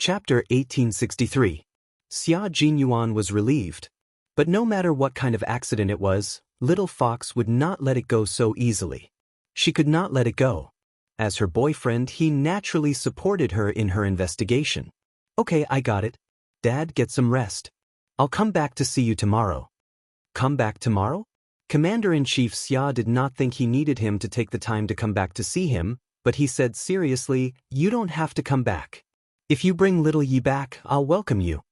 Chapter 1863. Xia Jinyuan was relieved. But no matter what kind of accident it was, Little Fox would not let it go so easily. She could not let it go. As her boyfriend, he naturally supported her in her investigation. Okay, I got it. Dad, get some rest. I'll come back to see you tomorrow. Come back tomorrow? Commander-in-Chief Xia did not think he needed him to take the time to come back to see him, but he said seriously, you don't have to come back. If you bring little Yi back, I'll welcome you.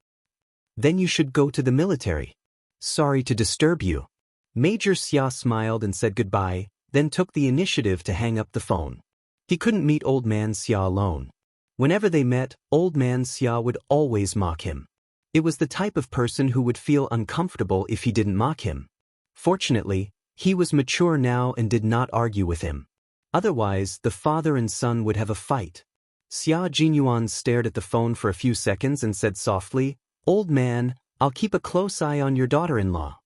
Then you should go to the military. Sorry to disturb you. Major Xia smiled and said goodbye, then took the initiative to hang up the phone. He couldn't meet Old Man Xia alone. Whenever they met, Old Man Xia would always mock him. It was the type of person who would feel uncomfortable if he didn't mock him. Fortunately, he was mature now and did not argue with him. Otherwise, the father and son would have a fight. Xia Jinyuan stared at the phone for a few seconds and said softly, Old man, I'll keep a close eye on your daughter-in-law.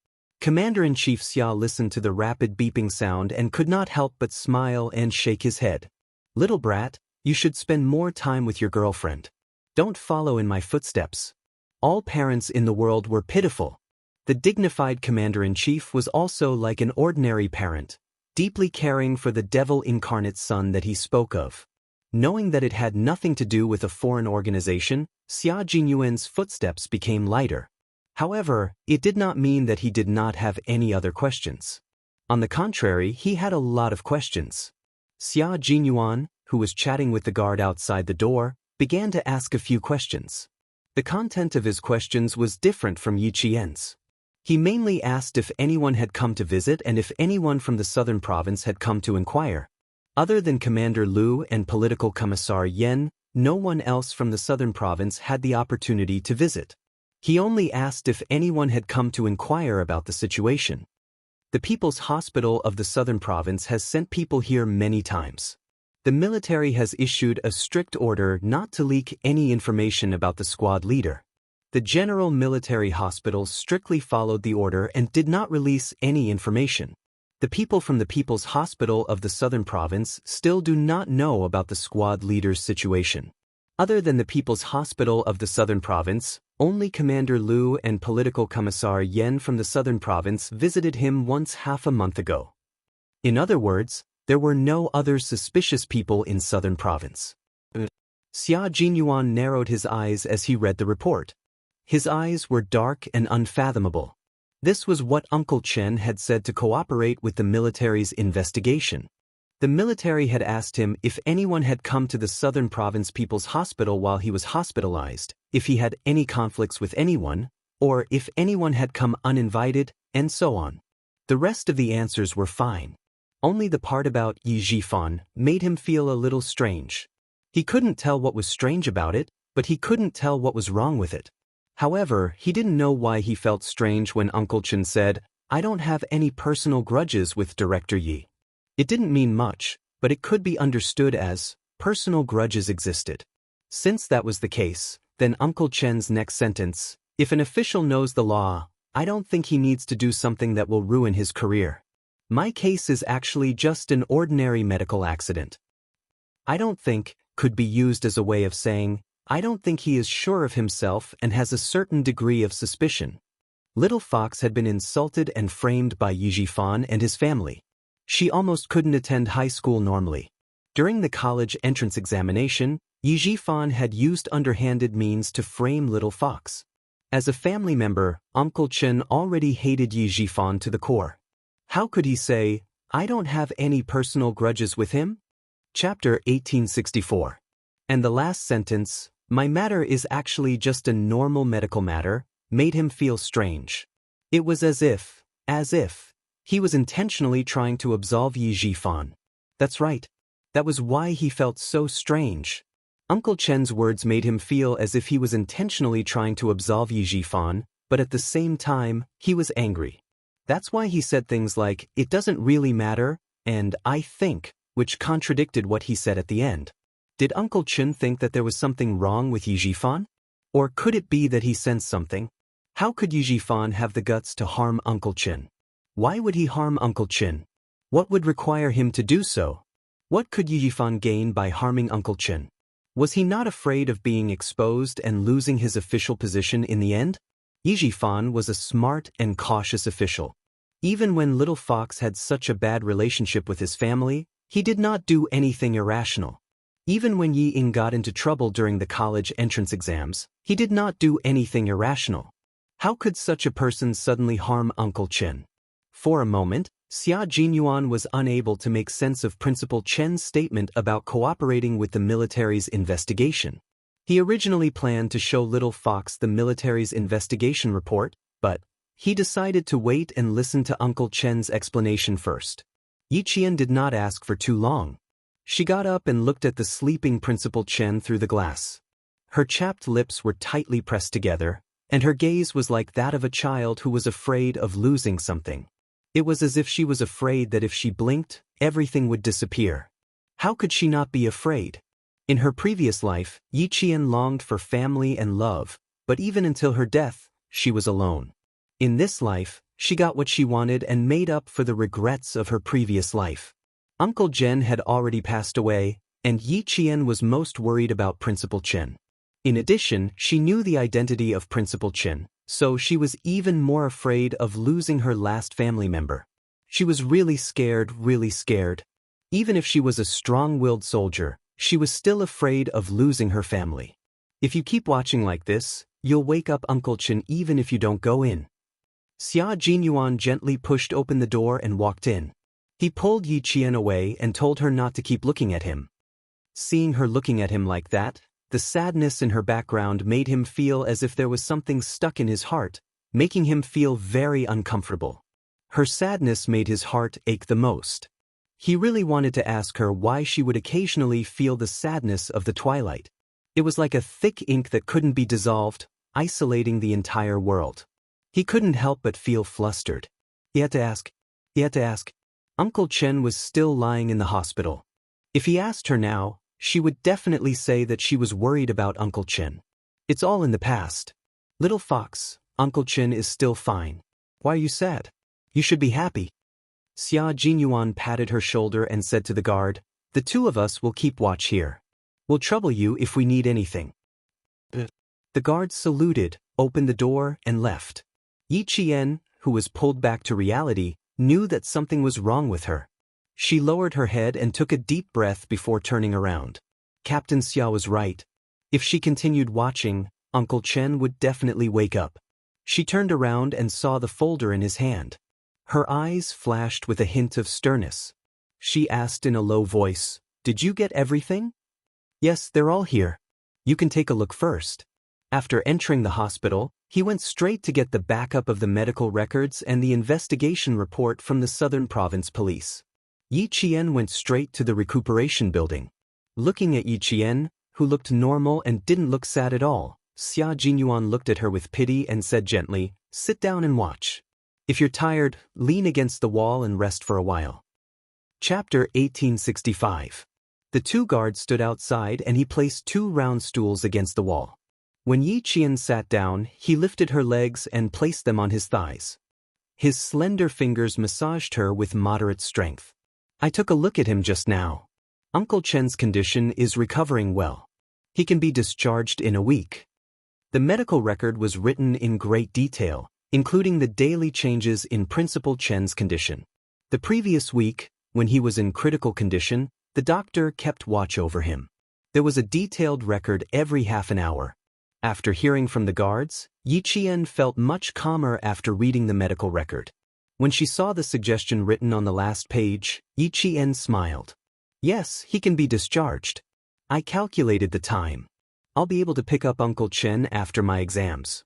Commander-in-Chief Xia listened to the rapid beeping sound and could not help but smile and shake his head. Little brat, you should spend more time with your girlfriend. Don't follow in my footsteps. All parents in the world were pitiful. The dignified commander-in-chief was also like an ordinary parent, deeply caring for the devil-incarnate son that he spoke of. Knowing that it had nothing to do with a foreign organization, Xia Jinyuan's footsteps became lighter. However, it did not mean that he did not have any other questions. On the contrary, he had a lot of questions. Xia Jinyuan, who was chatting with the guard outside the door, began to ask a few questions. The content of his questions was different from Yi Qian's. He mainly asked if anyone had come to visit and if anyone from the southern province had come to inquire. Other than Commander Lu and Political Commissar Yen, no one else from the southern province had the opportunity to visit. He only asked if anyone had come to inquire about the situation. The People's Hospital of the southern province has sent people here many times. The military has issued a strict order not to leak any information about the squad leader. The General Military Hospital strictly followed the order and did not release any information. The people from the People's Hospital of the Southern Province still do not know about the squad leader's situation. Other than the People's Hospital of the Southern Province, only Commander Lu and Political Commissar Yen from the Southern Province visited him once half a month ago. In other words, there were no other suspicious people in Southern Province. Xia Jinyuan narrowed his eyes as he read the report. His eyes were dark and unfathomable. This was what Uncle Chen had said to cooperate with the military's investigation. The military had asked him if anyone had come to the Southern Province People's Hospital while he was hospitalized, if he had any conflicts with anyone, or if anyone had come uninvited, and so on. The rest of the answers were fine. Only the part about Yi Zhifan made him feel a little strange. He couldn't tell what was strange about it, but he couldn't tell what was wrong with it. However, he didn't know why he felt strange when Uncle Chen said, I don't have any personal grudges with Director Yi. It didn't mean much, but it could be understood as, personal grudges existed. Since that was the case, then Uncle Chen's next sentence, if an official knows the law, I don't think he needs to do something that will ruin his career. My case is actually just an ordinary medical accident. I don't think, could be used as a way of saying, I don't think he is sure of himself and has a certain degree of suspicion. Little Fox had been insulted and framed by Yi Zhifan and his family. She almost couldn't attend high school normally. During the college entrance examination, Yi Zhifan had used underhanded means to frame Little Fox. As a family member, Uncle Chen already hated Yi Zhifan to the core. How could he say, I don't have any personal grudges with him? Chapter 1864. And the last sentence, my matter is actually just a normal medical matter, made him feel strange. It was as if, he was intentionally trying to absolve Yi Zhifan. That's right. That was why he felt so strange. Uncle Chen's words made him feel as if he was intentionally trying to absolve Yi Zhifan, but at the same time, he was angry. That's why he said things like, it doesn't really matter, and I think, which contradicted what he said at the end. Did Uncle Chen think that there was something wrong with Yi Zhifan? Or could it be that he sensed something? How could Yi Zhifan have the guts to harm Uncle Chen? Why would he harm Uncle Chen? What would require him to do so? What could Yi Zhifan gain by harming Uncle Chen? Was he not afraid of being exposed and losing his official position in the end? Yi Jifan was a smart and cautious official. Even when Little Fox had such a bad relationship with his family, he did not do anything irrational. Even when Yi Ying got into trouble during the college entrance exams, he did not do anything irrational. How could such a person suddenly harm Uncle Chen? For a moment, Xia Jinyuan was unable to make sense of Principal Chen's statement about cooperating with the military's investigation. He originally planned to show Little Fox the military's investigation report, but he decided to wait and listen to Uncle Chen's explanation first. Yi Qian did not ask for too long. She got up and looked at the sleeping Principal Chen through the glass. Her chapped lips were tightly pressed together, and her gaze was like that of a child who was afraid of losing something. It was as if she was afraid that if she blinked, everything would disappear. How could she not be afraid? In her previous life, Yi Qian longed for family and love, but even until her death, she was alone. In this life, she got what she wanted and made up for the regrets of her previous life. Uncle Chen had already passed away, and Yi Qian was most worried about Principal Chen. In addition, she knew the identity of Principal Chen, so she was even more afraid of losing her last family member. She was really scared, really scared. Even if she was a strong-willed soldier, she was still afraid of losing her family. If you keep watching like this, you'll wake up Uncle Chen even if you don't go in. Xia Jinyuan gently pushed open the door and walked in. He pulled Yi Qian away and told her not to keep looking at him. Seeing her looking at him like that, the sadness in her background made him feel as if there was something stuck in his heart, making him feel very uncomfortable. Her sadness made his heart ache the most. He really wanted to ask her why she would occasionally feel the sadness of the twilight. It was like a thick ink that couldn't be dissolved, isolating the entire world. He couldn't help but feel flustered. He had to ask. Uncle Chen was still lying in the hospital. If he asked her now, she would definitely say that she was worried about Uncle Chen. It's all in the past. Little Fox, Uncle Chen is still fine. Why are you sad? You should be happy. Xia Jinyuan patted her shoulder and said to the guard, "The two of us will keep watch here. We'll trouble you if we need anything." The guard saluted, opened the door, and left. Yi Qian, who was pulled back to reality, knew that something was wrong with her. She lowered her head and took a deep breath before turning around. Captain Xia was right. If she continued watching, Uncle Chen would definitely wake up. She turned around and saw the folder in his hand. Her eyes flashed with a hint of sternness. She asked in a low voice, "Did you get everything?" "Yes, they're all here. You can take a look first." After entering the hospital, he went straight to get the backup of the medical records and the investigation report from the Southern Province Police. Yi Qian went straight to the recuperation building. Looking at Yi Qian, who looked normal and didn't look sad at all, Xia Jinyuan looked at her with pity and said gently, "Sit down and watch. If you're tired, lean against the wall and rest for a while." Chapter 1865. The two guards stood outside and he placed two round stools against the wall. When Yi Qian sat down, he lifted her legs and placed them on his thighs. His slender fingers massaged her with moderate strength. "I took a look at him just now. Uncle Chen's condition is recovering well. He can be discharged in a week." The medical record was written in great detail, including the daily changes in Principal Chen's condition. The previous week, when he was in critical condition, the doctor kept watch over him. There was a detailed record every half an hour. After hearing from the guards, Yi Qian felt much calmer after reading the medical record. When she saw the suggestion written on the last page, Yi Qian smiled. "Yes, he can be discharged. I calculated the time. I'll be able to pick up Uncle Chen after my exams.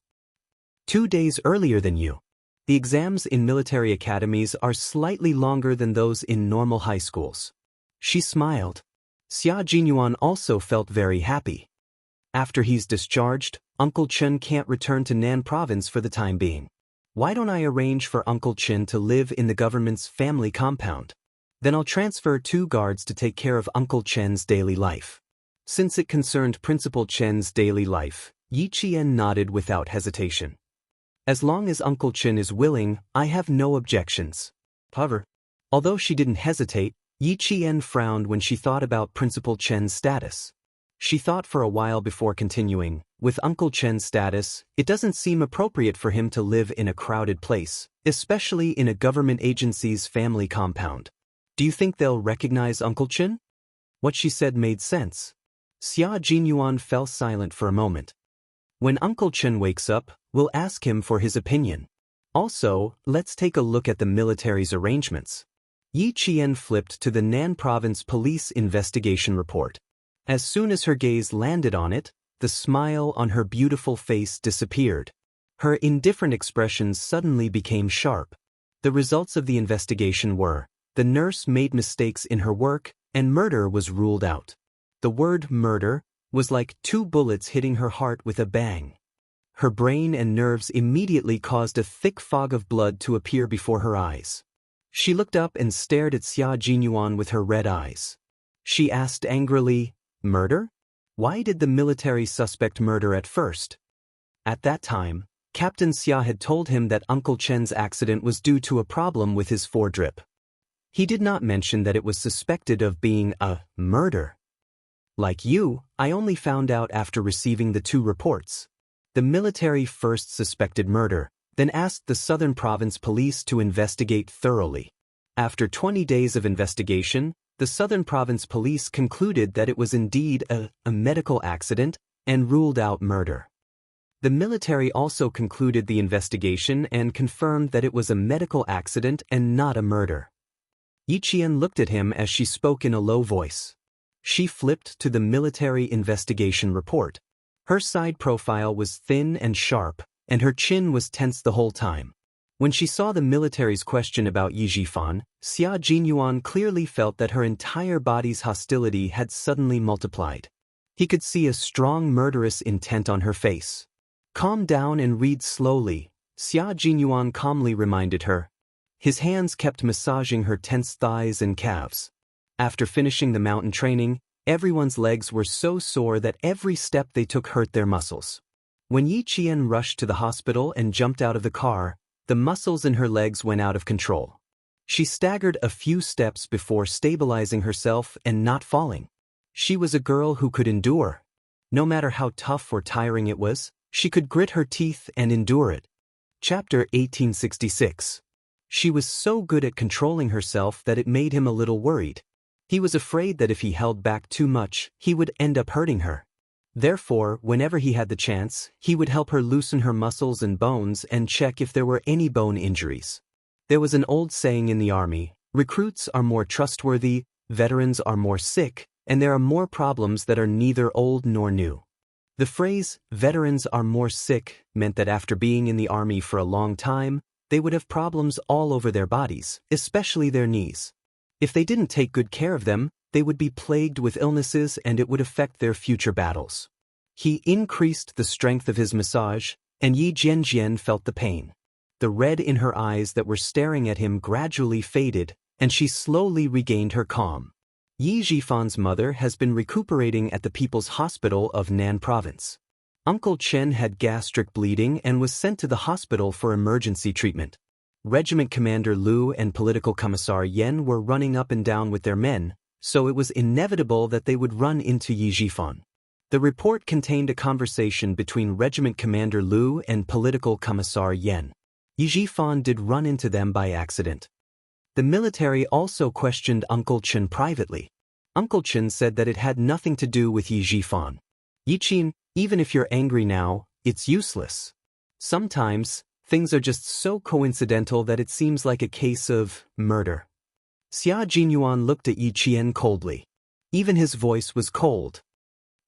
2 days earlier than you. The exams in military academies are slightly longer than those in normal high schools." She smiled. Xia Jinyuan also felt very happy. After he's discharged, Uncle Chen can't return to Nan Province for the time being. Why don't I arrange for Uncle Chen to live in the government's family compound? Then I'll transfer 2 guards to take care of Uncle Chen's daily life. Since it concerned Principal Chen's daily life, Yi Qian nodded without hesitation. As long as Uncle Chen is willing, I have no objections. However, although she didn't hesitate, Yi Qian frowned when she thought about Principal Chen's status. She thought for a while before continuing. With Uncle Chen's status, it doesn't seem appropriate for him to live in a crowded place, especially in a government agency's family compound. Do you think they'll recognize Uncle Chen? What she said made sense. Xia Jinyuan fell silent for a moment. When Uncle Chen wakes up, we'll ask him for his opinion. Also, let's take a look at the military's arrangements. Yi Qian flipped to the Nan Province Police investigation report. As soon as her gaze landed on it, the smile on her beautiful face disappeared. Her indifferent expressions suddenly became sharp. The results of the investigation were: the nurse made mistakes in her work, and murder was ruled out. The word murder was like 2 bullets hitting her heart with a bang. Her brain and nerves immediately caused a thick fog of blood to appear before her eyes. She looked up and stared at Xia Jinyuan with her red eyes. She asked angrily, "Murder? Why did the military suspect murder at first?" At that time, Captain Xia had told him that Uncle Chen's accident was due to a problem with his foredrip. He did not mention that it was suspected of being a murder. Like you, I only found out after receiving the 2 reports. The military first suspected murder, then asked the Southern Province Police to investigate thoroughly. After 20 days of investigation, the Southern Province Police concluded that it was indeed a medical accident and ruled out murder. The military also concluded the investigation and confirmed that it was a medical accident and not a murder. Yi Qian looked at him as she spoke in a low voice. She flipped to the military investigation report. Her side profile was thin and sharp, and her chin was tense the whole time. When she saw the military's question about Yi Jifan, Xia Jinyuan clearly felt that her entire body's hostility had suddenly multiplied. He could see a strong murderous intent on her face. "Calm down and read slowly," Xia Jinyuan calmly reminded her. His hands kept massaging her tense thighs and calves. After finishing the mountain training, everyone's legs were so sore that every step they took hurt their muscles. When Yi Qian rushed to the hospital and jumped out of the car, the muscles in her legs went out of control. She staggered a few steps before stabilizing herself and not falling. She was a girl who could endure. No matter how tough or tiring it was, she could grit her teeth and endure it. Chapter 1866. She was so good at controlling herself that it made him a little worried. He was afraid that if he held back too much, he would end up hurting her. Therefore, whenever he had the chance, he would help her loosen her muscles and bones and check if there were any bone injuries. There was an old saying in the army: recruits are more trustworthy, veterans are more sick, and there are more problems that are neither old nor new. The phrase, veterans are more sick, meant that after being in the army for a long time, they would have problems all over their bodies, especially their knees. If they didn't take good care of them, they would be plagued with illnesses and it would affect their future battles. He increased the strength of his massage, and Yi Jianjian felt the pain. The red in her eyes that were staring at him gradually faded, and she slowly regained her calm. Yi Jifan's mother has been recuperating at the People's Hospital of Nan Province. Uncle Chen had gastric bleeding and was sent to the hospital for emergency treatment. Regiment Commander Liu and Political Commissar Yen were running up and down with their men, so it was inevitable that they would run into Yi Jifan. The report contained a conversation between Regiment Commander Liu and Political Commissar Yen. Yi Jifan did run into them by accident. The military also questioned Uncle Chen privately. Uncle Chen said that it had nothing to do with Yi Jifan. "Yi Qin, even if you're angry now, it's useless. Sometimes, things are just so coincidental that it seems like a case of murder." Xia Jinyuan looked at Yi Qian coldly. Even his voice was cold.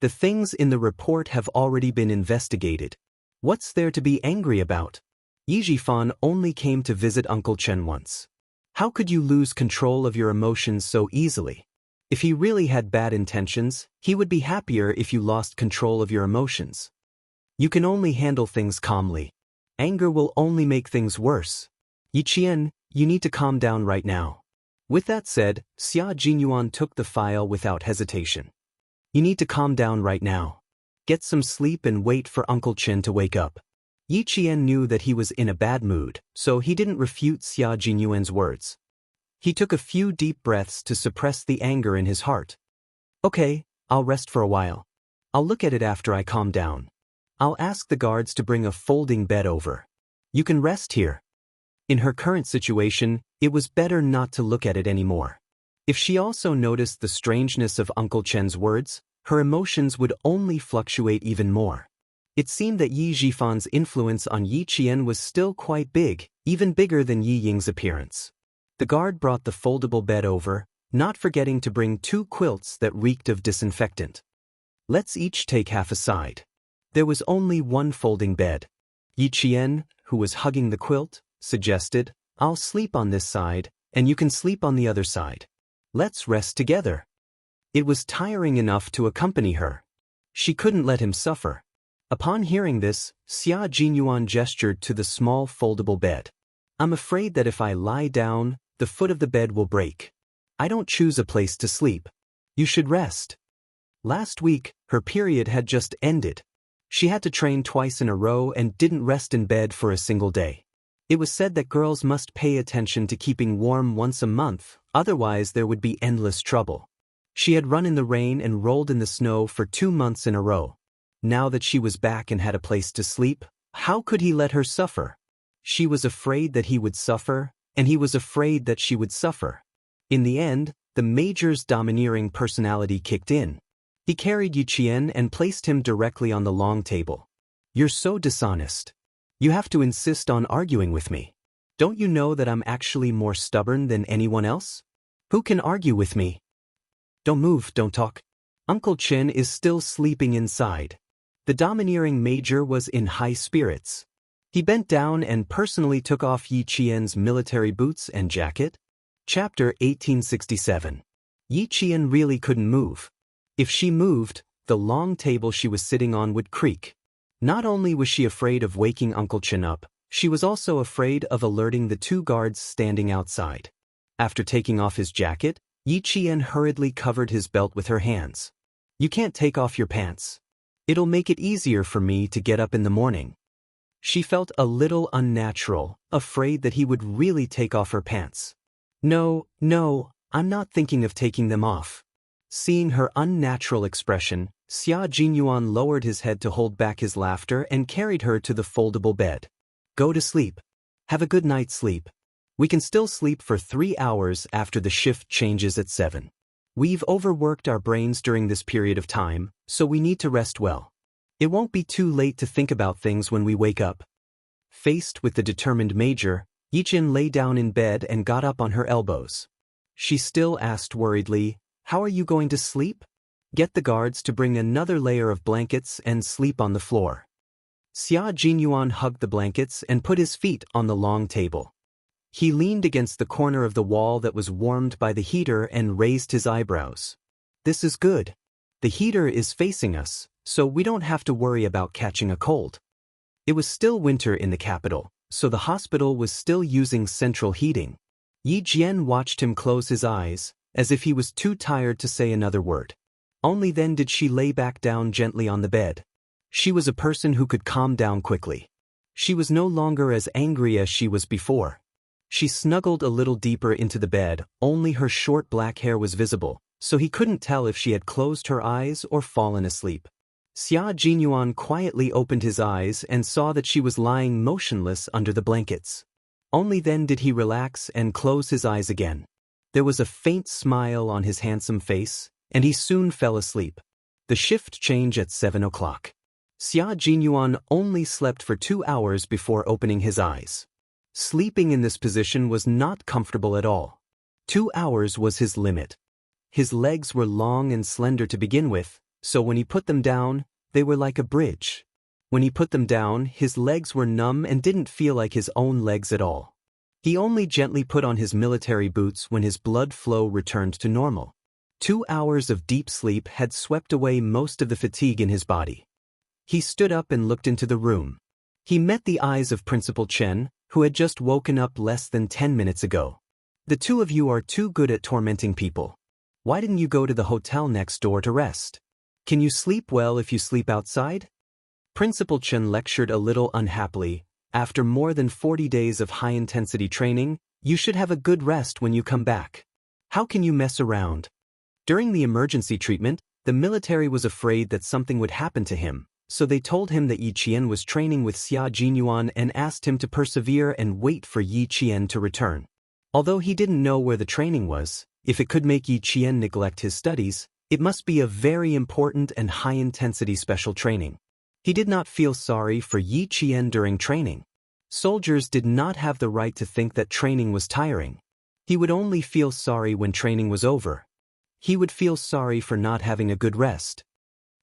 "The things in the report have already been investigated. What's there to be angry about? Yi Jifan only came to visit Uncle Chen once. How could you lose control of your emotions so easily? If he really had bad intentions, he would be happier if you lost control of your emotions. You can only handle things calmly. Anger will only make things worse. Yi Qian, you need to calm down right now." With that said, Xia Jinyuan took the file without hesitation. "You need to calm down right now. Get some sleep and wait for Uncle Chen to wake up." Yi Qian knew that he was in a bad mood, so he didn't refute Xia Jinyuan's words. He took a few deep breaths to suppress the anger in his heart. "Okay, I'll rest for a while. I'll look at it after I calm down. I'll ask the guards to bring a folding bed over. You can rest here. In her current situation, it was better not to look at it anymore. If she also noticed the strangeness of Uncle Chen's words, her emotions would only fluctuate even more. It seemed that Yi Jifan's influence on Yi Qian was still quite big, even bigger than Yi Ying's appearance. The guard brought the foldable bed over, not forgetting to bring 2 quilts that reeked of disinfectant. Let's each take half a side. There was only one folding bed. Yi Qian, who was hugging the quilt, suggested, I'll sleep on this side, and you can sleep on the other side. Let's rest together. It was tiring enough to accompany her. She couldn't let him suffer. Upon hearing this, Xia Jinyuan gestured to the small foldable bed. I'm afraid that if I lie down, the foot of the bed will break. I don't choose a place to sleep. You should rest. Last week, her period had just ended. She had to train twice in a row and didn't rest in bed for a single day. It was said that girls must pay attention to keeping warm once a month, otherwise there would be endless trouble. She had run in the rain and rolled in the snow for 2 months in a row. Now that she was back and had a place to sleep, how could he let her suffer? She was afraid that he would suffer, and he was afraid that she would suffer. In the end, the major's domineering personality kicked in. He carried Yi Qian and placed him directly on the long table. You're so dishonest. You have to insist on arguing with me. Don't you know that I'm actually more stubborn than anyone else? Who can argue with me? Don't move, don't talk. Uncle Chen is still sleeping inside. The domineering major was in high spirits. He bent down and personally took off Yi Qian's military boots and jacket. Chapter 1867. Yi Qian really couldn't move. If she moved, the long table she was sitting on would creak. Not only was she afraid of waking Uncle Chen up, she was also afraid of alerting the 2 guards standing outside. After taking off his jacket, Yi Qian hurriedly covered his belt with her hands. You can't take off your pants. It'll make it easier for me to get up in the morning. She felt a little unnatural, afraid that he would really take off her pants. No, I'm not thinking of taking them off. Seeing her unnatural expression, Xia Jinyuan lowered his head to hold back his laughter and carried her to the foldable bed. Go to sleep. Have a good night's sleep. We can still sleep for 3 hours after the shift changes at 7. We've overworked our brains during this period of time, so we need to rest well. It won't be too late to think about things when we wake up. Faced with the determined major, Yi Qian lay down in bed and got up on her elbows. She still asked worriedly, How are you going to sleep? Get the guards to bring another layer of blankets and sleep on the floor. Xia Jinyuan hugged the blankets and put his feet on the long table. He leaned against the corner of the wall that was warmed by the heater and raised his eyebrows. This is good. The heater is facing us, so we don't have to worry about catching a cold. It was still winter in the capital, so the hospital was still using central heating. Yi Jian watched him close his eyes, as if he was too tired to say another word. Only then did she lay back down gently on the bed. She was a person who could calm down quickly. She was no longer as angry as she was before. She snuggled a little deeper into the bed, only her short black hair was visible, so he couldn't tell if she had closed her eyes or fallen asleep. Xia Jinyuan quietly opened his eyes and saw that she was lying motionless under the blankets. Only then did he relax and close his eyes again. There was a faint smile on his handsome face, and he soon fell asleep. The shift change at 7 o'clock. Xia Jinyuan only slept for 2 hours before opening his eyes. Sleeping in this position was not comfortable at all. 2 hours was his limit. His legs were long and slender to begin with, so when he put them down, they were like a bridge. When he put them down, his legs were numb and didn't feel like his own legs at all. He only gently put on his military boots when his blood flow returned to normal. 2 hours of deep sleep had swept away most of the fatigue in his body. He stood up and looked into the room. He met the eyes of Principal Chen, who had just woken up less than 10 minutes ago. The 2 of you are too good at tormenting people. Why didn't you go to the hotel next door to rest? Can you sleep well if you sleep outside? Principal Chen lectured a little unhappily. After more than 40 days of high-intensity training, you should have a good rest when you come back. How can you mess around? During the emergency treatment, The military was afraid that something would happen to him, so they told him that Yi Qian was training with Xia Jinyuan and asked him to persevere and wait for Yi Qian to return. Although he didn't know where the training was, if it could make Yi Qian neglect his studies, it must be a very important and high-intensity special training. He did not feel sorry for Yi Qian during training. Soldiers did not have the right to think that training was tiring. He would only feel sorry when training was over. He would feel sorry for not having a good rest.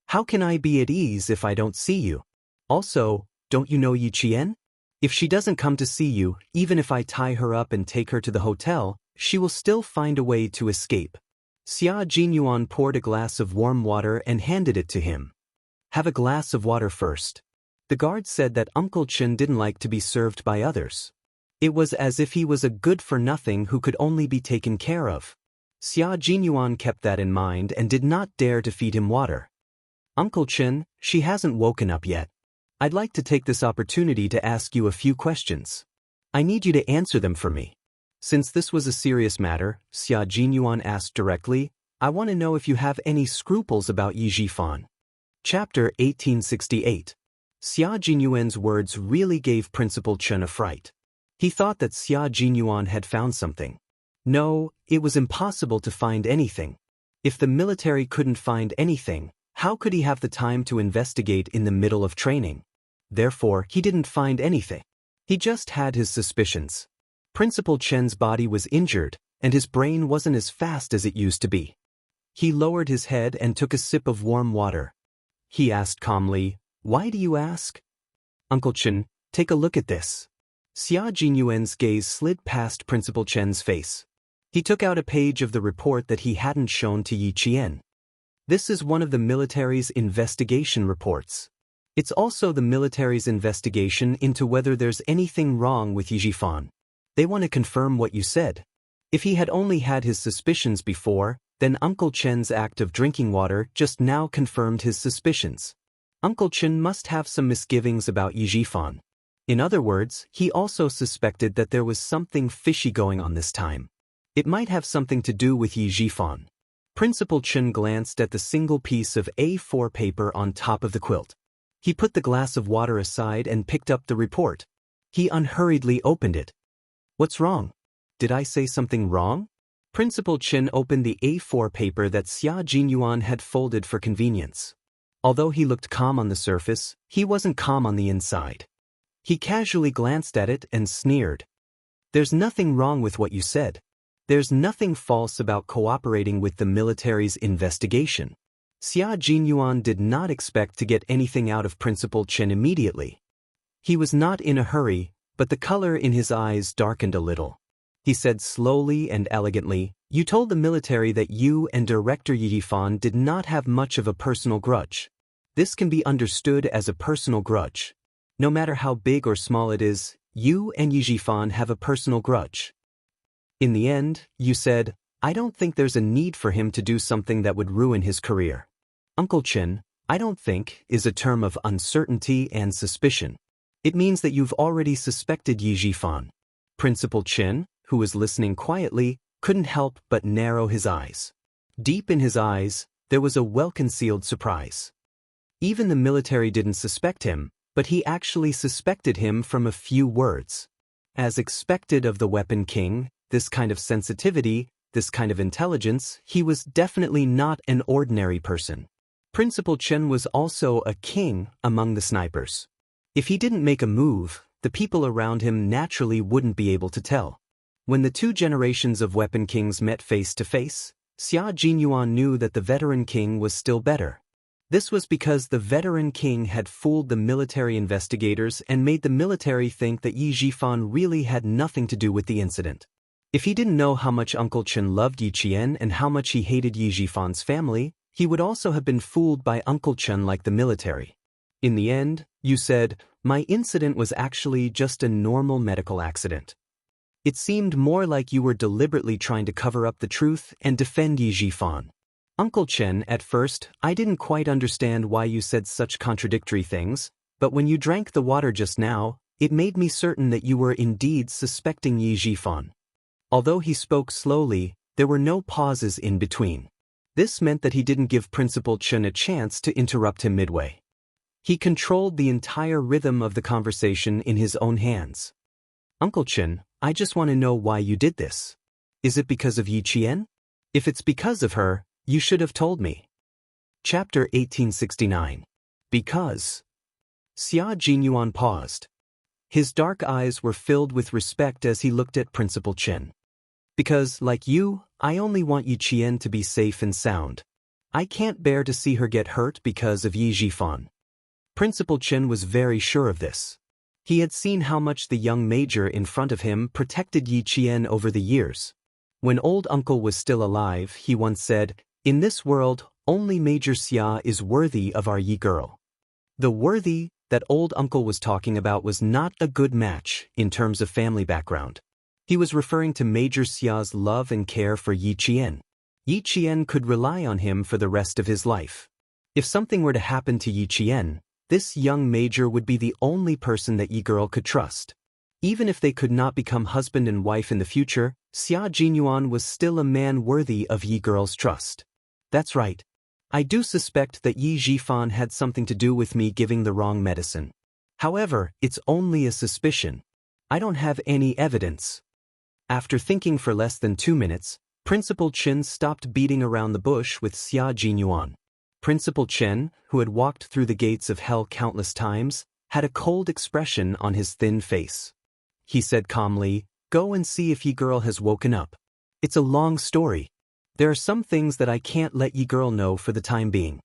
How can I be at ease if I don't see you? Also, don't you know Yi Qian? If she doesn't come to see you, even if I tie her up and take her to the hotel, she will still find a way to escape. Xia Jinyuan poured a glass of warm water and handed it to him. Have a glass of water first. The guard said that Uncle Chen didn't like to be served by others. It was as if he was a good-for-nothing who could only be taken care of. Xia Jinyuan kept that in mind and did not dare to feed him water. Uncle Chen, she hasn't woken up yet. I'd like to take this opportunity to ask you a few questions. I need you to answer them for me. Since this was a serious matter, Xia Jinyuan asked directly, I want to know if you have any scruples about Yi Zhifan. Chapter 1868. Xia Jinyuan's words really gave Principal Chen a fright. He thought that Xia Jinyuan had found something. No, it was impossible to find anything. If the military couldn't find anything, how could he have the time to investigate in the middle of training? Therefore, he didn't find anything. He just had his suspicions. Principal Chen's body was injured, and his brain wasn't as fast as it used to be. He lowered his head and took a sip of warm water. He asked calmly, Why do you ask? Uncle Chen, take a look at this. Xia Jinyuan's gaze slid past Principal Chen's face. He took out a page of the report that he hadn't shown to Yi Qian. This is one of the military's investigation reports. It's also the military's investigation into whether there's anything wrong with Yi Zhifan. They want to confirm what you said. If he had only had his suspicions before, then Uncle Chen's act of drinking water just now confirmed his suspicions. Uncle Chen must have some misgivings about Yi Zhifan. In other words, he also suspected that there was something fishy going on this time. It might have something to do with Yi Zhifan. Principal Chen glanced at the single piece of A4 paper on top of the quilt. He put the glass of water aside and picked up the report. He unhurriedly opened it. What's wrong? Did I say something wrong? Principal Chen opened the A4 paper that Xia Jinyuan had folded for convenience. Although he looked calm on the surface, he wasn't calm on the inside. He casually glanced at it and sneered. There's nothing wrong with what you said. There's nothing false about cooperating with the military's investigation. Xia Jinyuan did not expect to get anything out of Principal Chen immediately. He was not in a hurry, but the color in his eyes darkened a little. He said slowly and elegantly, You told the military that you and Director Yi Zhifan did not have much of a personal grudge. This can be understood as a personal grudge. No matter how big or small it is, you and Yi Zhifan have a personal grudge. In the end, you said, I don't think there's a need for him to do something that would ruin his career. Uncle Chen, I don't think, is a term of uncertainty and suspicion. It means that you've already suspected Yi Zhifan. Principal Chen, who was listening quietly, couldn't help but narrow his eyes. Deep in his eyes, there was a well-concealed surprise. Even the military didn't suspect him, but he actually suspected him from a few words. As expected of the Weapon King, this kind of sensitivity, this kind of intelligence, he was definitely not an ordinary person. Principal Chen was also a king among the snipers. If he didn't make a move, the people around him naturally wouldn't be able to tell. When the two generations of Weapon Kings met face to face, Xia Jinyuan knew that the veteran king was still better. This was because the veteran king had fooled the military investigators and made the military think that Yi Zhifan really had nothing to do with the incident. If he didn't know how much Uncle Chen loved Yi Qian and how much he hated Yi Zhifan's family, he would also have been fooled by Uncle Chen like the military. In the end, you said, my incident was actually just a normal medical accident. It seemed more like you were deliberately trying to cover up the truth and defend Yi Zhifan. Uncle Chen, at first, I didn't quite understand why you said such contradictory things, but when you drank the water just now, it made me certain that you were indeed suspecting Yi Zhifan. Although he spoke slowly, there were no pauses in between. This meant that he didn't give Principal Chen a chance to interrupt him midway. He controlled the entire rhythm of the conversation in his own hands. Uncle Chen, I just want to know why you did this. Is it because of Yi Qian? If it's because of her, you should have told me. Chapter 1869. Because. Xia Jinyuan paused. His dark eyes were filled with respect as he looked at Principal Chen. Because, like you, I only want Yi Qian to be safe and sound. I can't bear to see her get hurt because of Yi Zhifan. Principal Chen was very sure of this. He had seen how much the young major in front of him protected Yi Qian over the years. When old uncle was still alive, he once said, "In this world, only Major Xia is worthy of our Yi girl." The worthy that old uncle was talking about was not a good match in terms of family background. He was referring to Major Xia's love and care for Yi Qian. Yi Qian could rely on him for the rest of his life. If something were to happen to Yi Qian, this young major would be the only person that Yi girl could trust. Even if they could not become husband and wife in the future, Xia Jinyuan was still a man worthy of Yi girl's trust. That's right. I do suspect that Yi Zhifan had something to do with me giving the wrong medicine. However, it's only a suspicion. I don't have any evidence. After thinking for less than 2 minutes, Principal Chen stopped beating around the bush with Xia Jinyuan. Principal Chen, who had walked through the gates of hell countless times, had a cold expression on his thin face. He said calmly, "Go and see if Yi girl has woken up. It's a long story. There are some things that I can't let Yi girl know for the time being."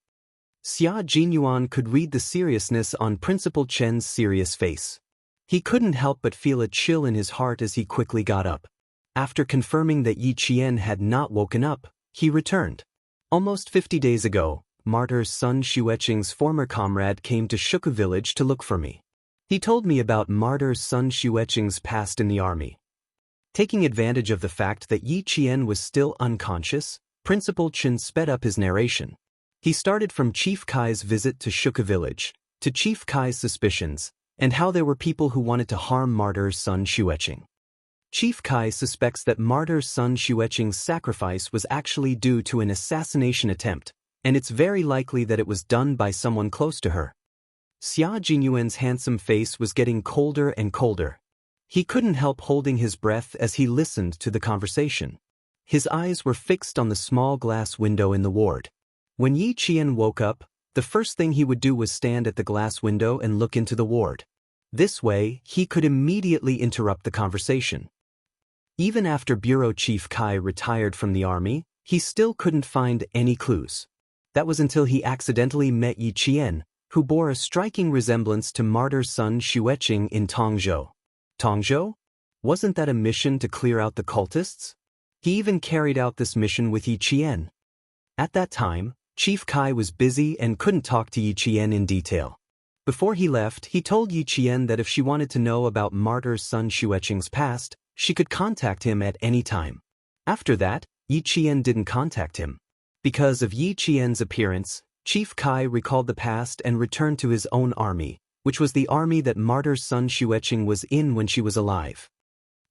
Xia Jinyuan could read the seriousness on Principal Chen's serious face. He couldn't help but feel a chill in his heart as he quickly got up. After confirming that Yi Qian had not woken up, he returned. Almost 50 days ago, Martyr Sun Xueqing's former comrade came to Shuku village to look for me. He told me about Martyr Sun Xueqing's past in the army. Taking advantage of the fact that Yi Qian was still unconscious, Principal Chen sped up his narration. He started from Chief Kai's visit to Shuku village, to Chief Kai's suspicions, and how there were people who wanted to harm Martyr Sun Xueqing. Chief Kai suspects that Martyr Sun Xueqing's sacrifice was actually due to an assassination attempt, and it's very likely that it was done by someone close to her. Xia Jinyuan's handsome face was getting colder and colder. He couldn't help holding his breath as he listened to the conversation. His eyes were fixed on the small glass window in the ward. When Yi Qian woke up, the first thing he would do was stand at the glass window and look into the ward. This way, he could immediately interrupt the conversation. Even after Bureau Chief Kai retired from the army, he still couldn't find any clues. That was until he accidentally met Yi Qian, who bore a striking resemblance to Martyr Sun Xueqing in Tongzhou. Tongzhou? Wasn't that a mission to clear out the cultists? He even carried out this mission with Yi Qian. At that time, Chief Kai was busy and couldn't talk to Yi Qian in detail. Before he left, he told Yi Qian that if she wanted to know about Martyr Sun Xueqing's past, she could contact him at any time. After that, Yi Qian didn't contact him. Because of Yi Qian's appearance, Chief Kai recalled the past and returned to his own army, which was the army that Martyr Sun Xueqing was in when she was alive.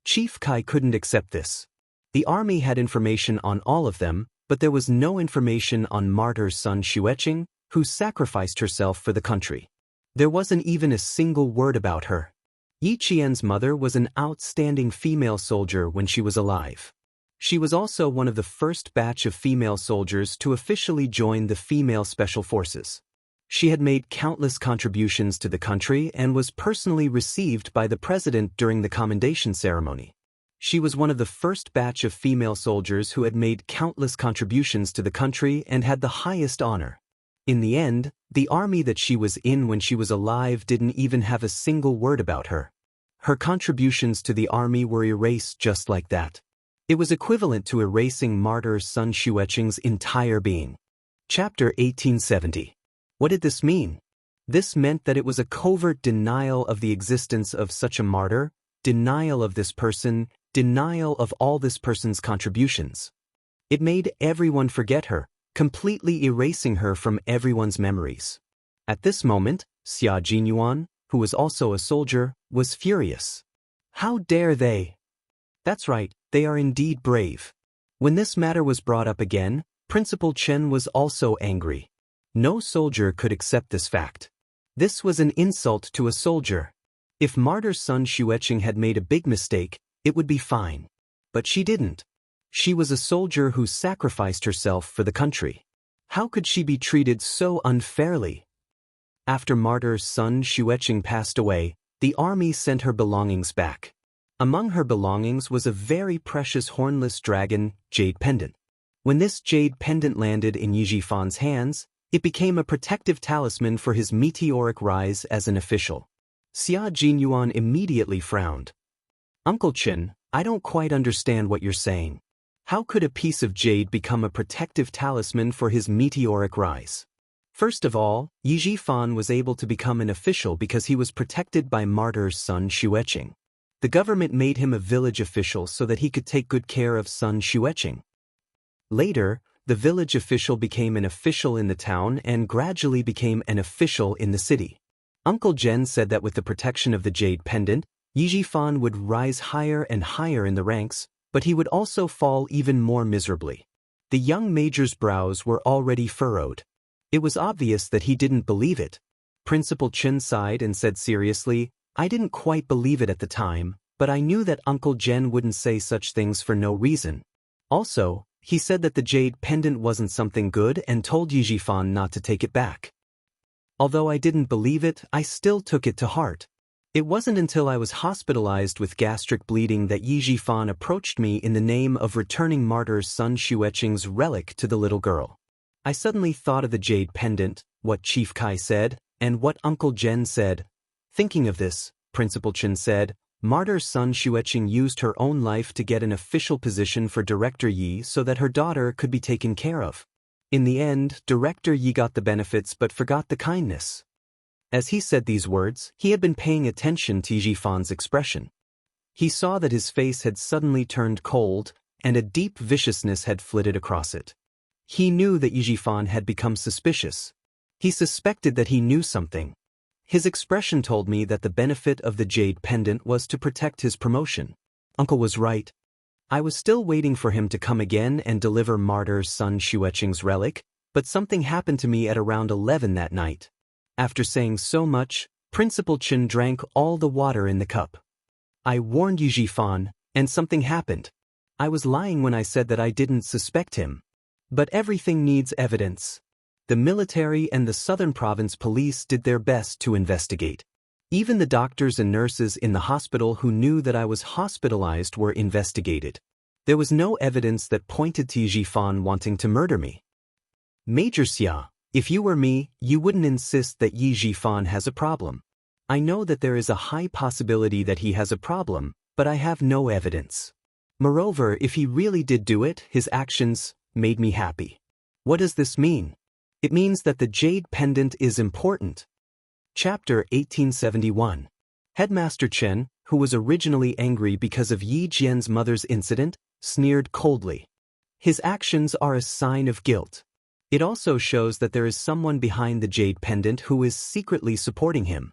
Chief Kai couldn't accept this. The army had information on all of them, but there was no information on Martyr Sun Xueqing, who sacrificed herself for the country. There wasn't even a single word about her. Yi Qian's mother was an outstanding female soldier when she was alive. She was also one of the first batch of female soldiers to officially join the female special forces. She had made countless contributions to the country and was personally received by the president during the commendation ceremony. She was one of the first batch of female soldiers who had made countless contributions to the country and had the highest honor. In the end, the army that she was in when she was alive didn't even have a single word about her. Her contributions to the army were erased just like that. It was equivalent to erasing Martyr Sun Xueqing's entire being. Chapter 1870. What did this mean? This meant that it was a covert denial of the existence of such a martyr, denial of this person, denial of all this person's contributions. It made everyone forget her, completely erasing her from everyone's memories. At this moment, Xia Jinyuan, who was also a soldier, was furious. How dare they? That's right, they are indeed brave. When this matter was brought up again, Principal Chen was also angry. No soldier could accept this fact. This was an insult to a soldier. If Martyr's son Xueqing had made a big mistake, it would be fine. But she didn't. She was a soldier who sacrificed herself for the country. How could she be treated so unfairly? After Martyr's son Xueqing passed away, the army sent her belongings back. Among her belongings was a very precious hornless dragon jade pendant. When this jade pendant landed in Yi Jifan's hands, it became a protective talisman for his meteoric rise as an official. Xia Jinyuan immediately frowned. Uncle Chen, I don't quite understand what you're saying. How could a piece of jade become a protective talisman for his meteoric rise? First of all, Yi Jifan was able to become an official because he was protected by Martyr's son Xueqing. The government made him a village official so that he could take good care of son Xueqing. Later, the village official became an official in the town and gradually became an official in the city. Uncle Jen said that with the protection of the jade pendant, Yi Jifan would rise higher and higher in the ranks, but he would also fall even more miserably. The young major's brows were already furrowed. It was obvious that he didn't believe it. Principal Chen sighed and said seriously, I didn't quite believe it at the time, but I knew that Uncle Jen wouldn't say such things for no reason. Also, he said that the jade pendant wasn't something good and told Yi Jifan not to take it back. Although I didn't believe it, I still took it to heart. It wasn't until I was hospitalized with gastric bleeding that Yi Jifan approached me in the name of returning Martyr's son Xueqing's relic to the little girl. I suddenly thought of the jade pendant, what Chief Kai said, and what Uncle Jen said. Thinking of this, Principal Chen said, Martyr's son Xueqing used her own life to get an official position for Director Yi so that her daughter could be taken care of. In the end, Director Yi got the benefits but forgot the kindness. As he said these words, he had been paying attention to Yi Jifan's expression. He saw that his face had suddenly turned cold, and a deep viciousness had flitted across it. He knew that Yi Jifan had become suspicious. He suspected that he knew something. His expression told me that the benefit of the jade pendant was to protect his promotion. Uncle was right. I was still waiting for him to come again and deliver Martyr's son Xueqing's relic, but something happened to me at around 11 that night. After saying so much, Principal Chen drank all the water in the cup. I warned Yi Jifan, and something happened. I was lying when I said that I didn't suspect him. But everything needs evidence. The military and the Southern Province Police did their best to investigate. Even the doctors and nurses in the hospital who knew that I was hospitalized were investigated. There was no evidence that pointed to Yi Jifan wanting to murder me. Major Xia, if you were me, you wouldn't insist that Yi Jifan has a problem. I know that there is a high possibility that he has a problem, but I have no evidence. Moreover, if he really did do it, his actions made me happy. What does this mean? It means that the jade pendant is important. Chapter 1871. Headmaster Chen, who was originally angry because of Yi Jian's mother's incident, sneered coldly. His actions are a sign of guilt. It also shows that there is someone behind the jade pendant who is secretly supporting him.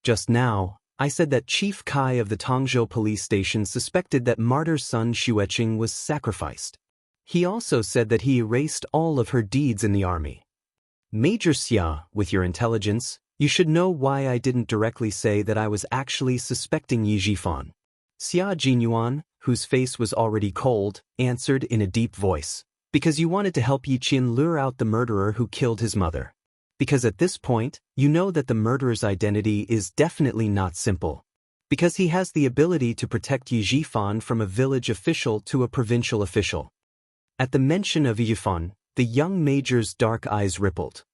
Just now, I said that Chief Kai of the Tongzhou police station suspected that Martyr's son Xueqing was sacrificed. He also said that he erased all of her deeds in the army. Major Xia, with your intelligence, you should know why I didn't directly say that I was actually suspecting Yi Jifan. Xia Jinyuan, whose face was already cold, answered in a deep voice. Because you wanted to help Yi Qin lure out the murderer who killed his mother. Because at this point, you know that the murderer's identity is definitely not simple. Because he has the ability to protect Yi Jifan from a village official to a provincial official. At the mention of Yi Jifan, the young major's dark eyes rippled.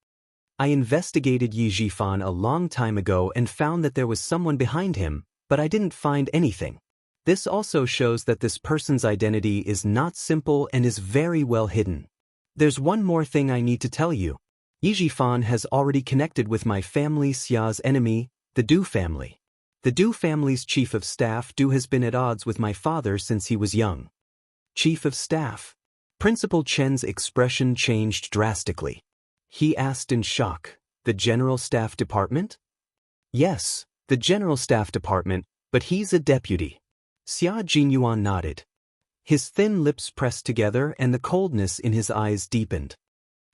I investigated Yi Jifan a long time ago and found that there was someone behind him, but I didn't find anything. This also shows that this person's identity is not simple and is very well hidden. There's one more thing I need to tell you. Yi Jifan has already connected with my family Xia's enemy, the Du family. The Du family's chief of staff Du has been at odds with my father since he was young. Chief of staff. Principal Chen's expression changed drastically. He asked in shock, the General Staff Department? Yes, the General Staff Department, but he's a deputy. Xia Jinyuan nodded. His thin lips pressed together and the coldness in his eyes deepened.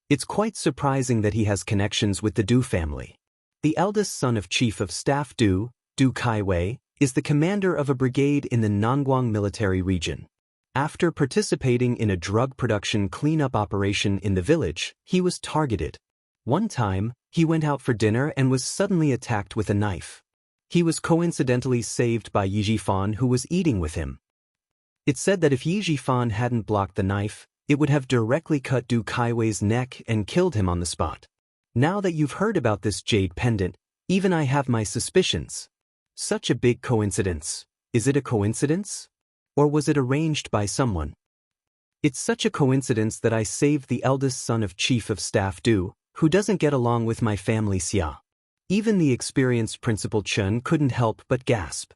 It's quite surprising that he has connections with the Du family. The eldest son of Chief of Staff Du Kaiwei, is the commander of a brigade in the Nangguang military region. After participating in a drug production cleanup operation in the village, he was targeted. One time, he went out for dinner and was suddenly attacked with a knife. He was coincidentally saved by Yi Jifan, who was eating with him. It's said that if Yi Jifan hadn't blocked the knife, it would have directly cut Du Kaiwei's neck and killed him on the spot. Now that you've heard about this jade pendant, even I have my suspicions. Such a big coincidence. Is it a coincidence? Or was it arranged by someone? It's such a coincidence that I saved the eldest son of Chief of Staff Du, who doesn't get along with my family Xia. Even the experienced Principal Chen couldn't help but gasp.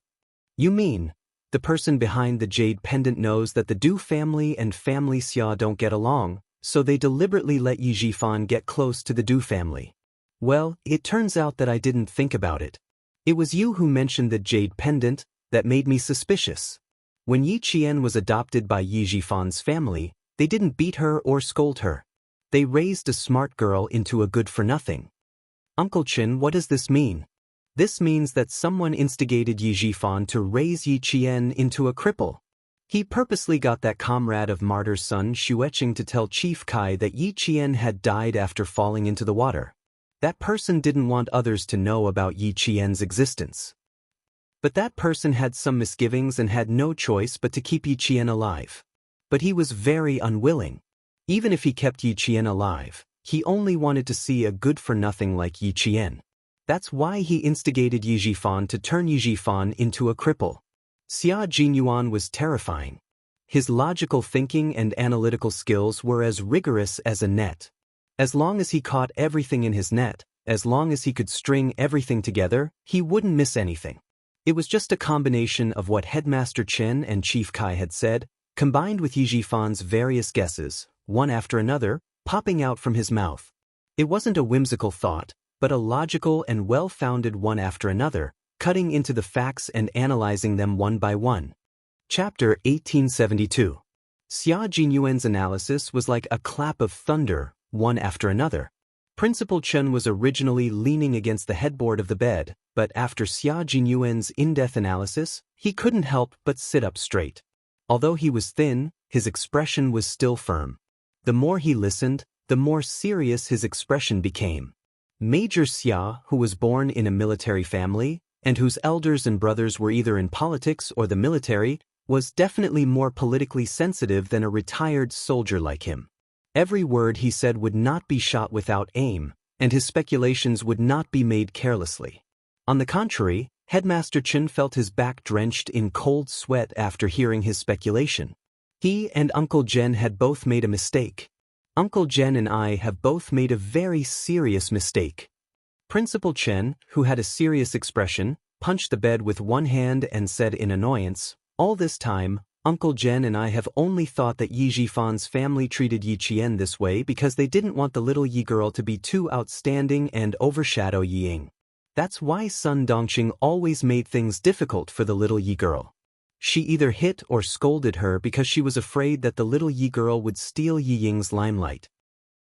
You mean, the person behind the jade pendant knows that the Du family and family Xia don't get along, so they deliberately let Yi Jifan get close to the Du family. Well, it turns out that I didn't think about it. It was you who mentioned the jade pendant that made me suspicious. When Yi Qian was adopted by Yi Jifan's family, they didn't beat her or scold her. They raised a smart girl into a good-for-nothing. Uncle Chen, what does this mean? This means that someone instigated Yi Jifan to raise Yi Qian into a cripple. He purposely got that comrade of martyr's son Xueqing to tell Chief Kai that Yi Qian had died after falling into the water. That person didn't want others to know about Yi Qian's existence. But that person had some misgivings and had no choice but to keep Yi Qian alive. But he was very unwilling. Even if he kept Yi Qian alive, he only wanted to see a good-for-nothing like Yi Qian. That's why he instigated Yi Jifan to turn Yi Jifan into a cripple. Xia Jinyuan was terrifying. His logical thinking and analytical skills were as rigorous as a net. As long as he caught everything in his net, as long as he could string everything together, he wouldn't miss anything. It was just a combination of what Headmaster Chen and Chief Kai had said, combined with Yi Jifan's various guesses, one after another, popping out from his mouth. It wasn't a whimsical thought, but a logical and well-founded one after another, cutting into the facts and analyzing them one by one. Chapter 1872. Xia Jinyuan's analysis was like a clap of thunder, one after another. Principal Chen was originally leaning against the headboard of the bed, but after Xia Jinyuan's in-depth analysis, he couldn't help but sit up straight. Although he was thin, his expression was still firm. The more he listened, the more serious his expression became. Major Xia, who was born in a military family, and whose elders and brothers were either in politics or the military, was definitely more politically sensitive than a retired soldier like him. Every word he said would not be shot without aim, and his speculations would not be made carelessly. On the contrary, Headmaster Chen felt his back drenched in cold sweat after hearing his speculation. He and Uncle Jen had both made a mistake. Uncle Jen and I have both made a very serious mistake. Principal Chen, who had a serious expression, punched the bed with one hand and said in annoyance, "All this time, Uncle Jen and I have only thought that Yi Jifan's family treated Yi Qian this way because they didn't want the little Yi girl to be too outstanding and overshadow Yi Ying. That's why Sun Dongqing always made things difficult for the little Yi girl. She either hit or scolded her because she was afraid that the little Yi girl would steal Yi Ying's limelight."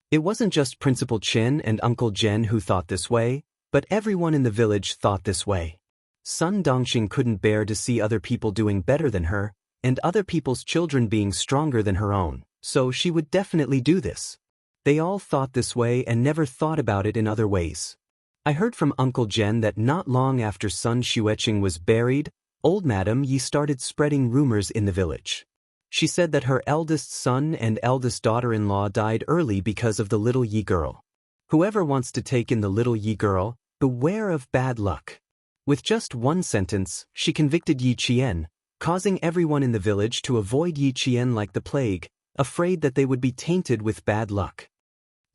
It wasn't just Principal Chen and Uncle Jen who thought this way, but everyone in the village thought this way. Sun Dongqing couldn't bear to see other people doing better than her, and other people's children being stronger than her own, so she would definitely do this. They all thought this way and never thought about it in other ways. I heard from Uncle Jen that not long after Sun Xueqing was buried, old Madam Yi started spreading rumors in the village. She said that her eldest son and eldest daughter-in-law died early because of the little Yi girl. Whoever wants to take in the little Yi girl, beware of bad luck. With just one sentence, she convicted Yi Qian, causing everyone in the village to avoid Yi Qian like the plague, afraid that they would be tainted with bad luck.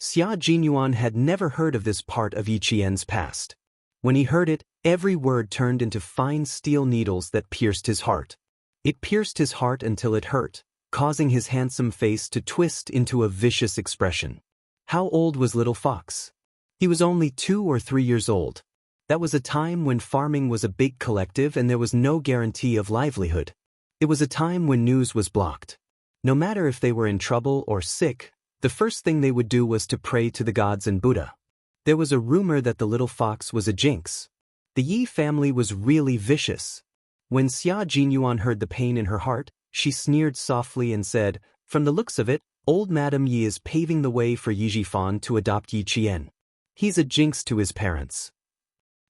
Xia Jinyuan had never heard of this part of Yi Qian's past. When he heard it, every word turned into fine steel needles that pierced his heart. It pierced his heart until it hurt, causing his handsome face to twist into a vicious expression. How old was Little Fox? He was only 2 or 3 years old. That was a time when farming was a big collective and there was no guarantee of livelihood. It was a time when news was blocked. No matter if they were in trouble or sick, the first thing they would do was to pray to the gods and Buddha. There was a rumor that the little fox was a jinx. The Yi family was really vicious. When Xia Jinyuan heard the pain in her heart, she sneered softly and said, "From the looks of it, old Madam Yi is paving the way for Yi Jifan to adopt Yi Qian. He's a jinx to his parents.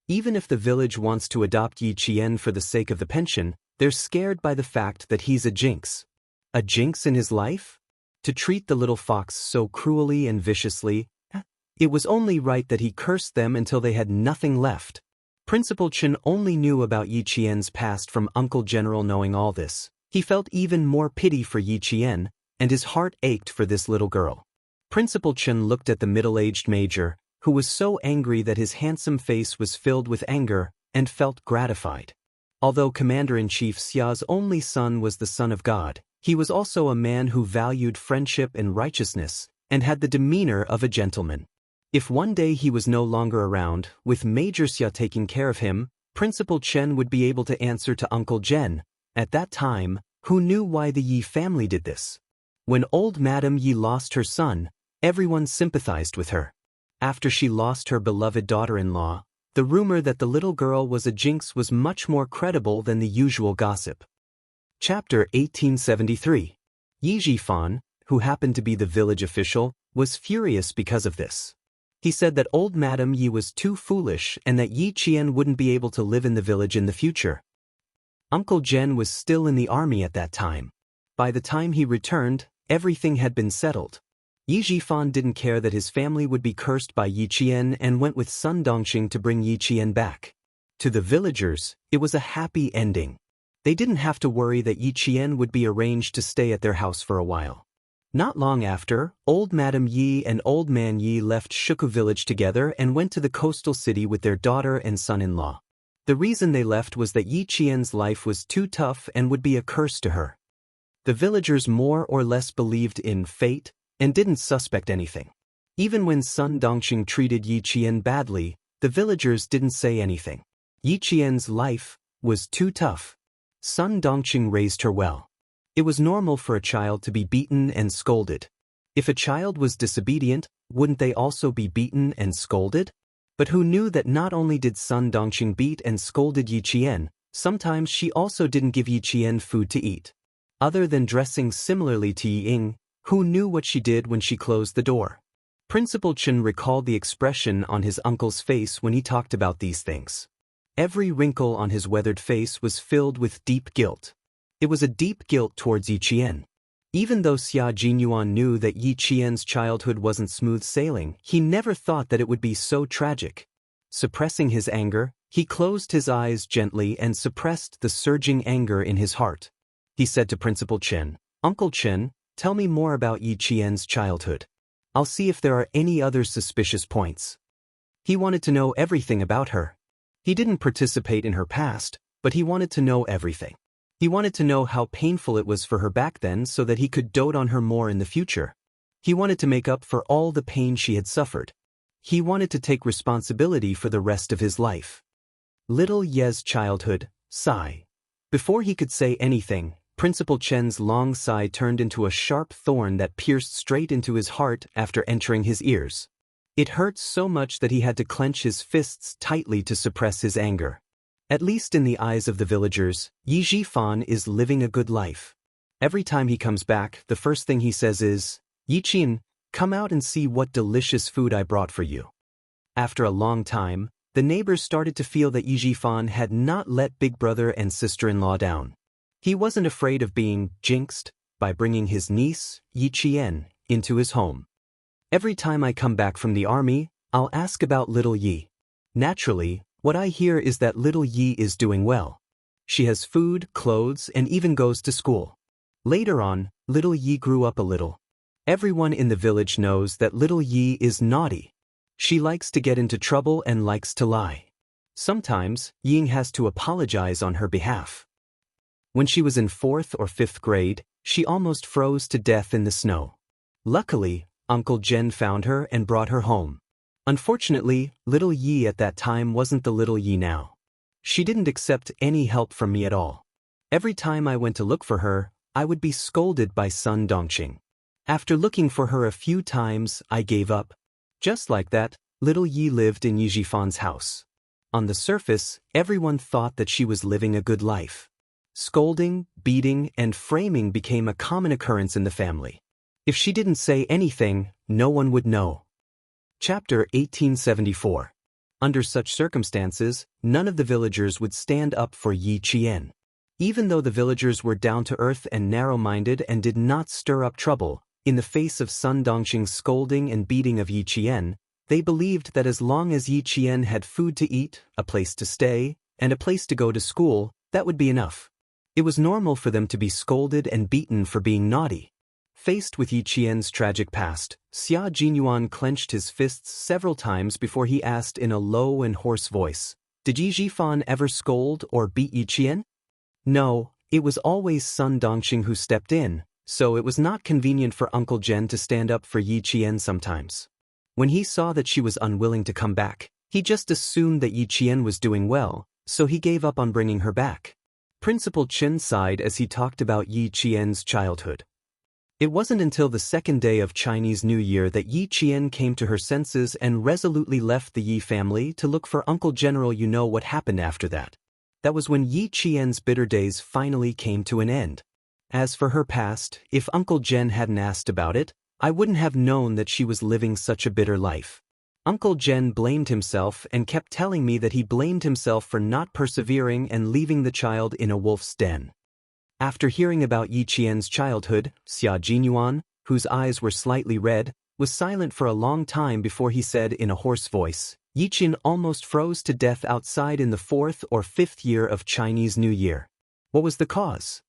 Even if the village wants to adopt Yi Qian for the sake of the pension, they're scared by the fact that he's a jinx. A jinx in his life? To treat the little fox so cruelly and viciously, it was only right that he cursed them until they had nothing left." Principal Chen only knew about Yi Qian's past from Uncle General knowing all this. He felt even more pity for Yi Qian, and his heart ached for this little girl. Principal Chen looked at the middle-aged major, who was so angry that his handsome face was filled with anger, and felt gratified. Although Commander-in-Chief Xia's only son was the son of God, he was also a man who valued friendship and righteousness, and had the demeanor of a gentleman. If one day he was no longer around, with Major Xia taking care of him, Principal Chen would be able to answer to Uncle Zhen. At that time, who knew why the Yi family did this? When old Madam Yi lost her son, everyone sympathized with her. After she lost her beloved daughter-in-law, the rumor that the little girl was a jinx was much more credible than the usual gossip. Chapter 1873. Yi Jifan, who happened to be the village official, was furious because of this. He said that old Madam Yi was too foolish and that Yi Qian wouldn't be able to live in the village in the future. Uncle Zhen was still in the army at that time. By the time he returned, everything had been settled. Yi Jifan didn't care that his family would be cursed by Yi Qian and went with Sun Dongxing to bring Yi Qian back. To the villagers, it was a happy ending. They didn't have to worry that Yi Qian would be arranged to stay at their house for a while. Not long after, old Madam Yi and old man Yi left Shuku village together and went to the coastal city with their daughter and son-in-law. The reason they left was that Yi Qian's life was too tough and would be a curse to her. The villagers more or less believed in fate and didn't suspect anything. Even when Sun Dongxing treated Yi Qian badly, the villagers didn't say anything. Yi Qian's life was too tough. Sun Dongxing raised her well. It was normal for a child to be beaten and scolded. If a child was disobedient, wouldn't they also be beaten and scolded? But who knew that not only did Sun Dongxing beat and scolded Yi Qian, sometimes she also didn't give Yi Qian food to eat. Other than dressing similarly to Yi Ying, who knew what she did when she closed the door? Principal Chen recalled the expression on his uncle's face when he talked about these things. Every wrinkle on his weathered face was filled with deep guilt. It was a deep guilt towards Yi Qian. Even though Xia Jinyuan knew that Yi Qian's childhood wasn't smooth sailing, he never thought that it would be so tragic. Suppressing his anger, he closed his eyes gently and suppressed the surging anger in his heart. He said to Principal Chen, "Uncle Chen, tell me more about Yi Qian's childhood. I'll see if there are any other suspicious points." He wanted to know everything about her. He didn't participate in her past, but he wanted to know everything. He wanted to know how painful it was for her back then so that he could dote on her more in the future. He wanted to make up for all the pain she had suffered. He wanted to take responsibility for the rest of his life. Little Ye's childhood, sigh. Before he could say anything, Principal Chen's long sigh turned into a sharp thorn that pierced straight into his heart after entering his ears. It hurt so much that he had to clench his fists tightly to suppress his anger. At least in the eyes of the villagers, Yi Jifan is living a good life. Every time he comes back, the first thing he says is, "Yi Qian, come out and see what delicious food I brought for you." After a long time, the neighbors started to feel that Yi Jifan had not let big brother and sister-in-law down. He wasn't afraid of being jinxed by bringing his niece, Yi Qian, into his home. "Every time I come back from the army, I'll ask about little Yi. Naturally, what I hear is that little Yi is doing well. She has food, clothes, and even goes to school." Later on, little Yi grew up a little. Everyone in the village knows that little Yi is naughty. She likes to get into trouble and likes to lie. Sometimes, Ying has to apologize on her behalf. When she was in 4th or 5th grade, she almost froze to death in the snow. Luckily, Uncle Zhen found her and brought her home. Unfortunately, little Yi at that time wasn't the little Yi now. She didn't accept any help from me at all. Every time I went to look for her, I would be scolded by Sun Dongqing. After looking for her a few times, I gave up. Just like that, little Yi lived in Yi Jifan's house. On the surface, everyone thought that she was living a good life. Scolding, beating, and framing became a common occurrence in the family. If she didn't say anything, no one would know. Chapter 1874. Under such circumstances, none of the villagers would stand up for Yi Qian. Even though the villagers were down-to-earth and narrow-minded and did not stir up trouble, in the face of Sun Dongqing's scolding and beating of Yi Qian, they believed that as long as Yi Qian had food to eat, a place to stay, and a place to go to school, that would be enough. It was normal for them to be scolded and beaten for being naughty. Faced with Yi Qian's tragic past, Xia Jinyuan clenched his fists several times before he asked in a low and hoarse voice, "Did Yi Jifan ever scold or beat Yi Qian?" No, it was always Sun Dongqing who stepped in, so it was not convenient for Uncle Zhen to stand up for Yi Qian sometimes. When he saw that she was unwilling to come back, he just assumed that Yi Qian was doing well, so he gave up on bringing her back. Principal Chen sighed as he talked about Yi Qian's childhood. It wasn't until the second day of Chinese New Year that Yi Qian came to her senses and resolutely left the Yi family to look for Uncle General. You know what happened after that. That was when Yi Qian's bitter days finally came to an end. As for her past, if Uncle Zhen hadn't asked about it, I wouldn't have known that she was living such a bitter life. Uncle Zhen blamed himself and kept telling me that he blamed himself for not persevering and leaving the child in a wolf's den. After hearing about Yi Qian's childhood, Xia Jinyuan, whose eyes were slightly red, was silent for a long time before he said in a hoarse voice, "Yi Qian almost froze to death outside in the 4th or 5th year of Chinese New Year. What was the cause?"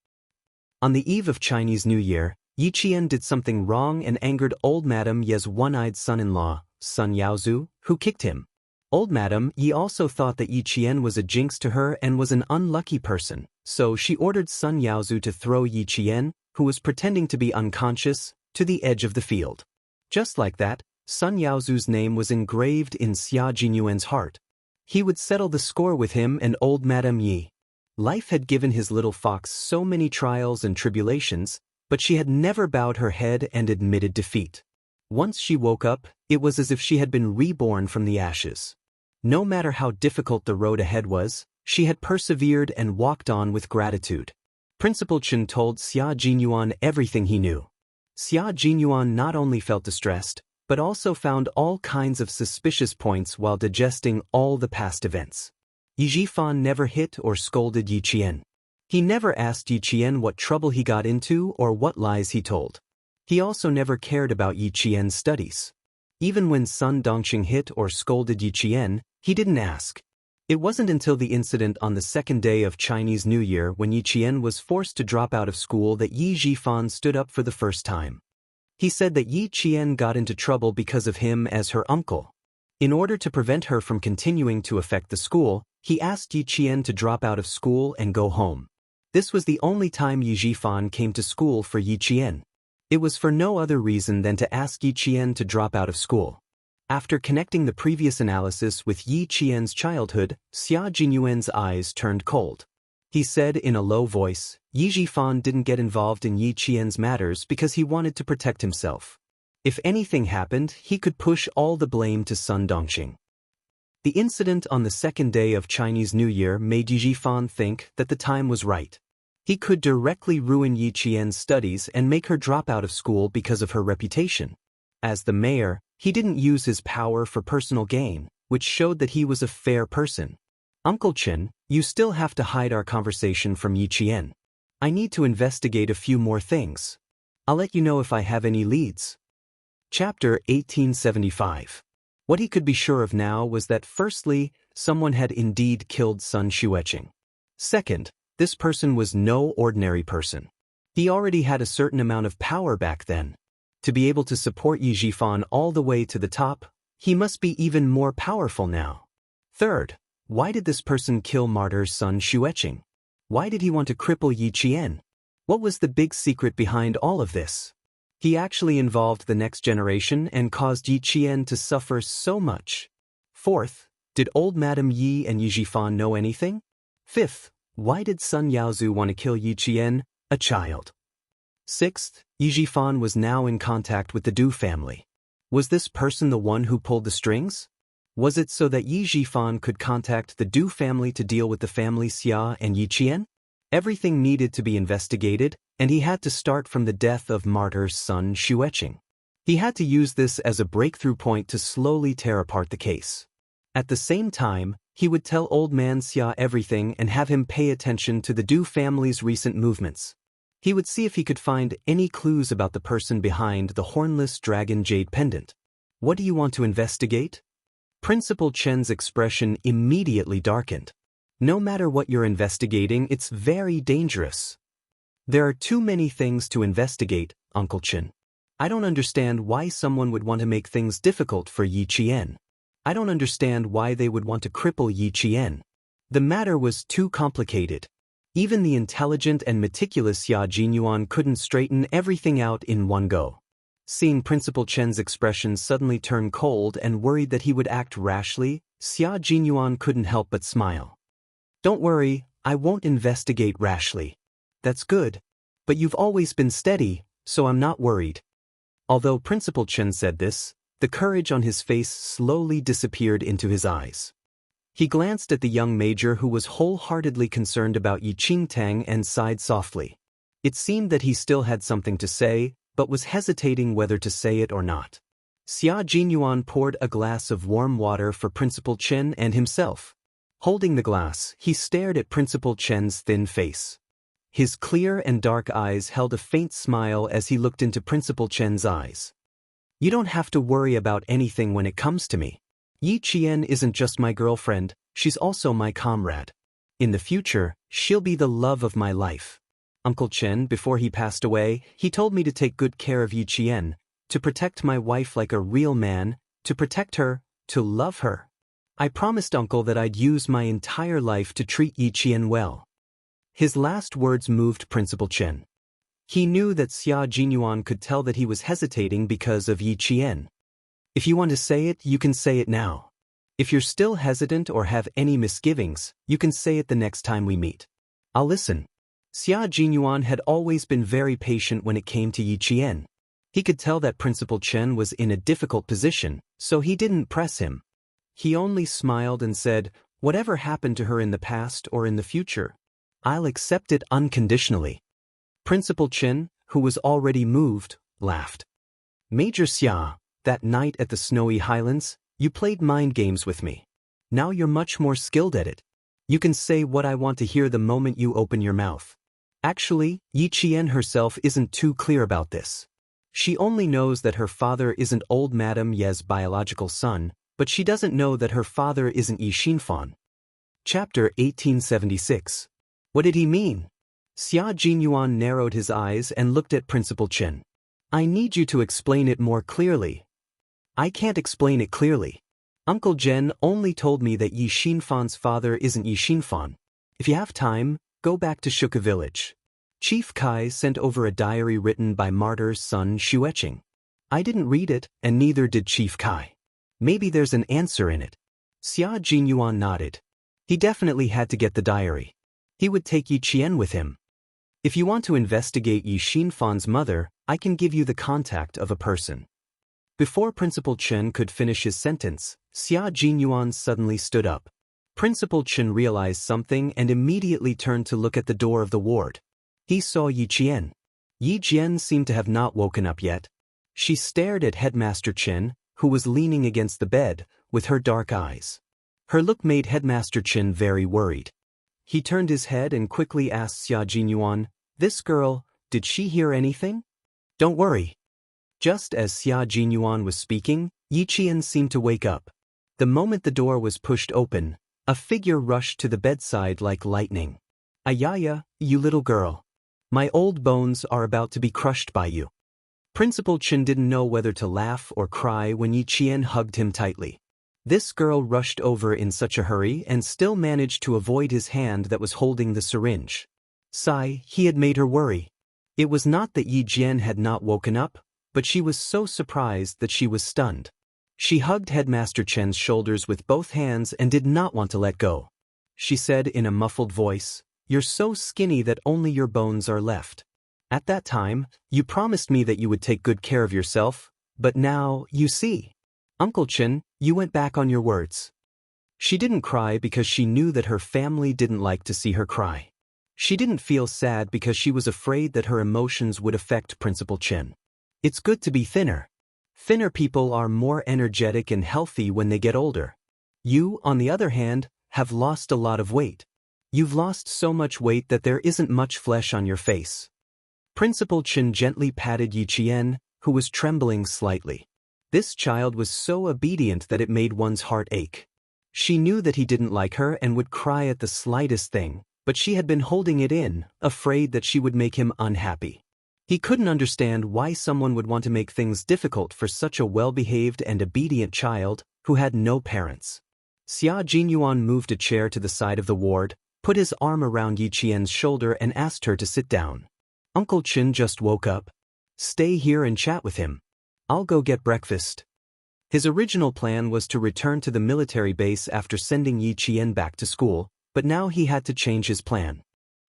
On the eve of Chinese New Year, Yi Qian did something wrong and angered old Madame Ye's one-eyed son-in-law, Sun Yaozu, who kicked him. Old Madame Yi also thought that Yi Qian was a jinx to her and was an unlucky person, so she ordered Sun Yaozu to throw Yi Qian, who was pretending to be unconscious, to the edge of the field. Just like that, Sun Yaozu's name was engraved in Xia Jinyuan's heart. He would settle the score with him and old Madame Yi. Life had given his little fox so many trials and tribulations, but she had never bowed her head and admitted defeat. Once she woke up, it was as if she had been reborn from the ashes. No matter how difficult the road ahead was, she had persevered and walked on with gratitude. Principal Chen told Xia Jinyuan everything he knew. Xia Jinyuan not only felt distressed, but also found all kinds of suspicious points while digesting all the past events. Yi Jifan never hit or scolded Yi Qian. He never asked Yi Qian what trouble he got into or what lies he told. He also never cared about Yi Qian's studies. Even when Sun Dongqing hit or scolded Yi Qian, he didn't ask. It wasn't until the incident on the second day of Chinese New Year when Yi Qian was forced to drop out of school that Yi Jifan stood up for the first time. He said that Yi Qian got into trouble because of him as her uncle. In order to prevent her from continuing to affect the school, he asked Yi Qian to drop out of school and go home. This was the only time Yi Jifan came to school for Yi Qian. It was for no other reason than to ask Yi Qian to drop out of school. After connecting the previous analysis with Yi Qian's childhood, Xia Jinyuan's eyes turned cold. He said in a low voice, Yi Jifan didn't get involved in Yi Qian's matters because he wanted to protect himself. If anything happened, he could push all the blame to Sun Dongqing. The incident on the second day of Chinese New Year made Yi Jifan think that the time was right. He could directly ruin Yi Qian's studies and make her drop out of school because of her reputation. As the mayor, he didn't use his power for personal gain, which showed that he was a fair person. Uncle Chen, you still have to hide our conversation from Yi Qian. I need to investigate a few more things. I'll let you know if I have any leads. Chapter 1875. What he could be sure of now was that firstly, someone had indeed killed Sun Xueqing. Second, this person was no ordinary person. He already had a certain amount of power back then. To be able to support Yi Jifan all the way to the top, he must be even more powerful now. Third, why did this person kill martyr Sun Xueqing? Why did he want to cripple Yi Qian? What was the big secret behind all of this? He actually involved the next generation and caused Yi Qian to suffer so much. Fourth, did old Madame Yi and Yi Jifan know anything? Fifth, why did Sun Yaozu want to kill Yi Qian, a child? Sixth, Yi Jifan was now in contact with the Du family. Was this person the one who pulled the strings? Was it so that Yi Jifan could contact the Du family to deal with the family Xia and Yi Qian? Everything needed to be investigated, and he had to start from the death of martyr's son Xueqing. He had to use this as a breakthrough point to slowly tear apart the case. At the same time, he would tell old man Xia everything and have him pay attention to the Du family's recent movements. He would see if he could find any clues about the person behind the hornless dragon jade pendant. What do you want to investigate? Principal Chen's expression immediately darkened. No matter what you're investigating, it's very dangerous. There are too many things to investigate, Uncle Chen. I don't understand why someone would want to make things difficult for Yi Qian. I don't understand why they would want to cripple Yi Qian. The matter was too complicated. Even the intelligent and meticulous Xia Jinyuan couldn't straighten everything out in one go. Seeing Principal Chen's expression suddenly turn cold and worried that he would act rashly, Xia Jinyuan couldn't help but smile. Don't worry, I won't investigate rashly. That's good. But you've always been steady, so I'm not worried. Although Principal Chen said this, the courage on his face slowly disappeared into his eyes. He glanced at the young major who was wholeheartedly concerned about Yi Qingtang and sighed softly. It seemed that he still had something to say, but was hesitating whether to say it or not. Xia Jinyuan poured a glass of warm water for Principal Chen and himself. Holding the glass, he stared at Principal Chen's thin face. His clear and dark eyes held a faint smile as he looked into Principal Chen's eyes. You don't have to worry about anything when it comes to me. Yi Qian isn't just my girlfriend, she's also my comrade. In the future, she'll be the love of my life. Uncle Chen, before he passed away, he told me to take good care of Yi Qian, to protect my wife like a real man, to protect her, to love her. I promised Uncle that I'd use my entire life to treat Yi Qian well. His last words moved Principal Chen. He knew that Xia Jinyuan could tell that he was hesitating because of Yi Qian. If you want to say it, you can say it now. If you're still hesitant or have any misgivings, you can say it the next time we meet. I'll listen. Xia Jinyuan had always been very patient when it came to Yi Qian. He could tell that Principal Chen was in a difficult position, so he didn't press him. He only smiled and said, whatever happened to her in the past or in the future, I'll accept it unconditionally. Principal Chen, who was already moved, laughed. Major Xia, that night at the snowy highlands, you played mind games with me. Now you're much more skilled at it. You can say what I want to hear the moment you open your mouth. Actually, Yi Qian herself isn't too clear about this. She only knows that her father isn't old Madame Ye's biological son, but she doesn't know that her father isn't Yi Xinfan. Chapter 1876. What did he mean? Xia Jinyuan narrowed his eyes and looked at Principal Chen. I need you to explain it more clearly. I can't explain it clearly. Uncle Zhen only told me that Yi Xinfan's father isn't Yi Xinfan. If you have time, go back to Shuka village. Chief Kai sent over a diary written by martyr's son Xueqing. I didn't read it, and neither did Chief Kai. Maybe there's an answer in it. Xia Jinyuan nodded. He definitely had to get the diary. He would take Yi Qian with him. If you want to investigate Yi Xinfan's mother, I can give you the contact of a person. Before Principal Chen could finish his sentence, Xia Jinyuan suddenly stood up. Principal Chen realized something and immediately turned to look at the door of the ward. He saw Yi Qian. Yi Jian seemed to have not woken up yet. She stared at Headmaster Chen, who was leaning against the bed, with her dark eyes. Her look made Headmaster Chen very worried. He turned his head and quickly asked Xia Jinyuan, "This girl, did she hear anything?" "Don't worry." Just as Xia Jinyuan was speaking, Yi Qian seemed to wake up. The moment the door was pushed open, a figure rushed to the bedside like lightning. "Ayaya, you little girl. My old bones are about to be crushed by you." Principal Chen didn't know whether to laugh or cry when Yi Qian hugged him tightly. This girl rushed over in such a hurry and still managed to avoid his hand that was holding the syringe. Sigh, he had made her worry. It was not that Yi Jian had not woken up, but she was so surprised that she was stunned. She hugged Headmaster Chen's shoulders with both hands and did not want to let go. She said in a muffled voice, "You're so skinny that only your bones are left." At that time, you promised me that you would take good care of yourself, but now, you see. Uncle Chen, you went back on your words. She didn't cry because she knew that her family didn't like to see her cry. She didn't feel sad because she was afraid that her emotions would affect Principal Chen. It's good to be thinner. Thinner people are more energetic and healthy when they get older. You, on the other hand, have lost a lot of weight. You've lost so much weight that there isn't much flesh on your face. Principal Chen gently patted Yi Qian, who was trembling slightly. This child was so obedient that it made one's heart ache. She knew that he didn't like her and would cry at the slightest thing, but she had been holding it in, afraid that she would make him unhappy. He couldn't understand why someone would want to make things difficult for such a well-behaved and obedient child who had no parents. Xia Jinyuan moved a chair to the side of the ward, put his arm around Yi Qian's shoulder and asked her to sit down. Uncle Chen just woke up. Stay here and chat with him. I'll go get breakfast. His original plan was to return to the military base after sending Yi Qian back to school, but now he had to change his plan.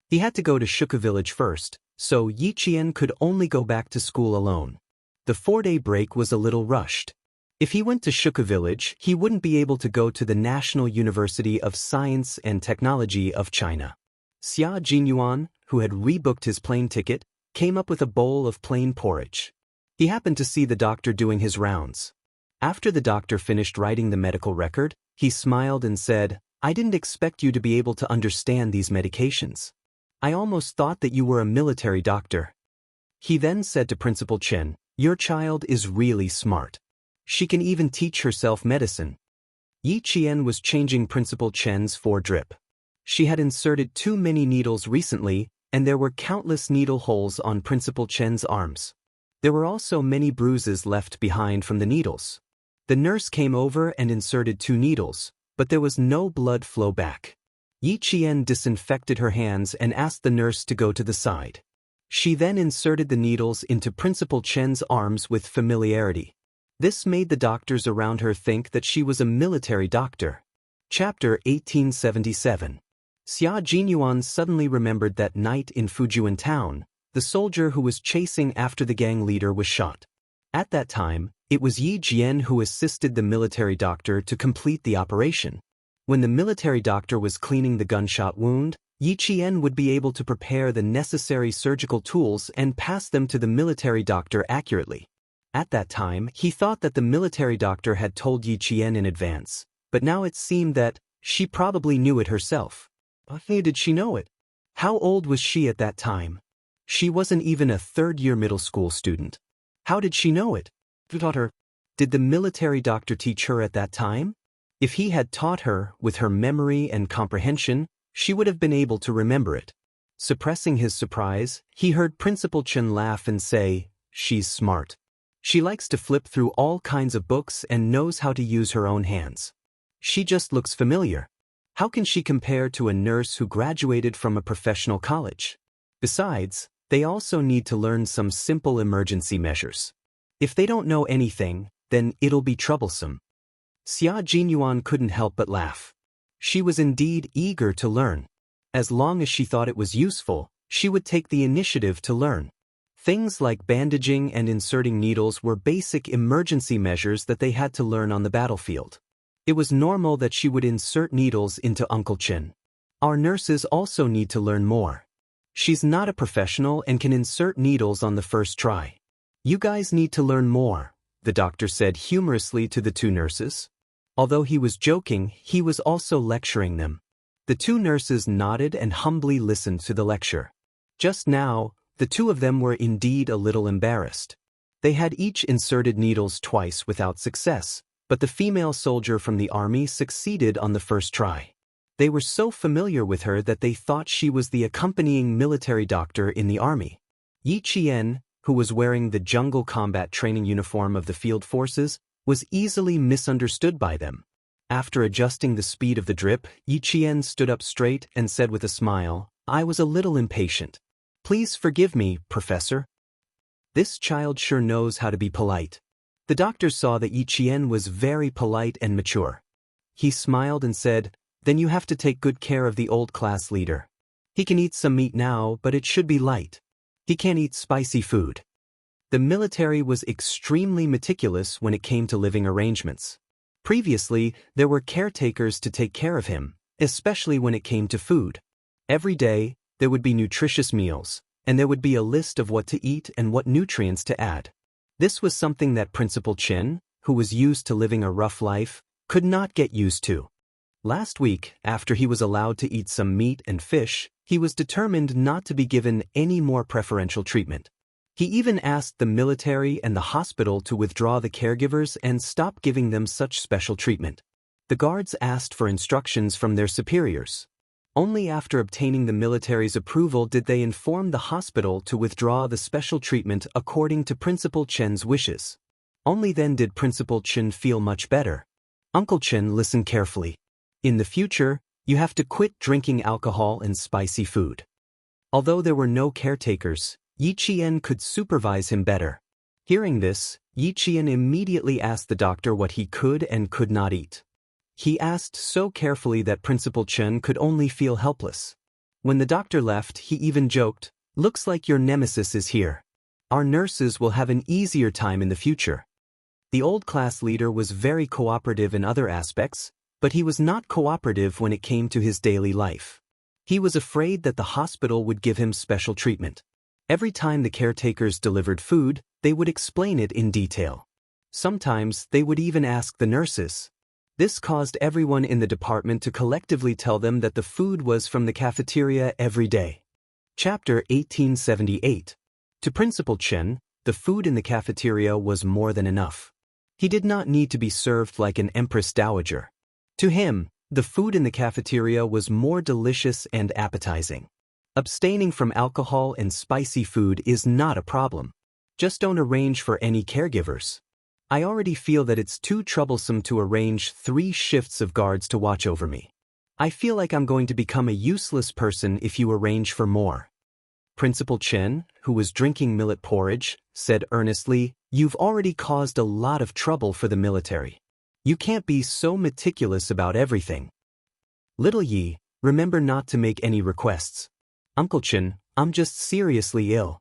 He had to go to Shuka village first, so Yi Qian could only go back to school alone. The 4-day break was a little rushed. If he went to Shuka village, he wouldn't be able to go to the National University of Science and Technology of China. Xia Jinyuan, who had rebooked his plane ticket, came up with a bowl of plain porridge. He happened to see the doctor doing his rounds. After the doctor finished writing the medical record, he smiled and said, "I didn't expect you to be able to understand these medications. I almost thought that you were a military doctor." He then said to Principal Chen, "Your child is really smart. She can even teach herself medicine." Yi Qian was changing Principal Chen's 4-drip. She had inserted too many needles recently, and there were countless needle holes on Principal Chen's arms. There were also many bruises left behind from the needles. The nurse came over and inserted 2 needles, but there was no blood flow back. Yi Qian disinfected her hands and asked the nurse to go to the side. She then inserted the needles into Principal Chen's arms with familiarity. This made the doctors around her think that she was a military doctor. Chapter 1877. Xia Jinyuan suddenly remembered that night in Fujian town, the soldier who was chasing after the gang leader was shot. At that time, it was Yi Jian who assisted the military doctor to complete the operation. When the military doctor was cleaning the gunshot wound, Yi Qian would be able to prepare the necessary surgical tools and pass them to the military doctor accurately. At that time, he thought that the military doctor had told Yi Qian in advance, but now it seemed that she probably knew it herself. How did she know it? How old was she at that time? She wasn't even a 3rd-year middle school student. How did she know it? Who taught her? Did the military doctor teach her at that time? If he had taught her, with her memory and comprehension, she would have been able to remember it. Suppressing his surprise, he heard Principal Chen laugh and say, "She's smart. She likes to flip through all kinds of books and knows how to use her own hands. She just looks familiar. How can she compare to a nurse who graduated from a professional college? Besides, they also need to learn some simple emergency measures. If they don't know anything, then it'll be troublesome." Xia Jinyuan couldn't help but laugh. She was indeed eager to learn. As long as she thought it was useful, she would take the initiative to learn. Things like bandaging and inserting needles were basic emergency measures that they had to learn on the battlefield. It was normal that she would insert needles into Uncle Chen. Our nurses also need to learn more. She's not a professional and can insert needles on the first try. You guys need to learn more, the doctor said humorously to the 2 nurses. Although he was joking, he was also lecturing them. The 2 nurses nodded and humbly listened to the lecture. Just now, the 2 of them were indeed a little embarrassed. They had each inserted needles twice without success, but the female soldier from the army succeeded on the first try. They were so familiar with her that they thought she was the accompanying military doctor in the army. Yi Qian, who was wearing the jungle combat training uniform of the field forces, was easily misunderstood by them. After adjusting the speed of the drip, Yi Qian stood up straight and said with a smile, "I was a little impatient. Please forgive me, Professor." This child sure knows how to be polite. The doctor saw that Yi Qian was very polite and mature. He smiled and said, "Then you have to take good care of the old class leader. He can eat some meat now, but it should be light. He can't eat spicy food. The military was extremely meticulous when it came to living arrangements. Previously, there were caretakers to take care of him, especially when it came to food. Every day, there would be nutritious meals, and there would be a list of what to eat and what nutrients to add. This was something that Principal Chen, who was used to living a rough life, could not get used to. Last week, after he was allowed to eat some meat and fish, he was determined not to be given any more preferential treatment. He even asked the military and the hospital to withdraw the caregivers and stop giving them such special treatment. The guards asked for instructions from their superiors. Only after obtaining the military's approval did they inform the hospital to withdraw the special treatment according to Principal Chen's wishes. Only then did Principal Chen feel much better. Uncle Chen, listen carefully. In the future, you have to quit drinking alcohol and spicy food. Although there were no caretakers, Yi Qian could supervise him better. Hearing this, Yi Qian immediately asked the doctor what he could and could not eat. He asked so carefully that Principal Chen could only feel helpless. When the doctor left, he even joked, "Looks like your nemesis is here. Our nurses will have an easier time in the future." The old class leader was very cooperative in other aspects, but he was not cooperative when it came to his daily life. He was afraid that the hospital would give him special treatment. Every time the caretakers delivered food, they would explain it in detail. Sometimes they would even ask the nurses. This caused everyone in the department to collectively tell them that the food was from the cafeteria every day. Chapter 1878. To Principal Chen, the food in the cafeteria was more than enough. He did not need to be served like an empress dowager. To him, the food in the cafeteria was more delicious and appetizing. Abstaining from alcohol and spicy food is not a problem. Just don't arrange for any caregivers. I already feel that it's too troublesome to arrange 3 shifts of guards to watch over me. I feel like I'm going to become a useless person if you arrange for more. Principal Chen, who was drinking millet porridge, said earnestly, "You've already caused a lot of trouble for the military. You can't be so meticulous about everything. Little Yi, remember not to make any requests. Uncle Chen, I'm just seriously ill.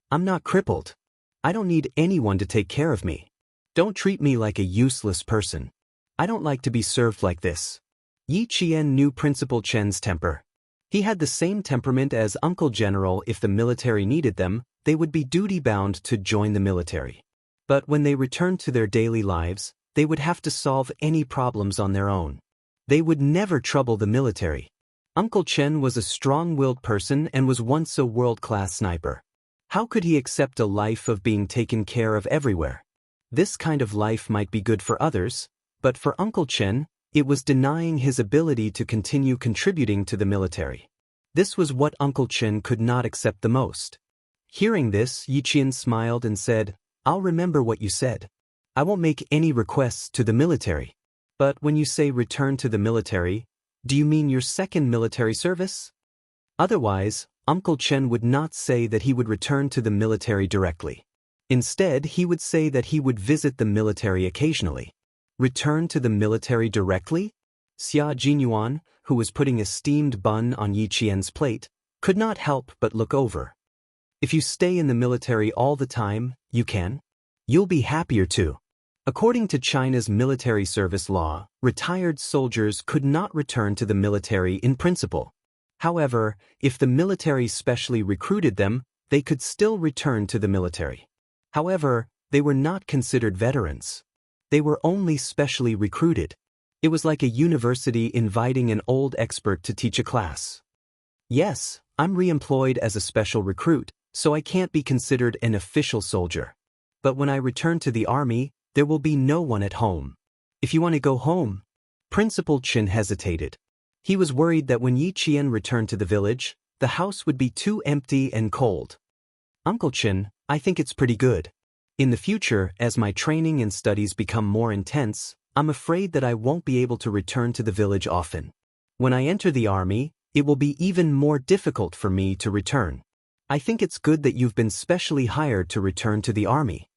I'm not crippled. I don't need anyone to take care of me. Don't treat me like a useless person. I don't like to be served like this." Yi Qian knew Principal Chen's temper. He had the same temperament as Uncle General. If the military needed them, they would be duty-bound to join the military. But when they returned to their daily lives, they would have to solve any problems on their own. They would never trouble the military. Uncle Chen was a strong-willed person and was once a world-class sniper. How could he accept a life of being taken care of everywhere? This kind of life might be good for others, but for Uncle Chen, it was denying his ability to continue contributing to the military. This was what Uncle Chen could not accept the most. Hearing this, Yi Qian smiled and said, "I'll remember what you said. I won't make any requests to the military." But when you say return to the military, do you mean your second military service? Otherwise, Uncle Chen would not say that he would return to the military directly. Instead, he would say that he would visit the military occasionally. Return to the military directly? Xia Jinyuan, who was putting a steamed bun on Yi Qian's plate, could not help but look over. If you stay in the military all the time, you can. You'll be happier too. According to China's military service law, retired soldiers could not return to the military in principle. However, if the military specially recruited them, they could still return to the military. However, they were not considered veterans. They were only specially recruited. It was like a university inviting an old expert to teach a class. Yes, I'm re-employed as a special recruit, so I can't be considered an official soldier. But when I return to the army, there will be no one at home. If you want to go home. Principal Chen hesitated. He was worried that when Yi Qian returned to the village, the house would be too empty and cold. Uncle Chen, I think it's pretty good. In the future, as my training and studies become more intense, I'm afraid that I won't be able to return to the village often. When I enter the army, it will be even more difficult for me to return. I think it's good that you've been specially hired to return to the army.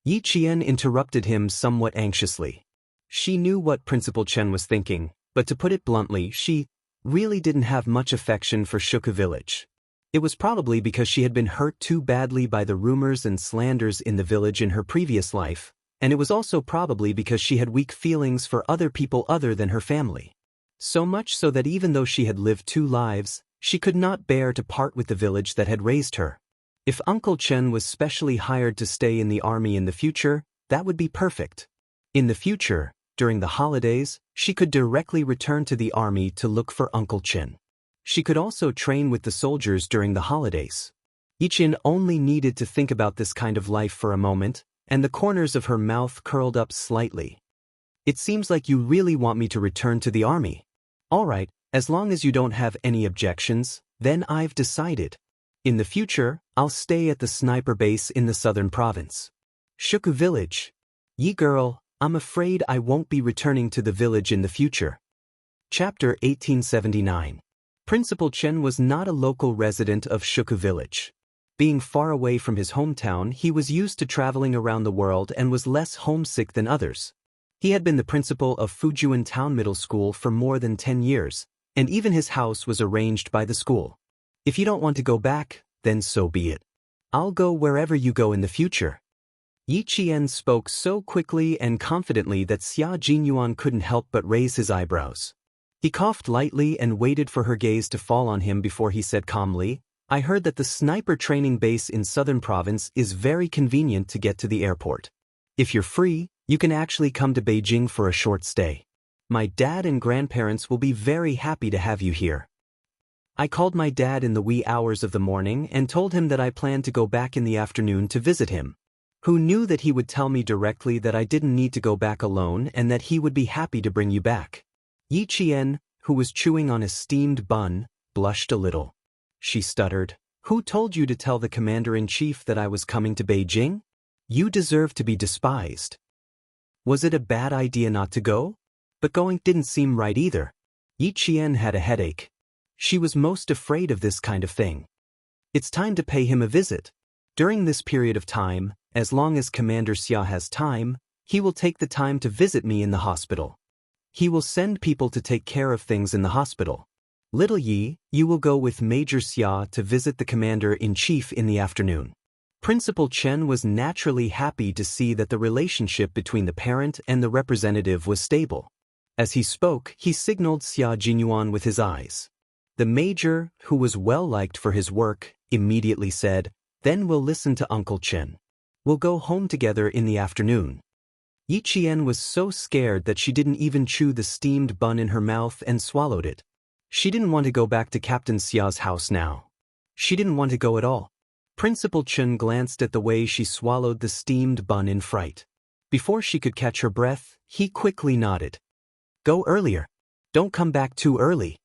Yi Qian interrupted him somewhat anxiously. She knew what Principal Chen was thinking, but to put it bluntly, she really didn't have much affection for Shuka village. It was probably because she had been hurt too badly by the rumors and slanders in the village in her previous life, and it was also probably because she had weak feelings for other people other than her family. So much so that even though she had lived 2 lives, she could not bear to part with the village that had raised her. If Uncle Chen was specially hired to stay in the army in the future, that would be perfect. In the future, during the holidays, she could directly return to the army to look for Uncle Chen. She could also train with the soldiers during the holidays. Yi-Chin only needed to think about this kind of life for a moment, and the corners of her mouth curled up slightly. It seems like you really want me to return to the army. All right, as long as you don't have any objections, then I've decided. In the future, I'll stay at the sniper base in the southern province. Shuku Village. Yi girl, I'm afraid I won't be returning to the village in the future. Chapter 1879. Principal Chen was not a local resident of Shuku Village. Being far away from his hometown, he was used to traveling around the world and was less homesick than others. He had been the principal of Fujian Town Middle School for more than 10 years, and even his house was arranged by the school. If you don't want to go back, then so be it. I'll go wherever you go in the future. Yi Qian spoke so quickly and confidently that Xia Jinyuan couldn't help but raise his eyebrows. He coughed lightly and waited for her gaze to fall on him before he said calmly, I heard that the sniper training base in Southern Province is very convenient to get to the airport. If you're free, you can actually come to Beijing for a short stay. My dad and grandparents will be very happy to have you here. I called my dad in the wee hours of the morning and told him that I planned to go back in the afternoon to visit him. Who knew that he would tell me directly that I didn't need to go back alone and that he would be happy to bring you back. Yi Qian, who was chewing on a steamed bun, blushed a little. She stuttered, Who told you to tell the commander-in-chief that I was coming to Beijing? You deserve to be despised. Was it a bad idea not to go? But going didn't seem right either. Yi Qian had a headache. She was most afraid of this kind of thing. It's time to pay him a visit. During this period of time, as long as Commander Xia has time, he will take the time to visit me in the hospital. He will send people to take care of things in the hospital. Little Yi, you will go with Major Xia to visit the Commander-in-Chief in the afternoon. Principal Chen was naturally happy to see that the relationship between the parent and the representative was stable. As he spoke, he signaled Xia Jinyuan with his eyes. The major, who was well-liked for his work, immediately said, Then we'll listen to Uncle Chen. We'll go home together in the afternoon. Yi Qian was so scared that she didn't even chew the steamed bun in her mouth and swallowed it. She didn't want to go back to Captain Xia's house now. She didn't want to go at all. Principal Chen glanced at the way she swallowed the steamed bun in fright. Before she could catch her breath, he quickly nodded. Go earlier. Don't come back too early.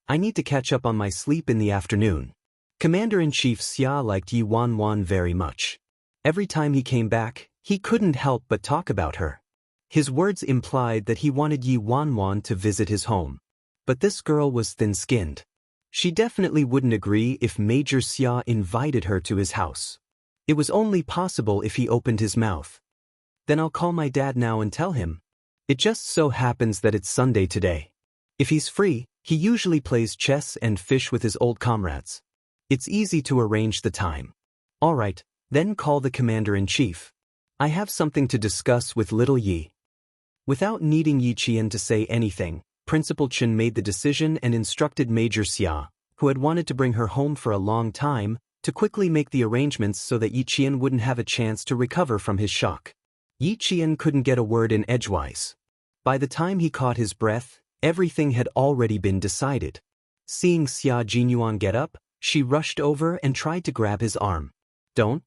I need to catch up on my sleep in the afternoon. Commander-in-Chief Xia liked Yi Wanwan very much. Every time he came back, he couldn't help but talk about her. His words implied that he wanted Yi Wanwan to visit his home. But this girl was thin-skinned. She definitely wouldn't agree if Major Xia invited her to his house. It was only possible if he opened his mouth. Then I'll call my dad now and tell him. It just so happens that it's Sunday today. If he's free, he usually plays chess and fish with his old comrades. It's easy to arrange the time. All right, then call the commander-in-chief. I have something to discuss with little Yi. Without needing Yi Qian to say anything, Principal Chen made the decision and instructed Major Xia, who had wanted to bring her home for a long time, to quickly make the arrangements so that Yi Qian wouldn't have a chance to recover from his shock. Yi Qian couldn't get a word in edgewise. By the time he caught his breath, everything had already been decided. Seeing Xia Jinyuan get up, she rushed over and tried to grab his arm. Don't,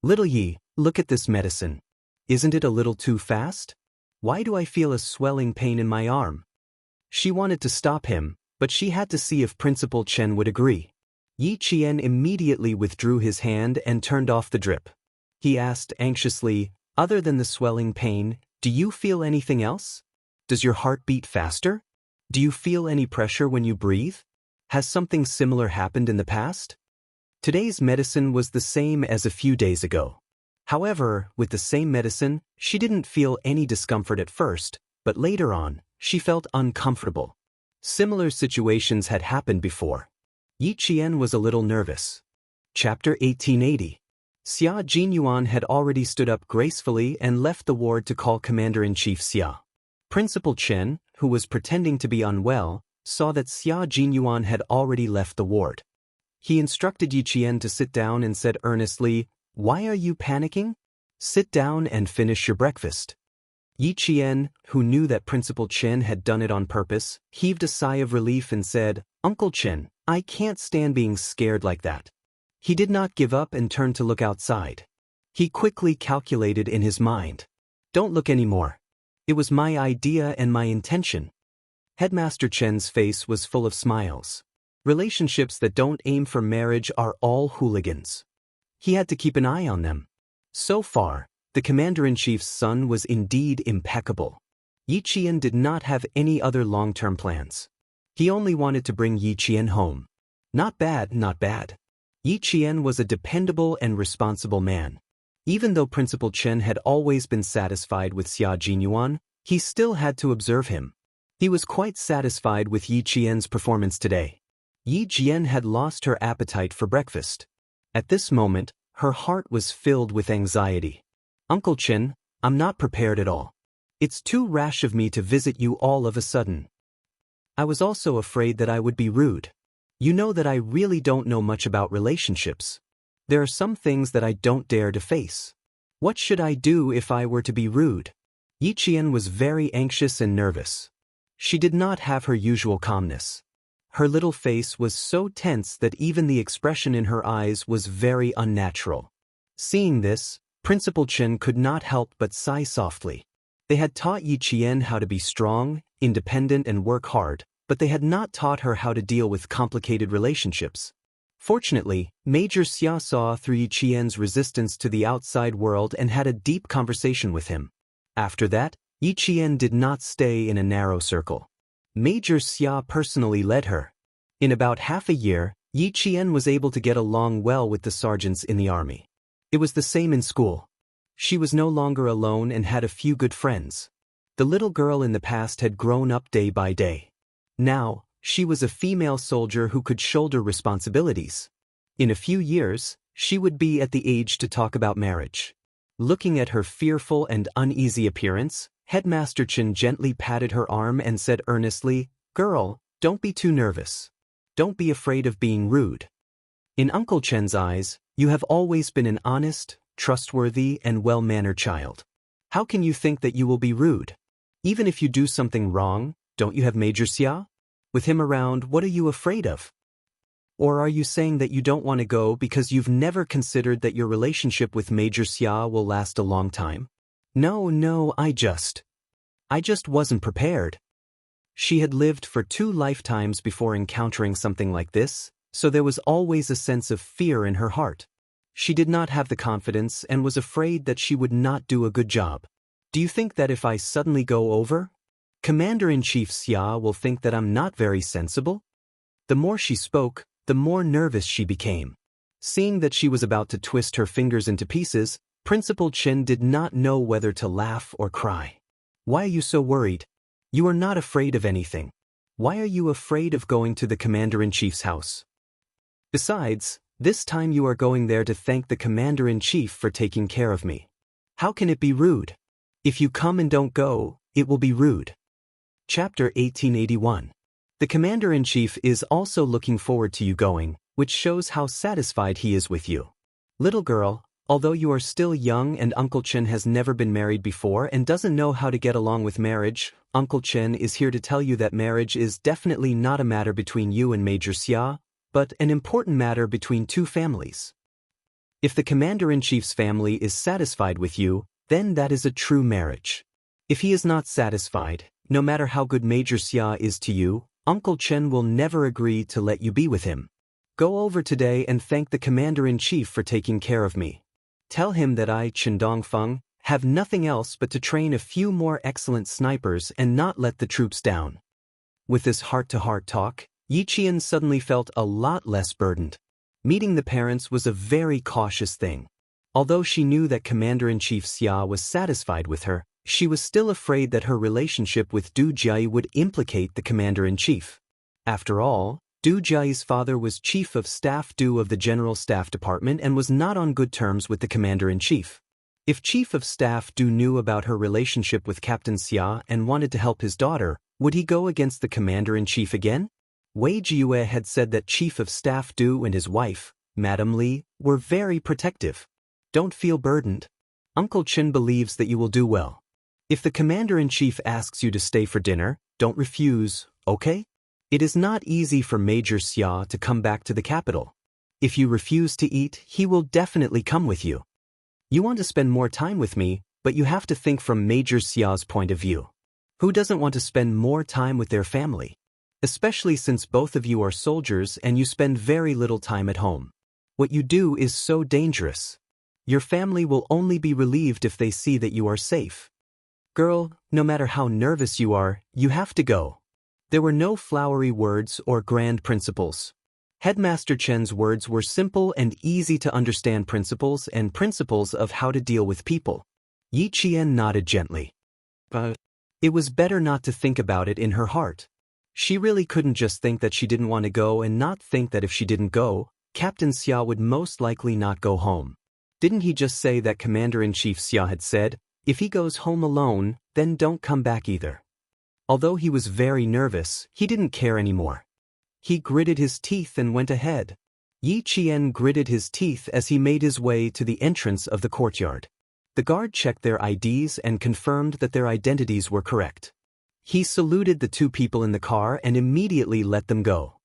Little Yi, look at this medicine. Isn't it a little too fast? Why do I feel a swelling pain in my arm? She wanted to stop him, but she had to see if Principal Chen would agree. Yi Qian immediately withdrew his hand and turned off the drip. He asked anxiously, Other than the swelling pain, do you feel anything else? Does your heart beat faster? Do you feel any pressure when you breathe? Has something similar happened in the past? Today's medicine was the same as a few days ago. However, with the same medicine, she didn't feel any discomfort at first, but later on, she felt uncomfortable. Similar situations had happened before. Yi Qian was a little nervous. Chapter 1880. Xia Jinyuan had already stood up gracefully and left the ward to call Commander-in-Chief Xia. Principal Chen, who was pretending to be unwell, saw that Xia Jinyuan had already left the ward. He instructed Yi Qian to sit down and said earnestly, "Why are you panicking? Sit down and finish your breakfast." Yi Qian, who knew that Principal Chen had done it on purpose, heaved a sigh of relief and said, "Uncle Chen, I can't stand being scared like that." He did not give up and turned to look outside. He quickly calculated in his mind. "Don't look anymore. It was my idea and my intention." Headmaster Chen's face was full of smiles. Relationships that don't aim for marriage are all hooligans. He had to keep an eye on them. So far, the Commander-in-Chief's son was indeed impeccable. Yi Qian did not have any other long-term plans. He only wanted to bring Yi Qian home. Not bad, not bad. Yi Qian was a dependable and responsible man. Even though Principal Chen had always been satisfied with Xia Jinyuan, he still had to observe him. He was quite satisfied with Yi Qian's performance today. Yi Qian had lost her appetite for breakfast. At this moment, her heart was filled with anxiety. "Uncle Chen, I'm not prepared at all. It's too rash of me to visit you all of a sudden. I was also afraid that I would be rude. You know that I really don't know much about relationships. There are some things that I don't dare to face. What should I do if I were to be rude?" Yi Qian was very anxious and nervous. She did not have her usual calmness. Her little face was so tense that even the expression in her eyes was very unnatural. Seeing this, Principal Chen could not help but sigh softly. They had taught Yi Qian how to be strong, independent and work hard, but they had not taught her how to deal with complicated relationships. Fortunately, Major Xia saw through Yi Qian's resistance to the outside world and had a deep conversation with him. After that, Yi Qian did not stay in a narrow circle. Major Xia personally led her. In about half a year, Yi Qian was able to get along well with the sergeants in the army. It was the same in school. She was no longer alone and had a few good friends. The little girl in the past had grown up day by day. Now, she was a female soldier who could shoulder responsibilities. In a few years, she would be at the age to talk about marriage. Looking at her fearful and uneasy appearance, Headmaster Chen gently patted her arm and said earnestly, "Girl, don't be too nervous. Don't be afraid of being rude. In Uncle Chen's eyes, you have always been an honest, trustworthy, and well-mannered child. How can you think that you will be rude? Even if you do something wrong, don't you have Major Xia? With him around, what are you afraid of? Or are you saying that you don't want to go because you've never considered that your relationship with Major Xia will last a long time?" No, I just wasn't prepared. She had lived for 2 lifetimes before encountering something like this, so there was always a sense of fear in her heart. She did not have the confidence and was afraid that she would not do a good job. "Do you think that if I suddenly go over, Commander-in-Chief Xia will think that I'm not very sensible?" The more she spoke, the more nervous she became. Seeing that she was about to twist her fingers into pieces, Principal Chen did not know whether to laugh or cry. "Why are you so worried? You are not afraid of anything. Why are you afraid of going to the Commander-in-Chief's house? Besides, this time you are going there to thank the Commander-in-Chief for taking care of me. How can it be rude? If you come and don't go, it will be rude." Chapter 1881. The Commander-in-Chief is also looking forward to you going, which shows how satisfied he is with you. Little girl, although you are still young and Uncle Chen has never been married before and doesn't know how to get along with marriage, Uncle Chen is here to tell you that marriage is definitely not a matter between you and Major Xia, but an important matter between 2 families. If the Commander-in-Chief's family is satisfied with you, then that is a true marriage. If he is not satisfied, no matter how good Major Xia is to you, Uncle Chen will never agree to let you be with him. Go over today and thank the Commander-in-Chief for taking care of me. Tell him that I, Chen Dongfeng, have nothing else but to train a few more excellent snipers and not let the troops down." With this heart-to-heart talk, Yi Qian suddenly felt a lot less burdened. Meeting the parents was a very cautious thing. Although she knew that Commander-in-Chief Xia was satisfied with her, she was still afraid that her relationship with Du Jie would implicate the Commander-in-Chief. After all, Du Jia's father was Chief of Staff Du of the General Staff Department and was not on good terms with the Commander-in-Chief. If Chief of Staff Du knew about her relationship with Captain Xia and wanted to help his daughter, would he go against the Commander-in-Chief again? Wei Jiue had said that Chief of Staff Du and his wife, Madame Li, were very protective. Don't feel burdened. Uncle Chen believes that you will do well. If the Commander-in-Chief asks you to stay for dinner, don't refuse, okay? It is not easy for Major Xia to come back to the capital. If you refuse to eat, he will definitely come with you. You want to spend more time with me, but you have to think from Major Xia's point of view. Who doesn't want to spend more time with their family? Especially since both of you are soldiers and you spend very little time at home. What you do is so dangerous. Your family will only be relieved if they see that you are safe. Girl, no matter how nervous you are, you have to go. There were no flowery words or grand principles. Headmaster Chen's words were simple and easy to understand principles of how to deal with people. Yi Qian nodded gently. But it was better not to think about it in her heart. She really couldn't just think that she didn't want to go and not think that if she didn't go, Captain Xia would most likely not go home. Didn't he just say that Commander-in-Chief Xia had said, if he goes home alone, then don't come back either? Although he was very nervous, he didn't care anymore. He gritted his teeth and went ahead. Yi Qian gritted his teeth as he made his way to the entrance of the courtyard. The guard checked their IDs and confirmed that their identities were correct. He saluted the two people in the car and immediately let them go.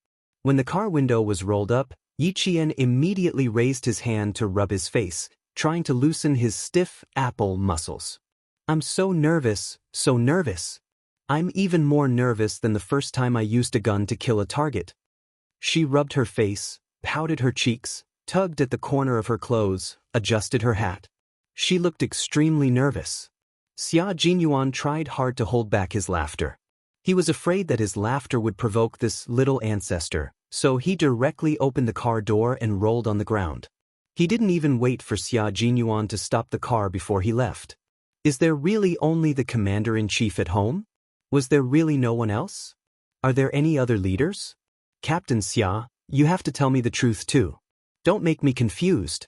When the car window was rolled up, Yi Qian immediately raised his hand to rub his face, trying to loosen his stiff apple muscles. I'm so nervous, so nervous. I'm even more nervous than the first time I used a gun to kill a target. She rubbed her face, pouted her cheeks, tugged at the corner of her clothes, adjusted her hat. She looked extremely nervous. Xia Jinyuan tried hard to hold back his laughter. He was afraid that his laughter would provoke this little ancestor, so he directly opened the car door and rolled on the ground. He didn't even wait for Xia Jinyuan to stop the car before he left. Is there really only the Commander-in-Chief at home? Was there really no one else? Are there any other leaders? Captain Xia, you have to tell me the truth too. Don't make me confused.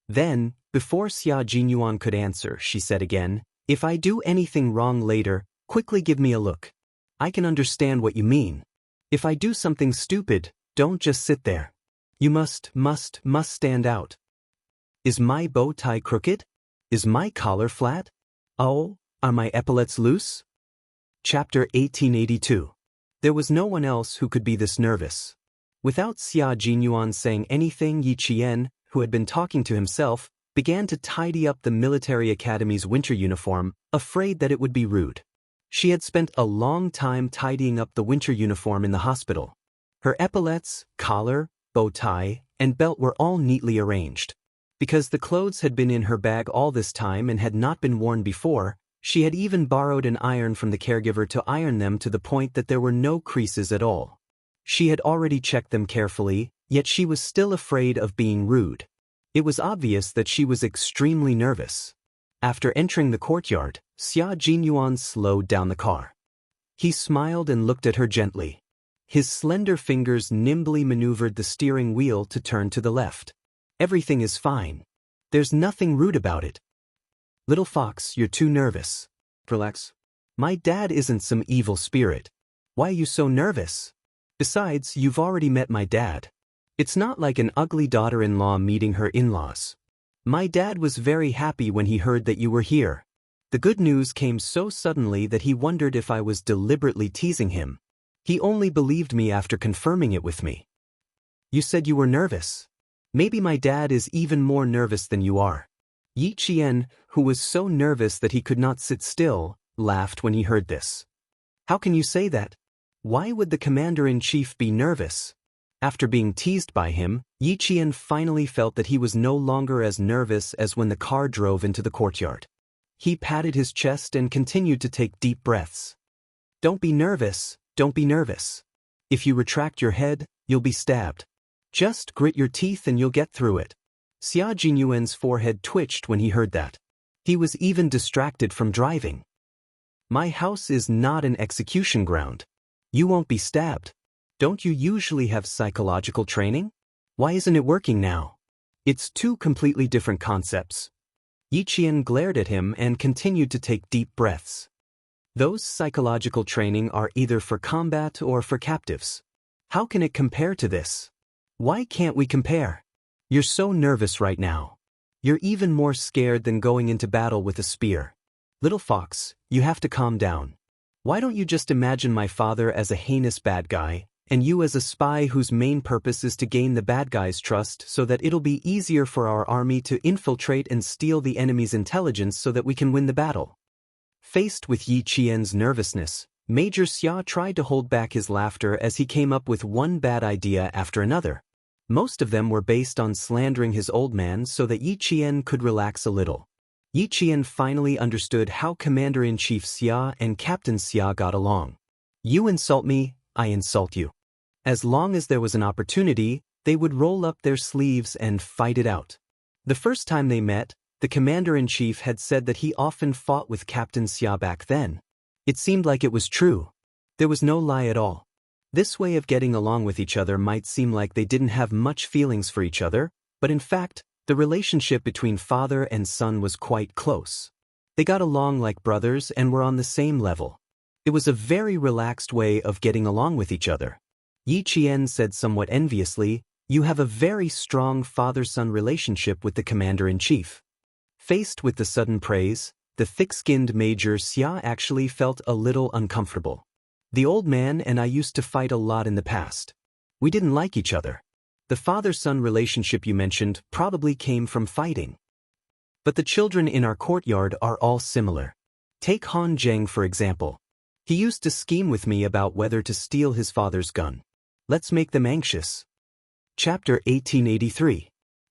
Then, before Xia Jinyuan could answer, she said again, if I do anything wrong later, quickly give me a look. I can understand what you mean. If I do something stupid, don't just sit there. You must stand out. Is my bow tie crooked? Is my collar flat? Oh, are my epaulets loose? Chapter 1882. There was no one else who could be this nervous. Without Xia Jinyuan saying anything, Yi Qian, who had been talking to himself, began to tidy up the military academy's winter uniform, afraid that it would be rude. She had spent a long time tidying up the winter uniform in the hospital. Her epaulets, collar, bow tie, and belt were all neatly arranged. Because the clothes had been in her bag all this time and had not been worn before, she had even borrowed an iron from the caregiver to iron them to the point that there were no creases at all. She had already checked them carefully, yet she was still afraid of being rude. It was obvious that she was extremely nervous. After entering the courtyard, Xia Jinyuan slowed down the car. He smiled and looked at her gently. His slender fingers nimbly maneuvered the steering wheel to turn to the left. Everything is fine. There's nothing rude about it. Little fox, you're too nervous. Relax. My dad isn't some evil spirit. Why are you so nervous? Besides, you've already met my dad. It's not like an ugly daughter-in-law meeting her in-laws. My dad was very happy when he heard that you were here. The good news came so suddenly that he wondered if I was deliberately teasing him. He only believed me after confirming it with me. You said you were nervous. Maybe my dad is even more nervous than you are. Yi Qian, who was so nervous that he could not sit still, laughed when he heard this. How can you say that? Why would the Commander-in-Chief be nervous? After being teased by him, Yi Qian finally felt that he was no longer as nervous as when the car drove into the courtyard. He patted his chest and continued to take deep breaths. Don't be nervous, don't be nervous. If you retract your head, you'll be stabbed. Just grit your teeth and you'll get through it. Xia Jinyuan's forehead twitched when he heard that. He was even distracted from driving. My house is not an execution ground. You won't be stabbed. Don't you usually have psychological training? Why isn't it working now? It's two completely different concepts. Yi Qian glared at him and continued to take deep breaths. Those psychological training are either for combat or for captives. How can it compare to this? Why can't we compare? You're so nervous right now. You're even more scared than going into battle with a spear. Little fox, you have to calm down. Why don't you just imagine my father as a heinous bad guy, and you as a spy whose main purpose is to gain the bad guy's trust so that it'll be easier for our army to infiltrate and steal the enemy's intelligence so that we can win the battle? Faced with Yi Qian's nervousness, Major Xia tried to hold back his laughter as he came up with one bad idea after another. Most of them were based on slandering his old man so that Yi Qian could relax a little. Yi Qian finally understood how Commander-in-Chief Xia and Captain Xia got along. You insult me, I insult you. As long as there was an opportunity, they would roll up their sleeves and fight it out. The first time they met, the Commander-in-Chief had said that he often fought with Captain Xia back then. It seemed like it was true. There was no lie at all. This way of getting along with each other might seem like they didn't have much feelings for each other, but in fact, the relationship between father and son was quite close. They got along like brothers and were on the same level. It was a very relaxed way of getting along with each other. Yi Qian said somewhat enviously, "You have a very strong father-son relationship with the Commander-in-Chief." Faced with the sudden praise, the thick-skinned Major Xia actually felt a little uncomfortable. The old man and I used to fight a lot in the past. We didn't like each other. The father-son relationship you mentioned probably came from fighting. But the children in our courtyard are all similar. Take Han Zheng for example. He used to scheme with me about whether to steal his father's gun. Let's make them anxious. Chapter 1883.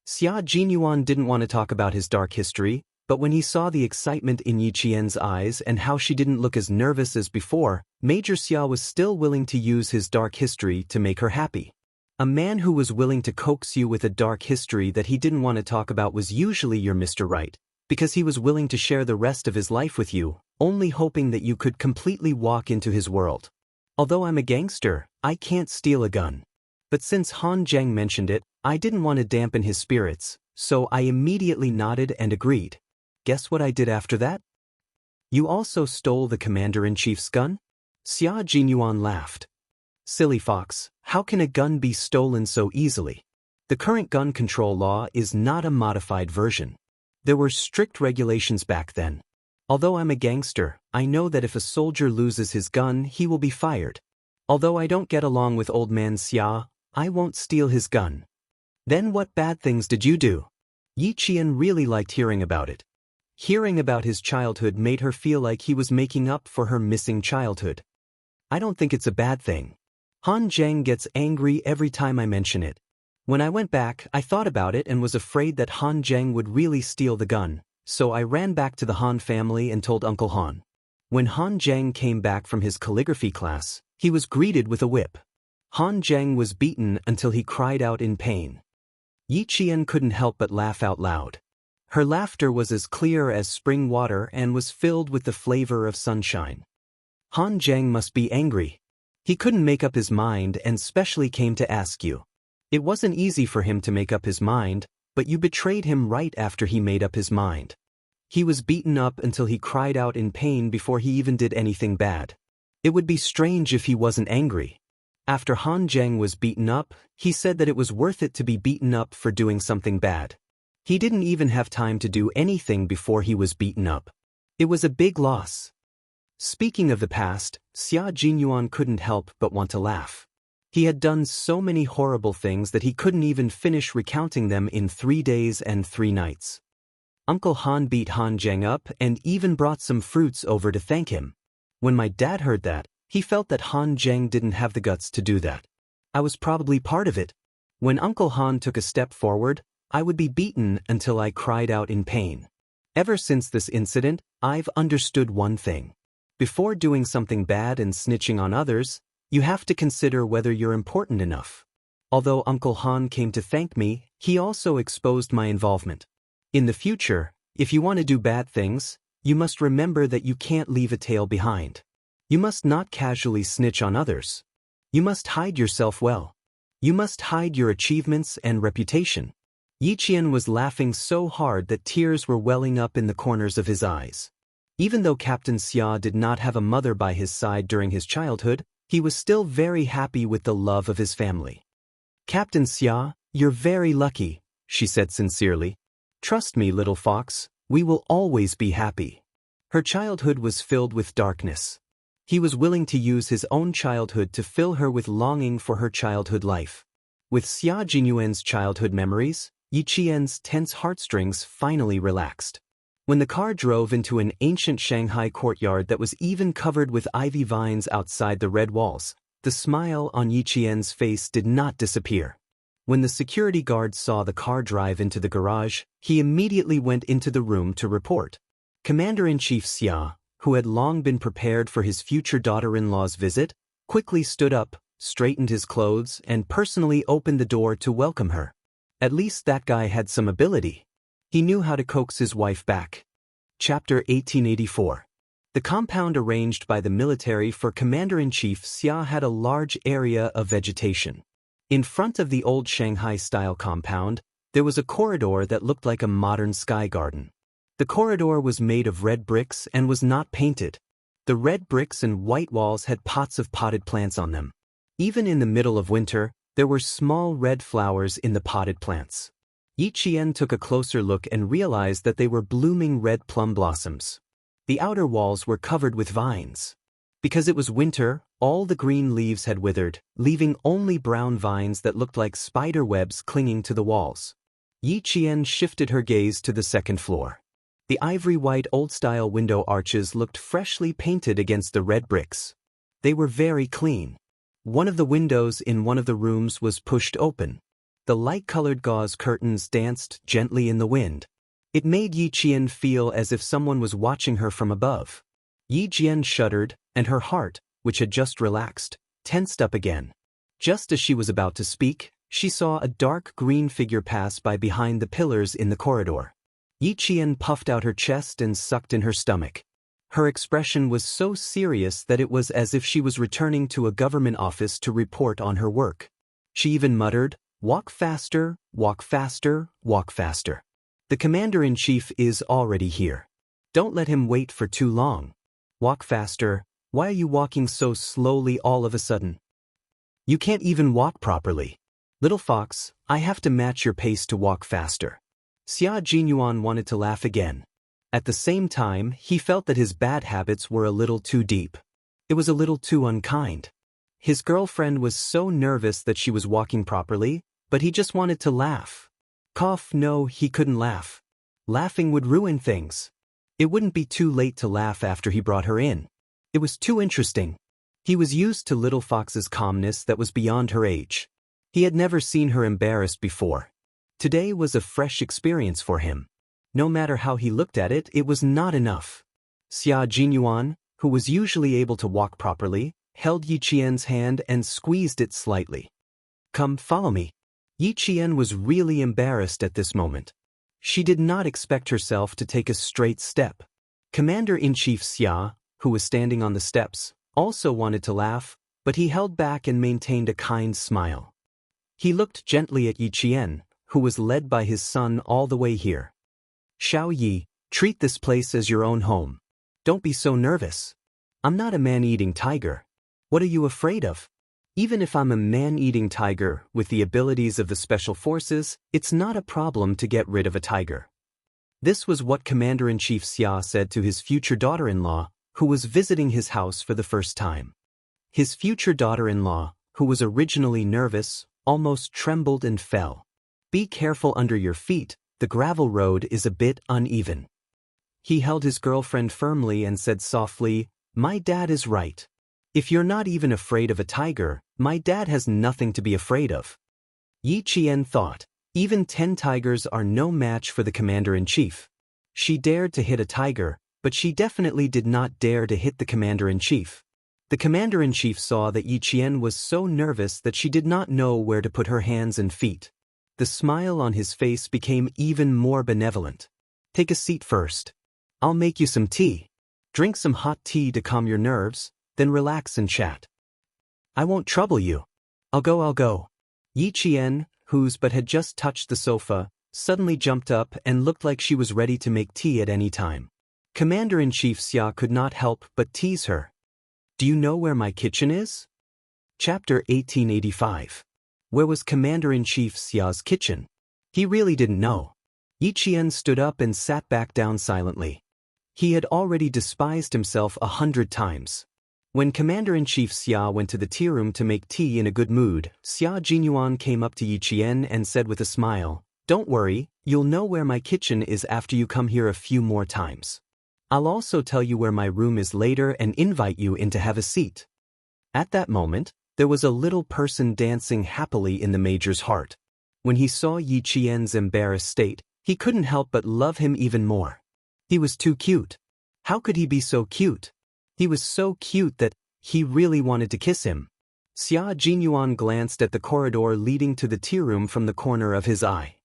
Xia Jinyuan didn't want to talk about his dark history, but when he saw the excitement in Yi Qian's eyes and how she didn't look as nervous as before, Major Xia was still willing to use his dark history to make her happy. A man who was willing to coax you with a dark history that he didn't want to talk about was usually your Mr. Right, because he was willing to share the rest of his life with you, only hoping that you could completely walk into his world. Although I'm a gangster, I can't steal a gun. But since Han Zheng mentioned it, I didn't want to dampen his spirits, so I immediately nodded and agreed. Guess what I did after that? You also stole the Commander-in-Chief's gun? Xia Jinyuan laughed. Silly fox, how can a gun be stolen so easily? The current gun control law is not a modified version. There were strict regulations back then. Although I'm a gangster, I know that if a soldier loses his gun, he will be fired. Although I don't get along with old man Xia, I won't steal his gun. Then what bad things did you do? Yi Qian really liked hearing about it. Hearing about his childhood made her feel like he was making up for her missing childhood. I don't think it's a bad thing. Han Zheng gets angry every time I mention it. When I went back, I thought about it and was afraid that Han Zheng would really steal the gun, so I ran back to the Han family and told Uncle Han. When Han Zheng came back from his calligraphy class, he was greeted with a whip. Han Zheng was beaten until he cried out in pain. Yi Qian couldn't help but laugh out loud. Her laughter was as clear as spring water and was filled with the flavor of sunshine. Han Zheng must be angry. He couldn't make up his mind and specially came to ask you. It wasn't easy for him to make up his mind, but you betrayed him right after he made up his mind. He was beaten up until he cried out in pain before he even did anything bad. It would be strange if he wasn't angry. After Han Zheng was beaten up, he said that it was worth it to be beaten up for doing something bad. He didn't even have time to do anything before he was beaten up. It was a big loss. Speaking of the past, Xia Jinyuan couldn't help but want to laugh. He had done so many horrible things that he couldn't even finish recounting them in 3 days and 3 nights. Uncle Han beat Han Zheng up and even brought some fruits over to thank him. When my dad heard that, he felt that Han Zheng didn't have the guts to do that. I was probably part of it. When Uncle Han took a step forward, I would be beaten until I cried out in pain. Ever since this incident, I've understood one thing. Before doing something bad and snitching on others, you have to consider whether you're important enough. Although Uncle Han came to thank me, he also exposed my involvement. In the future, if you want to do bad things, you must remember that you can't leave a tail behind. You must not casually snitch on others. You must hide yourself well. You must hide your achievements and reputation. Yi Qian was laughing so hard that tears were welling up in the corners of his eyes. Even though Captain Xia did not have a mother by his side during his childhood, he was still very happy with the love of his family. Captain Xia, you're very lucky, she said sincerely. Trust me, little fox, we will always be happy. Her childhood was filled with darkness. He was willing to use his own childhood to fill her with longing for her childhood life. With Xia Jinyuan's childhood memories, Yi Qian's tense heartstrings finally relaxed. When the car drove into an ancient Shanghai courtyard that was even covered with ivy vines outside the red walls, the smile on Yi Qian's face did not disappear. When the security guard saw the car drive into the garage, he immediately went into the room to report. Commander-in-Chief Xia, who had long been prepared for his future daughter-in-law's visit, quickly stood up, straightened his clothes, and personally opened the door to welcome her. At least that guy had some ability. He knew how to coax his wife back. Chapter 1884. The compound arranged by the military for Commander-in-Chief Xia had a large area of vegetation. In front of the old Shanghai-style compound, there was a corridor that looked like a modern sky garden. The corridor was made of red bricks and was not painted. The red bricks and white walls had pots of potted plants on them. Even in the middle of winter, there were small red flowers in the potted plants. Yi Qian took a closer look and realized that they were blooming red plum blossoms. The outer walls were covered with vines. Because it was winter, all the green leaves had withered, leaving only brown vines that looked like spider webs clinging to the walls. Yi Qian shifted her gaze to the second floor. The ivory-white old-style window arches looked freshly painted against the red bricks. They were very clean. One of the windows in one of the rooms was pushed open. The light-colored gauze curtains danced gently in the wind. It made Yi Qian feel as if someone was watching her from above. Yi Qian shuddered, and her heart, which had just relaxed, tensed up again. Just as she was about to speak, she saw a dark green figure pass by behind the pillars in the corridor. Yi Qian puffed out her chest and sucked in her stomach. Her expression was so serious that it was as if she was returning to a government office to report on her work. She even muttered, "Walk faster, walk faster, walk faster. The commander-in-chief is already here. Don't let him wait for too long. Walk faster. Why are you walking so slowly all of a sudden? You can't even walk properly. Little fox, I have to match your pace to walk faster." Xia Jinyuan wanted to laugh again. At the same time, he felt that his bad habits were a little too deep. It was a little too unkind. His girlfriend was so nervous that she was walking properly, but he just wanted to laugh. Cough, no, he couldn't laugh. Laughing would ruin things. It wouldn't be too late to laugh after he brought her in. It was too interesting. He was used to Little Fox's calmness that was beyond her age. He had never seen her embarrassed before. Today was a fresh experience for him. No matter how he looked at it, it was not enough. Xia Jinyuan, who was usually able to walk properly, held Yi Qian's hand and squeezed it slightly. "Come, follow me." Yi Qian was really embarrassed at this moment. She did not expect herself to take a straight step. Commander-in-Chief Xia, who was standing on the steps, also wanted to laugh, but he held back and maintained a kind smile. He looked gently at Yi Qian, who was led by his son all the way here. "Xiao Yi, treat this place as your own home. Don't be so nervous. I'm not a man-eating tiger. What are you afraid of? Even if I'm a man-eating tiger with the abilities of the Special Forces, it's not a problem to get rid of a tiger." This was what Commander-in-Chief Xia said to his future daughter-in-law, who was visiting his house for the first time. His future daughter-in-law, who was originally nervous, almost trembled and fell. "Be careful under your feet, the gravel road is a bit uneven." He held his girlfriend firmly and said softly, "My dad is right. If you're not even afraid of a tiger, my dad has nothing to be afraid of." Yi Qian thought, even 10 tigers are no match for the commander-in-chief. She dared to hit a tiger, but she definitely did not dare to hit the commander-in-chief. The commander-in-chief saw that Yi Qian was so nervous that she did not know where to put her hands and feet. The smile on his face became even more benevolent. "Take a seat first. I'll make you some tea. Drink some hot tea to calm your nerves, then relax and chat." I won't trouble you. I'll go. Yi Qian, whose but had just touched the sofa, suddenly jumped up and looked like she was ready to make tea at any time. Commander-in-Chief Xia could not help but tease her. Do you know where my kitchen is? Chapter 1885. Where was Commander-in-Chief Xia's kitchen? He really didn't know. Yi Qian stood up and sat back down silently. He had already despised himself 100 times. When Commander-in-Chief Xia went to the tea room to make tea in a good mood, Xia Jinyuan came up to Yi Qian and said with a smile, "Don't worry, you'll know where my kitchen is after you come here a few more times. I'll also tell you where my room is later and invite you in to have a seat." At that moment, there was a little person dancing happily in the major's heart. When he saw Yi Qian's embarrassed state, he couldn't help but love him even more. He was too cute. How could he be so cute? He was so cute that he really wanted to kiss him. Xia Jinyuan glanced at the corridor leading to the tea room from the corner of his eye.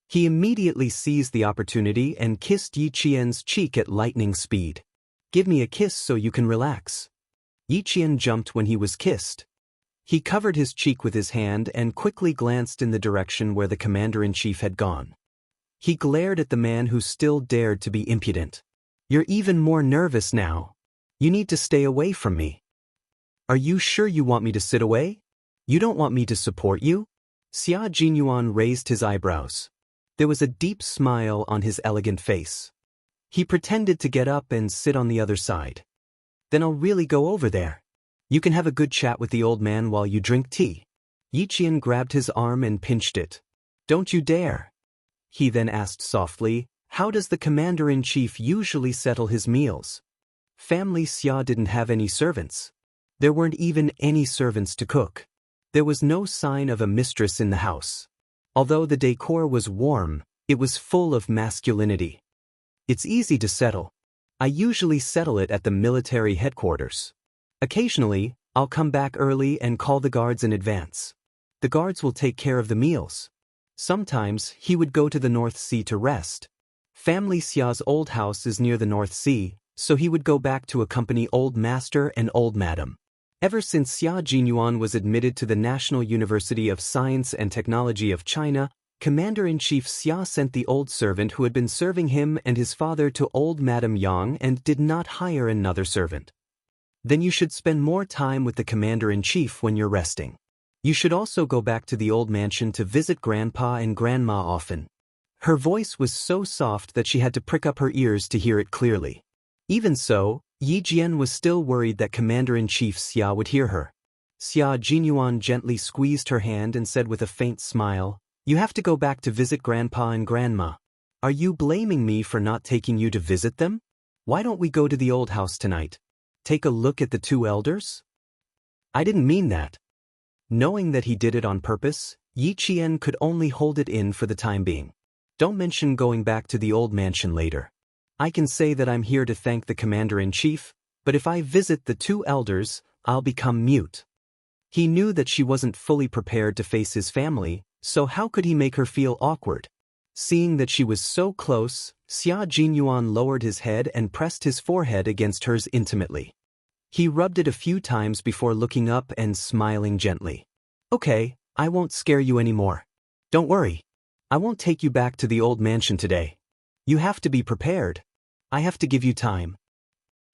He immediately seized the opportunity and kissed Yi Qian's cheek at lightning speed. "Give me a kiss so you can relax." Yi Qian jumped when he was kissed. He covered his cheek with his hand and quickly glanced in the direction where the commander-in-chief had gone. He glared at the man who still dared to be impudent. "You're even more nervous now. You need to stay away from me." "Are you sure you want me to sit away? You don't want me to support you?" Xia Jinyuan raised his eyebrows. There was a deep smile on his elegant face. He pretended to get up and sit on the other side. "Then I'll really go over there. You can have a good chat with the old man while you drink tea." Yi Qian grabbed his arm and pinched it. "Don't you dare." He then asked softly, "How does the commander-in-chief usually settle his meals?" Family Xia didn't have any servants. There weren't even any servants to cook. There was no sign of a mistress in the house. Although the decor was warm, it was full of masculinity. "It's easy to settle. I usually settle it at the military headquarters. Occasionally, I'll come back early and call the guards in advance. The guards will take care of the meals." Sometimes, he would go to the North Sea to rest. Family Xia's old house is near the North Sea, so he would go back to accompany Old Master and Old Madam. Ever since Xia Jinyuan was admitted to the National University of Science and Technology of China, Commander-in-Chief Xia sent the old servant who had been serving him and his father to Old Madam Yang and did not hire another servant. "Then you should spend more time with the Commander-in-Chief when you're resting. You should also go back to the old mansion to visit Grandpa and Grandma often." Her voice was so soft that she had to prick up her ears to hear it clearly. Even so, Yi Jian was still worried that Commander-in-Chief Xia would hear her. Xia Jinyuan gently squeezed her hand and said with a faint smile, "You have to go back to visit Grandpa and Grandma. Are you blaming me for not taking you to visit them? Why don't we go to the old house tonight? Take a look at the two elders?" "I didn't mean that." Knowing that he did it on purpose, Yi Qian could only hold it in for the time being. "Don't mention going back to the old mansion later. I can say that I'm here to thank the Commander-in-Chief, but if I visit the two elders, I'll become mute." He knew that she wasn't fully prepared to face his family, so how could he make her feel awkward? Seeing that she was so close, Xia Jinyuan lowered his head and pressed his forehead against hers intimately. He rubbed it a few times before looking up and smiling gently. "Okay, I won't scare you anymore. Don't worry. I won't take you back to the old mansion today. You have to be prepared. I have to give you time.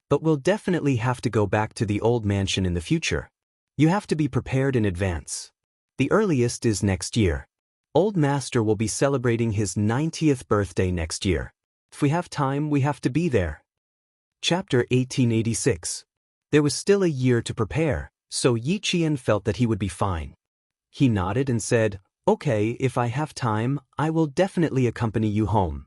But we'll definitely have to go back to the old mansion in the future. You have to be prepared in advance. The earliest is next year. Old Master will be celebrating his 90th birthday next year. If we have time, we have to be there." Chapter 1886. There was still a year to prepare, so Yi Qian felt that he would be fine. He nodded and said, "Okay, if I have time, I will definitely accompany you home."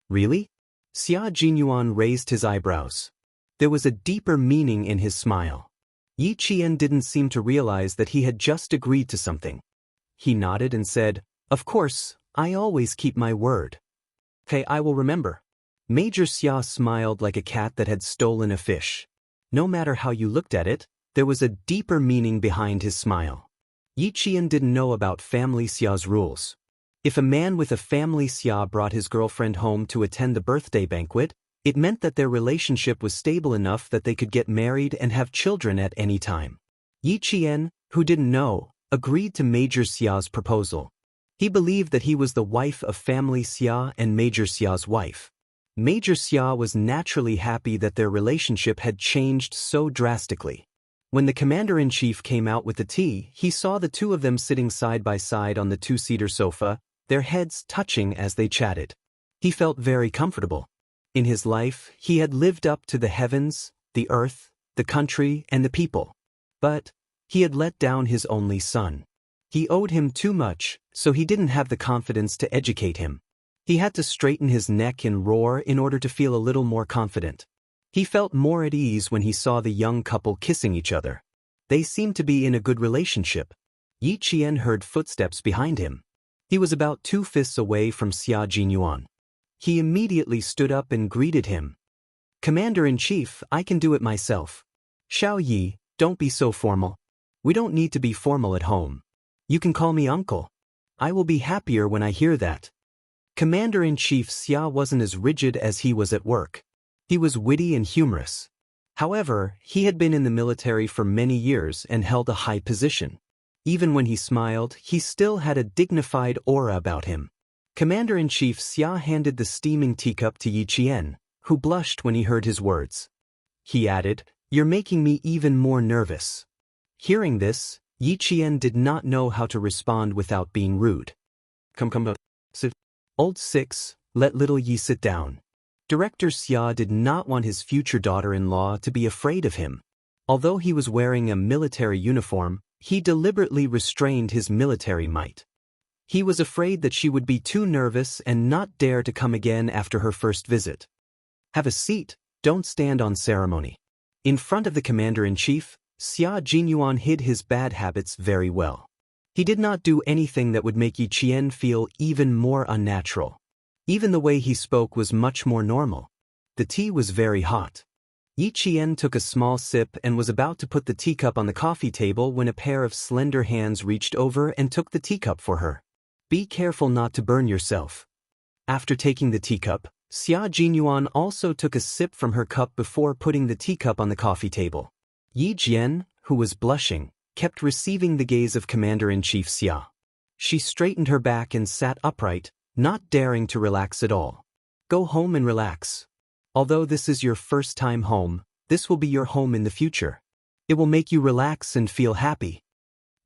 "Really?" Xia Jinyuan raised his eyebrows. There was a deeper meaning in his smile. Yi Qian didn't seem to realize that he had just agreed to something. He nodded and said, "Of course, I always keep my word." "Okay, I will remember." Major Xia smiled like a cat that had stolen a fish. No matter how you looked at it, there was a deeper meaning behind his smile. Yi Qian didn't know about Family Xia's rules. If a man with a Family Xia brought his girlfriend home to attend the birthday banquet, it meant that their relationship was stable enough that they could get married and have children at any time. Yi Qian, who didn't know, agreed to Major Xia's proposal. He believed that he was the wife of Family Xia and Major Xia's wife. Major Xia was naturally happy that their relationship had changed so drastically. When the commander-in-chief came out with the tea, he saw the two of them sitting side by side on the two-seater sofa, their heads touching as they chatted. He felt very comfortable. In his life, he had lived up to the heavens, the earth, the country, and the people. But he had let down his only son. He owed him too much, so he didn't have the confidence to educate him. He had to straighten his neck and roar in order to feel a little more confident. He felt more at ease when he saw the young couple kissing each other. They seemed to be in a good relationship. Yi Qian heard footsteps behind him. He was about 2 fists away from Xia Jinyuan. He immediately stood up and greeted him. "Commander-in-Chief, I can do it myself." "Xiao Yi, don't be so formal. We don't need to be formal at home. You can call me uncle. I will be happier when I hear that." Commander-in-Chief Xia wasn't as rigid as he was at work. He was witty and humorous. However, he had been in the military for many years and held a high position. Even when he smiled, he still had a dignified aura about him. Commander-in-Chief Xia handed the steaming teacup to Yi Qian, who blushed when he heard his words. He added, "You're making me even more nervous." Hearing this, Yi Qian did not know how to respond without being rude. Come, sit. Old 6, let little Yi sit down. Director Xia did not want his future daughter-in-law to be afraid of him. Although he was wearing a military uniform, he deliberately restrained his military might. He was afraid that she would be too nervous and not dare to come again after her first visit. "Have a seat, don't stand on ceremony." In front of the commander-in-chief, Xia Jinyuan hid his bad habits very well. He did not do anything that would make Yi Qian feel even more unnatural. Even the way he spoke was much more normal. The tea was very hot. Yi Qian took a small sip and was about to put the teacup on the coffee table when a pair of slender hands reached over and took the teacup for her. "Be careful not to burn yourself." After taking the teacup, Xia Jinyuan also took a sip from her cup before putting the teacup on the coffee table. Yi Jian, who was blushing, kept receiving the gaze of Commander-in-Chief Xia. She straightened her back and sat upright, not daring to relax at all. "Go home and relax. Although this is your first time home, this will be your home in the future. It will make you relax and feel happy."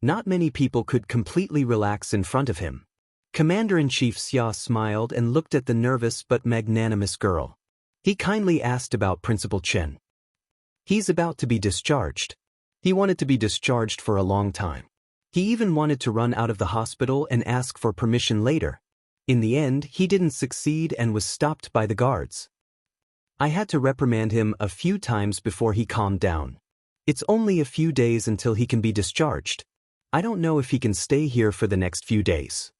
Not many people could completely relax in front of him. Commander-in-Chief Xia smiled and looked at the nervous but magnanimous girl. He kindly asked about Principal Chen. "He's about to be discharged." He wanted to be discharged for a long time. He even wanted to run out of the hospital and ask for permission later. In the end, he didn't succeed and was stopped by the guards. "I had to reprimand him a few times before he calmed down. It's only a few days until he can be discharged. I don't know if he can stay here for the next few days."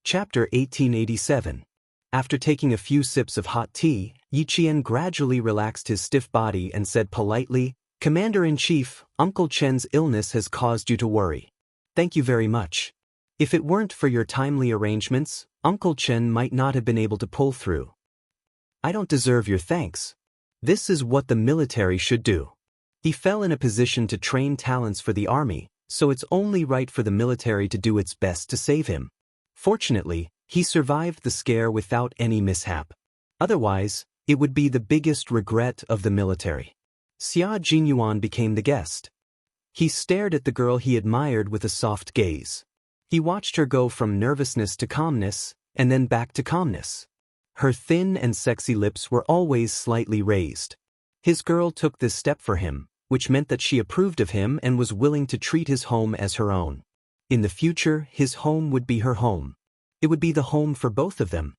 Chapter 1887. After taking a few sips of hot tea, Yi Qian gradually relaxed his stiff body and said politely, "Commander-in-Chief, Uncle Chen's illness has caused you to worry. Thank you very much. If it weren't for your timely arrangements, Uncle Chen might not have been able to pull through." "I don't deserve your thanks. This is what the military should do." He fell in a position to train talents for the army, so it's only right for the military to do its best to save him. Fortunately, he survived the scare without any mishap. Otherwise, it would be the biggest regret of the military. Xia Jinyuan became the guest. He stared at the girl he admired with a soft gaze. He watched her go from nervousness to calmness, and then back to calmness. Her thin and sexy lips were always slightly raised. His girl took this step for him, which meant that she approved of him and was willing to treat his home as her own. In the future, his home would be her home. It would be the home for both of them.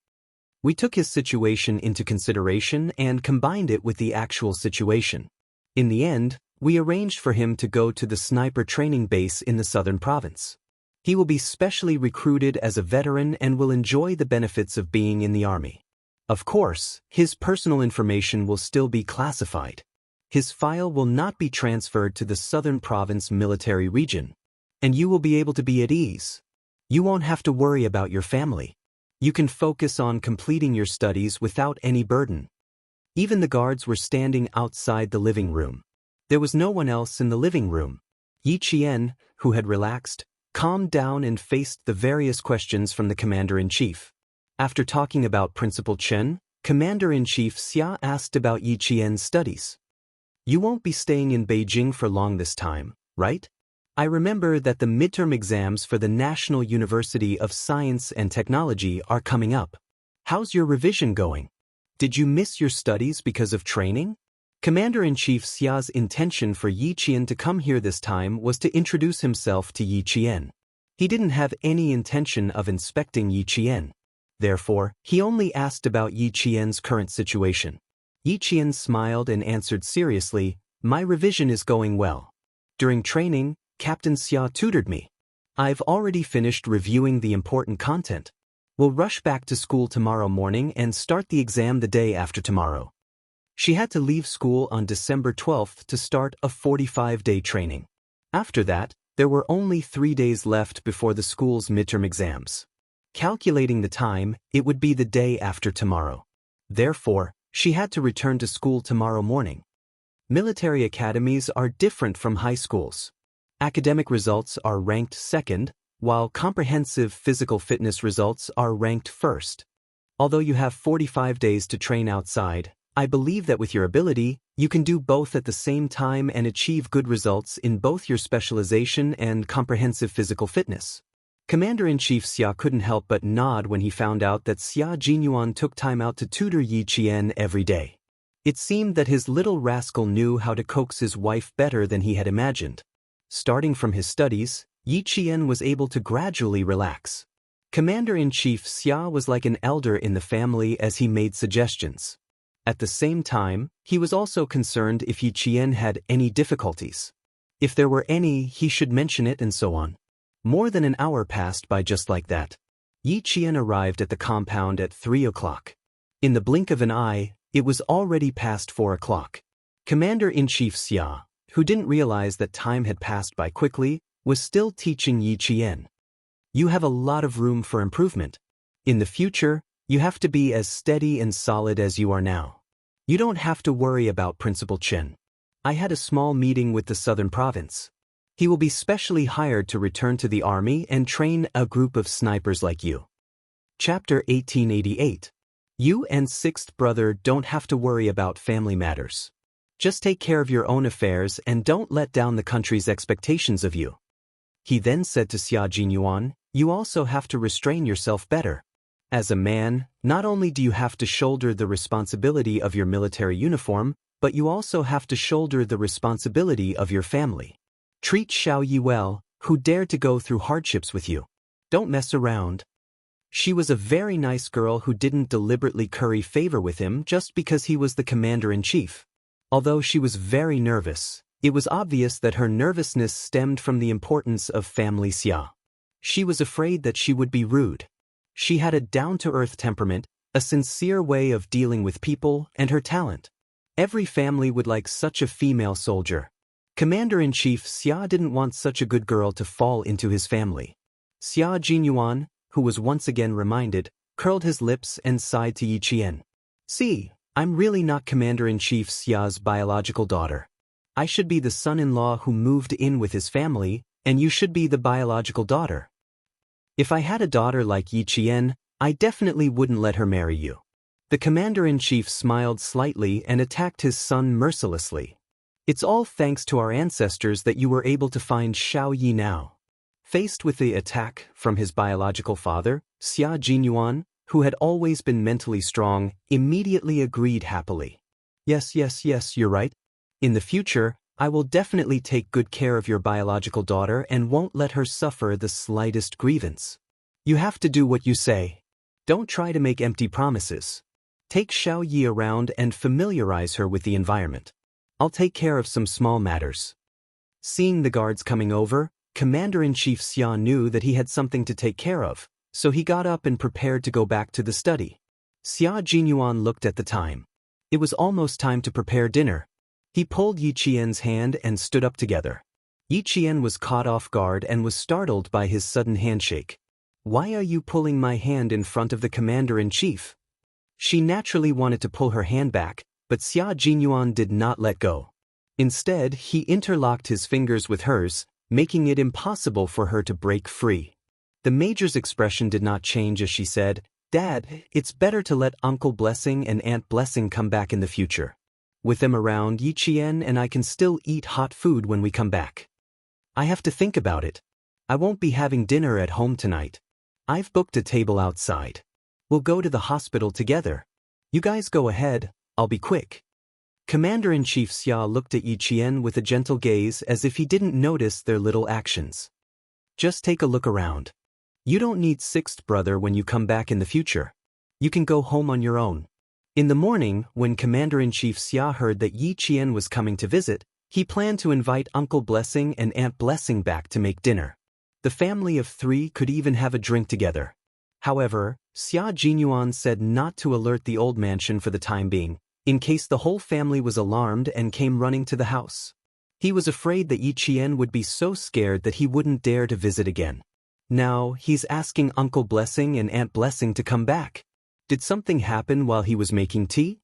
We took his situation into consideration and combined it with the actual situation. In the end, we arranged for him to go to the sniper training base in the southern province. He will be specially recruited as a veteran and will enjoy the benefits of being in the army. Of course, his personal information will still be classified. His file will not be transferred to the southern province military region. And you will be able to be at ease. You won't have to worry about your family. You can focus on completing your studies without any burden. Even the guards were standing outside the living room. There was no one else in the living room. Yi Qian, who had relaxed, calmed down and faced the various questions from the commander-in-chief. After talking about Principal Chen, Commander-in-Chief Xia asked about Yi Qian's studies. "You won't be staying in Beijing for long this time, right? I remember that the midterm exams for the National University of Science and Technology are coming up. How's your revision going? Did you miss your studies because of training?" Commander-in-Chief Xia's intention for Yi Qian to come here this time was to introduce himself to Yi Qian. He didn't have any intention of inspecting Yi Qian. Therefore, he only asked about Yi Qian's current situation. Yi Qian smiled and answered seriously, "My revision is going well. During training, Captain Xia tutored me. I've already finished reviewing the important content. We'll rush back to school tomorrow morning and start the exam the day after tomorrow." She had to leave school on December 12th to start a 45-day training. After that, there were only 3 days left before the school's midterm exams. Calculating the time, it would be the day after tomorrow. Therefore, she had to return to school tomorrow morning. Military academies are different from high schools. Academic results are ranked second, while comprehensive physical fitness results are ranked first. Although you have 45 days to train outside, I believe that with your ability, you can do both at the same time and achieve good results in both your specialization and comprehensive physical fitness. Commander-in-Chief Xia couldn't help but nod when he found out that Xia Jinyuan took time out to tutor Yi Qian every day. It seemed that his little rascal knew how to coax his wife better than he had imagined. Starting from his studies, Yi Qian was able to gradually relax. Commander-in-Chief Xia was like an elder in the family as he made suggestions. At the same time, he was also concerned if Yi Qian had any difficulties. If there were any, he should mention it and so on. More than an hour passed by just like that. Yi Qian arrived at the compound at 3 o'clock. In the blink of an eye, it was already past 4 o'clock. Commander-in-Chief Xia, who didn't realize that time had passed by quickly, was still teaching Yi Qian. "You have a lot of room for improvement. In the future, you have to be as steady and solid as you are now. You don't have to worry about Principal Chen. I had a small meeting with the southern province. He will be specially hired to return to the army and train a group of snipers like you." Chapter 1888. You and sixth brother don't have to worry about family matters. Just take care of your own affairs and don't let down the country's expectations of you. He then said to Xia Jinyuan, "You also have to restrain yourself better. As a man, not only do you have to shoulder the responsibility of your military uniform, but you also have to shoulder the responsibility of your family. Treat Xiao Yi well, who dared to go through hardships with you. Don't mess around." She was a very nice girl who didn't deliberately curry favor with him just because he was the commander-in-chief. Although she was very nervous, it was obvious that her nervousness stemmed from the importance of family Xia. She was afraid that she would be rude. She had a down-to-earth temperament, a sincere way of dealing with people, and her talent. Every family would like such a female soldier. Commander-in-Chief Xia didn't want such a good girl to fall into his family. Xia Jinyuan, who was once again reminded, curled his lips and sighed to Yi Qian. "See, I'm really not Commander-in-Chief Xia's biological daughter. I should be the son-in-law who moved in with his family, and you should be the biological daughter. If I had a daughter like Yi Qian, I definitely wouldn't let her marry you." The commander-in-chief smiled slightly and attacked his son mercilessly. "It's all thanks to our ancestors that you were able to find Xiao Yi now." Faced with the attack from his biological father, Xia Jinyuan, who had always been mentally strong, immediately agreed happily. Yes, you're right. In the future, I will definitely take good care of your biological daughter and won't let her suffer the slightest grievance. You have to do what you say. Don't try to make empty promises. Take Xiao Yi around and familiarize her with the environment. I'll take care of some small matters." Seeing the guards coming over, Commander-in-Chief Xia knew that he had something to take care of, so he got up and prepared to go back to the study. Xia Jinyuan looked at the time. It was almost time to prepare dinner. He pulled Yi Qian's hand and stood up together. Yi Qian was caught off guard and was startled by his sudden handshake. "Why are you pulling my hand in front of the commander-in-chief?" She naturally wanted to pull her hand back, but Xia Jinyuan did not let go. Instead, he interlocked his fingers with hers, making it impossible for her to break free. The Major's expression did not change as she said, "Dad, it's better to let Uncle Blessing and Aunt Blessing come back in the future. With them around, Yi Qian and I can still eat hot food when we come back. I have to think about it. I won't be having dinner at home tonight. I've booked a table outside. We'll go to the hospital together. You guys go ahead, I'll be quick." Commander-in-Chief Xia looked at Yi Qian with a gentle gaze as if he didn't notice their little actions. "Just take a look around. You don't need sixth brother when you come back in the future. You can go home on your own." In the morning, when Commander-in-Chief Xia heard that Yi Qian was coming to visit, he planned to invite Uncle Blessing and Aunt Blessing back to make dinner. The family of 3 could even have a drink together. However, Xia Jinyuan said not to alert the old mansion for the time being, in case the whole family was alarmed and came running to the house. He was afraid that Yi Qian would be so scared that he wouldn't dare to visit again. Now, he's asking Uncle Blessing and Aunt Blessing to come back. Did something happen while he was making tea?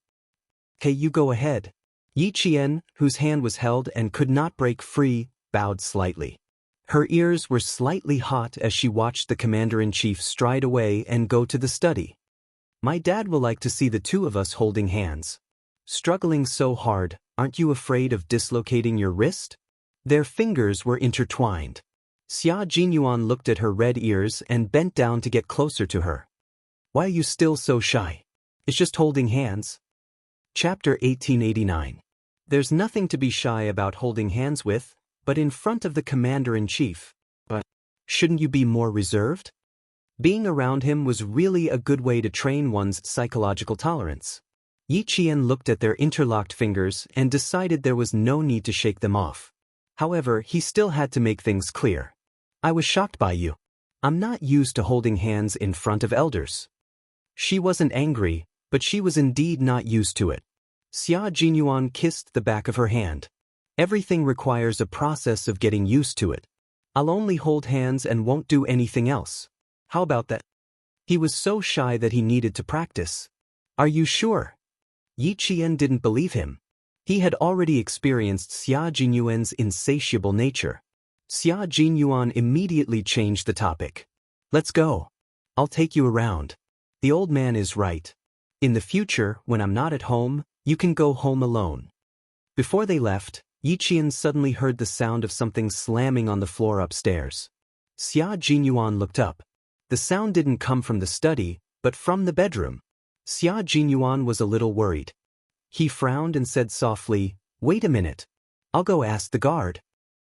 "Hey, you go ahead." Yi Qian, whose hand was held and could not break free, bowed slightly. Her ears were slightly hot as she watched the Commander-in-Chief stride away and go to the study. "My dad will like to see the 2 of us holding hands. Struggling so hard, aren't you afraid of dislocating your wrist?" Their fingers were intertwined. Xia Jinyuan looked at her red ears and bent down to get closer to her. "Why are you still so shy? It's just holding hands." Chapter 1889. There's nothing to be shy about holding hands with, but in front of the Commander-in-Chief. But shouldn't you be more reserved? Being around him was really a good way to train one's psychological tolerance. Yi Qian looked at their interlocked fingers and decided there was no need to shake them off. However, he still had to make things clear. "I was shocked by you. I'm not used to holding hands in front of elders." She wasn't angry, but she was indeed not used to it. Xia Jinyuan kissed the back of her hand. "Everything requires a process of getting used to it. I'll only hold hands and won't do anything else. How about that?" He was so shy that he needed to practice. "Are you sure?" Yi Qian didn't believe him. He had already experienced Xia Jinyuan's insatiable nature. Xia Jinyuan immediately changed the topic. "Let's go. I'll take you around. The old man is right. In the future, when I'm not at home, you can go home alone." Before they left, Yi Qian suddenly heard the sound of something slamming on the floor upstairs. Xia Jinyuan looked up. The sound didn't come from the study, but from the bedroom. Xia Jinyuan was a little worried. He frowned and said softly, "Wait a minute. I'll go ask the guard."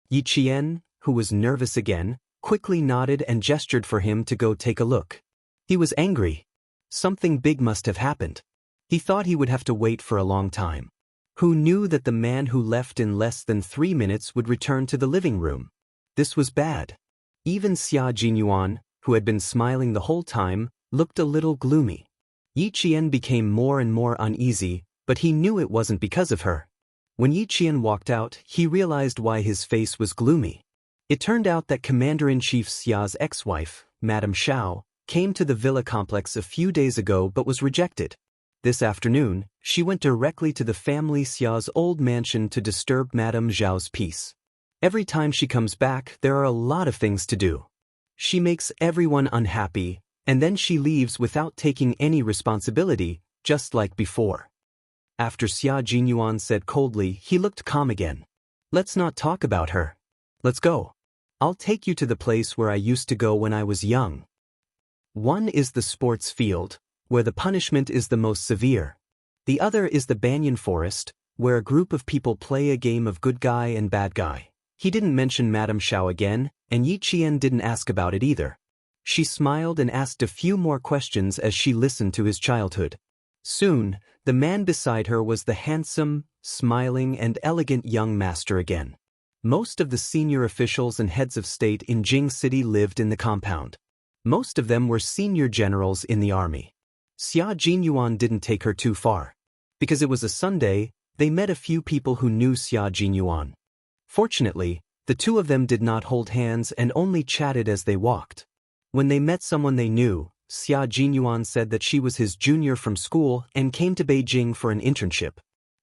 Yi Qian, who was nervous again, quickly nodded and gestured for him to go take a look. He was angry. Something big must have happened. He thought he would have to wait for a long time. Who knew that the man who left in less than 3 minutes would return to the living room? This was bad. Even Xia Jinyuan, who had been smiling the whole time, looked a little gloomy. Yi Qian became more and more uneasy, but he knew it wasn't because of her. When Yi Qian walked out, he realized why his face was gloomy. It turned out that Commander-in-Chief Xia's ex-wife, Madame Xiao, came to the villa complex a few days ago but was rejected. This afternoon, she went directly to the family Xia's old mansion to disturb Madame Zhao's peace. Every time she comes back, there are a lot of things to do. She makes everyone unhappy, and then she leaves without taking any responsibility, just like before. After Xia Jinyuan said coldly, he looked calm again. "Let's not talk about her. Let's go. I'll take you to the place where I used to go when I was young." One is the sports field, where the punishment is the most severe. The other is the banyan forest, where a group of people play a game of good guy and bad guy. He didn't mention Madame Xiao again, and Yi Qian didn't ask about it either. She smiled and asked a few more questions as she listened to his childhood. Soon, the man beside her was the handsome, smiling and elegant young master again. Most of the senior officials and heads of state in Jing City lived in the compound. Most of them were senior generals in the army. Xia Jinyuan didn't take her too far. Because it was a Sunday, they met a few people who knew Xia Jinyuan. Fortunately, the 2 of them did not hold hands and only chatted as they walked. When they met someone they knew, Xia Jinyuan said that she was his junior from school and came to Beijing for an internship.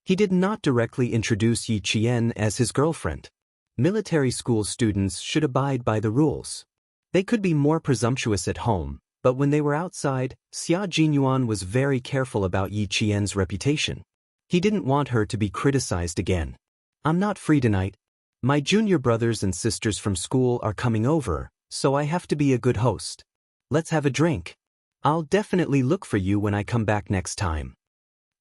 He did not directly introduce Yi Qian as his girlfriend. Military school students should abide by the rules. They could be more presumptuous at home, but when they were outside, Xia Jinyuan was very careful about Yi Qian's reputation. He didn't want her to be criticized again. I'm not free tonight. My junior brothers and sisters from school are coming over, so I have to be a good host. Let's have a drink. I'll definitely look for you when I come back next time.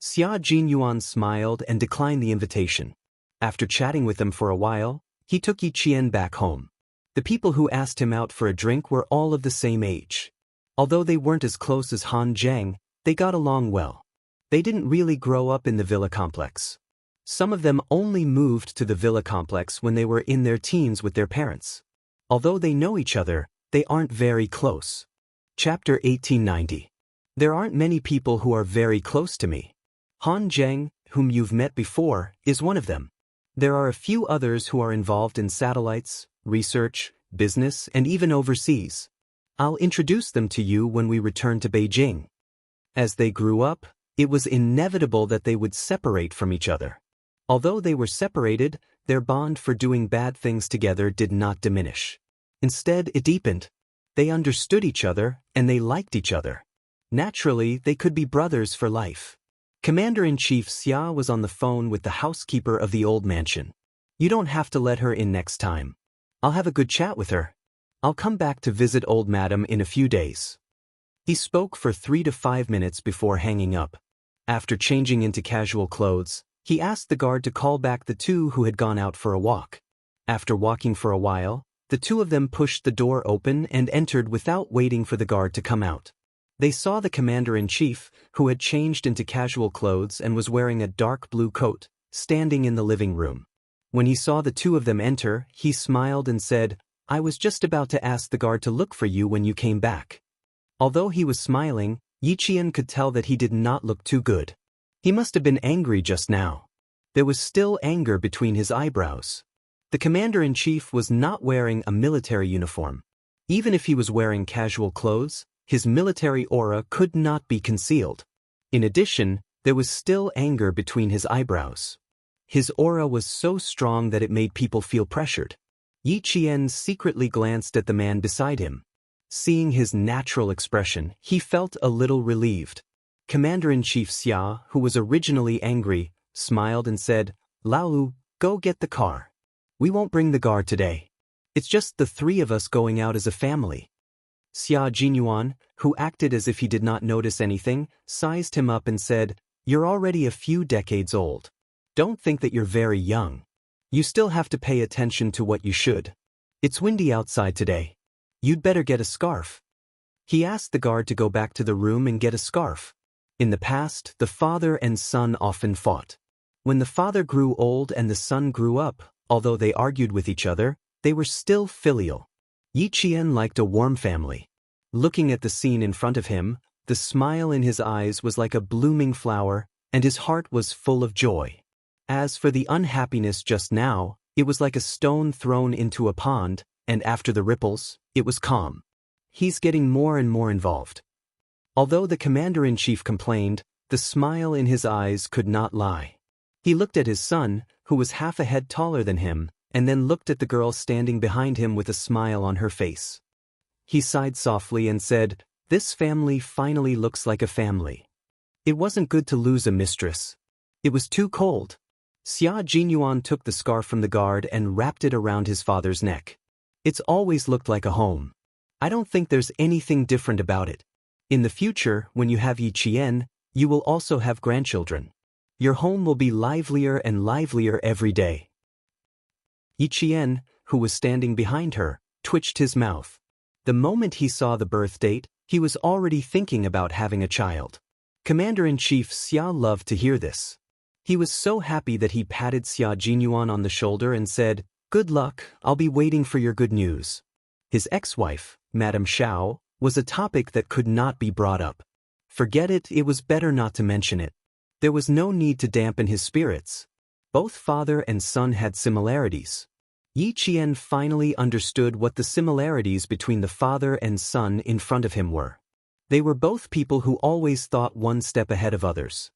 Xia Jinyuan smiled and declined the invitation. After chatting with them for a while, he took Yi Qian back home. The people who asked him out for a drink were all of the same age. Although they weren't as close as Han Zheng, they got along well. They didn't really grow up in the villa complex. Some of them only moved to the villa complex when they were in their teens with their parents. Although they know each other, they aren't very close. Chapter 1890. There aren't many people who are very close to me. Han Zheng, whom you've met before, is one of them. There are a few others who are involved in satellites, research, business, and even overseas. I'll introduce them to you when we return to Beijing. As they grew up, it was inevitable that they would separate from each other. Although they were separated, their bond for doing bad things together did not diminish. Instead, it deepened. They understood each other, and they liked each other. Naturally, they could be brothers for life. Commander-in-Chief Xia was on the phone with the housekeeper of the old mansion. You don't have to let her in next time. I'll have a good chat with her. I'll come back to visit old madam in a few days. He spoke for 3 to 5 minutes before hanging up. After changing into casual clothes, he asked the guard to call back the two who had gone out for a walk. After walking for a while, the two of them pushed the door open and entered without waiting for the guard to come out. They saw the commander-in-chief, who had changed into casual clothes and was wearing a dark blue coat, standing in the living room. When he saw the two of them enter, he smiled and said, I was just about to ask the guard to look for you when you came back. Although he was smiling, Yi Qian could tell that he did not look too good. He must have been angry just now. There was still anger between his eyebrows. The commander-in-chief was not wearing a military uniform. Even if he was wearing casual clothes, his military aura could not be concealed. In addition, there was still anger between his eyebrows. His aura was so strong that it made people feel pressured. Yi Qian secretly glanced at the man beside him. Seeing his natural expression, he felt a little relieved. Commander-in-Chief Xia, who was originally angry, smiled and said, Laolu, go get the car. We won't bring the guard today. It's just the three of us going out as a family. Xia Jinyuan, who acted as if he did not notice anything, sized him up and said, You're already a few decades old. Don't think that you're very young. You still have to pay attention to what you should. It's windy outside today. You'd better get a scarf. He asked the guard to go back to the room and get a scarf. In the past, the father and son often fought. When the father grew old and the son grew up, although they argued with each other, they were still filial. Yi Qian liked a warm family. Looking at the scene in front of him, the smile in his eyes was like a blooming flower, and his heart was full of joy. As for the unhappiness just now, it was like a stone thrown into a pond, and after the ripples, it was calm. He's getting more and more involved. Although the commander-in-chief complained, the smile in his eyes could not lie. He looked at his son, who was half a head taller than him, and then looked at the girl standing behind him with a smile on her face. He sighed softly and said, This family finally looks like a family. It wasn't good to lose a mistress. It was too cold. Xia Jinyuan took the scarf from the guard and wrapped it around his father's neck. It's always looked like a home. I don't think there's anything different about it. In the future, when you have Yi Qian, you will also have grandchildren. Your home will be livelier and livelier every day. Yi Qian, who was standing behind her, twitched his mouth. The moment he saw the birth date, he was already thinking about having a child. Commander-in-Chief Xia loved to hear this. He was so happy that he patted Xia Jinyuan on the shoulder and said, Good luck, I'll be waiting for your good news. His ex-wife, Madame Xiao, was a topic that could not be brought up. Forget it, it was better not to mention it. There was no need to dampen his spirits. Both father and son had similarities. Yi Qian finally understood what the similarities between the father and son in front of him were. They were both people who always thought one step ahead of others.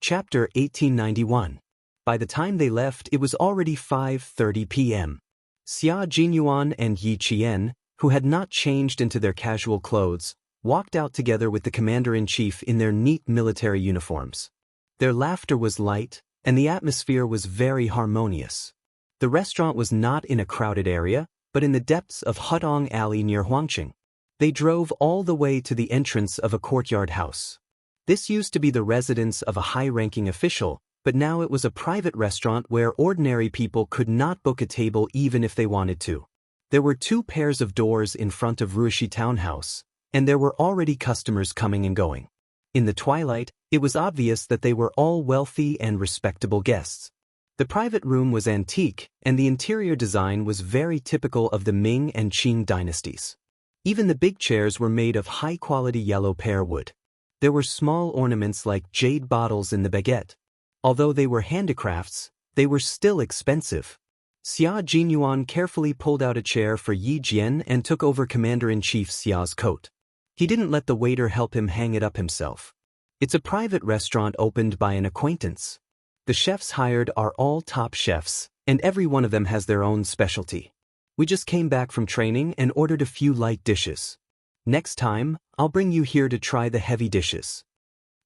Chapter 1891. By the time they left, it was already 5:30 p.m. Xia Jinyuan and Yi Qian, who had not changed into their casual clothes, walked out together with the commander-in-chief in their neat military uniforms. Their laughter was light, and the atmosphere was very harmonious. The restaurant was not in a crowded area, but in the depths of Hudong Alley near Huangqing. They drove all the way to the entrance of a courtyard house. This used to be the residence of a high-ranking official, but now it was a private restaurant where ordinary people could not book a table even if they wanted to. There were 2 pairs of doors in front of Ruishi Townhouse, and there were already customers coming and going. In the twilight, it was obvious that they were all wealthy and respectable guests. The private room was antique, and the interior design was very typical of the Ming and Qing dynasties. Even the big chairs were made of high-quality yellow pear wood. There were small ornaments like jade bottles in the baguette. Although they were handicrafts, they were still expensive. Xia Jinyuan carefully pulled out a chair for Yi Jian and took over Commander-in-Chief Xia's coat. He didn't let the waiter help him hang it up himself. It's a private restaurant opened by an acquaintance. The chefs hired are all top chefs, and every one of them has their own specialty. We just came back from training and ordered a few light dishes. Next time, I'll bring you here to try the heavy dishes.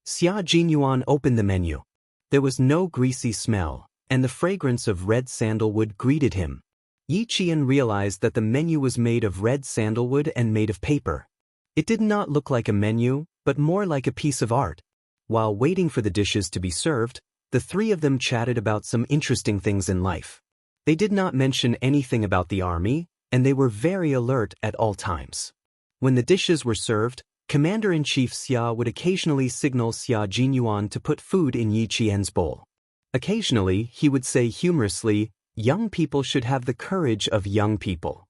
Xia Jinyuan opened the menu. There was no greasy smell, and the fragrance of red sandalwood greeted him. Yi Qian realized that the menu was made of red sandalwood and made of paper. It did not look like a menu, but more like a piece of art. While waiting for the dishes to be served, the 3 of them chatted about some interesting things in life. They did not mention anything about the army, and they were very alert at all times. When the dishes were served, Commander-in-Chief Xia would occasionally signal Xia Jinyuan to put food in Yi Qian's bowl. Occasionally, he would say humorously, "Young people should have the courage of young people."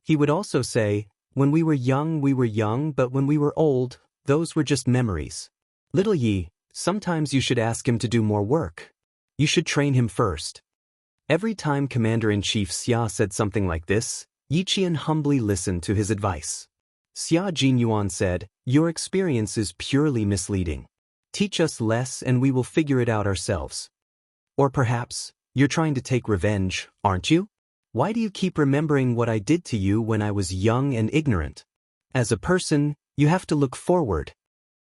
He would also say, "When we were young, but when we were old, those were just memories. Little Yi, sometimes you should ask him to do more work. You should train him first." Every time Commander-in-Chief Xia said something like this, Yi Qian humbly listened to his advice. Xia Jinyuan said, "Your experience is purely misleading. Teach us less and we will figure it out ourselves. Or perhaps, you're trying to take revenge, aren't you? Why do you keep remembering what I did to you when I was young and ignorant? As a person, you have to look forward."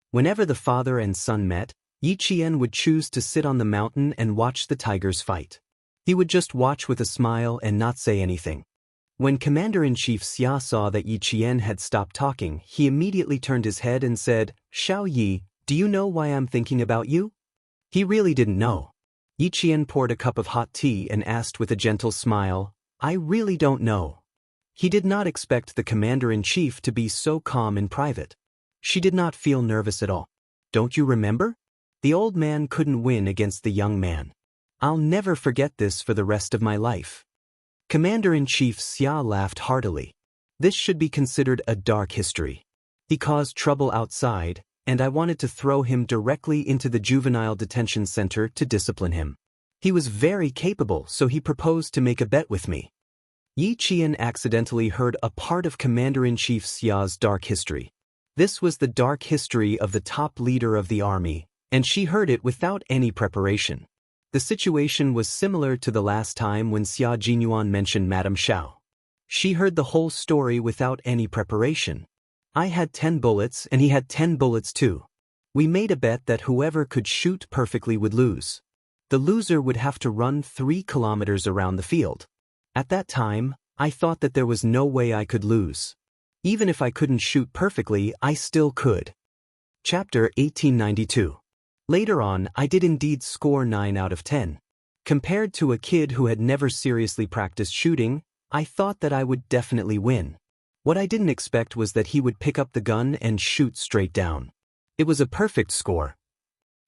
Whenever the father and son met, Yi Qian would choose to sit on the mountain and watch the tigers fight. He would just watch with a smile and not say anything. When Commander-in-Chief Xia saw that Yi Qian had stopped talking, he immediately turned his head and said, "Xiao Yi, do you know why I'm thinking about you?" He really didn't know. Yi Qian poured a cup of hot tea and asked with a gentle smile, "I really don't know." He did not expect the Commander-in-Chief to be so calm in private. She did not feel nervous at all. "Don't you remember? The old man couldn't win against the young man. I'll never forget this for the rest of my life." Commander-in-Chief Xia laughed heartily. This should be considered a dark history. He caused trouble outside, and I wanted to throw him directly into the juvenile detention center to discipline him. He was very capable, so he proposed to make a bet with me. Yi Qian accidentally heard a part of Commander-in-Chief Xia's dark history. This was the dark history of the top leader of the army, and she heard it without any preparation. The situation was similar to the last time when Xia Jinyuan mentioned Madame Xiao. She heard the whole story without any preparation. I had 10 bullets and he had 10 bullets too. We made a bet that whoever could shoot perfectly would lose. The loser would have to run 3 kilometers around the field. At that time, I thought that there was no way I could lose. Even if I couldn't shoot perfectly, I still could. Chapter 1892. Later on, I did indeed score 9 out of 10. Compared to a kid who had never seriously practiced shooting, I thought that I would definitely win. What I didn't expect was that he would pick up the gun and shoot straight down. It was a perfect score.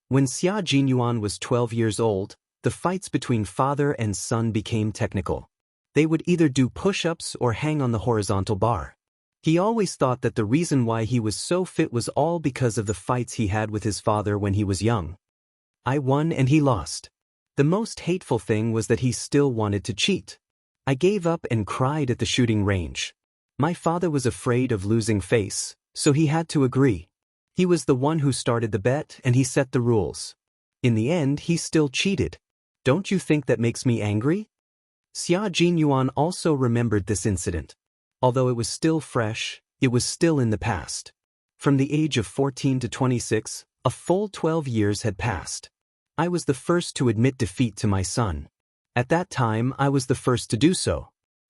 When Xia Jinyuan was 12 years old, the fights between father and son became technical. They would either do push-ups or hang on the horizontal bar. He always thought that the reason why he was so fit was all because of the fights he had with his father when he was young. I won and he lost. The most hateful thing was that he still wanted to cheat. I gave up and cried at the shooting range. My father was afraid of losing face, so he had to agree. He was the one who started the bet and he set the rules. In the end, he still cheated. Don't you think that makes me angry? Xia Jinyuan also remembered this incident. Although it was still fresh, it was still in the past. From the age of 14 to 26, a full 12 years had passed. I was the first to admit defeat to my son. At that time, I was the first to do so.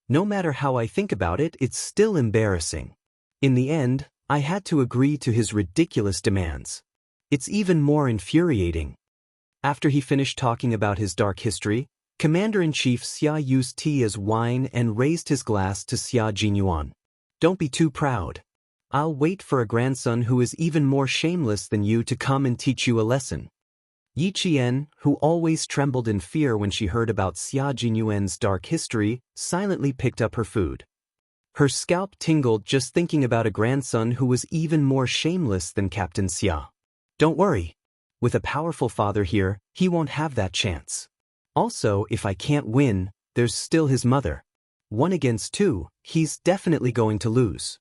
No matter how I think about it, it's still embarrassing. In the end, I had to agree to his ridiculous demands. It's even more infuriating. After he finished talking about his dark history, Commander-in-Chief Xia used tea as wine and raised his glass to Xia Jinyuan. Don't be too proud. I'll wait for a grandson who is even more shameless than you to come and teach you a lesson. Yi Qian, who always trembled in fear when she heard about Xia Jinyuan's dark history, silently picked up her food. Her scalp tingled just thinking about a grandson who was even more shameless than Captain Xia. Don't worry. With a powerful father here, he won't have that chance. Also, if I can't win, there's still his mother. 1 against 2, he's definitely going to lose.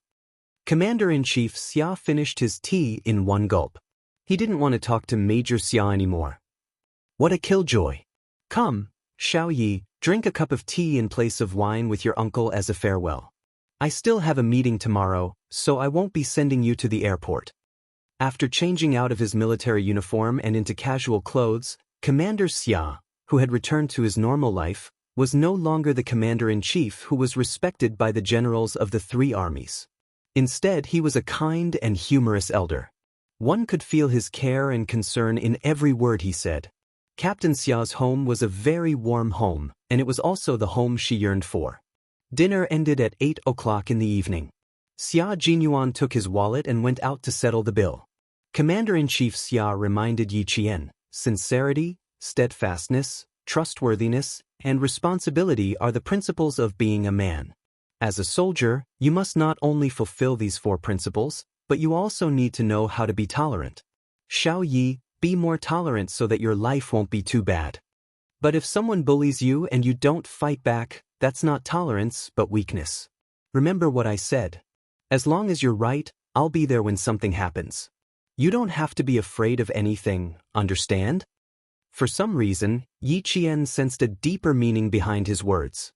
Commander-in-Chief Xia finished his tea in one gulp. He didn't want to talk to Major Xia anymore. What a killjoy. Come, Xiao Yi, drink a cup of tea in place of wine with your uncle as a farewell. I still have a meeting tomorrow, so I won't be sending you to the airport. After changing out of his military uniform and into casual clothes, Commander Xia, who had returned to his normal life, was no longer the commander-in-chief who was respected by the generals of the 3 armies. Instead, he was a kind and humorous elder. One could feel his care and concern in every word he said. Captain Xia's home was a very warm home, and it was also the home she yearned for. Dinner ended at 8 o'clock in the evening. Xia Jinyuan took his wallet and went out to settle the bill. Commander-in-Chief Xia reminded Yi Qian, sincerity, steadfastness, trustworthiness, and responsibility are the principles of being a man. As a soldier, you must not only fulfill these 4 principles, but you also need to know how to be tolerant. Xiao Yi, be more tolerant so that your life won't be too bad. But if someone bullies you and you don't fight back, that's not tolerance but weakness. Remember what I said. As long as you're right, I'll be there when something happens. You don't have to be afraid of anything, understand? For some reason, Yi Qian sensed a deeper meaning behind his words.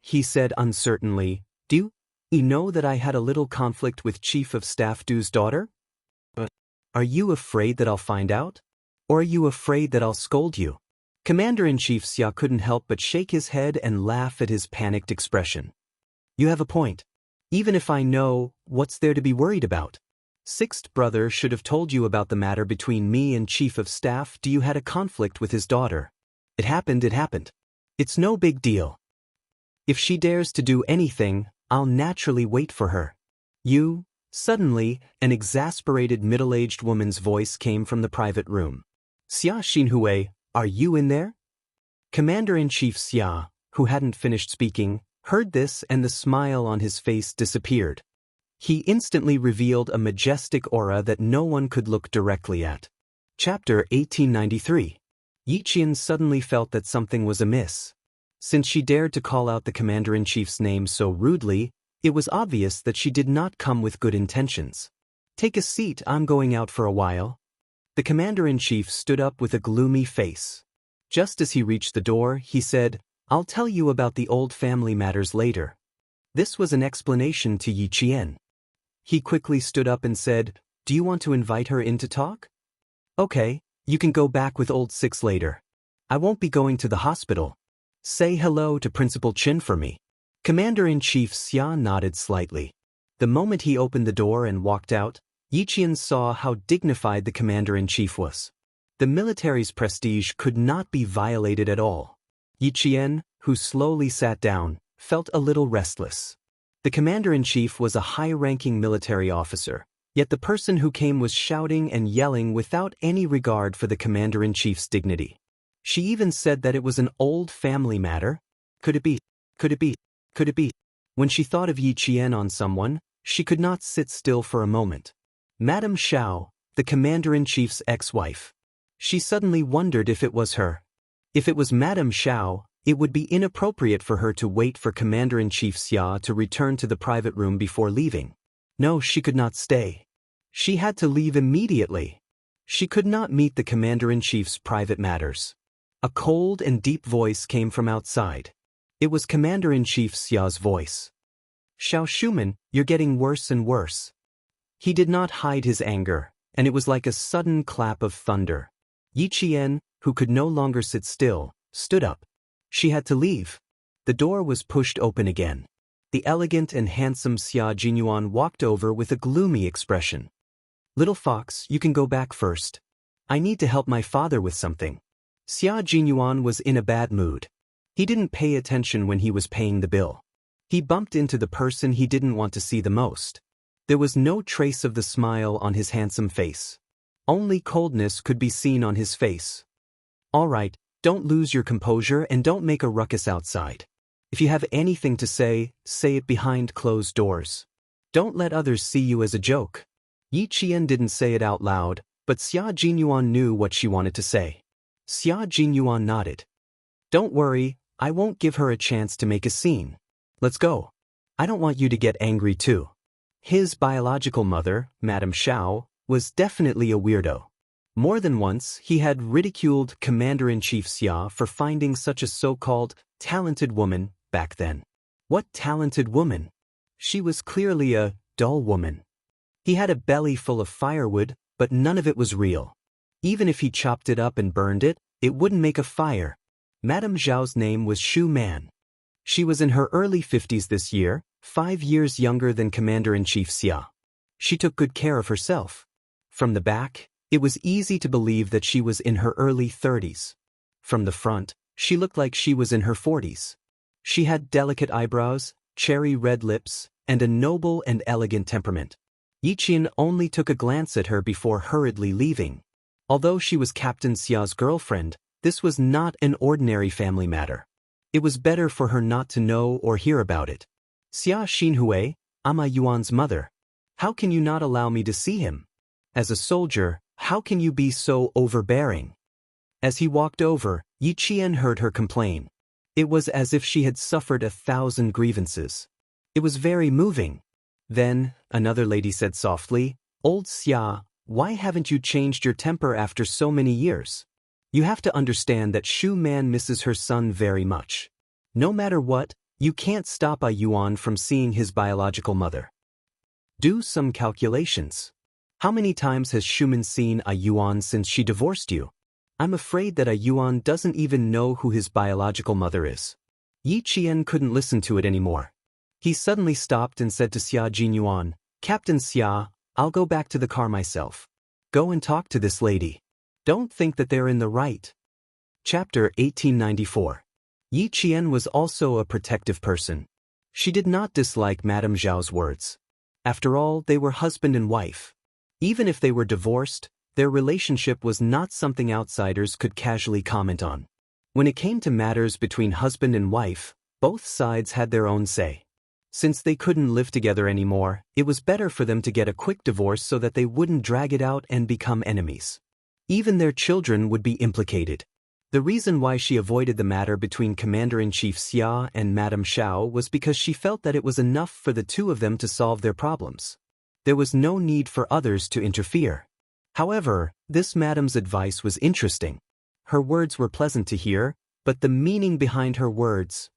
He said uncertainly, Do you know that I had a little conflict with Chief of Staff Du's daughter? Are you afraid that I'll find out? Or are you afraid that I'll scold you? Commander-in-Chief Xia couldn't help but shake his head and laugh at his panicked expression. You have a point. Even if I know, what's there to be worried about? 6th brother should have told you about the matter between me and Chief of Staff Du had a conflict with his daughter. It happened. It's no big deal. If she dares to do anything, I'll naturally wait for her. You? Suddenly, an exasperated middle-aged woman's voice came from the private room. Xia Xinhui, are you in there? Commander-in-Chief Xia, who hadn't finished speaking, heard this and the smile on his face disappeared. He instantly revealed a majestic aura that no one could look directly at. Chapter 1893. Yi Qian suddenly felt that something was amiss. Since she dared to call out the commander-in-chief's name so rudely, it was obvious that she did not come with good intentions. Take a seat, I'm going out for a while. The commander-in-chief stood up with a gloomy face. Just as he reached the door, he said, I'll tell you about the old family matters later. This was an explanation to Yi Qian. He quickly stood up and said, Do you want to invite her in to talk? Okay, you can go back with old 6 later. I won't be going to the hospital. Say hello to Principal Qin for me. Commander-in-Chief Xia nodded slightly. The moment he opened the door and walked out, Yi Qian saw how dignified the commander-in-chief was. The military's prestige could not be violated at all. Yi Qian, who slowly sat down, felt a little restless. The commander-in-chief was a high-ranking military officer, yet the person who came was shouting and yelling without any regard for the commander-in-chief's dignity. She even said that it was an old family matter. Could it be? Could it be? Could it be? When she thought of Yi Qian on someone, she could not sit still for a moment. Madame Xiao, the commander-in-chief's ex-wife. She suddenly wondered if it was her. If it was Madame Xiao, it would be inappropriate for her to wait for Commander-in-Chief Xia to return to the private room before leaving. No, she could not stay. She had to leave immediately. She could not meet the Commander-in-Chief's private matters. A cold and deep voice came from outside. It was Commander-in-Chief Xia's voice. Xiao Shuman, you're getting worse and worse. He did not hide his anger, and it was like a sudden clap of thunder. Yi Qian, who could no longer sit still, stood up. She had to leave. The door was pushed open again. The elegant and handsome Xia Jinyuan walked over with a gloomy expression. Little fox, you can go back first. I need to help my father with something. Xia Jinyuan was in a bad mood. He didn't pay attention when he was paying the bill. He bumped into the person he didn't want to see the most. There was no trace of the smile on his handsome face. Only coldness could be seen on his face. All right, don't lose your composure and don't make a ruckus outside. If you have anything to say it behind closed doors. Don't let others see you as a joke. Yi Qian didn't say it out loud, but Xia Jinyuan knew what she wanted to say. Xia Jinyuan nodded. Don't worry, I won't give her a chance to make a scene. Let's go. I don't want you to get angry too. His biological mother, Madame Xiao, was definitely a weirdo. More than once, he had ridiculed Commander-in-Chief Xia for finding such a so-called talented woman back then. What talented woman? She was clearly a dull woman. He had a belly full of firewood, but none of it was real. Even if he chopped it up and burned it, it wouldn't make a fire. Madame Zhao's name was Shu Man. She was in her early 50s this year, 5 years younger than Commander-in-Chief Xia. She took good care of herself. From the back, it was easy to believe that she was in her early 30s. From the front, she looked like she was in her 40s. She had delicate eyebrows, cherry red lips, and a noble and elegant temperament. Yi Qian only took a glance at her before hurriedly leaving. Although she was Captain Xia's girlfriend, this was not an ordinary family matter. It was better for her not to know or hear about it. Xia Xinhui, Ama Yuan's mother. How can you not allow me to see him? As a soldier, how can you be so overbearing? As he walked over, Yi Qian heard her complain. It was as if she had suffered 1,000 grievances. It was very moving. Then, another lady said softly, Old Xia, why haven't you changed your temper after so many years? You have to understand that Shu Man misses her son very much. No matter what, you can't stop a Yuan from seeing his biological mother. Do some calculations. How many times has Shuman seen a Yuan since she divorced you? I'm afraid that a Yuan doesn't even know who his biological mother is. Yi Qian couldn't listen to it anymore. He suddenly stopped and said to Xia Jinyuan, Captain Xia, I'll go back to the car myself. Go and talk to this lady. Don't think that they're in the right. Chapter 1894. Yi Qian was also a protective person. She did not dislike Madame Zhao's words. After all, they were husband and wife. Even if they were divorced, their relationship was not something outsiders could casually comment on. When it came to matters between husband and wife, both sides had their own say. Since they couldn't live together anymore, it was better for them to get a quick divorce so that they wouldn't drag it out and become enemies. Even their children would be implicated. The reason why she avoided the matter between Commander-in-Chief Xia and Madame Xiao was because she felt that it was enough for the two of them to solve their problems. There was no need for others to interfere. However, this madame's advice was interesting. Her words were pleasant to hear, but the meaning behind her words.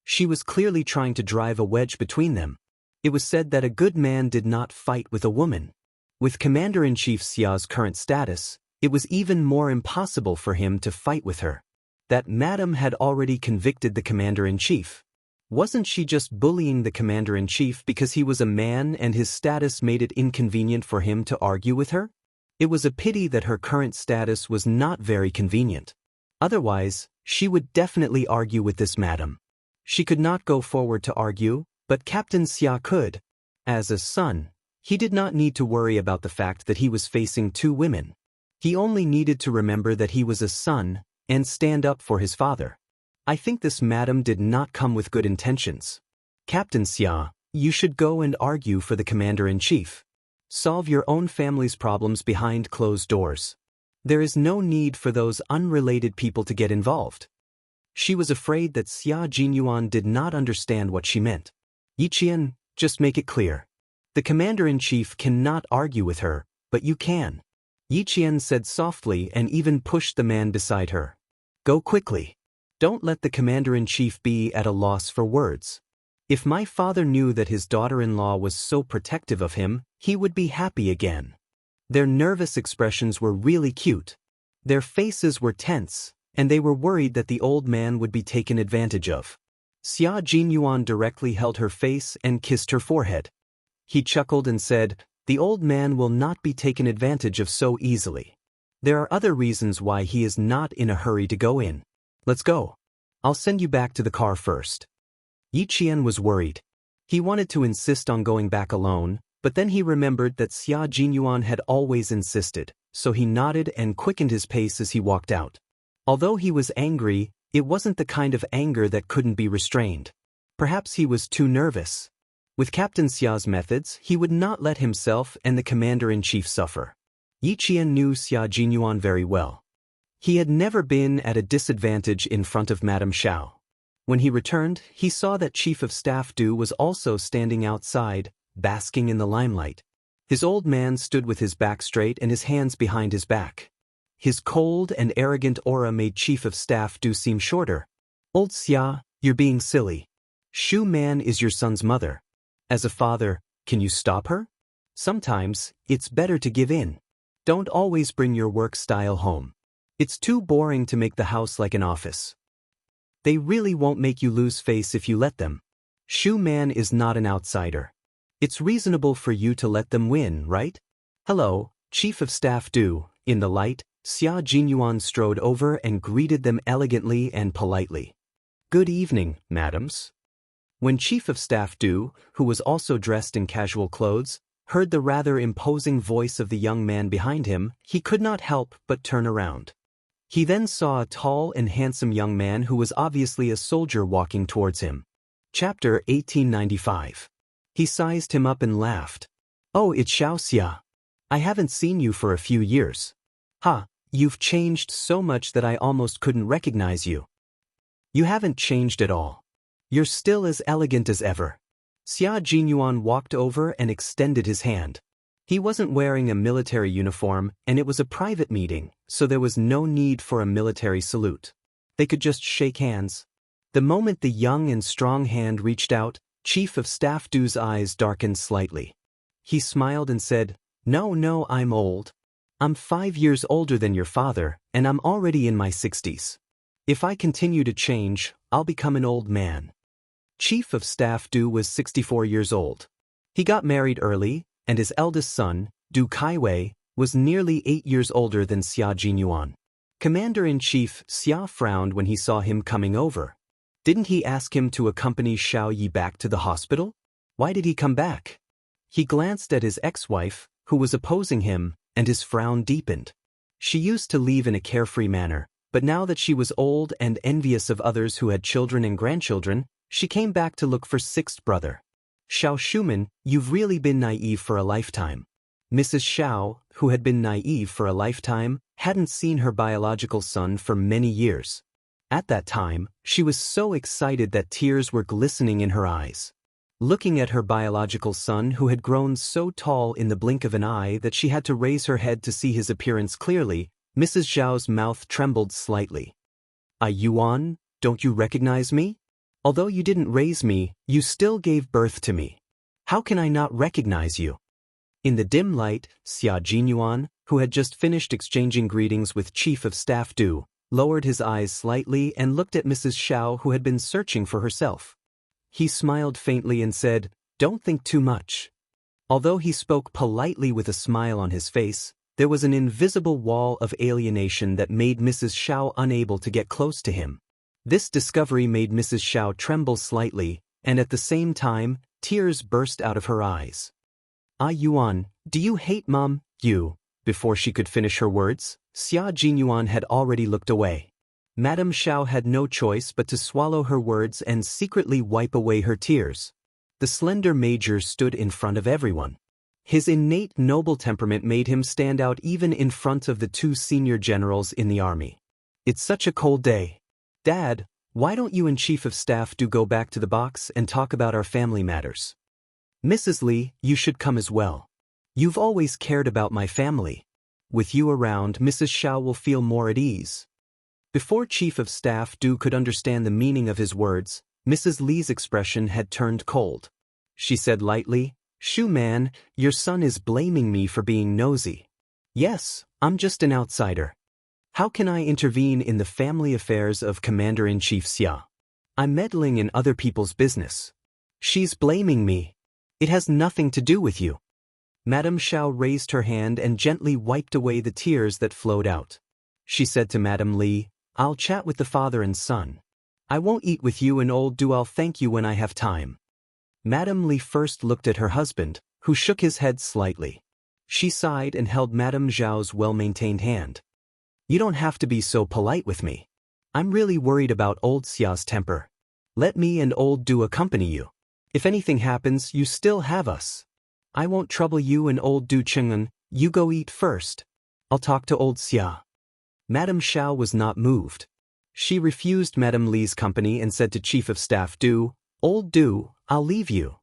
She was clearly trying to drive a wedge between them. It was said that a good man did not fight with a woman. With Commander-in-Chief Xia's current status, it was even more impossible for him to fight with her. That madame had already convicted the Commander-in-Chief. Wasn't she just bullying the Commander-in-Chief because he was a man and his status made it inconvenient for him to argue with her? It was a pity that her current status was not very convenient. Otherwise, she would definitely argue with this madame. She could not go forward to argue, but Captain Xia could. As a son, he did not need to worry about the fact that he was facing two women. He only needed to remember that he was a son and stand up for his father. I think this madam did not come with good intentions. Captain Xia, you should go and argue for the Commander-in-Chief. Solve your own family's problems behind closed doors. There is no need for those unrelated people to get involved. She was afraid that Xia Jinyuan did not understand what she meant. Yi Qian, just make it clear. The Commander-in-Chief cannot argue with her, but you can. Yi Qian said softly and even pushed the man beside her. Go quickly. Don't let the commander-in-chief be at a loss for words. If my father knew that his daughter-in-law was so protective of him, he would be happy again. Their nervous expressions were really cute. Their faces were tense, and they were worried that the old man would be taken advantage of. Xia Jinyuan directly held her face and kissed her forehead. He chuckled and said, "The old man will not be taken advantage of so easily. There are other reasons why he is not in a hurry to go in. Let's go. I'll send you back to the car first." Yi Qian was worried. He wanted to insist on going back alone, but then he remembered that Xia Jinyuan had always insisted, so he nodded and quickened his pace as he walked out. Although he was angry, it wasn't the kind of anger that couldn't be restrained. Perhaps he was too nervous. With Captain Xia's methods, he would not let himself and the commander-in-chief suffer. Yi Qian knew Xia Jinyuan very well. He had never been at a disadvantage in front of Madame Xiao. When he returned, he saw that Chief of Staff Du was also standing outside, basking in the limelight. His old man stood with his back straight and his hands behind his back. His cold and arrogant aura made Chief of Staff Du seem shorter. "Old Xia, you're being silly. Shu Man is your son's mother. As a father, can you stop her? Sometimes, it's better to give in. Don't always bring your work style home. It's too boring to make the house like an office. They really won't make you lose face if you let them. Shu Man is not an outsider. It's reasonable for you to let them win, right?" "Hello, Chief of Staff Du." In the light, Xia Jinyuan strode over and greeted them elegantly and politely. "Good evening, madams." When Chief of Staff Du, who was also dressed in casual clothes, heard the rather imposing voice of the young man behind him, he could not help but turn around. He then saw a tall and handsome young man who was obviously a soldier walking towards him. Chapter 1895. He sized him up and laughed. "Oh, it's Xiao Xia. I haven't seen you for a few years. Ha, you've changed so much that I almost couldn't recognize you." "You haven't changed at all. You're still as elegant as ever." Xia Jinyuan walked over and extended his hand. He wasn't wearing a military uniform, and it was a private meeting, so there was no need for a military salute. They could just shake hands. The moment the young and strong hand reached out, Chief of Staff Du's eyes darkened slightly. He smiled and said, No, I'm old. I'm 5 years older than your father, and I'm already in my 60s. If I continue to change, I'll become an old man." Chief of Staff Du was 64 years old. He got married early, and his eldest son, Du Kaiwei, was nearly 8 years older than Xia Jinyuan. Commander-in-Chief Xia frowned when he saw him coming over. Didn't he ask him to accompany Xiao Yi back to the hospital? Why did he come back? He glanced at his ex-wife, who was opposing him, and his frown deepened. She used to leave in a carefree manner, but now that she was old and envious of others who had children and grandchildren, she came back to look for sixth brother. "Xiao Shuman, you've really been naive for a lifetime." Mrs. Xiao, who had been naive for a lifetime, hadn't seen her biological son for many years. At that time, she was so excited that tears were glistening in her eyes. Looking at her biological son who had grown so tall in the blink of an eye that she had to raise her head to see his appearance clearly, Mrs. Zhao's mouth trembled slightly. "Yuan, don't you recognize me? Although you didn't raise me, you still gave birth to me. How can I not recognize you?" In the dim light, Xia Jinyuan, who had just finished exchanging greetings with Chief of Staff Du, lowered his eyes slightly and looked at Mrs. Xiao, who had been searching for herself. He smiled faintly and said, "Don't think too much." Although he spoke politely with a smile on his face, there was an invisible wall of alienation that made Mrs. Xiao unable to get close to him. This discovery made Mrs. Xiao tremble slightly, and at the same time, tears burst out of her eyes. "Yuan, do you hate Mom, you?" Before she could finish her words, Xia Jinyuan had already looked away. Madame Xiao had no choice but to swallow her words and secretly wipe away her tears. The slender major stood in front of everyone. His innate noble temperament made him stand out even in front of the 2 senior generals in the army. "It's such a cold day. Dad, why don't you and Chief of Staff Du go back to the box and talk about our family matters? Mrs. Li, you should come as well. You've always cared about my family. With you around, Mrs. Xiao will feel more at ease." Before Chief of Staff Du could understand the meaning of his words, Mrs. Lee's expression had turned cold. She said lightly, "Shoo man, your son is blaming me for being nosy. Yes, I'm just an outsider. How can I intervene in the family affairs of Commander-in-Chief Xia? I'm meddling in other people's business. She's blaming me. It has nothing to do with you." Madame Xiao raised her hand and gently wiped away the tears that flowed out. She said to Madame Li, "I'll chat with the father and son. I won't eat with you and old Du. I'll thank you when I have time." Madame Li first looked at her husband, who shook his head slightly. She sighed and held Madame Zhao's well-maintained hand. "You don't have to be so polite with me. I'm really worried about old Xia's temper. Let me and old Du accompany you. If anything happens, you still have us. I won't trouble you and old Du Cheng'en, you go eat first. I'll talk to old Xia." Madame Xiao was not moved. She refused Madame Li's company and said to Chief of Staff Du, "Old Du, I'll leave you."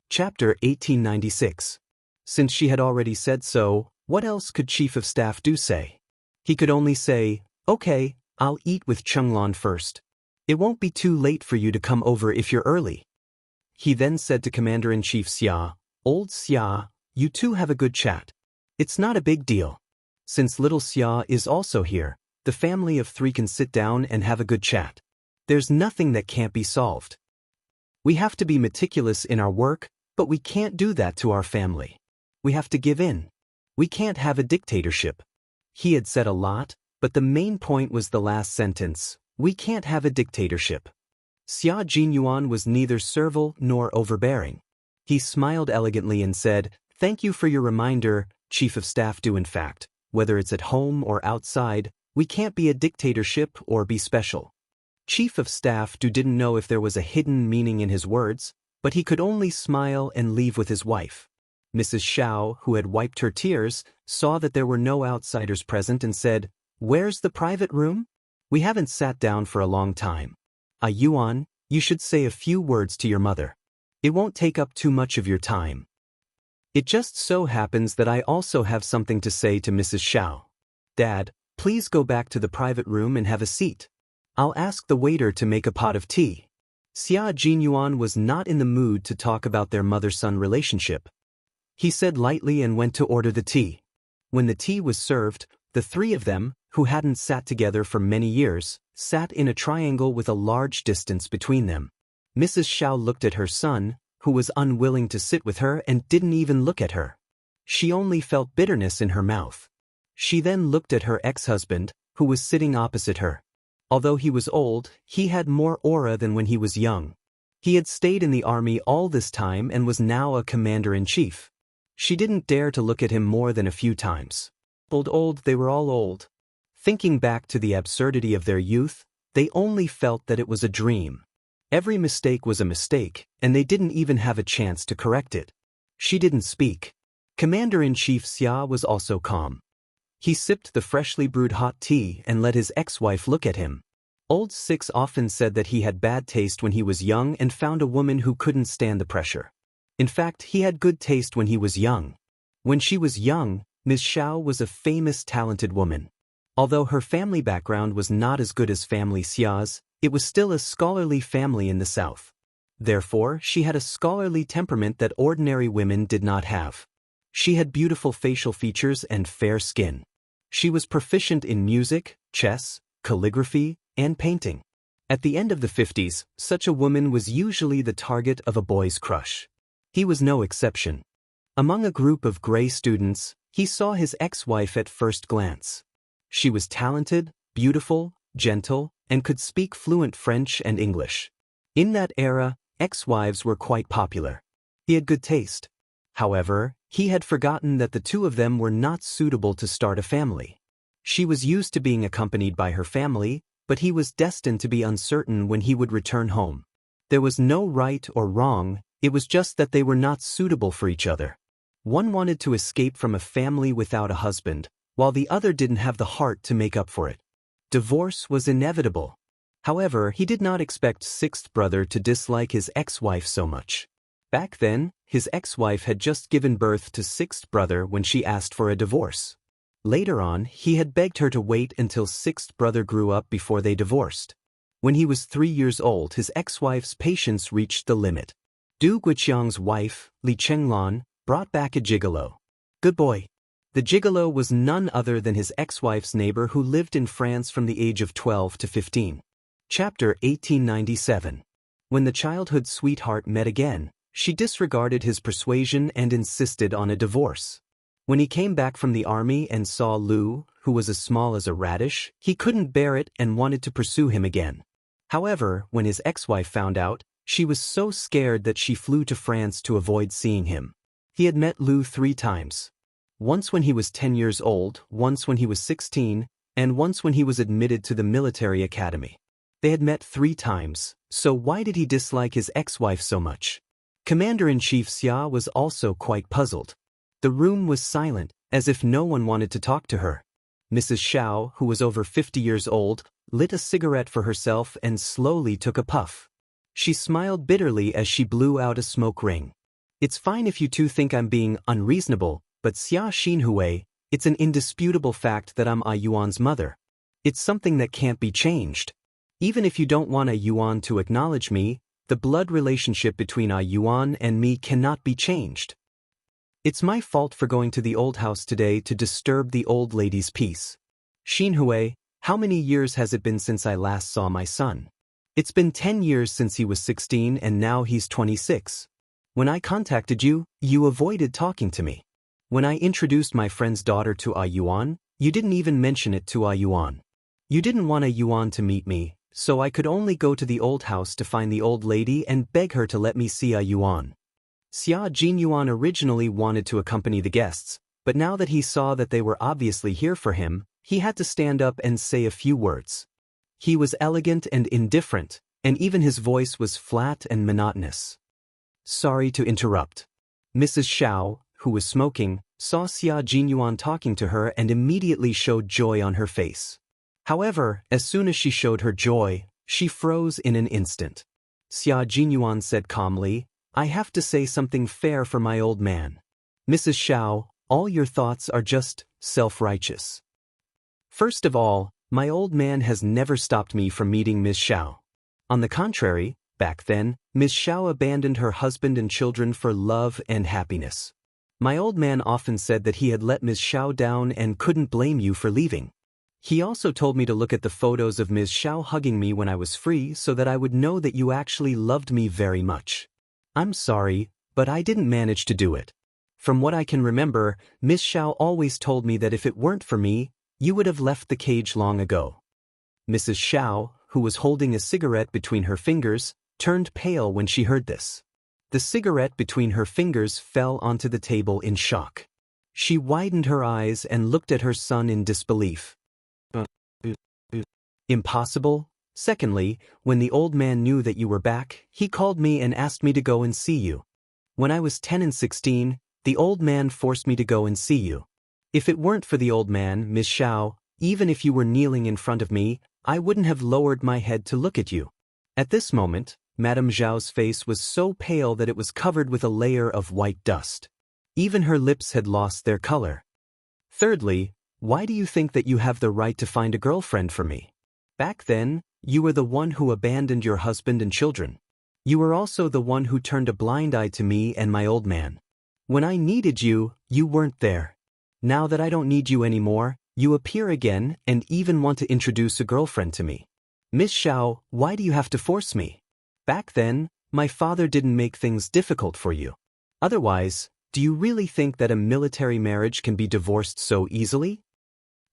Chapter 1896. Since she had already said so, what else could Chief of Staff Du say? He could only say, "Okay, I'll eat with Chenglan first. It won't be too late for you to come over if you're early." He then said to Commander-in-Chief Xia, "Old Xia, you two have a good chat. It's not a big deal. Since little Xia is also here, the family of three can sit down and have a good chat. There's nothing that can't be solved. We have to be meticulous in our work, but we can't do that to our family. We have to give in. We can't have a dictatorship." He had said a lot, but the main point was the last sentence, "We can't have a dictatorship." Xia Jinyuan was neither servile nor overbearing. He smiled elegantly and said, "Thank you for your reminder, Chief of Staff Du. In fact, whether it's at home or outside, we can't be a dictatorship or be special." Chief of Staff Du didn't know if there was a hidden meaning in his words, but he could only smile and leave with his wife. Mrs. Xiao, who had wiped her tears, saw that there were no outsiders present and said, "Where's the private room? We haven't sat down for a long time. Yuan, you should say a few words to your mother. It won't take up too much of your time." It just so happens that I also have something to say to Mrs. Xiao. "Dad, please go back to the private room and have a seat. I'll ask the waiter to make a pot of tea." Xia Jinyuan was not in the mood to talk about their mother-son relationship. He said lightly and went to order the tea. When the tea was served, the three of them, who hadn't sat together for many years, sat in a triangle with a large distance between them. Mrs. Xiao looked at her son, who was unwilling to sit with her and didn't even look at her. She only felt bitterness in her mouth. She then looked at her ex-husband, who was sitting opposite her. Although he was old, he had more aura than when he was young. He had stayed in the army all this time and was now a commander-in-chief. She didn't dare to look at him more than a few times. Old, they were all old. Thinking back to the absurdity of their youth, they only felt that it was a dream. Every mistake was a mistake, and they didn't even have a chance to correct it. She didn't speak. Commander-in-Chief Xia was also calm. He sipped the freshly brewed hot tea and let his ex-wife look at him. Old Six often said that he had bad taste when he was young and found a woman who couldn't stand the pressure. In fact, he had good taste when he was young. When she was young, Ms. Xiao was a famous, talented woman. Although her family background was not as good as family Xia's, it was still a scholarly family in the south. Therefore, she had a scholarly temperament that ordinary women did not have. She had beautiful facial features and fair skin. She was proficient in music, chess, calligraphy, and painting. At the end of the 50s, such a woman was usually the target of a boy's crush. He was no exception. Among a group of gray students, he saw his ex-wife at first glance. She was talented, beautiful, gentle, and could speak fluent French and English. In that era, ex-wives were quite popular. He had good taste. However, he had forgotten that the two of them were not suitable to start a family. She was used to being accompanied by her family, but he was destined to be uncertain when he would return home. There was no right or wrong, it was just that they were not suitable for each other. One wanted to escape from a family without a husband, while the other didn't have the heart to make up for it. Divorce was inevitable. However, he did not expect sixth brother to dislike his ex-wife so much. Back then, his ex-wife had just given birth to sixth brother when she asked for a divorce. Later on, he had begged her to wait until sixth brother grew up before they divorced. When he was 3 years old, his ex-wife's patience reached the limit. Du Guiqiang's wife, Li Chenglan, brought back a gigolo. Good boy. The gigolo was none other than his ex-wife's neighbor who lived in France from the age of 12 to 15. Chapter 1897. When the childhood sweetheart met again, she disregarded his persuasion and insisted on a divorce. When he came back from the army and saw Lu, who was as small as a radish, he couldn't bear it and wanted to pursue him again. However, when his ex-wife found out, she was so scared that she flew to France to avoid seeing him. He had met Lu 3 times. Once when he was 10 years old, once when he was 16, and once when he was admitted to the military academy. They had met 3 times, so why did he dislike his ex-wife so much? Commander-in-Chief Xia was also quite puzzled. The room was silent, as if no one wanted to talk to her. Mrs. Xiao, who was over 50 years old, lit a cigarette for herself and slowly took a puff. She smiled bitterly as she blew out a smoke ring. It's fine if you two think I'm being unreasonable, but Xia Xinhui, it's an indisputable fact that I'm A Yuan's mother. It's something that can't be changed. Even if you don't want A Yuan to acknowledge me, the blood relationship between A Yuan and me cannot be changed. It's my fault for going to the old house today to disturb the old lady's peace. Xinhui, how many years has it been since I last saw my son? It's been 10 years since he was 16 and now he's 26. When I contacted you, you avoided talking to me. When I introduced my friend's daughter to A Yuan, you didn't even mention it to A Yuan. You didn't want A Yuan to meet me, so I could only go to the old house to find the old lady and beg her to let me see A Yuan. Xia Jinyuan originally wanted to accompany the guests, but now that he saw that they were obviously here for him, he had to stand up and say a few words. He was elegant and indifferent, and even his voice was flat and monotonous. Sorry to interrupt. Mrs. Xiao, who was smoking, saw Xia Jinyuan talking to her and immediately showed joy on her face. However, as soon as she showed her joy, she froze in an instant. Xia Jinyuan said calmly, I have to say something fair for my old man. Mrs. Xiao, all your thoughts are just self-righteous. First of all, my old man has never stopped me from meeting Ms. Xiao. On the contrary, back then, Ms. Xiao abandoned her husband and children for love and happiness. My old man often said that he had let Ms. Xiao down and couldn't blame you for leaving. He also told me to look at the photos of Ms. Xiao hugging me when I was free so that I would know that you actually loved me very much. I'm sorry, but I didn't manage to do it. From what I can remember, Ms. Xiao always told me that if it weren't for me, you would have left the cage long ago. Mrs. Xiao, who was holding a cigarette between her fingers, turned pale when she heard this. The cigarette between her fingers fell onto the table in shock. She widened her eyes and looked at her son in disbelief. Impossible? Secondly, when the old man knew that you were back, he called me and asked me to go and see you. When I was 10 and 16, the old man forced me to go and see you. If it weren't for the old man, Miss Xiao, even if you were kneeling in front of me, I wouldn't have lowered my head to look at you. At this moment, Madame Zhao's face was so pale that it was covered with a layer of white dust. Even her lips had lost their color. Thirdly, why do you think that you have the right to find a girlfriend for me? Back then, you were the one who abandoned your husband and children. You were also the one who turned a blind eye to me and my old man. When I needed you, you weren't there. Now that I don't need you anymore, you appear again and even want to introduce a girlfriend to me. Miss Xiao, why do you have to force me? Back then, my father didn't make things difficult for you. Otherwise, do you really think that a military marriage can be divorced so easily?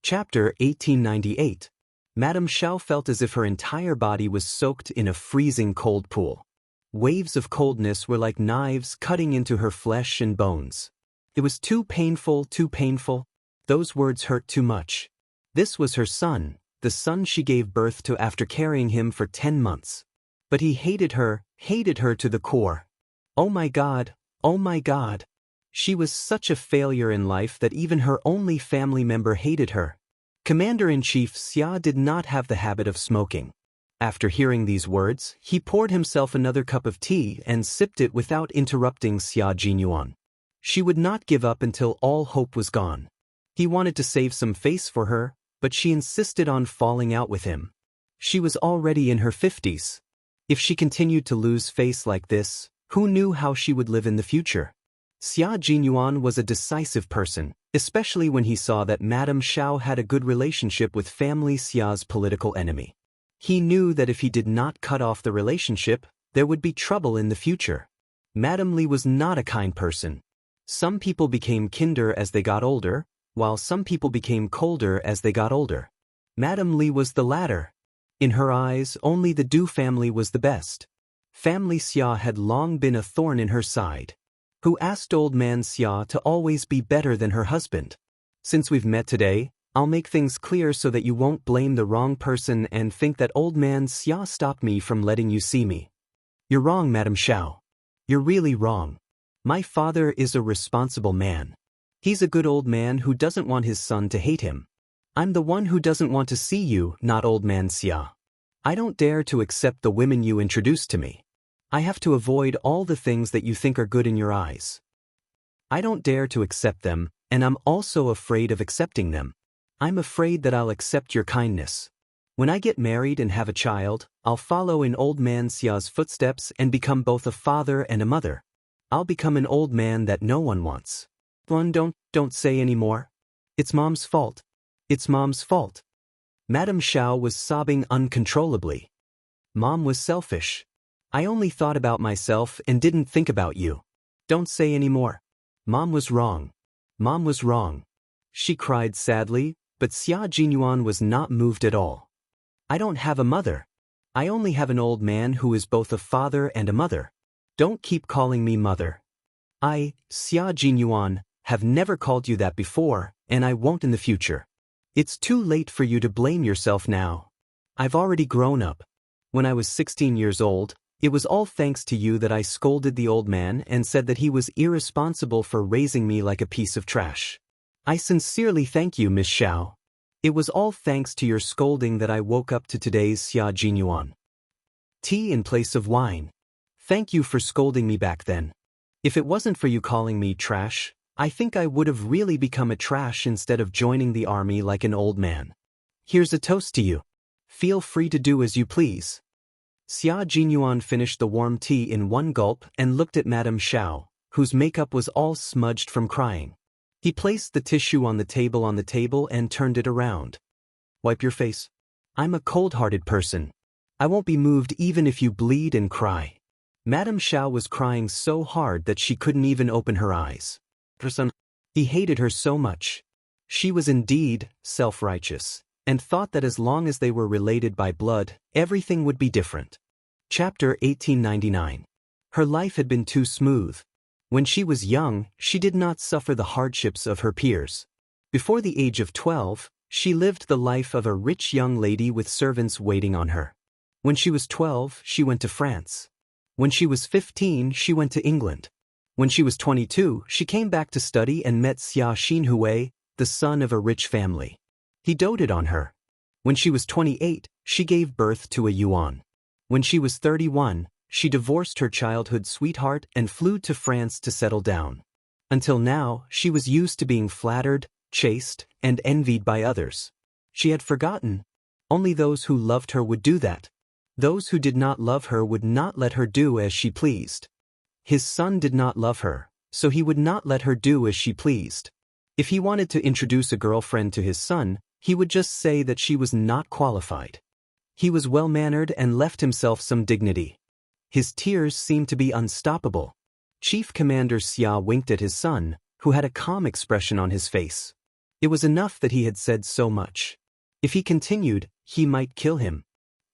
Chapter 1898. Madame Xiao felt as if her entire body was soaked in a freezing cold pool. Waves of coldness were like knives cutting into her flesh and bones. It was too painful, too painful. Those words hurt too much. This was her son, the son she gave birth to after carrying him for 10 months. But he hated her to the core. Oh my God, oh my God. She was such a failure in life that even her only family member hated her. Commander-in-Chief Xia did not have the habit of smoking. After hearing these words, he poured himself another cup of tea and sipped it without interrupting Xia Jinyuan. She would not give up until all hope was gone. He wanted to save some face for her, but she insisted on falling out with him. She was already in her 50s. If she continued to lose face like this, who knew how she would live in the future? Xia Jinyuan was a decisive person, especially when he saw that Madame Xiao had a good relationship with family Xia's political enemy. He knew that if he did not cut off the relationship, there would be trouble in the future. Madame Li was not a kind person. Some people became kinder as they got older, while some people became colder as they got older. Madame Li was the latter. In her eyes, only the Du family was the best. Family Xia had long been a thorn in her side. Who asked old man Xia to always be better than her husband? Since we've met today, I'll make things clear so that you won't blame the wrong person and think that old man Xia stopped me from letting you see me. You're wrong, Madame Xiao. You're really wrong. My father is a responsible man. He's a good old man who doesn't want his son to hate him. I'm the one who doesn't want to see you, not old man Xia. I don't dare to accept the women you introduced to me. I have to avoid all the things that you think are good in your eyes. I don't dare to accept them, and I'm also afraid of accepting them. I'm afraid that I'll accept your kindness. When I get married and have a child, I'll follow in old man Xia's footsteps and become both a father and a mother. I'll become an old man that no one wants. Don't say any more. It's Mom's fault. It's Mom's fault. Madame Xiao was sobbing uncontrollably. Mom was selfish. I only thought about myself and didn't think about you. Don't say any more. Mom was wrong. Mom was wrong. She cried sadly, but Xia Jinyuan was not moved at all. I don't have a mother. I only have an old man who is both a father and a mother. Don't keep calling me mother. I, Xia Jinyuan, have never called you that before, and I won't in the future. It's too late for you to blame yourself now. I've already grown up. When I was 16 years old, it was all thanks to you that I scolded the old man and said that he was irresponsible for raising me like a piece of trash. I sincerely thank you, Miss Xiao. It was all thanks to your scolding that I woke up to today's Xia Jinyuan. Tea in place of wine. Thank you for scolding me back then. If it wasn't for you calling me trash, I think I would have really become a trash instead of joining the army like an old man. Here's a toast to you. Feel free to do as you please. Xia Jinyuan finished the warm tea in one gulp and looked at Madame Xiao, whose makeup was all smudged from crying. He placed the tissue on the table and turned it around. Wipe your face. I'm a cold-hearted person. I won't be moved even if you bleed and cry. Madame Xiao was crying so hard that she couldn't even open her eyes. He hated her so much. She was indeed self-righteous, and thought that as long as they were related by blood, everything would be different. Chapter 1899. Her life had been too smooth. When she was young, she did not suffer the hardships of her peers. Before the age of 12, she lived the life of a rich young lady with servants waiting on her. When she was 12, she went to France. When she was 15, she went to England. When she was 22, she came back to study and met Xia Xinhui, the son of a rich family. He doted on her. When she was 28, she gave birth to a Yuan. When she was 31, she divorced her childhood sweetheart and flew to France to settle down. Until now, she was used to being flattered, chased, and envied by others. She had forgotten. Only those who loved her would do that. Those who did not love her would not let her do as she pleased. His son did not love her, so he would not let her do as she pleased. If he wanted to introduce a girlfriend to his son, he would just say that she was not qualified. He was well-mannered and left himself some dignity. His tears seemed to be unstoppable. Chief Commander Xia winked at his son, who had a calm expression on his face. It was enough that he had said so much. If he continued, he might kill him.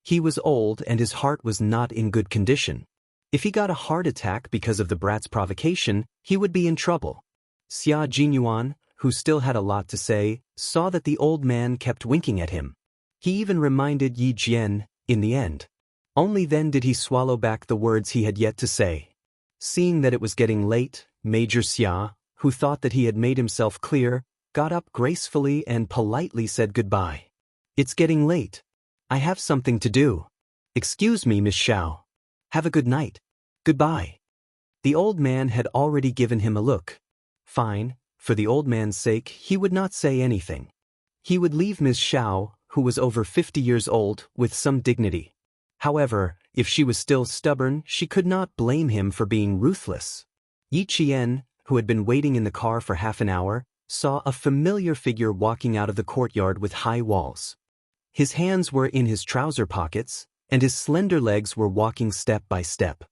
He was old and his heart was not in good condition. If he got a heart attack because of the brat's provocation, he would be in trouble. Xia Jinyuan, who still had a lot to say, saw that the old man kept winking at him. He even reminded Yi Jian, in the end. Only then did he swallow back the words he had yet to say. Seeing that it was getting late, Major Xia, who thought that he had made himself clear, got up gracefully and politely said goodbye. It's getting late. I have something to do. Excuse me, Miss Xiao. Have a good night. Goodbye. The old man had already given him a look. Fine, For the old man's sake, he would not say anything. He would leave Ms. Xiao, who was over 50 years old, with some dignity. However, if she was still stubborn, she could not blame him for being ruthless. Yi Qian, who had been waiting in the car for half an hour, saw a familiar figure walking out of the courtyard with high walls. His hands were in his trouser pockets, and his slender legs were walking step by step.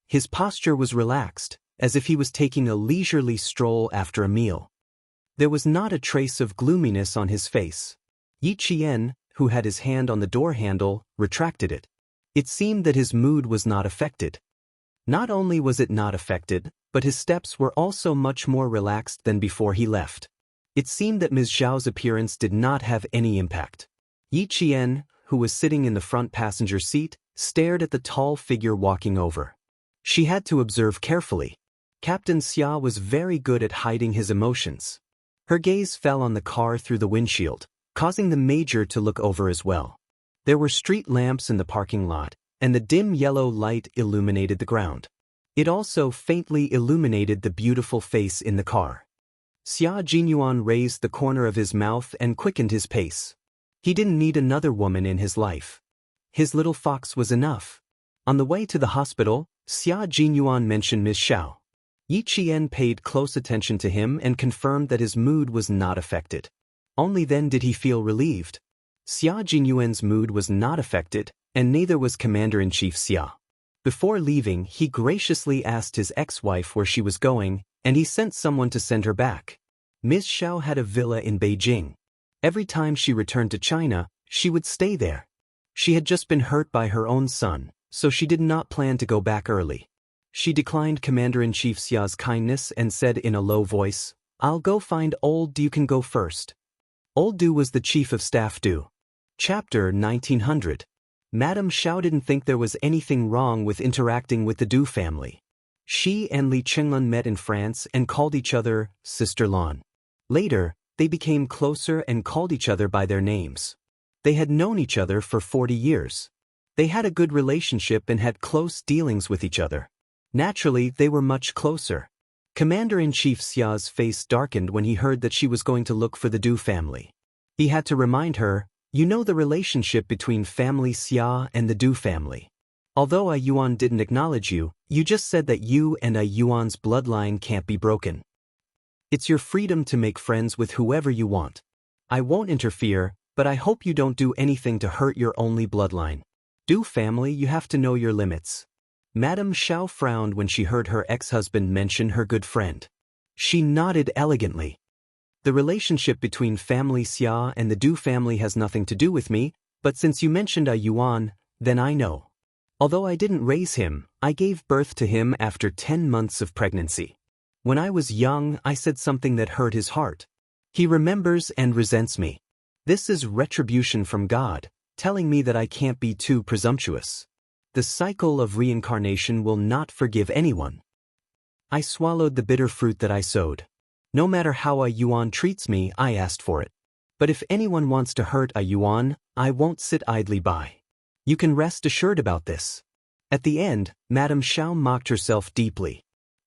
His posture was relaxed, as if he was taking a leisurely stroll after a meal. There was not a trace of gloominess on his face. Yi Qian, who had his hand on the door handle, retracted it. It seemed that his mood was not affected. Not only was it not affected, but his steps were also much more relaxed than before he left. It seemed that Ms. Zhao's appearance did not have any impact. Yi Qian, who was sitting in the front passenger seat, stared at the tall figure walking over. She had to observe carefully. Captain Xia was very good at hiding his emotions. Her gaze fell on the car through the windshield, causing the major to look over as well. There were street lamps in the parking lot, and the dim yellow light illuminated the ground. It also faintly illuminated the beautiful face in the car. Xia Jinyuan raised the corner of his mouth and quickened his pace. He didn't need another woman in his life. His little fox was enough. On the way to the hospital, Xia Jinyuan mentioned Ms. Xiao. Yi Qian paid close attention to him and confirmed that his mood was not affected. Only then did he feel relieved. Xia Jinyuan's mood was not affected, and neither was Commander-in-Chief Xia. Before leaving, he graciously asked his ex-wife where she was going, and he sent someone to send her back. Ms. Xiao had a villa in Beijing. Every time she returned to China, she would stay there. She had just been hurt by her own son, so she did not plan to go back early. She declined Commander-in-Chief Xia's kindness and said in a low voice, "I'll go find old Du, can go first." Old Du was the chief of staff Du. Chapter 1900. Madame Xiao didn't think there was anything wrong with interacting with the Du family. She and Li Chenglun met in France and called each other Sister Lan. Later, they became closer and called each other by their names. They had known each other for 40 years. They had a good relationship and had close dealings with each other. Naturally, they were much closer. Commander-in-Chief Xia's face darkened when he heard that she was going to look for the Du family. He had to remind her, "You know the relationship between family Xia and the Du family. Although a Yuan didn't acknowledge you, you just said that you and a Yuan's bloodline can't be broken. It's your freedom to make friends with whoever you want. I won't interfere, but I hope you don't do anything to hurt your only bloodline. Du family, you have to know your limits." Madame Xiao frowned when she heard her ex-husband mention her good friend. She nodded elegantly. "The relationship between family Xia and the Du family has nothing to do with me, but since you mentioned a Yuan, then I know. Although I didn't raise him, I gave birth to him after 10 months of pregnancy. When I was young, I said something that hurt his heart. He remembers and resents me. This is retribution from God, telling me that I can't be too presumptuous. The cycle of reincarnation will not forgive anyone. I swallowed the bitter fruit that I sowed. No matter how a Yuan treats me, I asked for it. But if anyone wants to hurt a Yuan, I won't sit idly by. You can rest assured about this." At the end, Madame Xiao mocked herself deeply.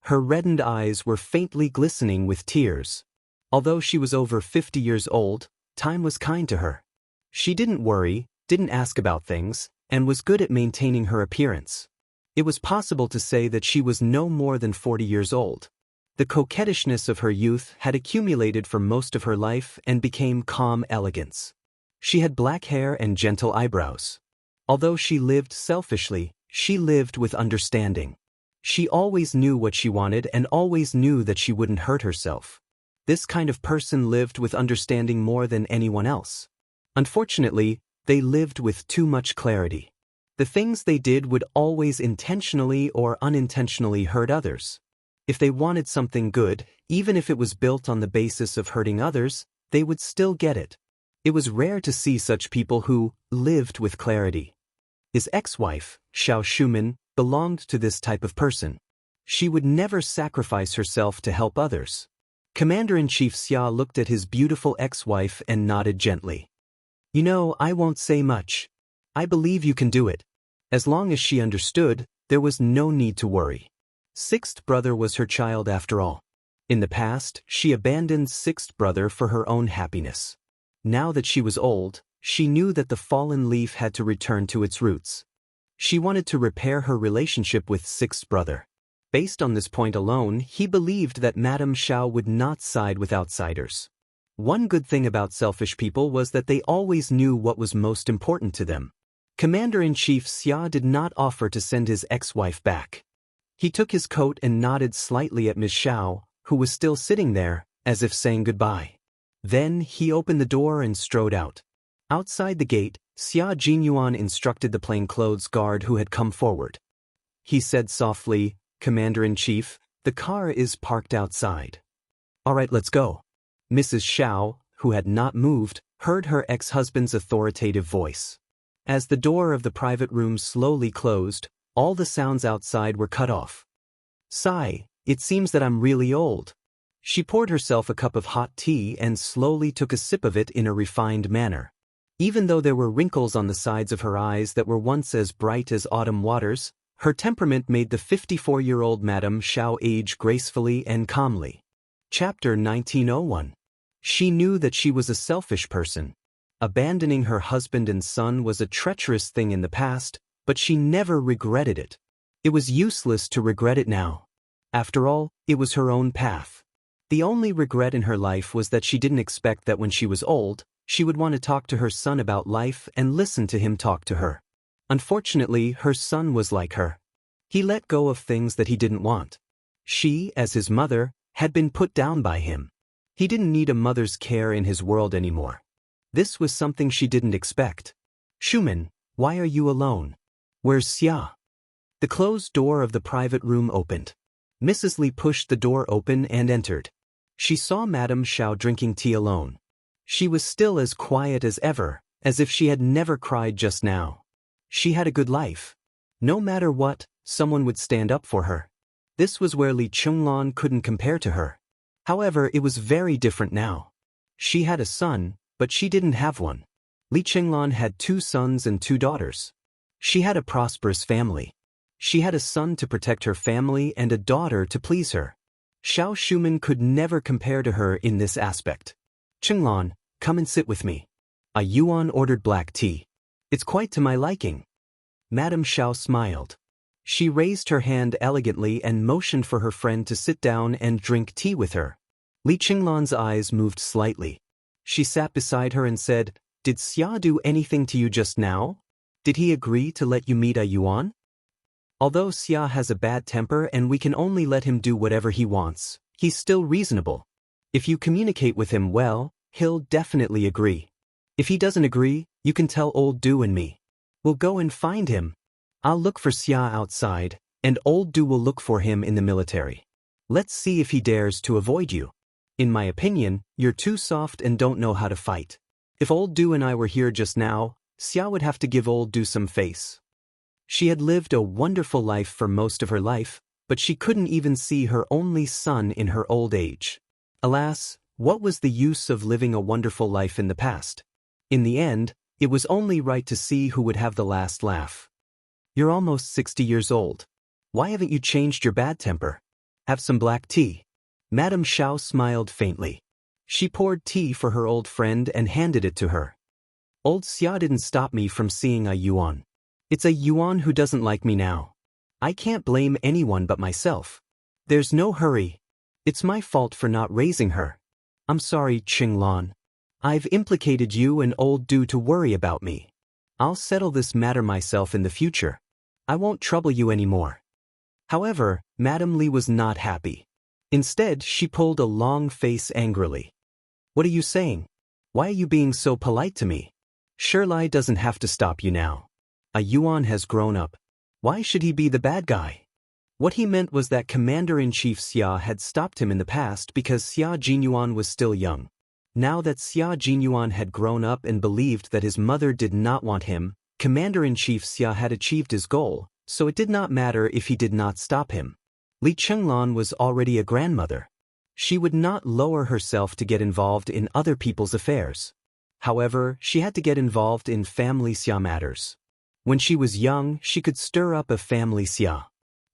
Her reddened eyes were faintly glistening with tears. Although she was over 50 years old, time was kind to her. She didn't worry, didn't ask about things, and was good at maintaining her appearance. It was possible to say that she was no more than 40 years old. The coquettishness of her youth had accumulated for most of her life and became calm elegance. She had black hair and gentle eyebrows. Although she lived selfishly, she lived with understanding. She always knew what she wanted and always knew that she wouldn't hurt herself. This kind of person lived with understanding more than anyone else. Unfortunately, they lived with too much clarity. The things they did would always intentionally or unintentionally hurt others. If they wanted something good, even if it was built on the basis of hurting others, they would still get it. It was rare to see such people who lived with clarity. His ex-wife, Xiao Shumin, belonged to this type of person. She would never sacrifice herself to help others. Commander-in-Chief Xia looked at his beautiful ex-wife and nodded gently. "You know, I won't say much. I believe you can do it." As long as she understood, there was no need to worry. Sixth brother was her child after all. In the past, she abandoned sixth brother for her own happiness. Now that she was old, she knew that the fallen leaf had to return to its roots. She wanted to repair her relationship with sixth brother. Based on this point alone, he believed that Madame Xiao would not side with outsiders. One good thing about selfish people was that they always knew what was most important to them. Commander-in-Chief Xia did not offer to send his ex-wife back. He took his coat and nodded slightly at Ms. Xiao, who was still sitting there, as if saying goodbye. Then he opened the door and strode out. Outside the gate, Xia Jinyuan instructed the plainclothes guard who had come forward. He said softly, "Commander-in-Chief, the car is parked outside." "All right, let's go." Mrs. Xiao, who had not moved, heard her ex-husband's authoritative voice. As the door of the private room slowly closed, all the sounds outside were cut off. "Sigh, it seems that I'm really old." She poured herself a cup of hot tea and slowly took a sip of it in a refined manner. Even though there were wrinkles on the sides of her eyes that were once as bright as autumn waters, her temperament made the 54-year-old Madame Xiao age gracefully and calmly. Chapter 1901. She knew that she was a selfish person. Abandoning her husband and son was a treacherous thing in the past, but she never regretted it. It was useless to regret it now. After all, it was her own path. The only regret in her life was that she didn't expect that when she was old, she would want to talk to her son about life and listen to him talk to her. Unfortunately, her son was like her. He let go of things that he didn't want. She, as his mother, had been put down by him. He didn't need a mother's care in his world anymore. This was something she didn't expect. "Shuman, why are you alone? Where's Xia?" The closed door of the private room opened. Mrs. Li pushed the door open and entered. She saw Madame Xiao drinking tea alone. She was still as quiet as ever, as if she had never cried just now. She had a good life. No matter what, someone would stand up for her. This was where Li Chenglan couldn't compare to her. However, it was very different now. She had a son, but she didn't have one. Li Chenglan had 2 sons and 2 daughters. She had a prosperous family. She had a son to protect her family and a daughter to please her. Xiao Shuman could never compare to her in this aspect. "Chenglan, come and sit with me." A Yuan ordered black tea. "It's quite to my liking." Madame Xiao smiled. She raised her hand elegantly and motioned for her friend to sit down and drink tea with her. Li Chenglan's eyes moved slightly. She sat beside her and said, "Did Xia do anything to you just now? Did he agree to let you meet a Yuan?" "Although Xia has a bad temper and we can only let him do whatever he wants, he's still reasonable. If you communicate with him well, he'll definitely agree. If he doesn't agree, you can tell old Du and me. We'll go and find him. I'll look for Xia outside, and old Du will look for him in the military. Let's see if he dares to avoid you. In my opinion, you're too soft and don't know how to fight. If old Du and I were here just now, Xia would have to give old Du some face." She had lived a wonderful life for most of her life, but she couldn't even see her only son in her old age. Alas, what was the use of living a wonderful life in the past? In the end, it was only right to see who would have the last laugh. "You're almost 60 years old. Why haven't you changed your bad temper? Have some black tea." Madame Xiao smiled faintly. She poured tea for her old friend and handed it to her. "Old Xia didn't stop me from seeing a Yuan. It's a Yuan who doesn't like me now. I can't blame anyone but myself. There's no hurry. It's my fault for not raising her. I'm sorry, Chenglan. I've implicated you and old Du to worry about me. I'll settle this matter myself in the future. I won't trouble you anymore." However, Madame Li was not happy. Instead, she pulled a long face angrily. "What are you saying? Why are you being so polite to me? Shirlai doesn't have to stop you now. A Yuan has grown up. Why should he be the bad guy?" What he meant was that Commander-in-Chief Xia had stopped him in the past because Xia Jinyuan was still young. Now that Xia Jinyuan had grown up and believed that his mother did not want him, Commander-in-Chief Xia had achieved his goal, so it did not matter if he did not stop him. Li Chenglan was already a grandmother. She would not lower herself to get involved in other people's affairs. However, she had to get involved in family Xia matters. When she was young, she could stir up a family Xia.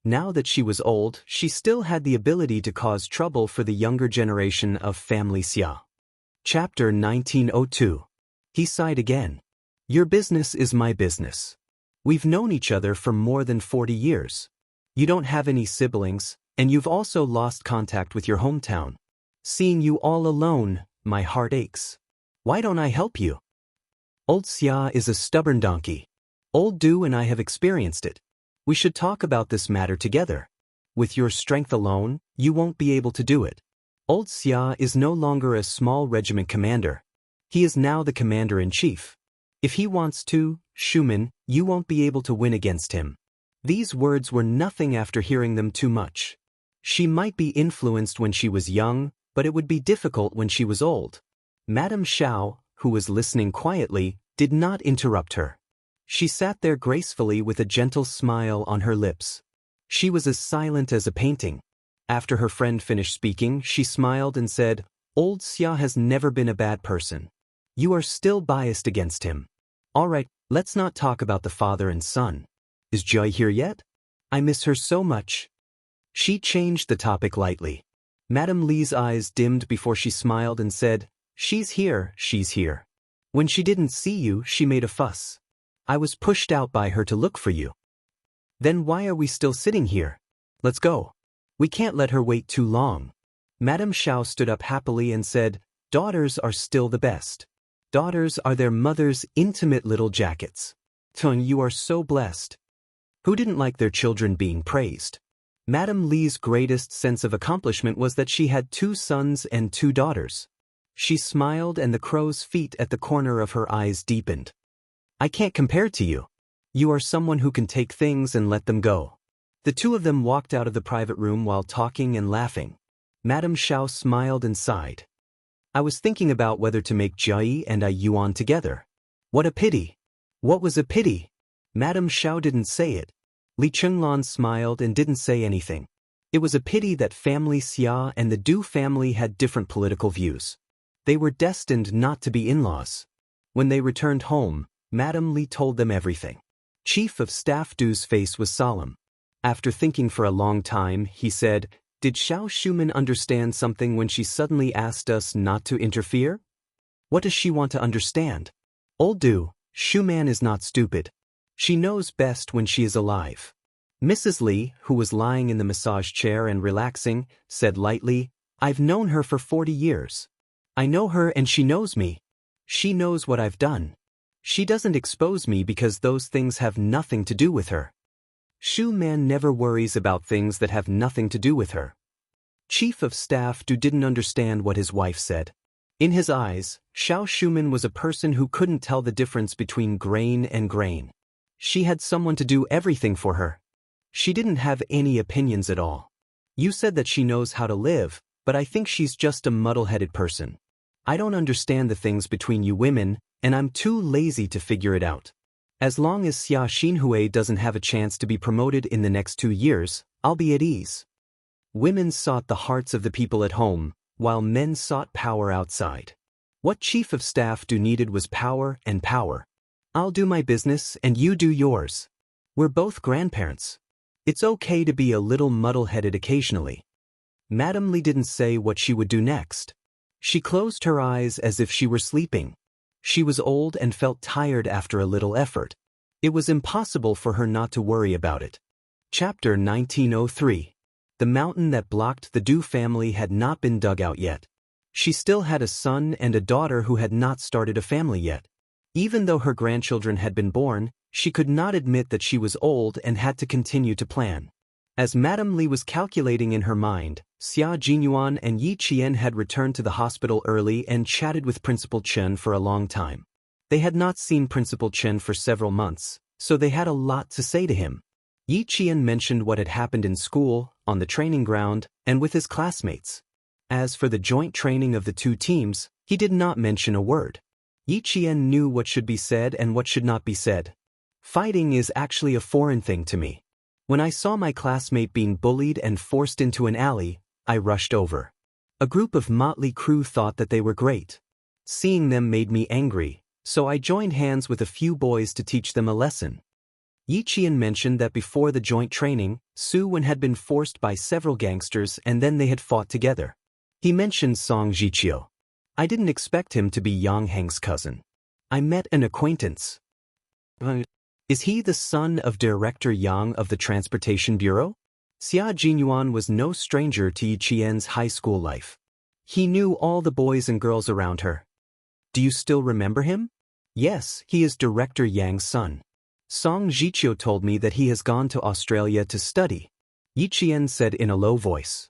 Now that she was old, she still had the ability to cause trouble for the younger generation of family Xia. Chapter 1902. He sighed again. Your business is my business. We've known each other for more than 40 years. You don't have any siblings, and you've also lost contact with your hometown. Seeing you all alone, my heart aches. Why don't I help you? Old Xia is a stubborn donkey. Old Du and I have experienced it. We should talk about this matter together. With your strength alone, you won't be able to do it. Old Xia is no longer a small regiment commander. He is now the commander-in-chief. If he wants to, Schumann, you won't be able to win against him. These words were nothing after hearing them too much. She might be influenced when she was young, but it would be difficult when she was old. Madame Xiao, who was listening quietly, did not interrupt her. She sat there gracefully with a gentle smile on her lips. She was as silent as a painting. After her friend finished speaking, she smiled and said, Old Xia has never been a bad person. You are still biased against him. All right, let's not talk about the father and son. Is Joy here yet? I miss her so much. She changed the topic lightly. Madame Li's eyes dimmed before she smiled and said, She's here, she's here. When she didn't see you, she made a fuss. I was pushed out by her to look for you. Then why are we still sitting here? Let's go. We can't let her wait too long. Madame Xiao stood up happily and said, Daughters are still the best. Daughters are their mother's intimate little jackets. Tun, you are so blessed. Who didn't like their children being praised? Madame Li's greatest sense of accomplishment was that she had 2 sons and 2 daughters. She smiled and the crow's feet at the corner of her eyes deepened. I can't compare to you. You are someone who can take things and let them go. The 2 of them walked out of the private room while talking and laughing. Madame Xiao smiled and sighed. I was thinking about whether to make Jai and I Yuan together. What a pity. What was a pity? Madame Xiao didn't say it. Li Chenglan smiled and didn't say anything. It was a pity that family Xia and the Du family had different political views. They were destined not to be in-laws. When they returned home, Madame Li told them everything. Chief of Staff Du's face was solemn. After thinking for a long time, he said, Did Xiao Schumann understand something when she suddenly asked us not to interfere? What does she want to understand? Old Du, Schumann is not stupid. She knows best when she is alive. Mrs. Li, who was lying in the massage chair and relaxing, said lightly, I've known her for 40 years. I know her and she knows me. She knows what I've done. She doesn't expose me because those things have nothing to do with her. Shu Man never worries about things that have nothing to do with her. Chief of Staff Du didn't understand what his wife said. In his eyes, Xiao Schumann was a person who couldn't tell the difference between grain and grain. She had someone to do everything for her. She didn't have any opinions at all. You said that she knows how to live, but I think she's just a muddle-headed person. I don't understand the things between you women, and I'm too lazy to figure it out. As long as Xia Xinhui doesn't have a chance to be promoted in the next 2 years, I'll be at ease. Women sought the hearts of the people at home, while men sought power outside. What Chief of Staff Du needed was power and power. I'll do my business and you do yours. We're both grandparents. It's okay to be a little muddle-headed occasionally. Madame Li didn't say what she would do next. She closed her eyes as if she were sleeping. She was old and felt tired after a little effort. It was impossible for her not to worry about it. Chapter 1903. The mountain that blocked the Du family had not been dug out yet. She still had a son and a daughter who had not started a family yet. Even though her grandchildren had been born, she could not admit that she was old and had to continue to plan. As Madame Li was calculating in her mind, Xia Jinyuan and Yi Qian had returned to the hospital early and chatted with Principal Chen for a long time. They had not seen Principal Chen for several months, so they had a lot to say to him. Yi Qian mentioned what had happened in school, on the training ground, and with his classmates. As for the joint training of the 2 teams, he did not mention a word. Yi Qian knew what should be said and what should not be said. Fighting is actually a foreign thing to me. When I saw my classmate being bullied and forced into an alley, I rushed over. A group of motley crew thought that they were great. Seeing them made me angry, so I joined hands with a few boys to teach them a lesson. Yi Qian mentioned that before the joint training, Su Wen had been forced by several gangsters and then they had fought together. He mentioned Song Jiqiu. I didn't expect him to be Yang Heng's cousin. I met an acquaintance. Is he the son of Director Yang of the Transportation Bureau? Xia Jinyuan was no stranger to Yi Qian's high school life. He knew all the boys and girls around her. Do you still remember him? Yes, he is Director Yang's son. Song Jiqiu told me that he has gone to Australia to study, Yi Qian said in a low voice.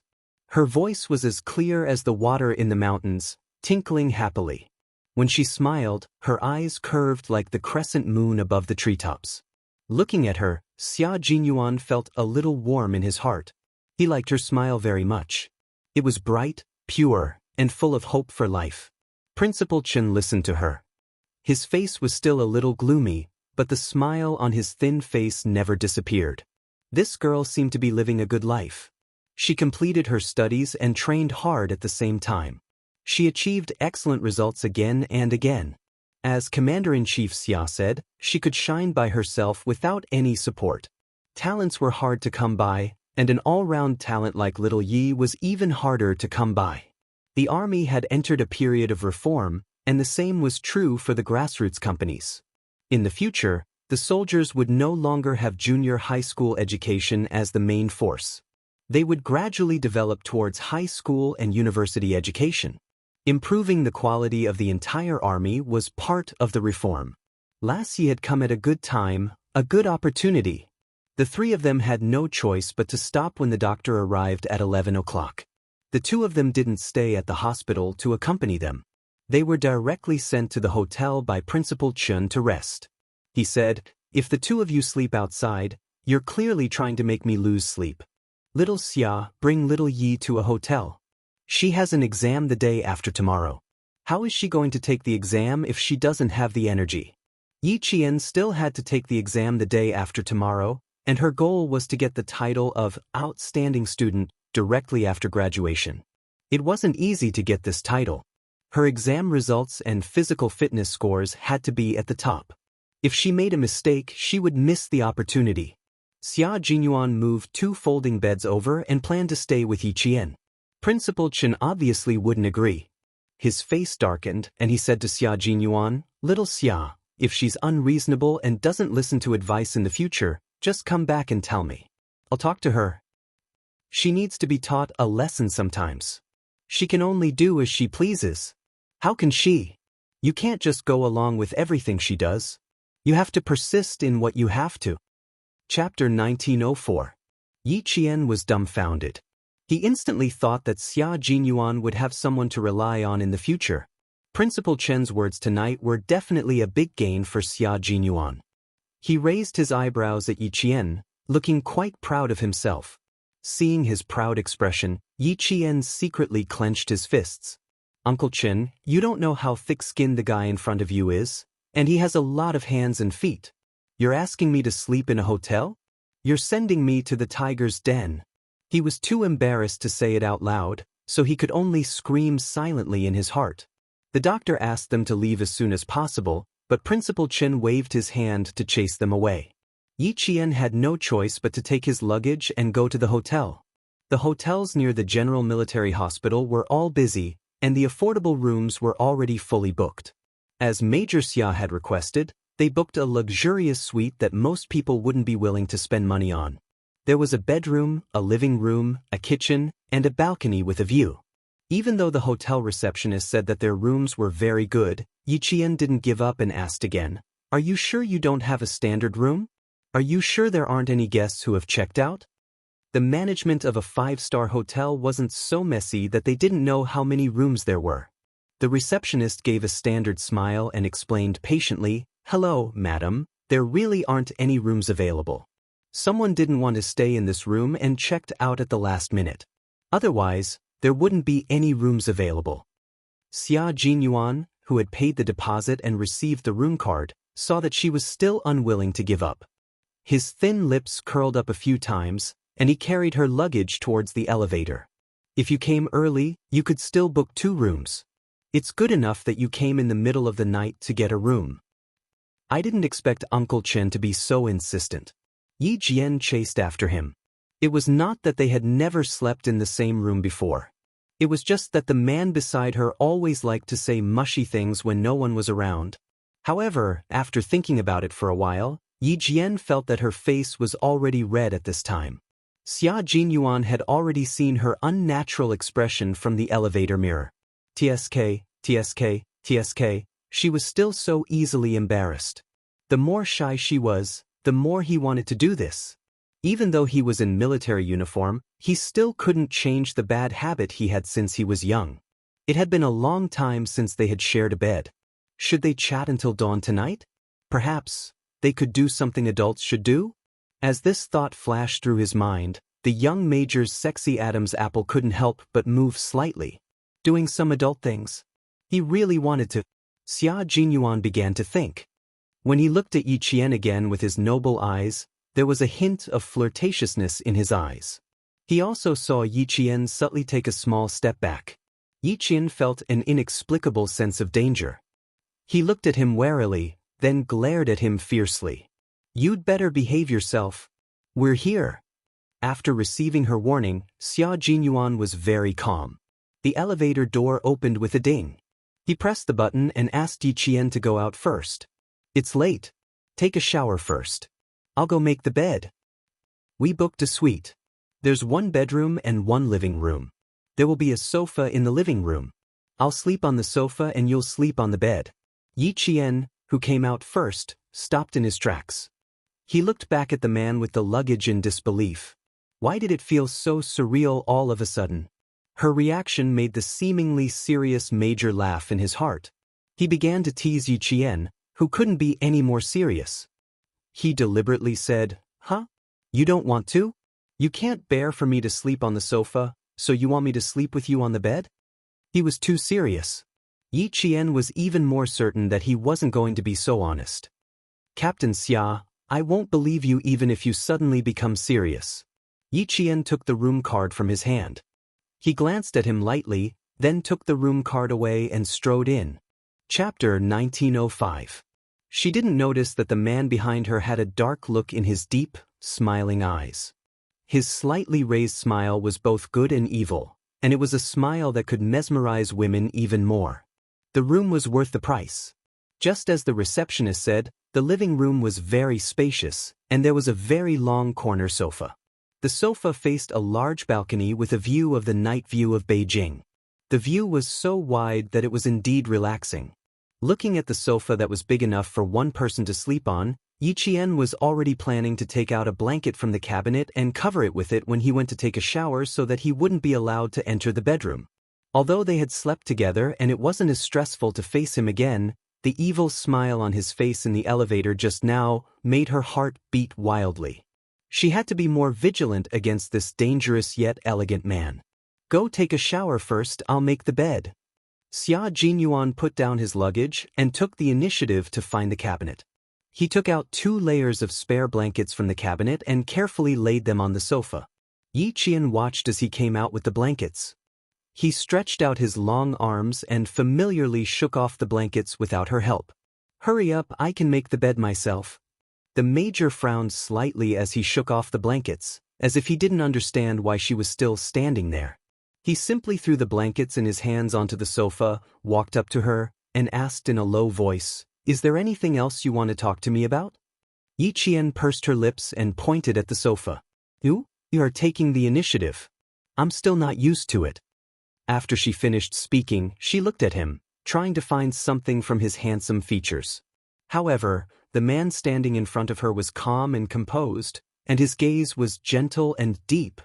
Her voice was as clear as the water in the mountains, tinkling happily. When she smiled, her eyes curved like the crescent moon above the treetops. Looking at her, Xia Jinyuan felt a little warm in his heart. He liked her smile very much. It was bright, pure, and full of hope for life. Principal Chen listened to her. His face was still a little gloomy, but the smile on his thin face never disappeared. This girl seemed to be living a good life. She completed her studies and trained hard at the same time. She achieved excellent results again and again. As Commander-in-Chief Xia said, she could shine by herself without any support. Talents were hard to come by, and an all-round talent like little Yi was even harder to come by. The army had entered a period of reform, and the same was true for the grassroots companies. In the future, the soldiers would no longer have junior high school education as the main force. They would gradually develop towards high school and university education. Improving the quality of the entire army was part of the reform. Lassie had come at a good time, a good opportunity. The three of them had no choice but to stop when the doctor arrived at 11 o'clock. The two of them didn't stay at the hospital to accompany them. They were directly sent to the hotel by Principal Chen to rest. He said, "If the two of you sleep outside, you're clearly trying to make me lose sleep. Little Xia, bring little Yi to a hotel. She has an exam the day after tomorrow. How is she going to take the exam if she doesn't have the energy?" Yi Qian still had to take the exam the day after tomorrow, and her goal was to get the title of Outstanding Student directly after graduation. It wasn't easy to get this title. Her exam results and physical fitness scores had to be at the top. If she made a mistake, she would miss the opportunity. Xia Jinyuan moved 2 folding beds over and planned to stay with Yi Qian. Principal Chen obviously wouldn't agree. His face darkened, and he said to Xia Jinyuan, "Little Xia, if she's unreasonable and doesn't listen to advice in the future, just come back and tell me. I'll talk to her. She needs to be taught a lesson sometimes. She can only do as she pleases. How can she? You can't just go along with everything she does. You have to persist in what you have to." Chapter 1904. Yi Qian was dumbfounded. He instantly thought that Xia Jinyuan would have someone to rely on in the future. Principal Chen's words tonight were definitely a big gain for Xia Jinyuan. He raised his eyebrows at Yi Qian, looking quite proud of himself. Seeing his proud expression, Yi Qian secretly clenched his fists. "Uncle Chen, you don't know how thick-skinned the guy in front of you is, and he has a lot of hands and feet. You're asking me to sleep in a hotel? You're sending me to the tiger's den." He was too embarrassed to say it out loud, so he could only scream silently in his heart. The doctor asked them to leave as soon as possible, but Principal Chen waved his hand to chase them away. Yi Qian had no choice but to take his luggage and go to the hotel. The hotels near the General Military Hospital were all busy, and the affordable rooms were already fully booked. As Major Xia had requested, they booked a luxurious suite that most people wouldn't be willing to spend money on. There was a bedroom, a living room, a kitchen, and a balcony with a view. Even though the hotel receptionist said that their rooms were very good, Yi Qian didn't give up and asked again, "Are you sure you don't have a standard room? Are you sure there aren't any guests who have checked out?" The management of a 5-star hotel wasn't so messy that they didn't know how many rooms there were. The receptionist gave a standard smile and explained patiently, "Hello, madam, there really aren't any rooms available. Someone didn't want to stay in this room and checked out at the last minute. Otherwise, there wouldn't be any rooms available." Xia Jinyuan, who had paid the deposit and received the room card, saw that she was still unwilling to give up. His thin lips curled up a few times, and he carried her luggage towards the elevator. "If you came early, you could still book 2 rooms. It's good enough that you came in the middle of the night to get a room. I didn't expect Uncle Chen to be so insistent. Yi Jian chased after him. It was not that they had never slept in the same room before. It was just that the man beside her always liked to say mushy things when no one was around. However, after thinking about it for a while, Yi Jian felt that her face was already red at this time. Xia Jinyuan had already seen her unnatural expression from the elevator mirror. TSK, TSK, TSK, she was still so easily embarrassed. The more shy she was, the more he wanted to do this. Even though he was in military uniform, he still couldn't change the bad habit he had since he was young. It had been a long time since they had shared a bed. Should they chat until dawn tonight? Perhaps they could do something adults should do? As this thought flashed through his mind, the young major's sexy Adam's apple couldn't help but move slightly. Doing some adult things. He really wanted to. Xia Jinyuan began to think. When he looked at Yi Qian again with his noble eyes, there was a hint of flirtatiousness in his eyes. He also saw Yi Qian subtly take a small step back. Yi Qian felt an inexplicable sense of danger. He looked at him warily, then glared at him fiercely. "You'd better behave yourself. We're here." After receiving her warning, Xia Jinyuan was very calm. The elevator door opened with a ding. He pressed the button and asked Yi Qian to go out first. "It's late. Take a shower first. I'll go make the bed." "We booked a suite. There's one bedroom and one living room. There will be a sofa in the living room. I'll sleep on the sofa and you'll sleep on the bed." Yi Qian, who came out first, stopped in his tracks. He looked back at the man with the luggage in disbelief. Why did it feel so surreal all of a sudden? Her reaction made the seemingly serious major laugh in his heart. He began to tease Yi Qian, who couldn't be any more serious. He deliberately said, "Huh? You don't want to? You can't bear for me to sleep on the sofa, so you want me to sleep with you on the bed?" He was too serious. Yi Qian was even more certain that he wasn't going to be so honest. "Captain Xia, I won't believe you even if you suddenly become serious." Yi Qian took the room card from his hand. He glanced at him lightly, then took the room card away and strode in. Chapter 1905. She didn't notice that the man behind her had a dark look in his deep, smiling eyes. His slightly raised smile was both good and evil, and it was a smile that could mesmerize women even more. The room was worth the price. Just as the receptionist said, the living room was very spacious, and there was a very long corner sofa. The sofa faced a large balcony with a view of the night view of Beijing. The view was so wide that it was indeed relaxing. Looking at the sofa that was big enough for one person to sleep on, Yi Qian was already planning to take out a blanket from the cabinet and cover it with it when he went to take a shower so that he wouldn't be allowed to enter the bedroom. Although they had slept together and it wasn't as stressful to face him again, the evil smile on his face in the elevator just now made her heart beat wildly. She had to be more vigilant against this dangerous yet elegant man. "Go take a shower first, I'll make the bed." Xia Jinyuan put down his luggage and took the initiative to find the cabinet. He took out 2 layers of spare blankets from the cabinet and carefully laid them on the sofa. Yi Qian watched as he came out with the blankets. He stretched out his long arms and familiarly shook off the blankets without her help. "Hurry up, I can make the bed myself." The major frowned slightly as he shook off the blankets, as if he didn't understand why she was still standing there. He simply threw the blankets and his hands onto the sofa, walked up to her, and asked in a low voice, "Is there anything else you want to talk to me about?" Yi Qian pursed her lips and pointed at the sofa. You are taking the initiative. I'm still not used to it." After she finished speaking, she looked at him, trying to find something from his handsome features. However, the man standing in front of her was calm and composed, and his gaze was gentle and deep.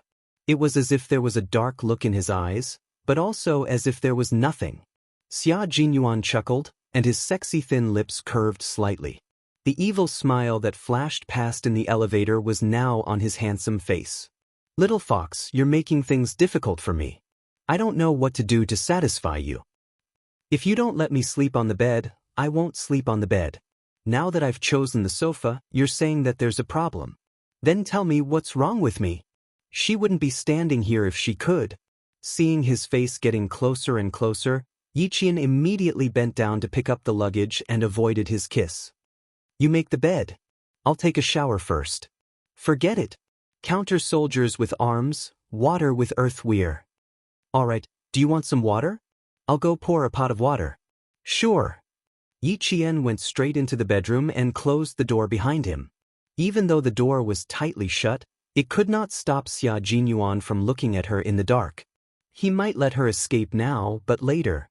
It was as if there was a dark look in his eyes, but also as if there was nothing. Xia Jinyuan chuckled, and his sexy thin lips curved slightly. The evil smile that flashed past in the elevator was now on his handsome face. "Little fox, you're making things difficult for me. I don't know what to do to satisfy you. If you don't let me sleep on the bed, I won't sleep on the bed. Now that I've chosen the sofa, you're saying that there's a problem. Then tell me what's wrong with me." She wouldn't be standing here if she could. Seeing his face getting closer and closer, Yi Qian immediately bent down to pick up the luggage and avoided his kiss. You make the bed. I'll take a shower first. Forget it. Counter soldiers with arms, water with earth weir. Alright, do you want some water? I'll go pour a pot of water. Sure. Yi Qian went straight into the bedroom and closed the door behind him. Even though the door was tightly shut, it could not stop Xia Jinyuan from looking at her in the dark. He might let her escape now, but later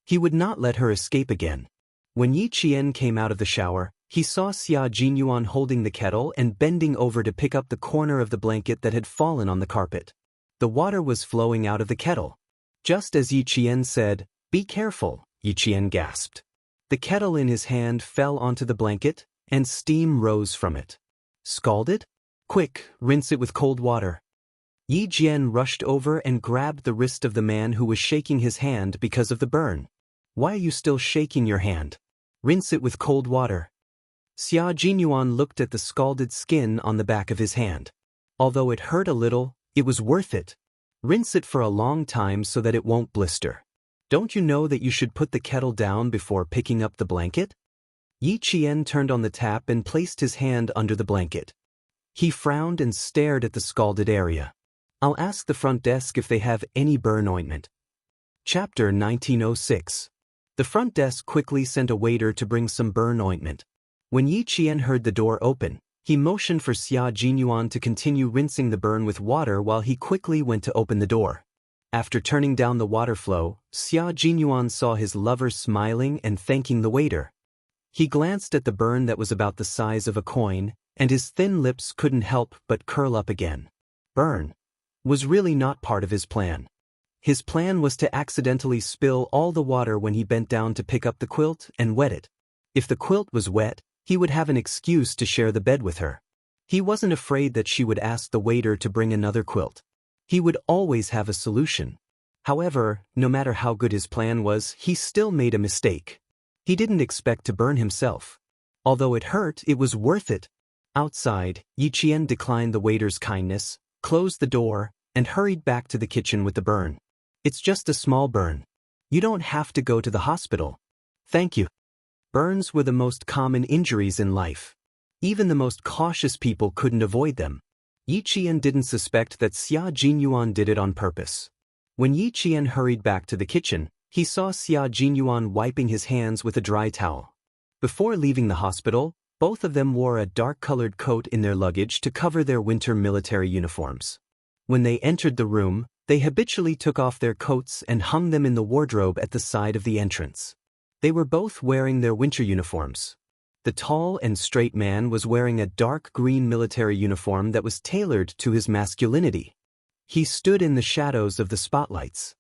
he would not let her escape again. When Yi Qian came out of the shower, he saw Xia Jinyuan holding the kettle and bending over to pick up the corner of the blanket that had fallen on the carpet. The water was flowing out of the kettle. Just as Yi Qian said, "Be careful," Yi Qian gasped. The kettle in his hand fell onto the blanket, and steam rose from it. Scalded? Quick, rinse it with cold water. Yi Jian rushed over and grabbed the wrist of the man who was shaking his hand because of the burn. Why are you still shaking your hand? Rinse it with cold water. Xia Jinyuan looked at the scalded skin on the back of his hand. Although it hurt a little, it was worth it. Rinse it for a long time so that it won't blister. Don't you know that you should put the kettle down before picking up the blanket? Yi Qian turned on the tap and placed his hand under the blanket. He frowned and stared at the scalded area. I'll ask the front desk if they have any burn ointment. Chapter 1906. The front desk quickly sent a waiter to bring some burn ointment. When Yi Qian heard the door open, he motioned for Xia Jinyuan to continue rinsing the burn with water while he quickly went to open the door. After turning down the water flow, Xia Jinyuan saw his lover smiling and thanking the waiter. He glanced at the burn that was about the size of a coin, and his thin lips couldn't help but curl up again. Burn was really not part of his plan. His plan was to accidentally spill all the water when he bent down to pick up the quilt and wet it. If the quilt was wet, he would have an excuse to share the bed with her. He wasn't afraid that she would ask the waiter to bring another quilt. He would always have a solution. However, no matter how good his plan was, he still made a mistake. He didn't expect to burn himself. Although it hurt, it was worth it. Outside, Yi Qian declined the waiter's kindness, closed the door, and hurried back to the kitchen with the burn. It's just a small burn. You don't have to go to the hospital. Thank you. Burns were the most common injuries in life. Even the most cautious people couldn't avoid them. Yi Qian didn't suspect that Xia Jinyuan did it on purpose. When Yi Qian hurried back to the kitchen, he saw Xia Jinyuan wiping his hands with a dry towel. Before leaving the hospital, both of them wore a dark-colored coat in their luggage to cover their winter military uniforms. When they entered the room, they habitually took off their coats and hung them in the wardrobe at the side of the entrance. They were both wearing their winter uniforms. The tall and straight man was wearing a dark green military uniform that was tailored to his masculinity. He stood in the shadows of the spotlights.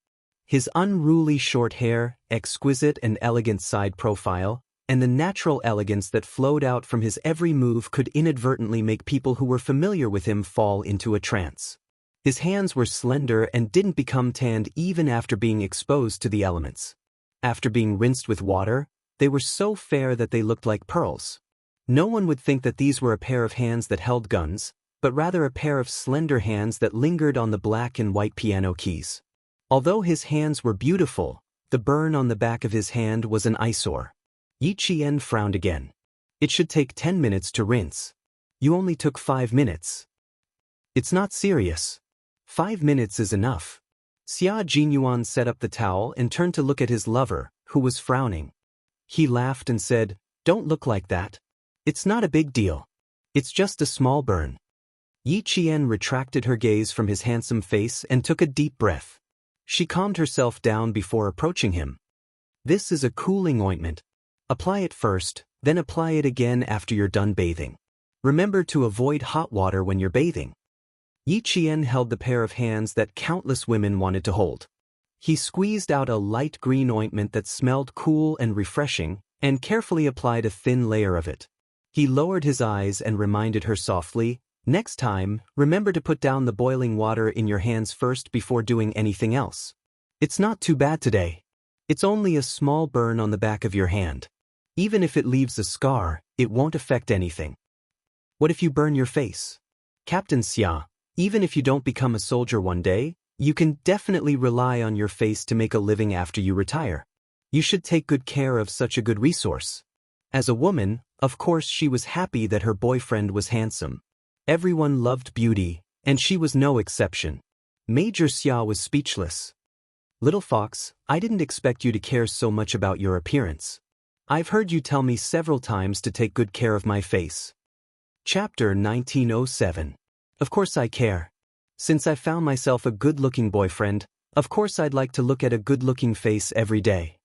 His unruly short hair, exquisite and elegant side profile, and the natural elegance that flowed out from his every move could inadvertently make people who were familiar with him fall into a trance. His hands were slender and didn't become tanned even after being exposed to the elements. After being rinsed with water, they were so fair that they looked like pearls. No one would think that these were a pair of hands that held guns, but rather a pair of slender hands that lingered on the black and white piano keys. Although his hands were beautiful, the burn on the back of his hand was an eyesore. Yi Qian frowned again. It should take 10 minutes to rinse. You only took 5 minutes. It's not serious. 5 minutes is enough. Xia Jinyuan set up the towel and turned to look at his lover, who was frowning. He laughed and said, "Don't look like that. It's not a big deal. It's just a small burn." Yi Qian retracted her gaze from his handsome face and took a deep breath. She calmed herself down before approaching him. This is a cooling ointment. Apply it first, then apply it again after you're done bathing. Remember to avoid hot water when you're bathing. Yi Qian held the pair of hands that countless women wanted to hold. He squeezed out a light green ointment that smelled cool and refreshing, and carefully applied a thin layer of it. He lowered his eyes and reminded her softly, "Next time, remember to put down the boiling water in your hands first before doing anything else. It's not too bad today. It's only a small burn on the back of your hand. Even if it leaves a scar, it won't affect anything. What if you burn your face? Captain Xia, even if you don't become a soldier one day, you can definitely rely on your face to make a living after you retire. You should take good care of such a good resource. As a woman, Of course she was happy that her boyfriend was handsome. Everyone loved beauty, and she was no exception. Major Xia was speechless. Little Fox, I didn't expect you to care so much about your appearance. I've heard you tell me several times to take good care of my face. Chapter 1907. Of course I care. Since I found myself a good-looking boyfriend, of course I'd like to look at a good-looking face every day.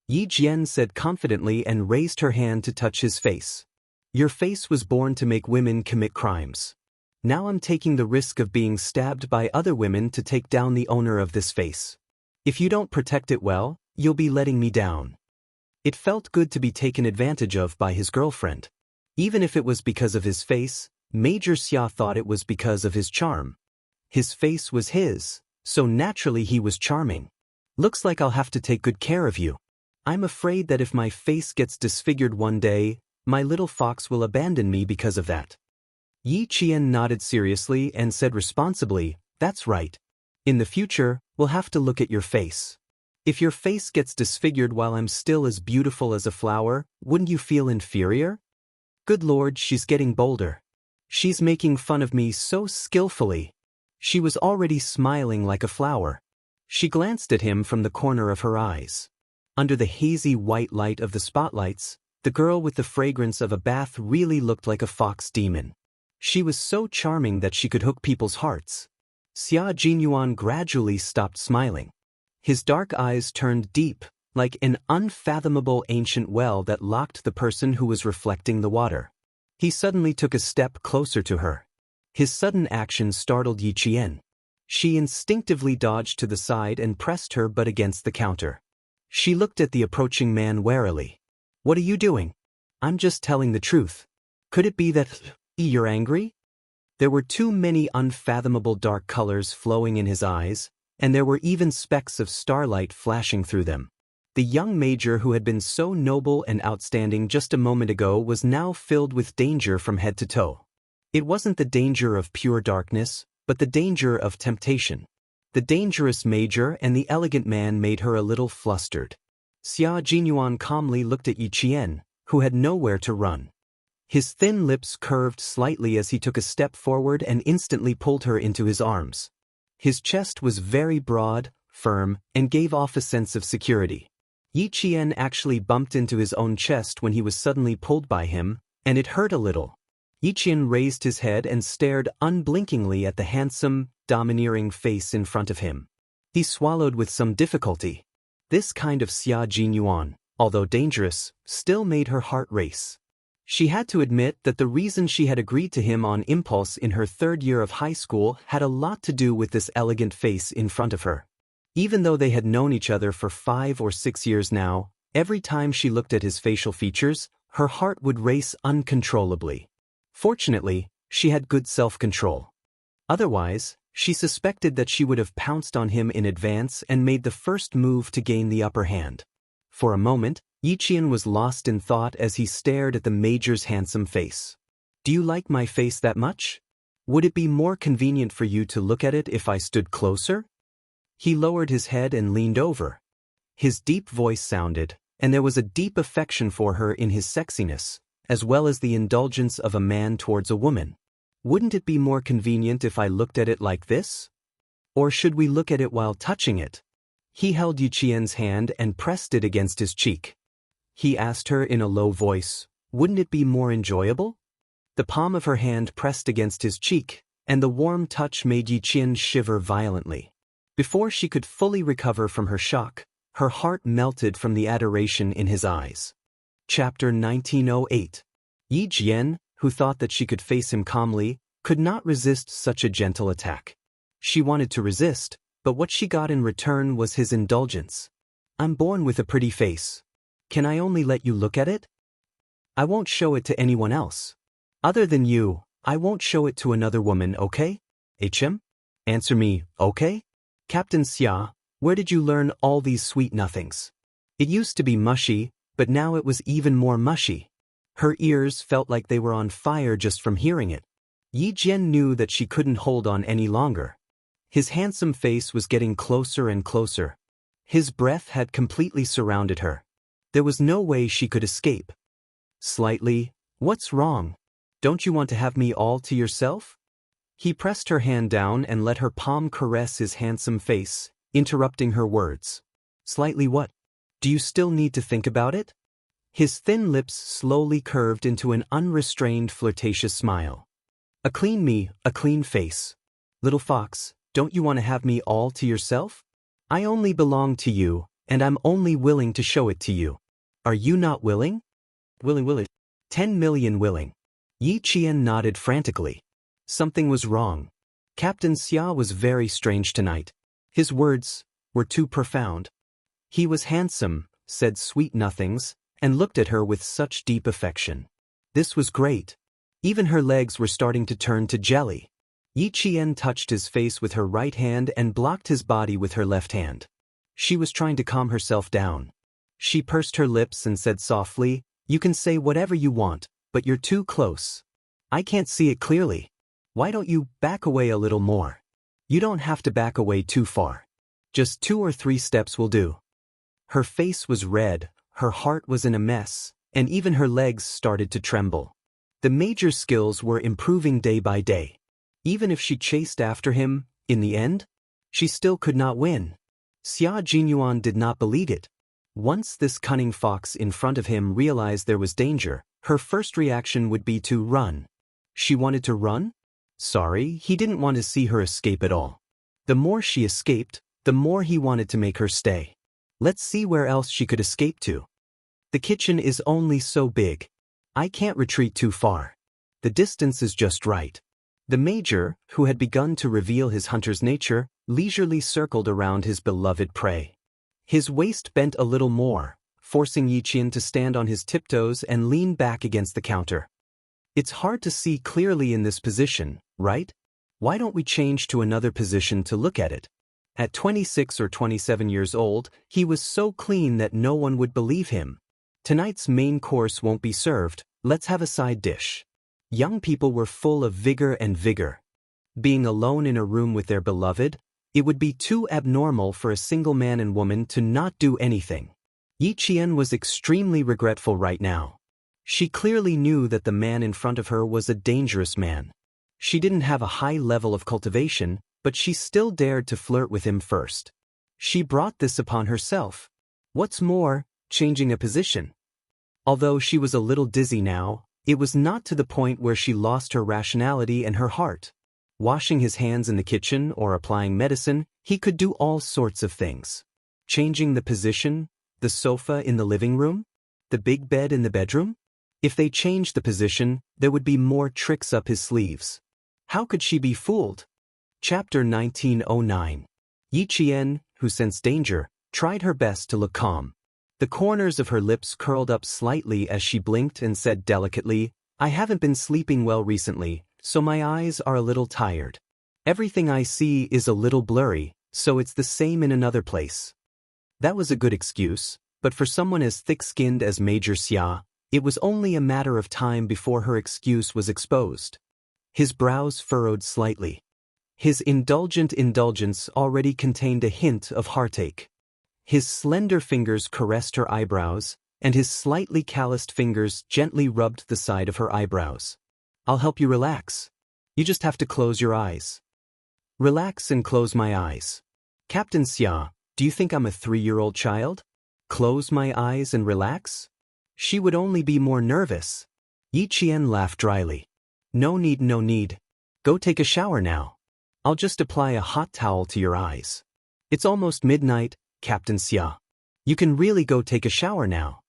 Yi Jian said confidently and raised her hand to touch his face. Your face was born to make women commit crimes. Now I'm taking the risk of being stabbed by other women to take down the owner of this face. If you don't protect it well, you'll be letting me down. It felt good to be taken advantage of by his girlfriend. Even if it was because of his face, Major Xia thought it was because of his charm. His face was his, so naturally he was charming. Looks like I'll have to take good care of you. I'm afraid that if my face gets disfigured one day, my little fox will abandon me because of that. Yi Qian nodded seriously and said responsibly, that's right. In the future, we'll have to look at your face. If your face gets disfigured while I'm still as beautiful as a flower, wouldn't you feel inferior? Good Lord, she's getting bolder. She's making fun of me so skillfully. She was already smiling like a flower. She glanced at him from the corner of her eyes. Under the hazy white light of the spotlights, the girl with the fragrance of a bath really looked like a fox demon. She was so charming that she could hook people's hearts. Xia Jinyuan gradually stopped smiling. His dark eyes turned deep, like an unfathomable ancient well that locked the person who was reflecting the water. He suddenly took a step closer to her. His sudden action startled Yi Qian. She instinctively dodged to the side and pressed her butt against the counter. She looked at the approaching man warily. What are you doing? I'm just telling the truth. Could it be that you're angry? There were too many unfathomable dark colors flowing in his eyes, and there were even specks of starlight flashing through them. The young major who had been so noble and outstanding just a moment ago was now filled with danger from head to toe. It wasn't the danger of pure darkness, but the danger of temptation. The dangerous major and the elegant man made her a little flustered. Xia Jinyuan calmly looked at Yi Qian, who had nowhere to run. His thin lips curved slightly as he took a step forward and instantly pulled her into his arms. His chest was very broad, firm, and gave off a sense of security. Yi Qian actually bumped into his own chest when he was suddenly pulled by him, and it hurt a little. Yi Qian raised his head and stared unblinkingly at the handsome, domineering face in front of him. He swallowed with some difficulty. This kind of Xia Jinyuan, although dangerous, still made her heart race. She had to admit that the reason she had agreed to him on impulse in her third year of high school had a lot to do with this elegant face in front of her. Even though they had known each other for 5 or 6 years now, every time she looked at his facial features, her heart would race uncontrollably. Fortunately, she had good self-control. Otherwise, she suspected that she would have pounced on him in advance and made the first move to gain the upper hand. For a moment, Yi Qian was lost in thought as he stared at the major's handsome face. Do you like my face that much? Would it be more convenient for you to look at it if I stood closer? He lowered his head and leaned over. His deep voice sounded, and there was a deep affection for her in his sexiness, as well as the indulgence of a man towards a woman. Wouldn't it be more convenient if I looked at it like this? Or should we look at it while touching it? He held Yi Qian's hand and pressed it against his cheek. He asked her in a low voice, wouldn't it be more enjoyable? The palm of her hand pressed against his cheek, and the warm touch made Yi Qian shiver violently. Before she could fully recover from her shock, her heart melted from the adoration in his eyes. Chapter 1908. Yi Jian, who thought that she could face him calmly, could not resist such a gentle attack. She wanted to resist, but what she got in return was his indulgence. I'm born with a pretty face. Can I only let you look at it? I won't show it to anyone else. Other than you, I won't show it to another woman, okay? HM? Answer me, okay? Captain Xia, where did you learn all these sweet nothings? It used to be mushy, but now it was even more mushy. Her ears felt like they were on fire just from hearing it. Yi Jian knew that she couldn't hold on any longer. His handsome face was getting closer and closer. His breath had completely surrounded her. There was no way she could escape. Slightly, What's wrong? Don't you want to have me all to yourself? He pressed her hand down and let her palm caress his handsome face, interrupting her words. Slightly what? Do you still need to think about it? His thin lips slowly curved into an unrestrained flirtatious smile. A clean face. Little fox, don't you want to have me all to yourself? I only belong to you, and I'm only willing to show it to you. Are you not willing? Willing. 10 million willing. Yi Qian nodded frantically. Something was wrong. Captain Xia was very strange tonight. His words were too profound. He was handsome, said sweet nothings, and looked at her with such deep affection. This was great. Even her legs were starting to turn to jelly. Yi Qian touched his face with her right hand and blocked his body with her left hand. She was trying to calm herself down. She pursed her lips and said softly, "You can say whatever you want, but you're too close. I can't see it clearly. Why don't you back away a little more? You don't have to back away too far. Just 2 or 3 steps will do." Her face was red, her heart was in a mess, and even her legs started to tremble. The major skills were improving day by day. Even if she chased after him, in the end, she still could not win. Xia Jinyuan did not believe it. Once this cunning fox in front of him realized there was danger, her first reaction would be to run. She wanted to run? Sorry, he didn't want to see her escape at all. The more she escaped, the more he wanted to make her stay. Let's see where else she could escape to. The kitchen is only so big. I can't retreat too far. The distance is just right. The major, who had begun to reveal his hunter's nature, leisurely circled around his beloved prey. His waist bent a little more, forcing Yi Qian to stand on his tiptoes and lean back against the counter. It's hard to see clearly in this position, right? Why don't we change to another position to look at it? At 26 or 27 years old, he was so clean that no one would believe him. Tonight's main course won't be served, let's have a side dish. Young people were full of vigor. Being alone in a room with their beloved, it would be too abnormal for a single man and woman to not do anything. Yi Qian was extremely regretful right now. She clearly knew that the man in front of her was a dangerous man. She didn't have a high level of cultivation, but she still dared to flirt with him first. She brought this upon herself. What's more, changing a position. Although she was a little dizzy now, it was not to the point where she lost her rationality and her heart. Washing his hands in the kitchen or applying medicine, he could do all sorts of things. Changing the position, the sofa in the living room, the big bed in the bedroom? If they changed the position, there would be more tricks up his sleeves. How could she be fooled? Chapter 1909. Yi Qian, who sensed danger, tried her best to look calm. The corners of her lips curled up slightly as she blinked and said delicately, "I haven't been sleeping well recently, so my eyes are a little tired. Everything I see is a little blurry, so it's the same in another place." That was a good excuse, but for someone as thick-skinned as Major Xia, it was only a matter of time before her excuse was exposed. His brows furrowed slightly. His indulgent indulgence already contained a hint of heartache. His slender fingers caressed her eyebrows, and his slightly calloused fingers gently rubbed the side of her eyebrows. "I'll help you relax. You just have to close your eyes." Relax and close my eyes. Captain Xia, do you think I'm a 3-year-old child? Close my eyes and relax? She would only be more nervous. Yi Qian laughed dryly. No need. Go take a shower now. I'll just apply a hot towel to your eyes. It's almost midnight, Captain Xia. You can really go take a shower now.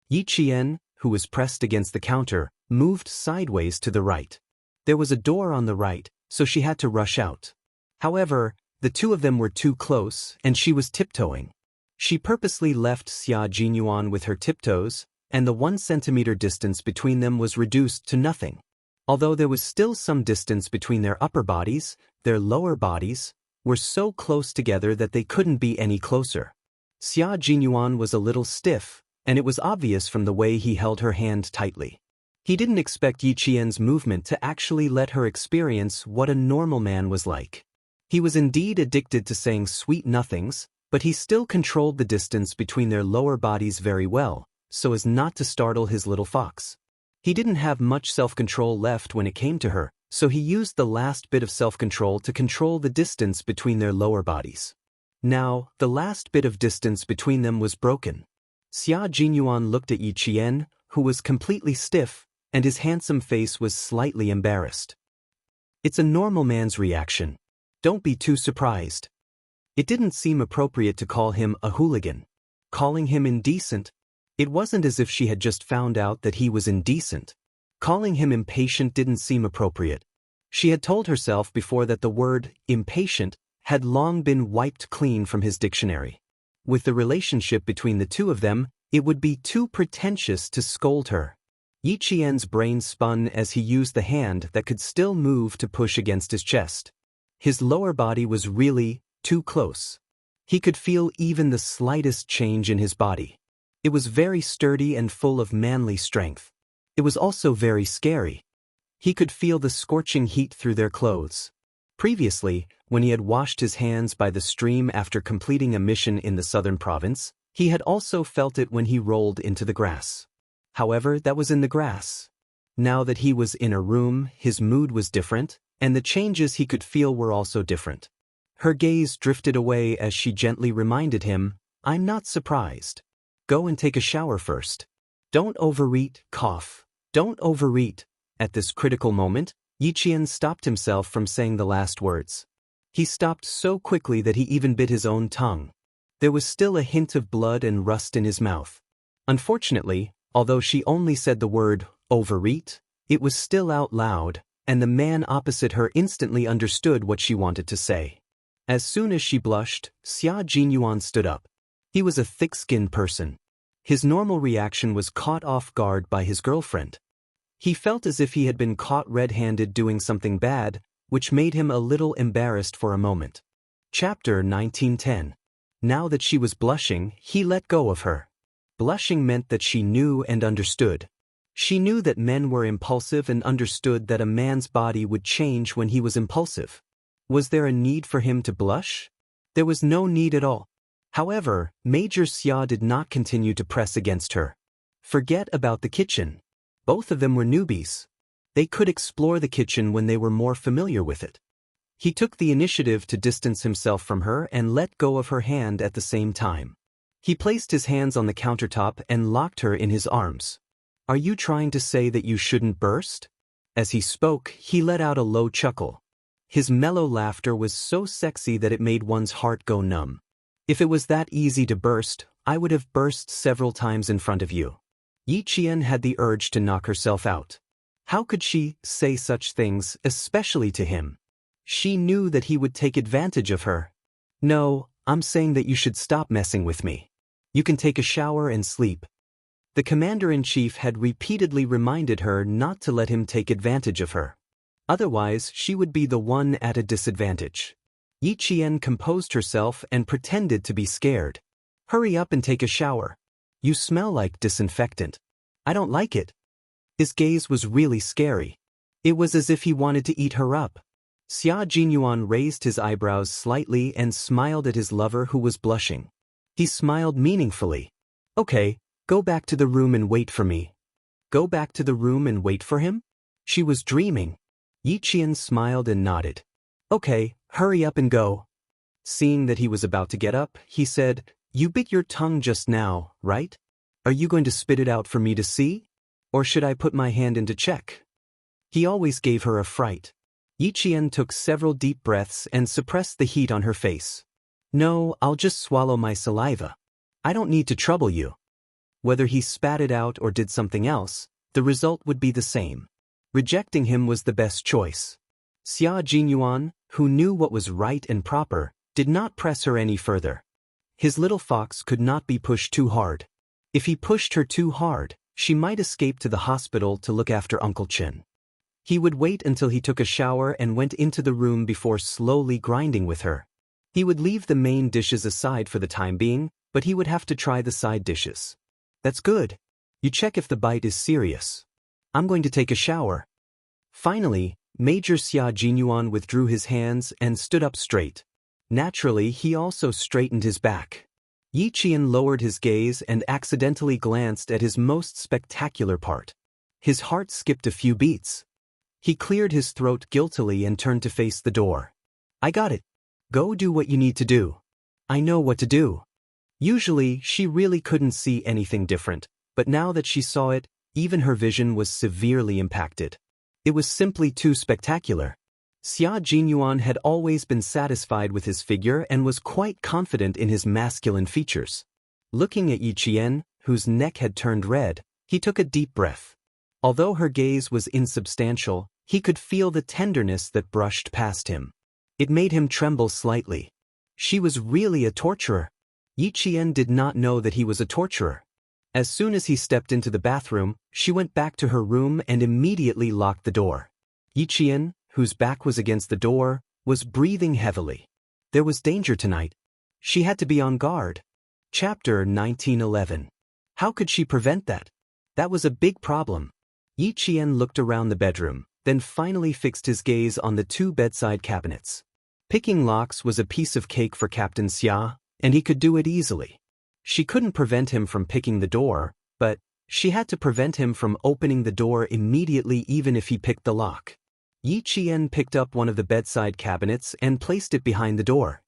Yi Qian, who was pressed against the counter, moved sideways to the right. There was a door on the right, so she had to rush out. However, the two of them were too close, and she was tiptoeing. She purposely left Xia Jinyuan with her tiptoes, and the 1 centimeter distance between them was reduced to nothing. Although there was still some distance between their upper bodies, their lower bodies were so close together that they couldn't be any closer. Xia Jinyuan was a little stiff, and it was obvious from the way he held her hand tightly. He didn't expect Yi Qian's movement to actually let her experience what a normal man was like. He was indeed addicted to saying sweet nothings, but he still controlled the distance between their lower bodies very well, so as not to startle his little fox. He didn't have much self-control left when it came to her, so he used the last bit of self-control to control the distance between their lower bodies. Now, the last bit of distance between them was broken. Xia Jinyuan looked at Yi Qian, who was completely stiff, and his handsome face was slightly embarrassed. It's a normal man's reaction. Don't be too surprised. It didn't seem appropriate to call him a hooligan. Calling him indecent? It wasn't as if she had just found out that he was indecent. Calling him impatient didn't seem appropriate. She had told herself before that the word impatient had long been wiped clean from his dictionary. With the relationship between the two of them, it would be too pretentious to scold her. Yi Qian's brain spun as he used the hand that could still move to push against his chest. His lower body was really too close. He could feel even the slightest change in his body. It was very sturdy and full of manly strength. It was also very scary. He could feel the scorching heat through their clothes. Previously, when he had washed his hands by the stream after completing a mission in the southern province, he had also felt it when he rolled into the grass. However, that was in the grass. Now that he was in a room, his mood was different, and the changes he could feel were also different. Her gaze drifted away as she gently reminded him, "I'm not surprised. Go and take a shower first. Don't overeat, cough. Don't overeat." At this critical moment, Yi Qian stopped himself from saying the last words. He stopped so quickly that he even bit his own tongue. There was still a hint of blood and rust in his mouth. Unfortunately, although she only said the word overeat, it was still out loud, and the man opposite her instantly understood what she wanted to say. As soon as she blushed, Xia Jinyuan stood up. He was a thick-skinned person. His normal reaction was caught off guard by his girlfriend. He felt as if he had been caught red-handed doing something bad, which made him a little embarrassed for a moment. Chapter 1910. Now that she was blushing, he let go of her. Blushing meant that she knew and understood. She knew that men were impulsive and understood that a man's body would change when he was impulsive. Was there a need for him to blush? There was no need at all. However, Major Xia did not continue to press against her. Forget about the kitchen. Both of them were newbies. They could explore the kitchen when they were more familiar with it. He took the initiative to distance himself from her and let go of her hand at the same time. He placed his hands on the countertop and locked her in his arms. "Are you trying to say that you shouldn't burst?" As he spoke, he let out a low chuckle. His mellow laughter was so sexy that it made one's heart go numb. "If it was that easy to burst, I would have burst several times in front of you." Yi Qian had the urge to knock herself out. How could she say such things, especially to him? She knew that he would take advantage of her. "No, I'm saying that you should stop messing with me. You can take a shower and sleep." The commander-in-chief had repeatedly reminded her not to let him take advantage of her. Otherwise, she would be the one at a disadvantage. Yi Qian composed herself and pretended to be scared. "Hurry up and take a shower. You smell like disinfectant. I don't like it." His gaze was really scary. It was as if he wanted to eat her up. Xia Jinyuan raised his eyebrows slightly and smiled at his lover who was blushing. He smiled meaningfully. "Okay, go back to the room and wait for me." Go back to the room and wait for him? She was dreaming. Yi Qian smiled and nodded. "Okay, hurry up and go." Seeing that he was about to get up, he said, "You bit your tongue just now, right? Are you going to spit it out for me to see? Or should I put my hand in to check?" He always gave her a fright. Yi Qian took several deep breaths and suppressed the heat on her face. "No, I'll just swallow my saliva. I don't need to trouble you." Whether he spat it out or did something else, the result would be the same. Rejecting him was the best choice. Xia Jinyuan, who knew what was right and proper, did not press her any further. His little fox could not be pushed too hard. If he pushed her too hard, she might escape to the hospital to look after Uncle Chin. He would wait until he took a shower and went into the room before slowly grinding with her. He would leave the main dishes aside for the time being, but he would have to try the side dishes. "That's good. You check if the bite is serious. I'm going to take a shower." Finally, Major Xia Jinyuan withdrew his hands and stood up straight. Naturally, he also straightened his back. Yi Qian lowered his gaze and accidentally glanced at his most spectacular part. His heart skipped a few beats. He cleared his throat guiltily and turned to face the door. I got it. Go do what you need to do. I know what to do. Usually, she really couldn't see anything different, but now that she saw it, even her vision was severely impacted. It was simply too spectacular. Xia Jinyuan had always been satisfied with his figure and was quite confident in his masculine features. Looking at Yi Qian, whose neck had turned red, he took a deep breath. Although her gaze was insubstantial, he could feel the tenderness that brushed past him. It made him tremble slightly. She was really a torturer. Yi Qian did not know that he was a torturer. As soon as he stepped into the bathroom, she went back to her room and immediately locked the door. Yi Qian, whose back was against the door, was breathing heavily. There was danger tonight. She had to be on guard. Chapter 1911. How could she prevent that? That was a big problem. Yi Qian looked around the bedroom, then finally fixed his gaze on the two bedside cabinets. Picking locks was a piece of cake for Captain Xia, and he could do it easily. She couldn't prevent him from picking the door, but she had to prevent him from opening the door immediately even if he picked the lock. Yi Qian picked up one of the bedside cabinets and placed it behind the door.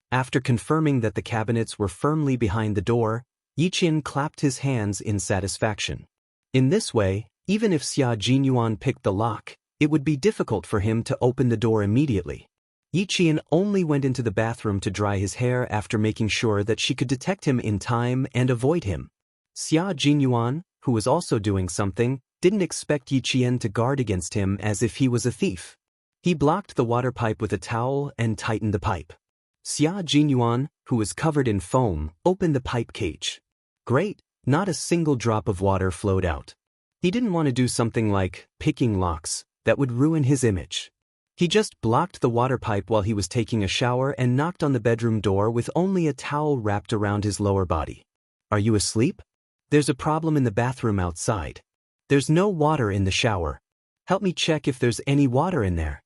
After confirming that the cabinets were firmly behind the door, Yi Qian clapped his hands in satisfaction. In this way, even if Xia Jinyuan picked the lock, it would be difficult for him to open the door immediately. Yi Qian only went into the bathroom to dry his hair after making sure that she could detect him in time and avoid him. Xia Jinyuan, who was also doing something, didn't expect Yi Qian to guard against him as if he was a thief. He blocked the water pipe with a towel and tightened the pipe. Xia Jinyuan, who was covered in foam, opened the pipe cage. Great, not a single drop of water flowed out. He didn't want to do something like picking locks that would ruin his image. He just blocked the water pipe while he was taking a shower and knocked on the bedroom door with only a towel wrapped around his lower body. Are you asleep? There's a problem in the bathroom outside. There's no water in the shower. Help me check if there's any water in there.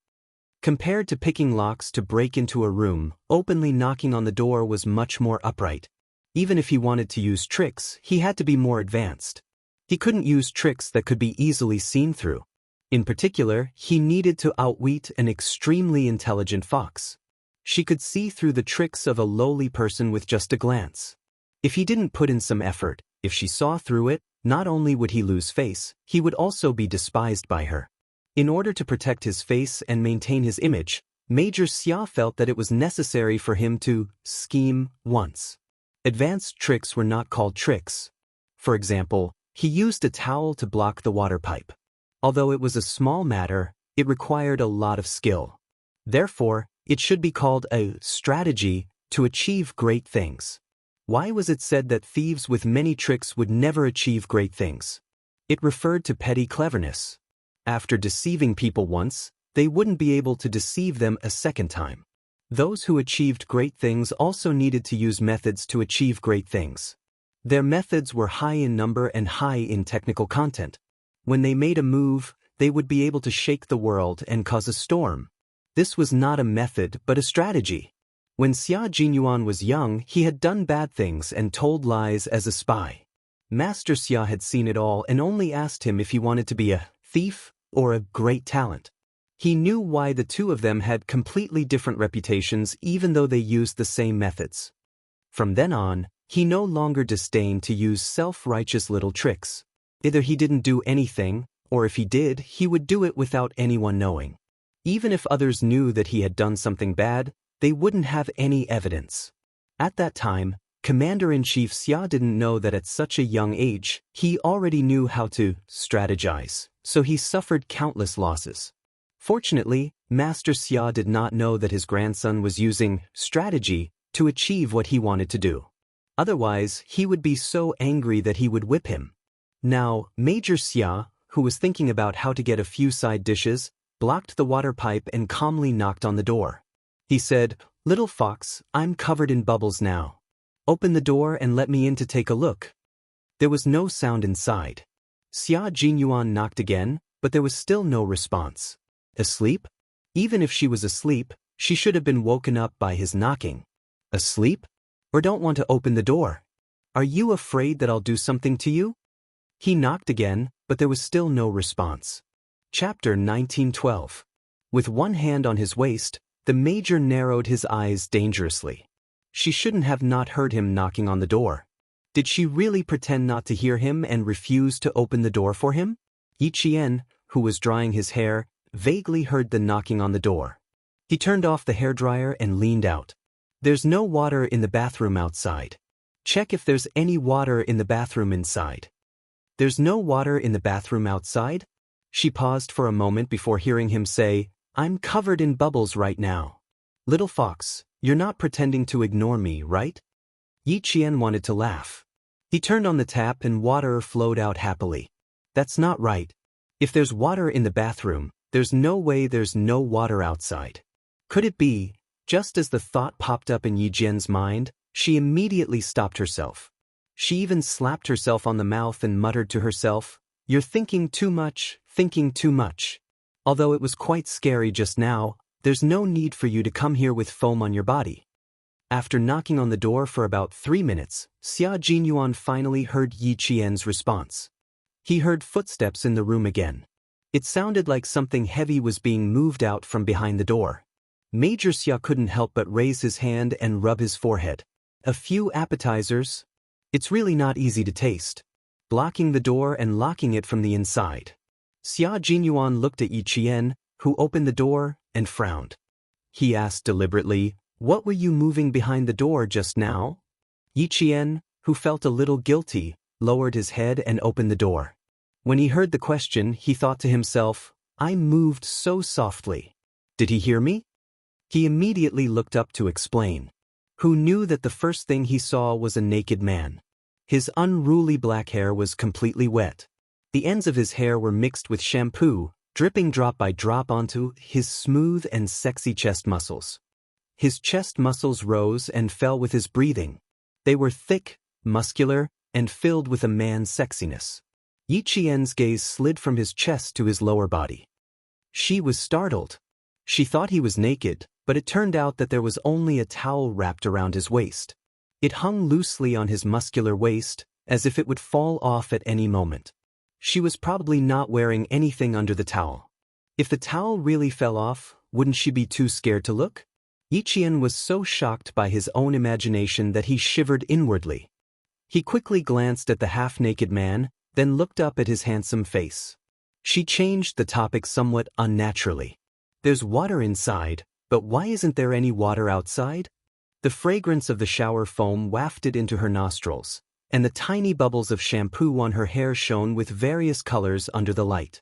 Compared to picking locks to break into a room, openly knocking on the door was much more upright. Even if he wanted to use tricks, he had to be more advanced. He couldn't use tricks that could be easily seen through. In particular, he needed to outwit an extremely intelligent fox. She could see through the tricks of a lowly person with just a glance. If he didn't put in some effort, if she saw through it, not only would he lose face, he would also be despised by her. In order to protect his face and maintain his image, Major Xia felt that it was necessary for him to scheme once. Advanced tricks were not called tricks. For example, he used a towel to block the water pipe. Although it was a small matter, it required a lot of skill. Therefore, it should be called a strategy to achieve great things. Why was it said that thieves with many tricks would never achieve great things? It referred to petty cleverness. After deceiving people once, they wouldn't be able to deceive them a second time. Those who achieved great things also needed to use methods to achieve great things. Their methods were high in number and high in technical content. When they made a move, they would be able to shake the world and cause a storm. This was not a method but a strategy. When Xia Jinyuan was young, he had done bad things and told lies as a spy. Master Xia had seen it all and only asked him if he wanted to be a thief or a great talent. He knew why the two of them had completely different reputations even though they used the same methods. From then on, he no longer disdained to use self-righteous little tricks. Either he didn't do anything, or if he did, he would do it without anyone knowing. Even if others knew that he had done something bad, they wouldn't have any evidence. At that time, Commander-in-Chief Xia didn't know that at such a young age, he already knew how to strategize, so he suffered countless losses. Fortunately, Master Xia did not know that his grandson was using strategy to achieve what he wanted to do. Otherwise, he would be so angry that he would whip him. Now, Major Xia, who was thinking about how to get a few side dishes, blocked the water pipe and calmly knocked on the door. He said, "Little fox, I'm covered in bubbles now. Open the door and let me in to take a look." There was no sound inside. Xia Jinyuan knocked again, but there was still no response. Asleep? Even if she was asleep, she should have been woken up by his knocking. Asleep? Or don't want to open the door? Are you afraid that I'll do something to you? He knocked again, but there was still no response. Chapter 1912. With one hand on his waist, the Major narrowed his eyes dangerously. She shouldn't have not heard him knocking on the door. Did she really pretend not to hear him and refuse to open the door for him? Yi Qian, who was drying his hair, vaguely heard the knocking on the door. He turned off the hairdryer and leaned out. There's no water in the bathroom outside. Check if there's any water in the bathroom inside. There's no water in the bathroom outside? She paused for a moment before hearing him say, I'm covered in bubbles right now. Little fox, you're not pretending to ignore me, right? Yi Qian wanted to laugh. He turned on the tap and water flowed out happily. That's not right. If there's water in the bathroom, there's no way there's no water outside. Could it be? Just as the thought popped up in Yi Qian's mind, she immediately stopped herself. She even slapped herself on the mouth and muttered to herself, You're thinking too much, thinking too much. Although it was quite scary just now, there's no need for you to come here with foam on your body. After knocking on the door for about 3 minutes, Xia Jinyuan finally heard Yi Qian's response. He heard footsteps in the room again. It sounded like something heavy was being moved out from behind the door. Major Xia couldn't help but raise his hand and rub his forehead. A few appetizers? It's really not easy to taste. Blocking the door and locking it from the inside. Xia Jinyuan looked at Yi Qian, who opened the door, and frowned. He asked deliberately, What were you moving behind the door just now? Yi Qian, who felt a little guilty, lowered his head and opened the door. When he heard the question, he thought to himself, I moved so softly. Did he hear me? He immediately looked up to explain. Who knew that the first thing he saw was a naked man? His unruly black hair was completely wet. The ends of his hair were mixed with shampoo, dripping drop by drop onto his smooth and sexy chest muscles. His chest muscles rose and fell with his breathing. They were thick, muscular, and filled with a man's sexiness. Yi Qian's gaze slid from his chest to his lower body. She was startled. She thought he was naked, but it turned out that there was only a towel wrapped around his waist. It hung loosely on his muscular waist, as if it would fall off at any moment. She was probably not wearing anything under the towel. If the towel really fell off, wouldn't she be too scared to look? Yi Qian was so shocked by his own imagination that he shivered inwardly. He quickly glanced at the half-naked man, then looked up at his handsome face. She changed the topic somewhat unnaturally. There's water inside, but why isn't there any water outside? The fragrance of the shower foam wafted into her nostrils, and the tiny bubbles of shampoo on her hair shone with various colors under the light.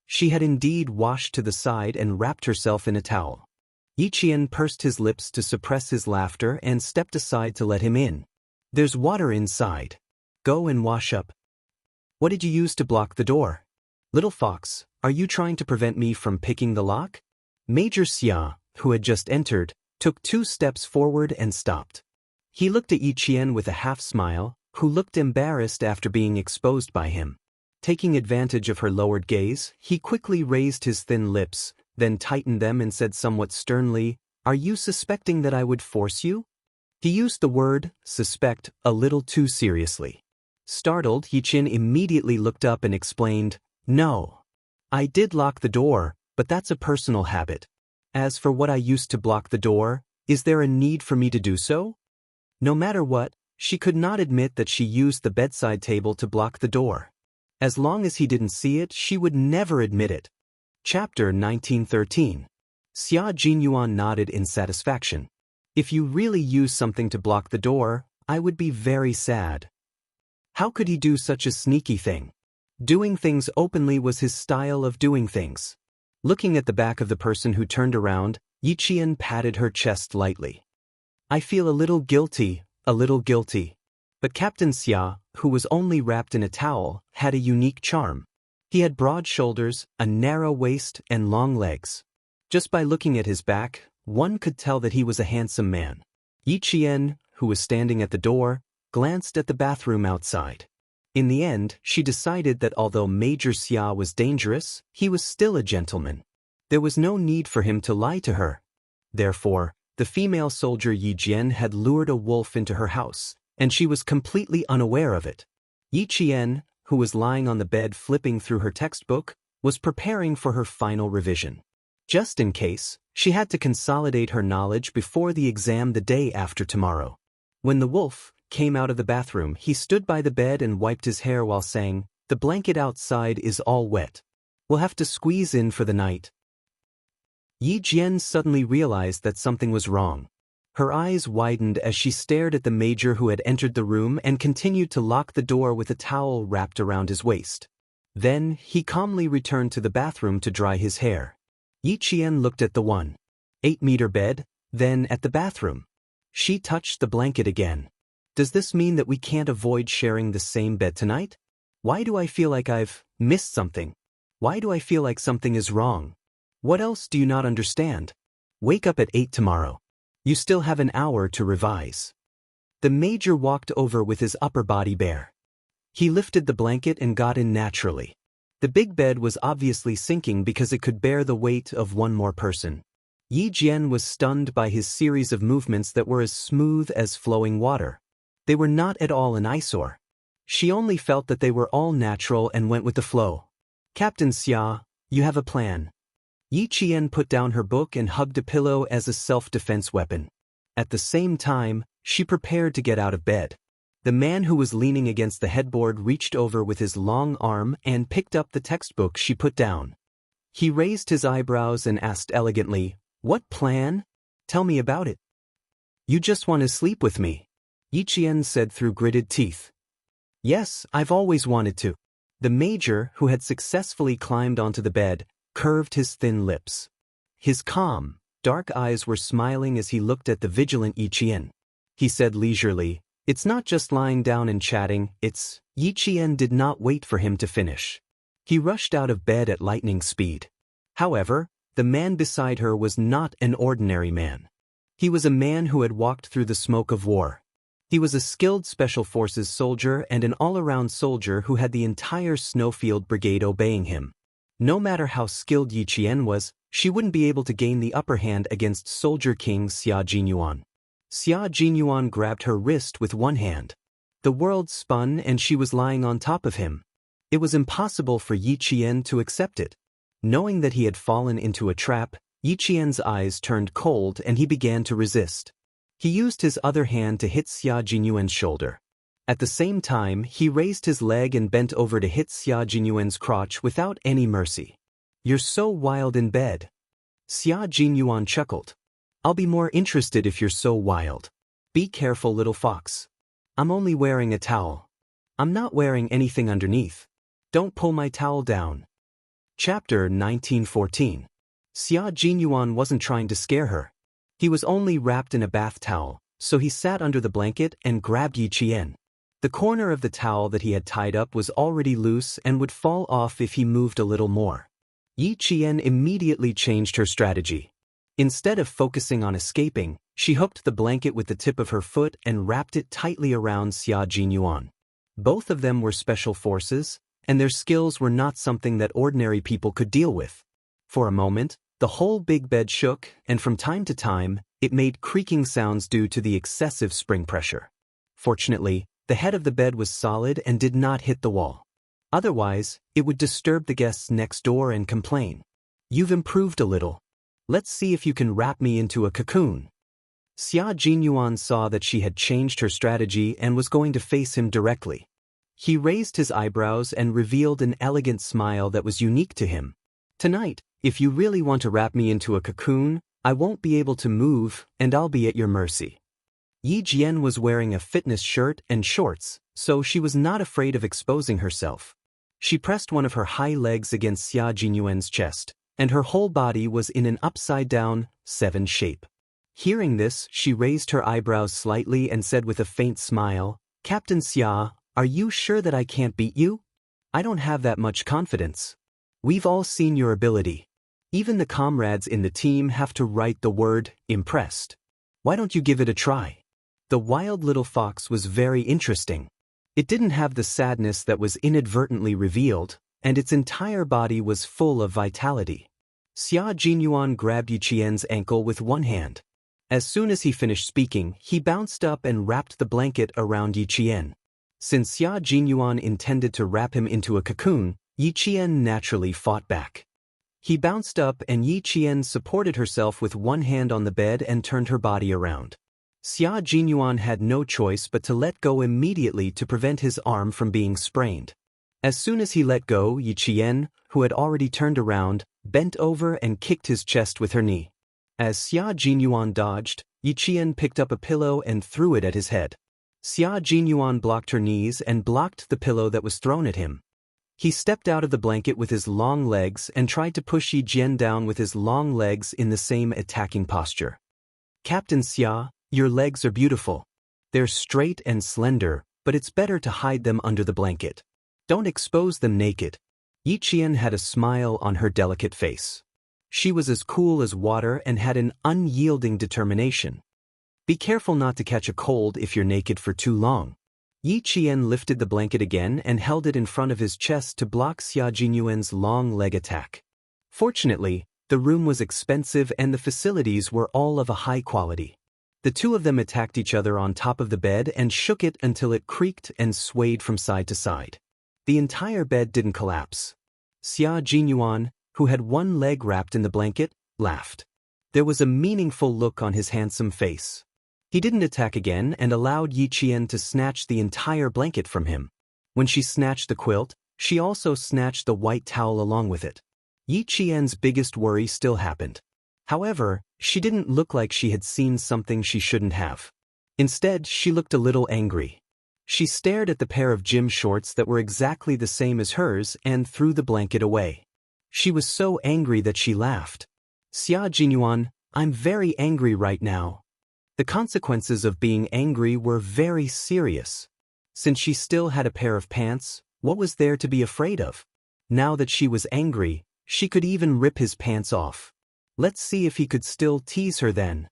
She had indeed washed to the side and wrapped herself in a towel. Yi Qian pursed his lips to suppress his laughter and stepped aside to let him in. There's water inside. Go and wash up. What did you use to block the door? Little fox, are you trying to prevent me from picking the lock? Major Xia, who had just entered, took 2 steps forward and stopped. He looked at Yi Qian with a half-smile, who looked embarrassed after being exposed by him. Taking advantage of her lowered gaze, he quickly raised his thin lips, then tightened them and said somewhat sternly, Are you suspecting that I would force you? He used the word, suspect, a little too seriously. Startled, Yi Qian immediately looked up and explained, No. I did lock the door, but that's a personal habit. As for what I used to block the door, is there a need for me to do so? No matter what, she could not admit that she used the bedside table to block the door. As long as he didn't see it, she would never admit it. Chapter 1913. Xia Jinyuan nodded in satisfaction. If you really use something to block the door, I would be very sad. How could he do such a sneaky thing? Doing things openly was his style of doing things. Looking at the back of the person who turned around, Yi Qian patted her chest lightly. I feel a little guilty, a little guilty. But Captain Xia, who was only wrapped in a towel, had a unique charm. He had broad shoulders, a narrow waist, and long legs. Just by looking at his back, one could tell that he was a handsome man. Yi Qian, who was standing at the door, glanced at the bathroom outside. In the end, she decided that although Major Xia was dangerous, he was still a gentleman. There was no need for him to lie to her. Therefore, the female soldier Yi Jian had lured a wolf into her house, and she was completely unaware of it. Yi Qian, who was lying on the bed flipping through her textbook, was preparing for her final revision. Just in case, she had to consolidate her knowledge before the exam the day after tomorrow. When the wolf came out of the bathroom, he stood by the bed and wiped his hair while saying, "The blanket outside is all wet. We'll have to squeeze in for the night." Yi Jian suddenly realized that something was wrong. Her eyes widened as she stared at the major who had entered the room and continued to lock the door with a towel wrapped around his waist. Then, he calmly returned to the bathroom to dry his hair. Yi Qian looked at the 1.8-meter bed, then at the bathroom. She touched the blanket again. Does this mean that we can't avoid sharing the same bed tonight? Why do I feel like I've missed something? Why do I feel like something is wrong? What else do you not understand? Wake up at 8 tomorrow. You still have an hour to revise. The major walked over with his upper body bare. He lifted the blanket and got in naturally. The big bed was obviously sinking because it could bear the weight of one more person. Yi Jian was stunned by his series of movements that were as smooth as flowing water. They were not at all an eyesore. She only felt that they were all natural and went with the flow. "Captain Xia, you have a plan." Yi Qian put down her book and hugged a pillow as a self-defense weapon. At the same time, she prepared to get out of bed. The man who was leaning against the headboard reached over with his long arm and picked up the textbook she put down. He raised his eyebrows and asked elegantly, "What plan? Tell me about it." "You just want to sleep with me," Yi Qian said through gritted teeth. "Yes, I've always wanted to." The major, who had successfully climbed onto the bed, curved his thin lips. His calm, dark eyes were smiling as he looked at the vigilant Yi Qian. He said leisurely, "It's not just lying down and chatting, it's..." Yi Qian did not wait for him to finish. He rushed out of bed at lightning speed. However, the man beside her was not an ordinary man. He was a man who had walked through the smoke of war. He was a skilled Special Forces soldier and an all-around soldier who had the entire Snowfield Brigade obeying him. No matter how skilled Yi Qian was, she wouldn't be able to gain the upper hand against Soldier King Xia Jinyuan. Xia Jinyuan grabbed her wrist with one hand. The world spun and she was lying on top of him. It was impossible for Yi Qian to accept it. Knowing that he had fallen into a trap, Yi Qian's eyes turned cold and he began to resist. He used his other hand to hit Xia Jinyuan's shoulder. At the same time, he raised his leg and bent over to hit Xia Jinyuan's crotch without any mercy. "You're so wild in bed." Xia Jinyuan chuckled. "I'll be more interested if you're so wild. Be careful, little fox. I'm only wearing a towel. I'm not wearing anything underneath. Don't pull my towel down." Chapter 1914. Xia Jinyuan wasn't trying to scare her. He was only wrapped in a bath towel, so he sat under the blanket and grabbed Yi Qian. The corner of the towel that he had tied up was already loose and would fall off if he moved a little more. Yi Qian immediately changed her strategy. Instead of focusing on escaping, she hooked the blanket with the tip of her foot and wrapped it tightly around Xia Jinyuan. Both of them were Special Forces, and their skills were not something that ordinary people could deal with. For a moment, the whole big bed shook, and from time to time, it made creaking sounds due to the excessive spring pressure. Fortunately, the head of the bed was solid and did not hit the wall. Otherwise, it would disturb the guests next door and complain. "You've improved a little. Let's see if you can wrap me into a cocoon." Xia Jinyuan saw that she had changed her strategy and was going to face him directly. He raised his eyebrows and revealed an elegant smile that was unique to him. "Tonight, if you really want to wrap me into a cocoon, I won't be able to move and I'll be at your mercy." Yi Jian was wearing a fitness shirt and shorts, so she was not afraid of exposing herself. She pressed one of her high legs against Xia Jinyuan's chest, and her whole body was in an upside-down 7 shape. Hearing this, she raised her eyebrows slightly and said with a faint smile, "Captain Xia, are you sure that I can't beat you? I don't have that much confidence. We've all seen your ability. Even the comrades in the team have to write the word, impressed. Why don't you give it a try?" The wild little fox was very interesting. It didn't have the sadness that was inadvertently revealed, and its entire body was full of vitality. Xia Jinyuan grabbed Yi Qian's ankle with one hand. As soon as he finished speaking, he bounced up and wrapped the blanket around Yi Qian. Since Xia Jinyuan intended to wrap him into a cocoon, Yi Qian naturally fought back. He bounced up and Yi Qian supported herself with one hand on the bed and turned her body around. Xia Jinyuan had no choice but to let go immediately to prevent his arm from being sprained. As soon as he let go, Yi Qian, who had already turned around, bent over and kicked his chest with her knee. As Xia Jinyuan dodged, Yi Qian picked up a pillow and threw it at his head. Xia Jinyuan blocked her knees and blocked the pillow that was thrown at him. He stepped out of the blanket with his long legs and tried to push Yi Jian down with his long legs in the same attacking posture. Captain Xia, your legs are beautiful. They're straight and slender, but it's better to hide them under the blanket. Don't expose them naked. Yi Qian had a smile on her delicate face. She was as cool as water and had an unyielding determination. Be careful not to catch a cold if you're naked for too long. Yi Qian lifted the blanket again and held it in front of his chest to block Xia Jinyuan's long leg attack. Fortunately, the room was expensive and the facilities were all of a high quality. The two of them attacked each other on top of the bed and shook it until it creaked and swayed from side to side. The entire bed didn't collapse. Xia Jinyuan, who had one leg wrapped in the blanket, laughed. There was a meaningful look on his handsome face. He didn't attack again and allowed Yi Qian to snatch the entire blanket from him. When she snatched the quilt, she also snatched the white towel along with it. Yi Qian's biggest worry still happened. However, she didn't look like she had seen something she shouldn't have. Instead, she looked a little angry. She stared at the pair of gym shorts that were exactly the same as hers and threw the blanket away. She was so angry that she laughed. Xia Jinyuan, I'm very angry right now. The consequences of being angry were very serious. Since she still had a pair of pants, what was there to be afraid of? Now that she was angry, she could even rip his pants off. Let's see if he could still tease her then.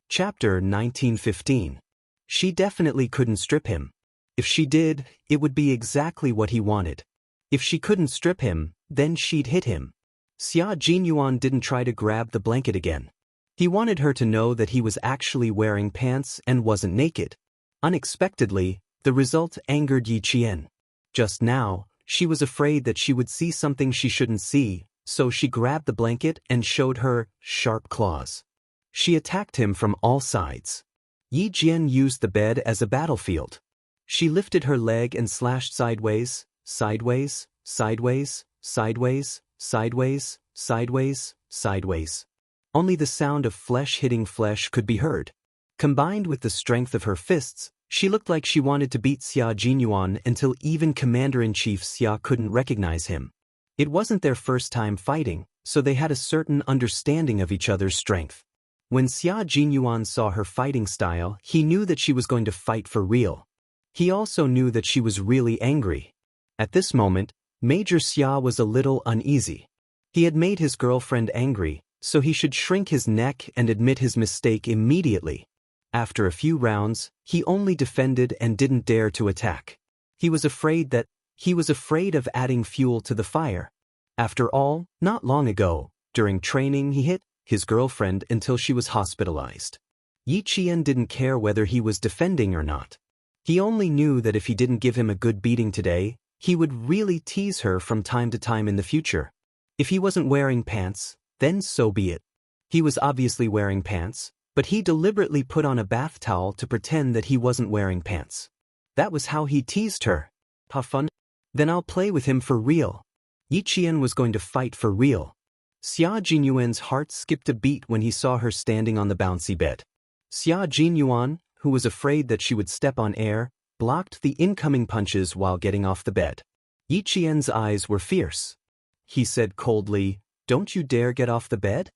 Chapter 1915. She definitely couldn't strip him. If she did, it would be exactly what he wanted. If she couldn't strip him, then she'd hit him. Xia Jinyuan didn't try to grab the blanket again. He wanted her to know that he was actually wearing pants and wasn't naked. Unexpectedly, the result angered Yi Qian. Just now, she was afraid that she would see something she shouldn't see, so she grabbed the blanket and showed her sharp claws. She attacked him from all sides. Yi Jian used the bed as a battlefield. She lifted her leg and slashed sideways, sideways, sideways, sideways, sideways, sideways, sideways. Only the sound of flesh hitting flesh could be heard. Combined with the strength of her fists, she looked like she wanted to beat Xia Jinyuan until even Commander-in-Chief Xia couldn't recognize him. It wasn't their first time fighting, so they had a certain understanding of each other's strength. When Xia Jinyuan saw her fighting style, he knew that she was going to fight for real. He also knew that she was really angry. At this moment, Major Xia was a little uneasy. He had made his girlfriend angry, so he should shrink his neck and admit his mistake immediately. After a few rounds, he only defended and didn't dare to attack. He was afraid of adding fuel to the fire. After all, not long ago, during training he hit his girlfriend until she was hospitalized. Yi Qian didn't care whether he was defending or not. He only knew that if he didn't give him a good beating today, he would really tease her from time to time in the future. If he wasn't wearing pants, then so be it. He was obviously wearing pants, but he deliberately put on a bath towel to pretend that he wasn't wearing pants. That was how he teased her. How fun? Then I'll play with him for real. Yi Qian was going to fight for real. Xia Jinyuan's heart skipped a beat when he saw her standing on the bouncy bed. Xia Jinyuan, who was afraid that she would step on air, blocked the incoming punches while getting off the bed. Yi Qian's eyes were fierce. He said coldly, "Don't you dare get off the bed?"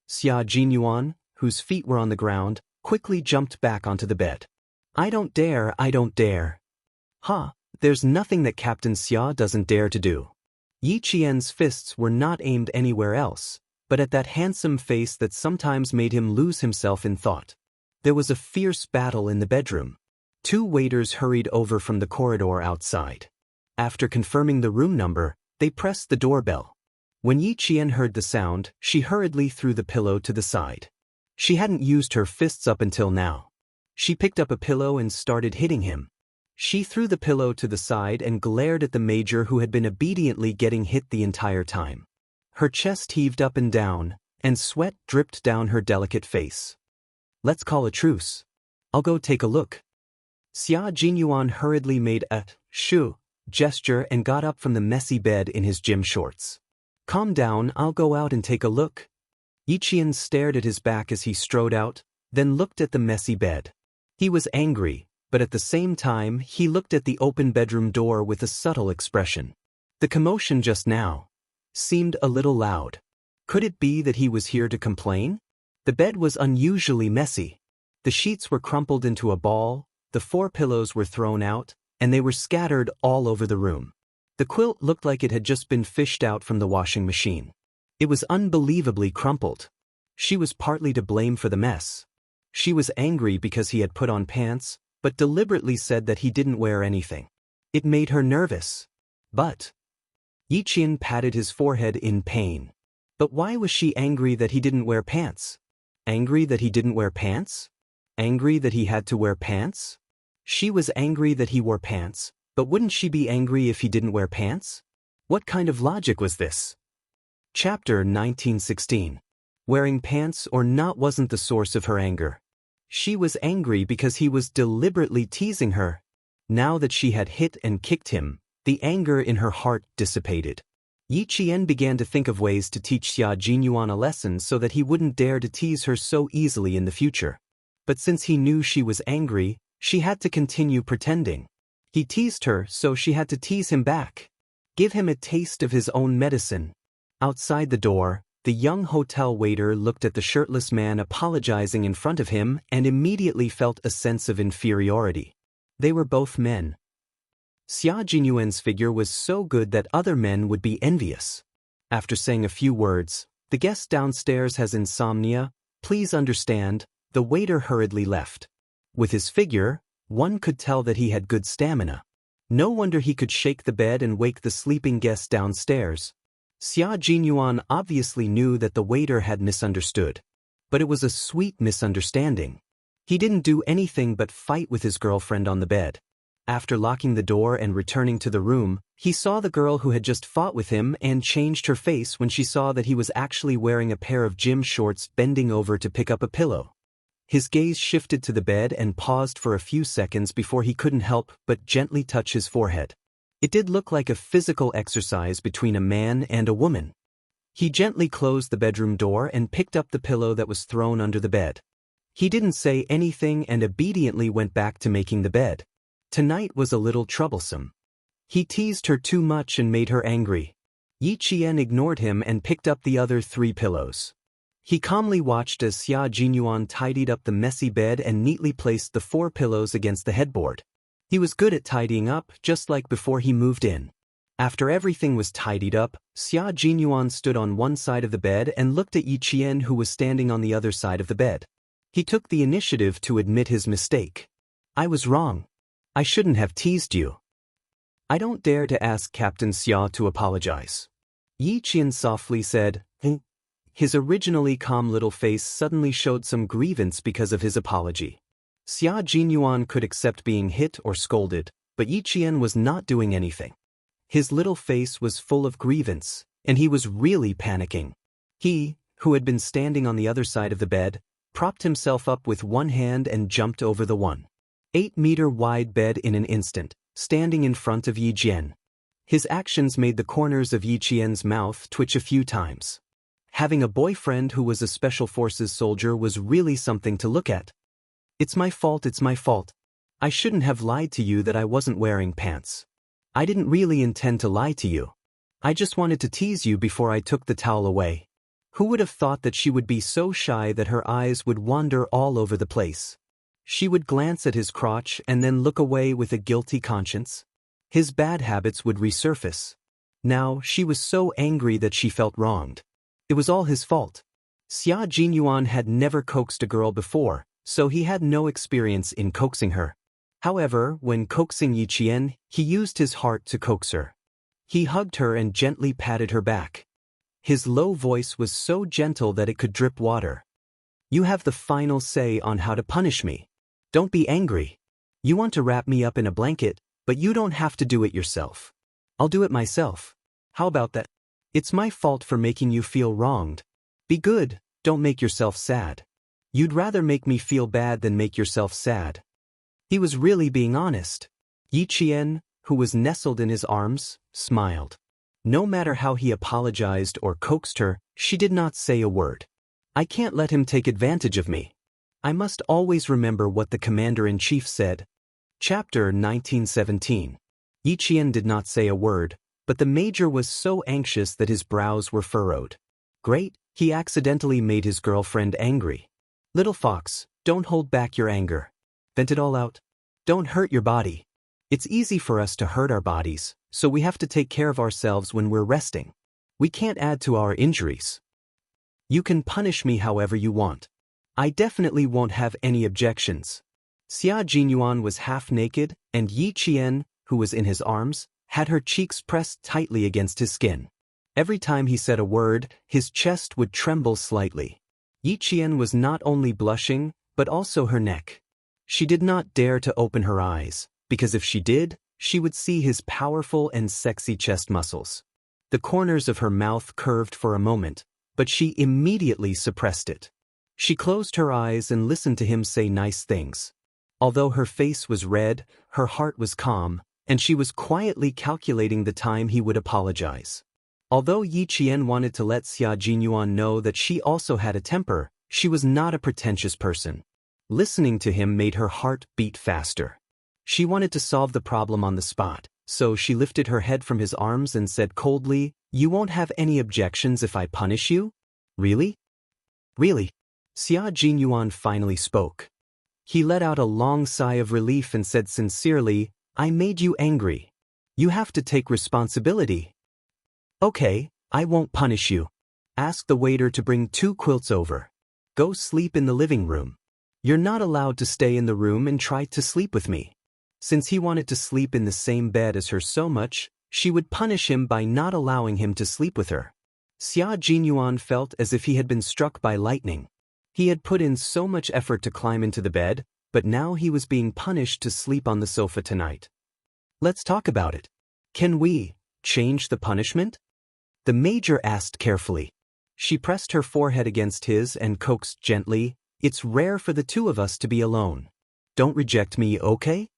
Xia Jinyuan, whose feet were on the ground, quickly jumped back onto the bed. I don't dare, I don't dare. Ha, there's nothing that Captain Xia doesn't dare to do. Yi Qian's fists were not aimed anywhere else, but at that handsome face that sometimes made him lose himself in thought. There was a fierce battle in the bedroom. Two waiters hurried over from the corridor outside. After confirming the room number, they pressed the doorbell. When Yi Qian heard the sound, she hurriedly threw the pillow to the side. She hadn't used her fists up until now. She picked up a pillow and started hitting him. She threw the pillow to the side and glared at the major, who had been obediently getting hit the entire time. Her chest heaved up and down, and sweat dripped down her delicate face. "Let's call a truce. I'll go take a look." Xia Jinyuan hurriedly made a shoo gesture and got up from the messy bed in his gym shorts. "Calm down, I'll go out and take a look." Yiqian stared at his back as he strode out, then looked at the messy bed. He was angry, but at the same time he looked at the open bedroom door with a subtle expression. The commotion just now seemed a little loud. Could it be that he was here to complain? The bed was unusually messy. The sheets were crumpled into a ball, the 4 pillows were thrown out, and they were scattered all over the room. The quilt looked like it had just been fished out from the washing machine. It was unbelievably crumpled. She was partly to blame for the mess. She was angry because he had put on pants, but deliberately said that he didn't wear anything. It made her nervous. But Yiqian patted his forehead in pain. But why was she angry that he didn't wear pants? Angry that he didn't wear pants? Angry that he had to wear pants? She was angry that he wore pants, but wouldn't she be angry if he didn't wear pants? What kind of logic was this? Chapter 1916. Wearing pants or not wasn't the source of her anger. She was angry because he was deliberately teasing her. Now that she had hit and kicked him, the anger in her heart dissipated. Yi Qian began to think of ways to teach Xia Jinyuan a lesson so that he wouldn't dare to tease her so easily in the future. But since he knew she was angry, she had to continue pretending. He teased her, so she had to tease him back. Give him a taste of his own medicine. Outside the door, the young hotel waiter looked at the shirtless man apologizing in front of him and immediately felt a sense of inferiority. They were both men. Xia Jinyuan's figure was so good that other men would be envious. After saying a few words, "The guest downstairs has insomnia, please understand," the waiter hurriedly left. With his figure, one could tell that he had good stamina. No wonder he could shake the bed and wake the sleeping guest downstairs. Xia Jinyuan obviously knew that the waiter had misunderstood. But it was a sweet misunderstanding. He didn't do anything but fight with his girlfriend on the bed. After locking the door and returning to the room, he saw the girl who had just fought with him and changed her face when she saw that he was actually wearing a pair of gym shorts, bending over to pick up a pillow. His gaze shifted to the bed and paused for a few seconds before he couldn't help but gently touch his forehead. It did look like a physical exercise between a man and a woman. He gently closed the bedroom door and picked up the pillow that was thrown under the bed. He didn't say anything and obediently went back to making the bed. Tonight was a little troublesome. He teased her too much and made her angry. Yi Qian ignored him and picked up the other 3 pillows. He calmly watched as Xia Jinyuan tidied up the messy bed and neatly placed the 4 pillows against the headboard. He was good at tidying up, just like before he moved in. After everything was tidied up, Xia Jinyuan stood on one side of the bed and looked at Yi Qian, who was standing on the other side of the bed. He took the initiative to admit his mistake. "I was wrong. I shouldn't have teased you. I don't dare to ask Captain Xia to apologize." Yi Qian softly said, His originally calm little face suddenly showed some grievance because of his apology. Xia Jinyuan could accept being hit or scolded, but Yi Qian was not doing anything. His little face was full of grievance, and he was really panicking. He, who had been standing on the other side of the bed, propped himself up with one hand and jumped over the 1.8-meter-wide bed in an instant, standing in front of Yi Jian. His actions made the corners of Yi Qian's mouth twitch a few times. Having a boyfriend who was a Special Forces soldier was really something to look at. It's my fault. I shouldn't have lied to you that I wasn't wearing pants. I didn't really intend to lie to you. I just wanted to tease you before I took the towel away." Who would have thought that she would be so shy that her eyes would wander all over the place? She would glance at his crotch and then look away with a guilty conscience. His bad habits would resurface. Now she was so angry that she felt wronged. It was all his fault. Xia Jinyuan had never coaxed a girl before, so he had no experience in coaxing her. However, when coaxing Yi Qian, he used his heart to coax her. He hugged her and gently patted her back. His low voice was so gentle that it could drip water. "You have the final say on how to punish me. Don't be angry. You want to wrap me up in a blanket, but you don't have to do it yourself. I'll do it myself. How about that? It's my fault for making you feel wronged. Be good, don't make yourself sad. You'd rather make me feel bad than make yourself sad. He was really being honest. Yi Qian, who was nestled in his arms, smiled. No matter how he apologized or coaxed her, she did not say a word. I can't let him take advantage of me. I must always remember what the commander-in-chief said. Chapter 1917. Yi Qian did not say a word, but the major was so anxious that his brows were furrowed. Great, he accidentally made his girlfriend angry. Little fox, don't hold back your anger. Vent it all out. Don't hurt your body. It's easy for us to hurt our bodies, so we have to take care of ourselves when we're resting. We can't add to our injuries. You can punish me however you want. I definitely won't have any objections. Xia Jinyuan was half naked, and Yi Qian, who was in his arms, had her cheeks pressed tightly against his skin. Every time he said a word, his chest would tremble slightly. Yi Qian was not only blushing, but also her neck. She did not dare to open her eyes, because if she did, she would see his powerful and sexy chest muscles. The corners of her mouth curved for a moment, but she immediately suppressed it. She closed her eyes and listened to him say nice things. Although her face was red, her heart was calm, and she was quietly calculating the time he would apologize. Although Yi Qian wanted to let Xia Jinyuan know that she also had a temper, she was not a pretentious person. Listening to him made her heart beat faster. She wanted to solve the problem on the spot, so she lifted her head from his arms and said coldly, "You won't have any objections if I punish you? Really? Really?" Xia Jinyuan finally spoke. He let out a long sigh of relief and said sincerely, "I made you angry. You have to take responsibility." "Okay, I won't punish you. Ask the waiter to bring 2 quilts over. Go sleep in the living room. You're not allowed to stay in the room and try to sleep with me." Since he wanted to sleep in the same bed as her so much, she would punish him by not allowing him to sleep with her. Xia Jinyuan felt as if he had been struck by lightning. He had put in so much effort to climb into the bed, but now he was being punished to sleep on the sofa tonight. "Let's talk about it. Can we change the punishment?" The major asked carefully. She pressed her forehead against his and coaxed gently, "It's rare for the two of us to be alone. Don't reject me, okay?"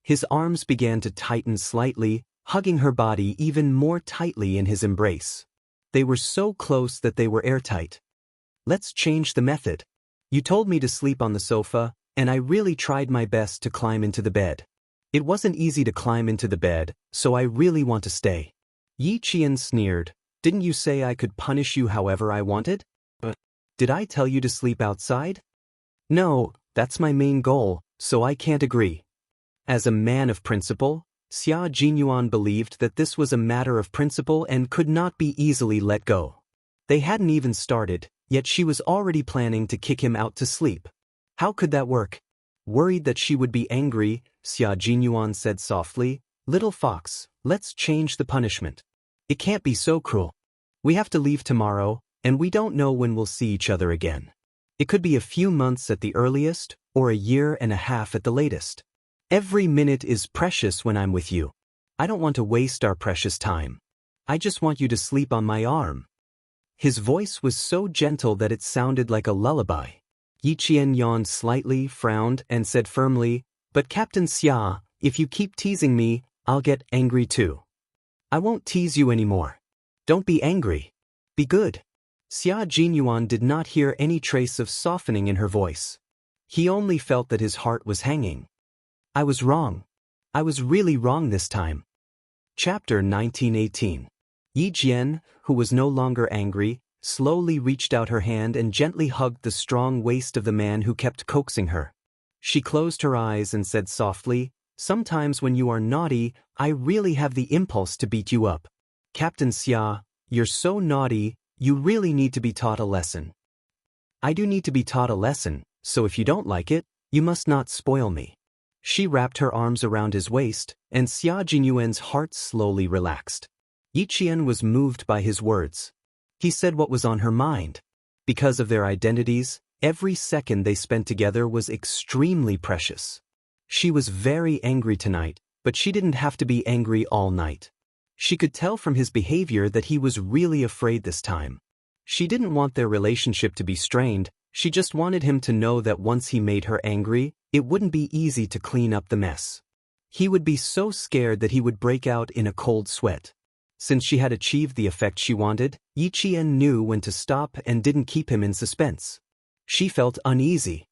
His arms began to tighten slightly, hugging her body even more tightly in his embrace. They were so close that they were airtight. "Let's change the method. You told me to sleep on the sofa, and I really tried my best to climb into the bed. It wasn't easy to climb into the bed, so I really want to stay." Yi Qian sneered, "Didn't you say I could punish you however I wanted? Did I tell you to sleep outside?" "No, that's my main goal, so I can't agree." As a man of principle, Xia Jinyuan believed that this was a matter of principle and could not be easily let go. They hadn't even started, yet she was already planning to kick him out to sleep. How could that work? Worried that she would be angry, Xia Jinyuan said softly, "Little fox, let's change the punishment. It can't be so cruel. We have to leave tomorrow, and we don't know when we'll see each other again. It could be a few months at the earliest, or a year and a half at the latest. Every minute is precious when I'm with you. I don't want to waste our precious time. I just want you to sleep on my arm." His voice was so gentle that it sounded like a lullaby. Yi Qian yawned slightly, frowned, and said firmly, "But Captain Xia, if you keep teasing me, I'll get angry too." "I won't tease you anymore. Don't be angry. Be good." Xia Jinyuan did not hear any trace of softening in her voice. He only felt that his heart was hanging. "I was wrong. I was really wrong this time." Chapter 1918. Yi Jian, who was no longer angry, slowly reached out her hand and gently hugged the strong waist of the man who kept coaxing her. She closed her eyes and said softly, "Sometimes when you are naughty, I really have the impulse to beat you up. Captain Xia, you're so naughty, you really need to be taught a lesson." "I do need to be taught a lesson, so if you don't like it, you must not spoil me." She wrapped her arms around his waist, and Xia Jinyuan's heart slowly relaxed. Yi Qian was moved by his words. He said what was on her mind. Because of their identities, every second they spent together was extremely precious. She was very angry tonight, but she didn't have to be angry all night. She could tell from his behavior that he was really afraid this time. She didn't want their relationship to be strained, she just wanted him to know that once he made her angry, it wouldn't be easy to clean up the mess. He would be so scared that he would break out in a cold sweat. Since she had achieved the effect she wanted, Yi Qian knew when to stop and didn't keep him in suspense. She felt uneasy.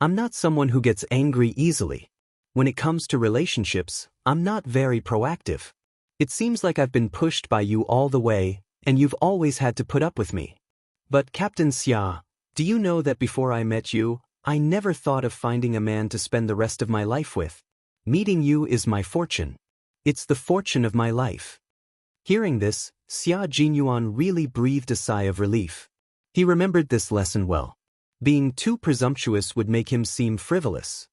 I'm not someone who gets angry easily. When it comes to relationships, I'm not very proactive. It seems like I've been pushed by you all the way, and you've always had to put up with me. But Captain Xia, do you know that before I met you, I never thought of finding a man to spend the rest of my life with? Meeting you is my fortune. It's the fortune of my life. Hearing this, Xia Jinyuan really breathed a sigh of relief. He remembered this lesson well. Being too presumptuous would make him seem frivolous.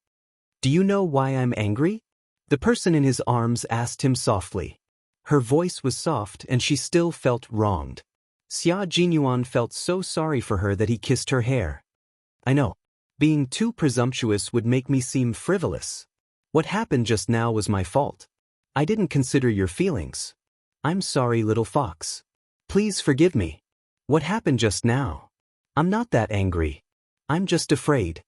Do you know why I'm angry? The person in his arms asked him softly. Her voice was soft and she still felt wronged. Xia Jinyuan felt so sorry for her that he kissed her hair. I know. Being too presumptuous would make me seem frivolous. What happened just now was my fault. I didn't consider your feelings. I'm sorry, little fox. Please forgive me. What happened just now? I'm not that angry. I'm just afraid.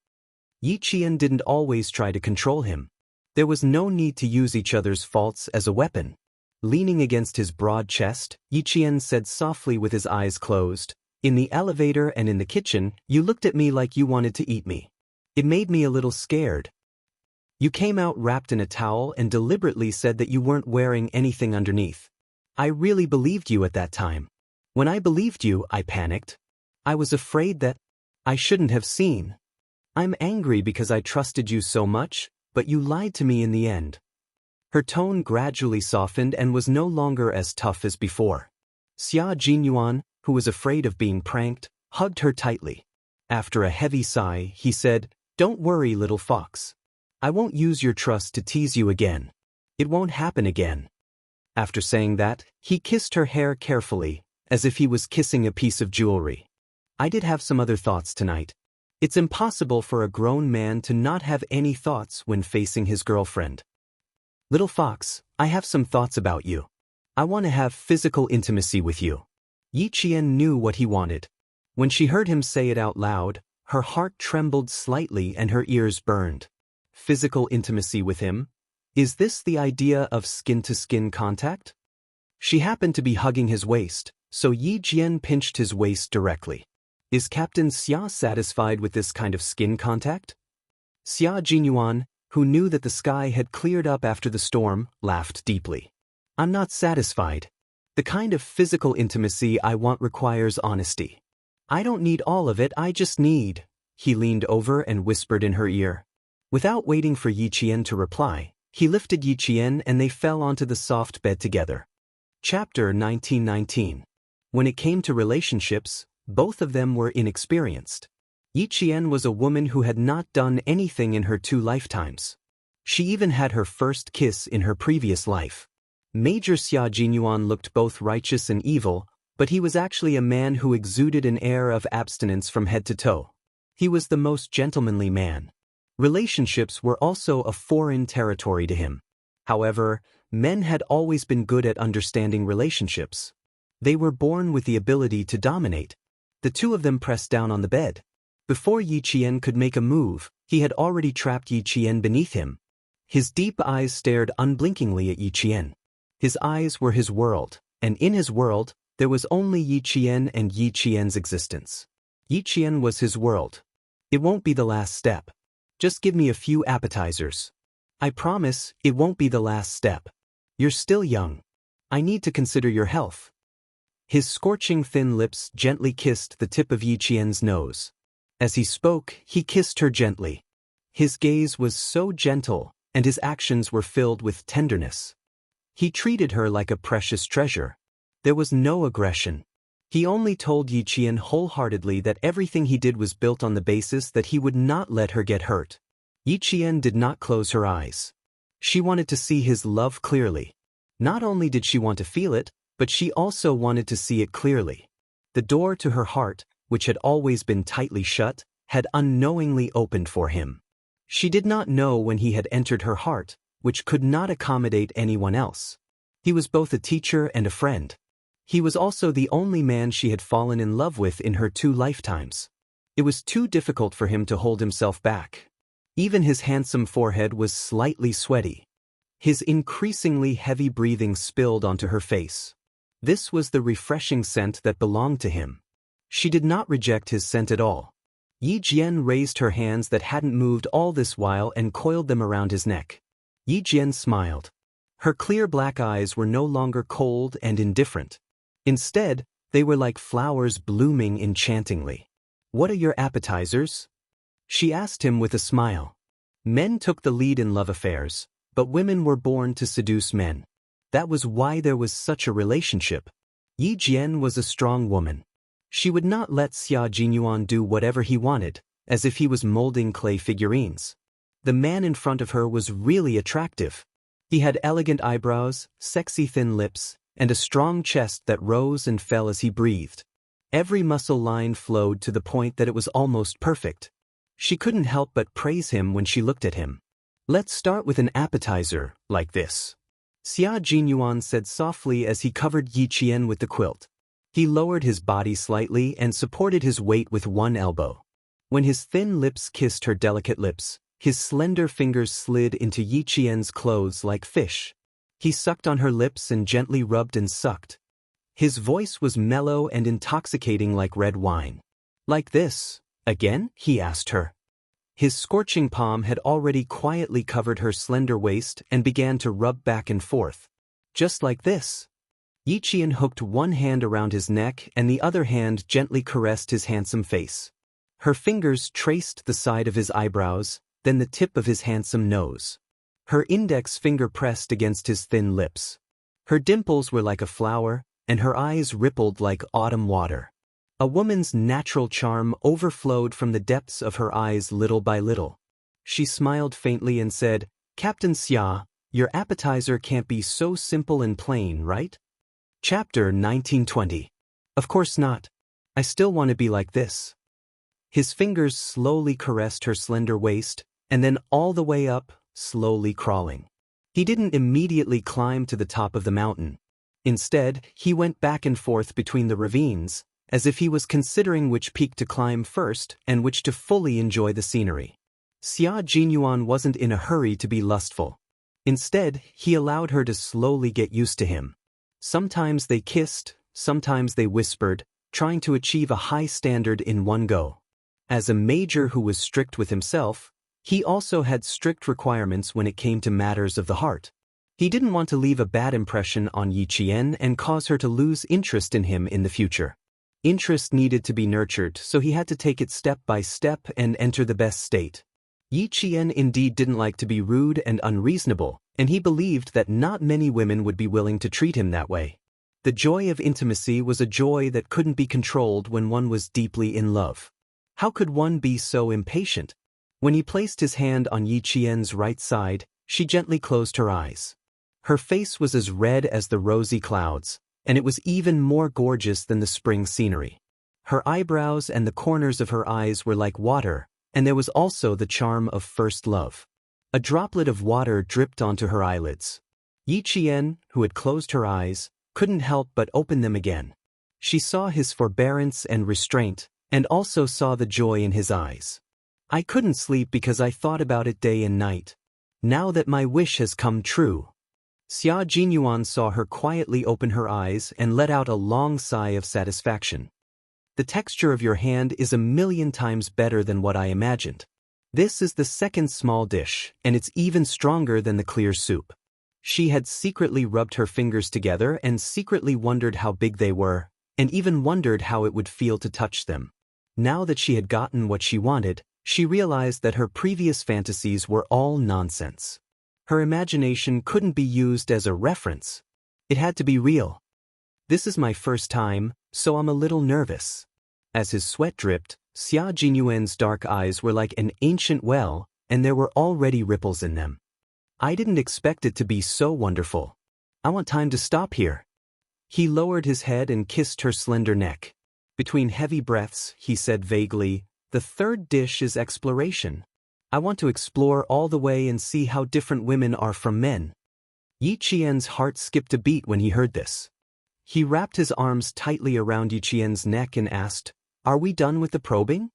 Yi Qian didn't always try to control him. There was no need to use each other's faults as a weapon. Leaning against his broad chest, Yi Qian said softly with his eyes closed, in the elevator and in the kitchen, you looked at me like you wanted to eat me. It made me a little scared. You came out wrapped in a towel and deliberately said that you weren't wearing anything underneath. I really believed you at that time. When I believed you, I panicked. I was afraid that I shouldn't have seen. I'm angry because I trusted you so much, but you lied to me in the end. Her tone gradually softened and was no longer as tough as before. Xia Jinyuan, who was afraid of being pranked, hugged her tightly. After a heavy sigh, he said, Don't worry, little fox. I won't use your trust to tease you again. It won't happen again. After saying that, he kissed her hair carefully, as if he was kissing a piece of jewelry. I did have some other thoughts tonight. It's impossible for a grown man to not have any thoughts when facing his girlfriend. Little fox, I have some thoughts about you. I want to have physical intimacy with you. Yi Qian knew what he wanted. When she heard him say it out loud, her heart trembled slightly and her ears burned. Physical intimacy with him? Is this the idea of skin-to-skin contact? She happened to be hugging his waist, so Yi Jian pinched his waist directly. Is Captain Xia satisfied with this kind of skin contact? Xia Jinyuan, who knew that the sky had cleared up after the storm, laughed deeply. I'm not satisfied. The kind of physical intimacy I want requires honesty. I don't need all of it, I just need. He leaned over and whispered in her ear. Without waiting for Yi Qian to reply, he lifted Yi Qian and they fell onto the soft bed together. Chapter 1919. When it came to relationships, both of them were inexperienced. Yi Qian was a woman who had not done anything in her 2 lifetimes. She even had her first kiss in her previous life. Major Xia Jinyuan looked both righteous and evil, but he was actually a man who exuded an air of abstinence from head to toe. He was the most gentlemanly man. Relationships were also a foreign territory to him. However, men had always been good at understanding relationships. They were born with the ability to dominate. The two of them pressed down on the bed. Before Yi Qian could make a move, he had already trapped Yi Qian beneath him. His deep eyes stared unblinkingly at Yi Qian. His eyes were his world, and in his world, there was only Yi Qian and Yi Qian's existence. Yi Qian was his world. It won't be the last step. Just give me a few appetizers. I promise, it won't be the last step. You're still young. I need to consider your health. His scorching thin lips gently kissed the tip of Yi Qian's nose. As he spoke, he kissed her gently. His gaze was so gentle, and his actions were filled with tenderness. He treated her like a precious treasure. There was no aggression. He only told Yi Qian wholeheartedly that everything he did was built on the basis that he would not let her get hurt. Yi Qian did not close her eyes. She wanted to see his love clearly. Not only did she want to feel it, but she also wanted to see it clearly. The door to her heart, which had always been tightly shut, had unknowingly opened for him. She did not know when he had entered her heart, which could not accommodate anyone else. He was both a teacher and a friend. He was also the only man she had fallen in love with in her 2 lifetimes. It was too difficult for him to hold himself back. Even his handsome forehead was slightly sweaty. His increasingly heavy breathing spilled onto her face. This was the refreshing scent that belonged to him. She did not reject his scent at all. Yi Jian raised her hands that hadn't moved all this while and coiled them around his neck. Yi Jian smiled. Her clear black eyes were no longer cold and indifferent. Instead, they were like flowers blooming enchantingly. "What are your appetizers?" she asked him with a smile. Men took the lead in love affairs, but women were born to seduce men. That was why there was such a relationship. Yi Jian was a strong woman. She would not let Xia Jinyuan do whatever he wanted, as if he was molding clay figurines. The man in front of her was really attractive. He had elegant eyebrows, sexy thin lips, and a strong chest that rose and fell as he breathed. Every muscle line flowed to the point that it was almost perfect. She couldn't help but praise him when she looked at him. "Let's start with an appetizer, like this," Xia Jinyuan said softly as he covered Yi Qian with the quilt. He lowered his body slightly and supported his weight with one elbow. When his thin lips kissed her delicate lips, his slender fingers slid into Yi Qian's clothes like fish. He sucked on her lips and gently rubbed and sucked. His voice was mellow and intoxicating like red wine. "Like this, again?" he asked her. His scorching palm had already quietly covered her slender waist and began to rub back and forth. "Just like this." Yi Qian hooked one hand around his neck and the other hand gently caressed his handsome face. Her fingers traced the side of his eyebrows, then the tip of his handsome nose. Her index finger pressed against his thin lips. Her dimples were like a flower, and her eyes rippled like autumn water. A woman's natural charm overflowed from the depths of her eyes little by little. She smiled faintly and said, "Captain Xia, your appetizer can't be so simple and plain, right?" Chapter 1920. "Of course not. I still want to be like this." His fingers slowly caressed her slender waist, and then all the way up, slowly crawling. He didn't immediately climb to the top of the mountain. Instead, he went back and forth between the ravines, as if he was considering which peak to climb first and which to fully enjoy the scenery. Xia Jinyuan wasn't in a hurry to be lustful. Instead, he allowed her to slowly get used to him. Sometimes they kissed, sometimes they whispered, trying to achieve a high standard in one go. As a major who was strict with himself, he also had strict requirements when it came to matters of the heart. He didn't want to leave a bad impression on Yi Qian and cause her to lose interest in him in the future. Interest needed to be nurtured, so he had to take it step by step and enter the best state. Yi Qian indeed didn't like to be rude and unreasonable, and he believed that not many women would be willing to treat him that way. The joy of intimacy was a joy that couldn't be controlled when one was deeply in love. How could one be so impatient? When he placed his hand on Yi Qian's right side, she gently closed her eyes. Her face was as red as the rosy clouds, and it was even more gorgeous than the spring scenery. Her eyebrows and the corners of her eyes were like water, and there was also the charm of first love. A droplet of water dripped onto her eyelids. Yi Qian, who had closed her eyes, couldn't help but open them again. She saw his forbearance and restraint, and also saw the joy in his eyes. "I couldn't sleep because I thought about it day and night. Now that my wish has come true." Xia Jinyuan saw her quietly open her eyes and let out a long sigh of satisfaction. "The texture of your hand is 1,000,000 times better than what I imagined. This is the second small dish, and it's even stronger than the clear soup." She had secretly rubbed her fingers together and secretly wondered how big they were, and even wondered how it would feel to touch them. Now that she had gotten what she wanted, she realized that her previous fantasies were all nonsense. Her imagination couldn't be used as a reference. It had to be real. "This is my first time, so I'm a little nervous." As his sweat dripped, Xia Jinyuan's dark eyes were like an ancient well, and there were already ripples in them. "I didn't expect it to be so wonderful. I want time to stop here." He lowered his head and kissed her slender neck. Between heavy breaths, he said vaguely, "The third dish is exploration." I want to explore all the way and see how different women are from men. Yi Qian's heart skipped a beat when he heard this. He wrapped his arms tightly around Yi Qian's neck and asked, "Are we done with the probing?"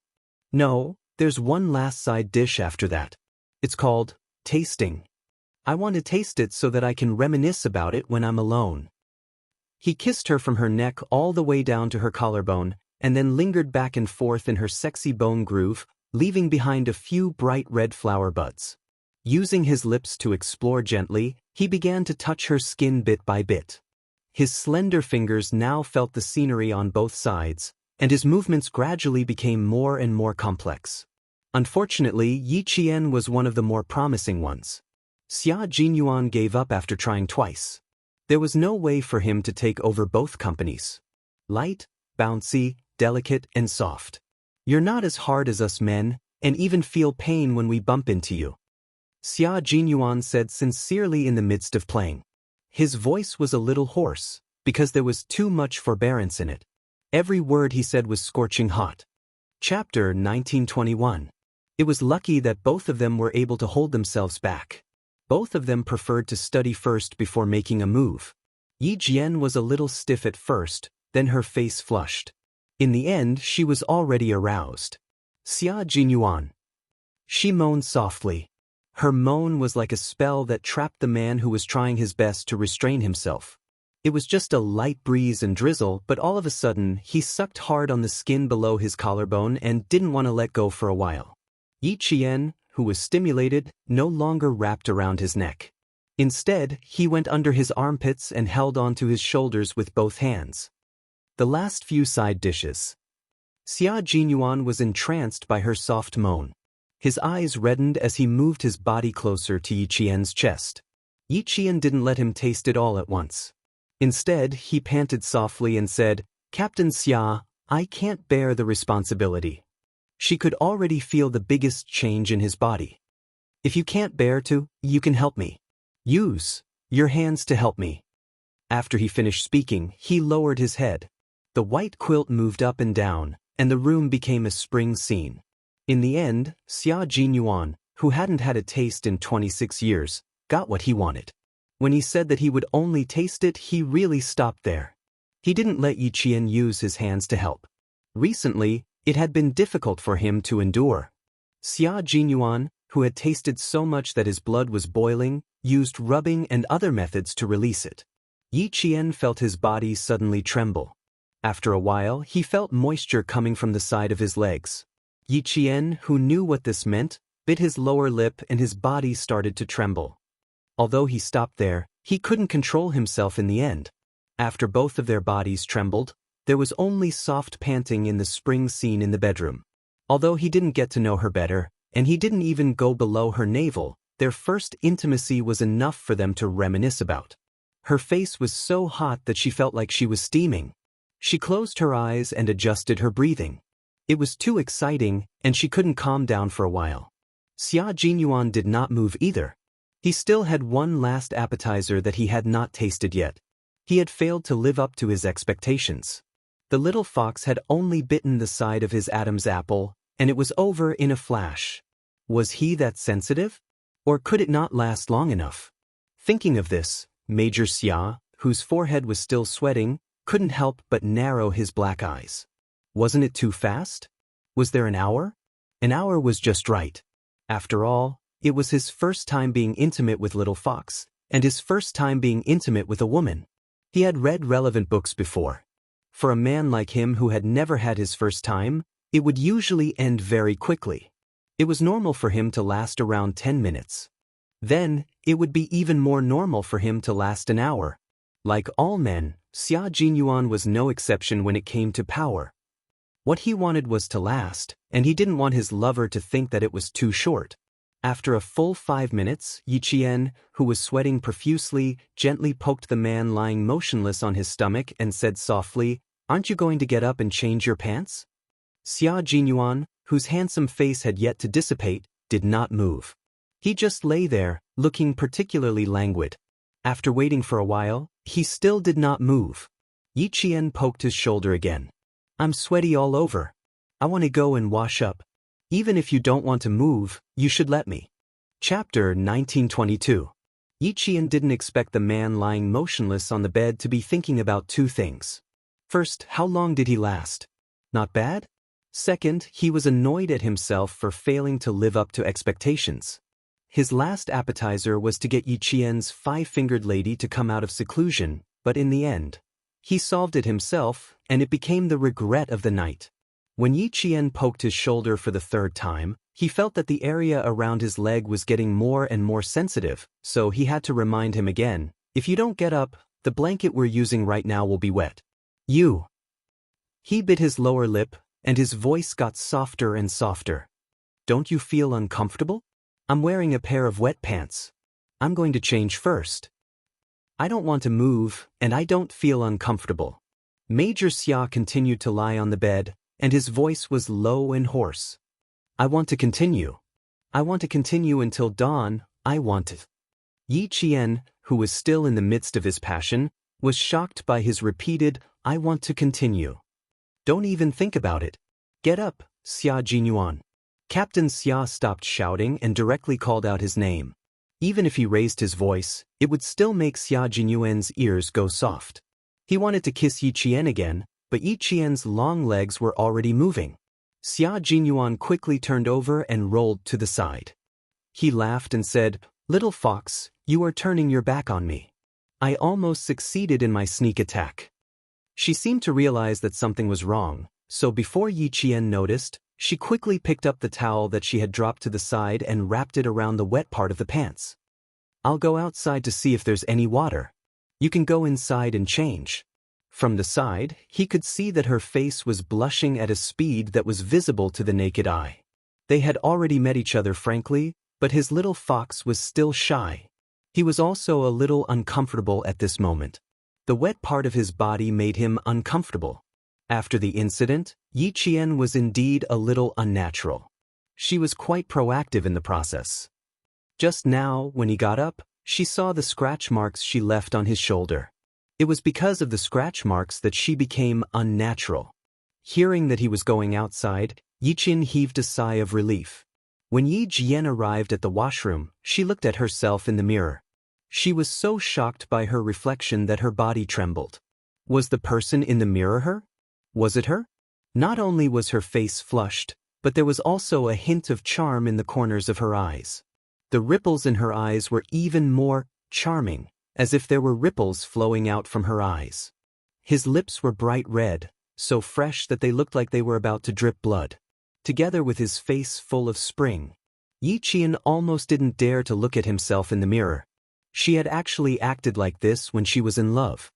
"No, there's one last side dish after that. It's called tasting. I want to taste it so that I can reminisce about it when I'm alone." He kissed her from her neck all the way down to her collarbone, and then lingered back and forth in her sexy bone groove, leaving behind a few bright red flower buds. Using his lips to explore gently, he began to touch her skin bit by bit. His slender fingers now felt the scenery on both sides, and his movements gradually became more and more complex. Unfortunately, Yi Qian was one of the more promising ones. Xia Jinyuan gave up after trying twice. There was no way for him to take over both companies. Light, bouncy, delicate, and soft. You're not as hard as us men, and even feel pain when we bump into you, Xia Jinyuan said sincerely in the midst of playing. His voice was a little hoarse, because there was too much forbearance in it. Every word he said was scorching hot. Chapter 1921. It was lucky that both of them were able to hold themselves back. Both of them preferred to study first before making a move. Yi Jian was a little stiff at first, then her face flushed. In the end, she was already aroused. Xia Jinyuan. She moaned softly. Her moan was like a spell that trapped the man who was trying his best to restrain himself. It was just a light breeze and drizzle, but all of a sudden, he sucked hard on the skin below his collarbone and didn't want to let go for a while. Yi Qian, who was stimulated, no longer wrapped around his neck. Instead, he went under his armpits and held onto his shoulders with both hands. The last few side dishes. Xia Jinyuan was entranced by her soft moan. His eyes reddened as he moved his body closer to Yi Qian's chest. Yi Qian didn't let him taste it all at once. Instead, he panted softly and said, "Captain Xia, I can't bear the responsibility." She could already feel the biggest change in his body. "If you can't bear to, you can help me. Use your hands to help me." After he finished speaking, he lowered his head. The white quilt moved up and down, and the room became a spring scene. In the end, Xia Jinyuan, who hadn't had a taste in 26 years, got what he wanted. When he said that he would only taste it, he really stopped there. He didn't let Yi Qian use his hands to help. Recently, it had been difficult for him to endure. Xia Jinyuan, who had tasted so much that his blood was boiling, used rubbing and other methods to release it. Yi Qian felt his body suddenly tremble. After a while, he felt moisture coming from the side of his legs. Yi Qian, who knew what this meant, bit his lower lip and his body started to tremble. Although he stopped there, he couldn't control himself in the end. After both of their bodies trembled, there was only soft panting in the spring scene in the bedroom. Although he didn't get to know her better, and he didn't even go below her navel, their first intimacy was enough for them to reminisce about. Her face was so hot that she felt like she was steaming. She closed her eyes and adjusted her breathing. It was too exciting, and she couldn't calm down for a while. Xia Jinyuan did not move either. He still had one last appetizer that he had not tasted yet. He had failed to live up to his expectations. The little fox had only bitten the side of his Adam's apple, and it was over in a flash. Was he that sensitive? Or could it not last long enough? Thinking of this, Major Xia, whose forehead was still sweating, couldn't help but narrow his black eyes. Wasn't it too fast? Was there an hour? An hour was just right. After all, it was his first time being intimate with Little Fox, and his first time being intimate with a woman. He had read relevant books before. For a man like him who had never had his first time, it would usually end very quickly. It was normal for him to last around 10 minutes. Then, it would be even more normal for him to last an hour. Like all men, Xia Jinyuan was no exception when it came to power. What he wanted was to last, and he didn't want his lover to think that it was too short. After a full 5 minutes, Yi Qian, who was sweating profusely, gently poked the man lying motionless on his stomach and said softly, "Aren't you going to get up and change your pants?" Xia Jinyuan, whose handsome face had yet to dissipate, did not move. He just lay there, looking particularly languid. After waiting for a while, he still did not move. Yi Qian poked his shoulder again. "I'm sweaty all over. I want to go and wash up." Even if you don't want to move, you should let me. Chapter 1922. Yi Qian didn't expect the man lying motionless on the bed to be thinking about two things. First, how long did he last? Not bad? Second, he was annoyed at himself for failing to live up to expectations. His last appetizer was to get Yi Qian's five-fingered lady to come out of seclusion, but in the end, he solved it himself, and it became the regret of the night. When Yi Qian poked his shoulder for the third time, he felt that the area around his leg was getting more and more sensitive, so he had to remind him again, if you don't get up, the blanket we're using right now will be wet. You. He bit his lower lip, and his voice got softer and softer. Don't you feel uncomfortable? I'm wearing a pair of wet pants. I'm going to change first. I don't want to move, and I don't feel uncomfortable. Major Xia continued to lie on the bed, and his voice was low and hoarse. I want to continue. I want to continue until dawn, I want it. Yi Qian, who was still in the midst of his passion, was shocked by his repeated, I want to continue. Don't even think about it. Get up, Xia Jinyuan. Captain Xia stopped shouting and directly called out his name. Even if he raised his voice, it would still make Xia Jinyuan's ears go soft. He wanted to kiss Yi Qian again, but Yi Qian's long legs were already moving. Xia Jinyuan quickly turned over and rolled to the side. He laughed and said, Little fox, you are turning your back on me. I almost succeeded in my sneak attack. She seemed to realize that something was wrong, so before Yi Qian noticed, she quickly picked up the towel that she had dropped to the side and wrapped it around the wet part of the pants. I'll go outside to see if there's any water. You can go inside and change. From the side, he could see that her face was blushing at a speed that was visible to the naked eye. They had already met each other frankly, but his little fox was still shy. He was also a little uncomfortable at this moment. The wet part of his body made him uncomfortable. After the incident, Yi Qian was indeed a little unnatural. She was quite proactive in the process. Just now, when he got up, she saw the scratch marks she left on his shoulder. It was because of the scratch marks that she became unnatural. Hearing that he was going outside, Yi Qian heaved a sigh of relief. When Yi Jian arrived at the washroom, she looked at herself in the mirror. She was so shocked by her reflection that her body trembled. Was the person in the mirror her? Was it her? Not only was her face flushed, but there was also a hint of charm in the corners of her eyes. The ripples in her eyes were even more charming, as if there were ripples flowing out from her eyes. His lips were bright red, so fresh that they looked like they were about to drip blood. Together with his face full of spring, Yi Qian almost didn't dare to look at himself in the mirror. She had actually acted like this when she was in love.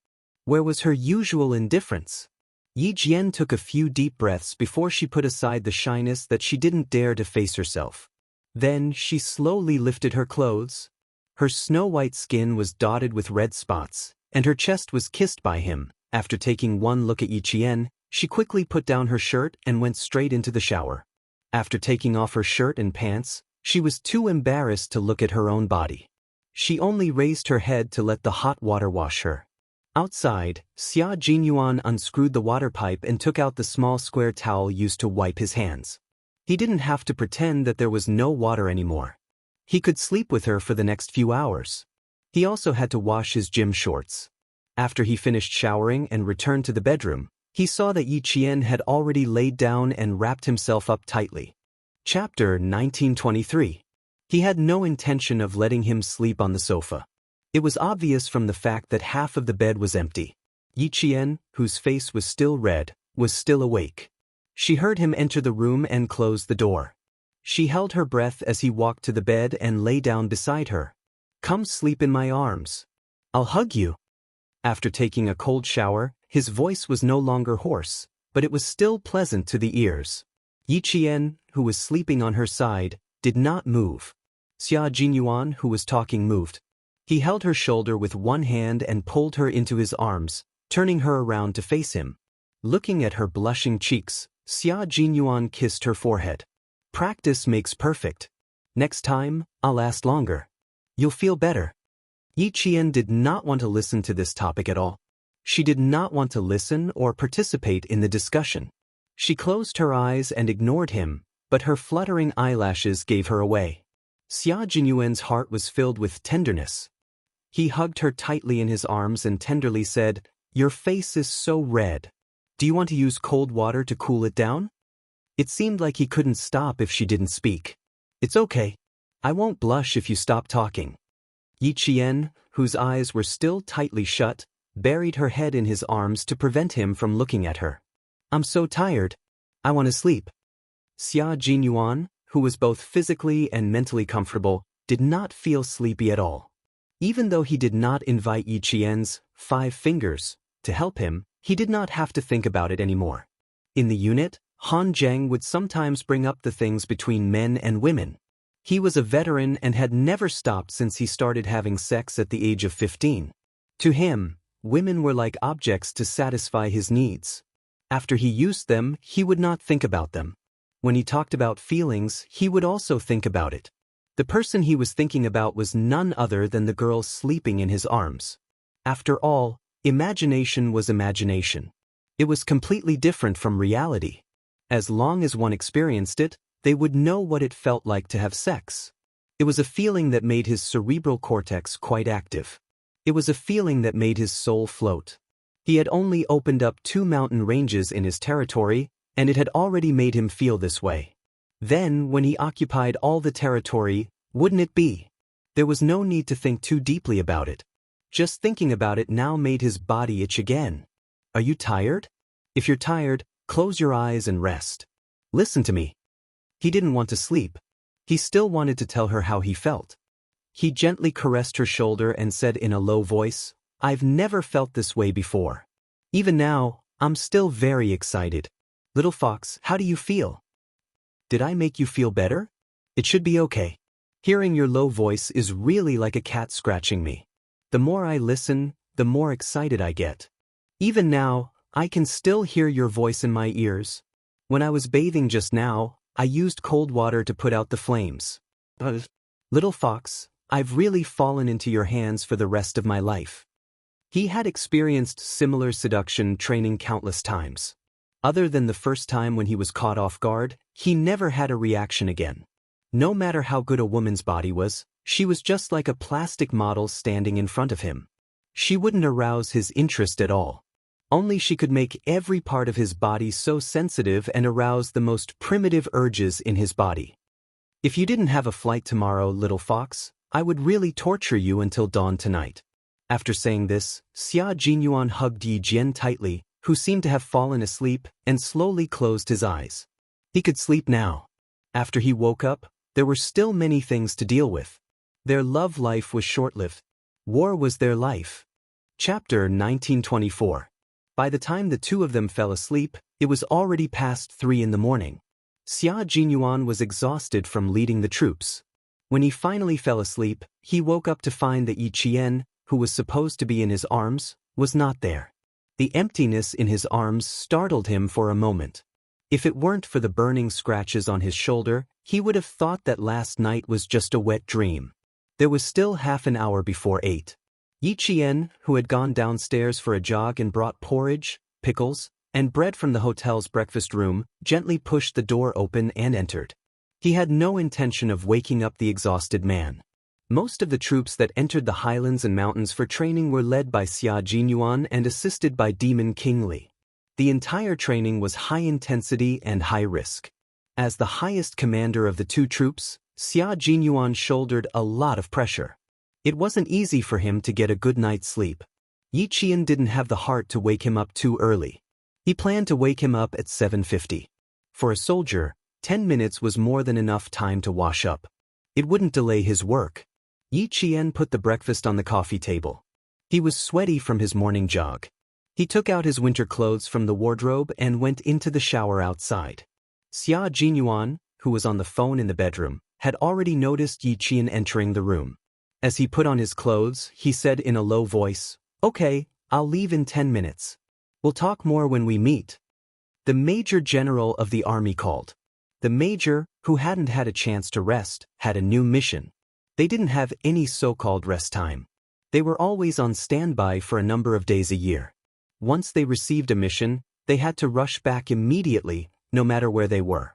Where was her usual indifference? Yi Jian took a few deep breaths before she put aside the shyness that she didn't dare to face herself. Then she slowly lifted her clothes. Her snow-white skin was dotted with red spots, and her chest was kissed by him. After taking one look at Yi Qian, she quickly put down her shirt and went straight into the shower. After taking off her shirt and pants, she was too embarrassed to look at her own body. She only raised her head to let the hot water wash her. Outside, Xia Jinyuan unscrewed the water pipe and took out the small square towel used to wipe his hands. He didn't have to pretend that there was no water anymore. He could sleep with her for the next few hours. He also had to wash his gym shorts. After he finished showering and returned to the bedroom, he saw that Yi Qian had already laid down and wrapped himself up tightly. Chapter 1923. He had no intention of letting him sleep on the sofa. It was obvious from the fact that half of the bed was empty. Yi Qian, whose face was still red, was still awake. She heard him enter the room and close the door. She held her breath as he walked to the bed and lay down beside her. Come sleep in my arms. I'll hug you. After taking a cold shower, his voice was no longer hoarse, but it was still pleasant to the ears. Yi Qian, who was sleeping on her side, did not move. Xia Jinyuan, who was talking, moved. He held her shoulder with one hand and pulled her into his arms, turning her around to face him. Looking at her blushing cheeks, Xia Jinyuan kissed her forehead. Practice makes perfect. Next time, I'll last longer. You'll feel better. Yi Qian did not want to listen to this topic at all. She did not want to listen or participate in the discussion. She closed her eyes and ignored him, but her fluttering eyelashes gave her away. Xia Jinyuan's heart was filled with tenderness. He hugged her tightly in his arms and tenderly said, "Your face is so red. Do you want to use cold water to cool it down?" It seemed like he couldn't stop if she didn't speak. "It's okay. I won't blush if you stop talking." Yi Qian, whose eyes were still tightly shut, buried her head in his arms to prevent him from looking at her. "I'm so tired. I want to sleep." Xia Jinyuan, who was both physically and mentally comfortable, did not feel sleepy at all. Even though he did not invite Yi Qian's 5 fingers to help him, he did not have to think about it anymore. In the unit, Han Zheng would sometimes bring up the things between men and women. He was a veteran and had never stopped since he started having sex at the age of 15. To him, women were like objects to satisfy his needs. After he used them, he would not think about them. When he talked about feelings, he would also think about it. The person he was thinking about was none other than the girl sleeping in his arms. After all, imagination was imagination. It was completely different from reality. As long as one experienced it, they would know what it felt like to have sex. It was a feeling that made his cerebral cortex quite active. It was a feeling that made his soul float. He had only opened up 2 mountain ranges in his territory, and it had already made him feel this way. Then, when he occupied all the territory, wouldn't it be? There was no need to think too deeply about it. Just thinking about it now made his body itch again. Are you tired? If you're tired, close your eyes and rest. Listen to me. He didn't want to sleep. He still wanted to tell her how he felt. He gently caressed her shoulder and said in a low voice, "I've never felt this way before. Even now, I'm still very excited. Little fox, how do you feel? Did I make you feel better? It should be okay. Hearing your low voice is really like a cat scratching me. The more I listen, the more excited I get. Even now, I can still hear your voice in my ears. When I was bathing just now, I used cold water to put out the flames. Little fox, I've really fallen into your hands for the rest of my life." He had experienced similar seduction training countless times. Other than the first time when he was caught off guard, he never had a reaction again. No matter how good a woman's body was, she was just like a plastic model standing in front of him. She wouldn't arouse his interest at all. Only she could make every part of his body so sensitive and arouse the most primitive urges in his body. "If you didn't have a flight tomorrow, little fox, I would really torture you until dawn tonight." After saying this, Xia Jinyuan hugged Yi Jian tightly, who seemed to have fallen asleep, and slowly closed his eyes. He could sleep now. After he woke up, there were still many things to deal with. Their love life was short-lived. War was their life. Chapter 1924. By the time the 2 of them fell asleep, it was already past 3 in the morning. Xia Jinyuan was exhausted from leading the troops. When he finally fell asleep, he woke up to find that Yi Qian, who was supposed to be in his arms, was not there. The emptiness in his arms startled him for a moment. If it weren't for the burning scratches on his shoulder, he would have thought that last night was just a wet dream. There was still half an hour before 8. Yi Qian, who had gone downstairs for a jog and brought porridge, pickles, and bread from the hotel's breakfast room, gently pushed the door open and entered. He had no intention of waking up the exhausted man. Most of the troops that entered the highlands and mountains for training were led by Xia Jinyuan and assisted by Demon King Li. The entire training was high intensity and high risk. As the highest commander of the 2 troops, Xia Jinyuan shouldered a lot of pressure. It wasn't easy for him to get a good night's sleep. Yi Qian didn't have the heart to wake him up too early. He planned to wake him up at 7:50. For a soldier, 10 minutes was more than enough time to wash up. It wouldn't delay his work. Yi Qian put the breakfast on the coffee table. He was sweaty from his morning jog. He took out his winter clothes from the wardrobe and went into the shower outside. Xia Jinyuan, who was on the phone in the bedroom, had already noticed Yi Qian entering the room. As he put on his clothes, he said in a low voice, "Okay, I'll leave in 10 minutes. We'll talk more when we meet." The Major General of the army called. The Major, who hadn't had a chance to rest, had a new mission. They didn't have any so-called rest time. They were always on standby for a number of days a year. Once they received a mission, they had to rush back immediately, no matter where they were.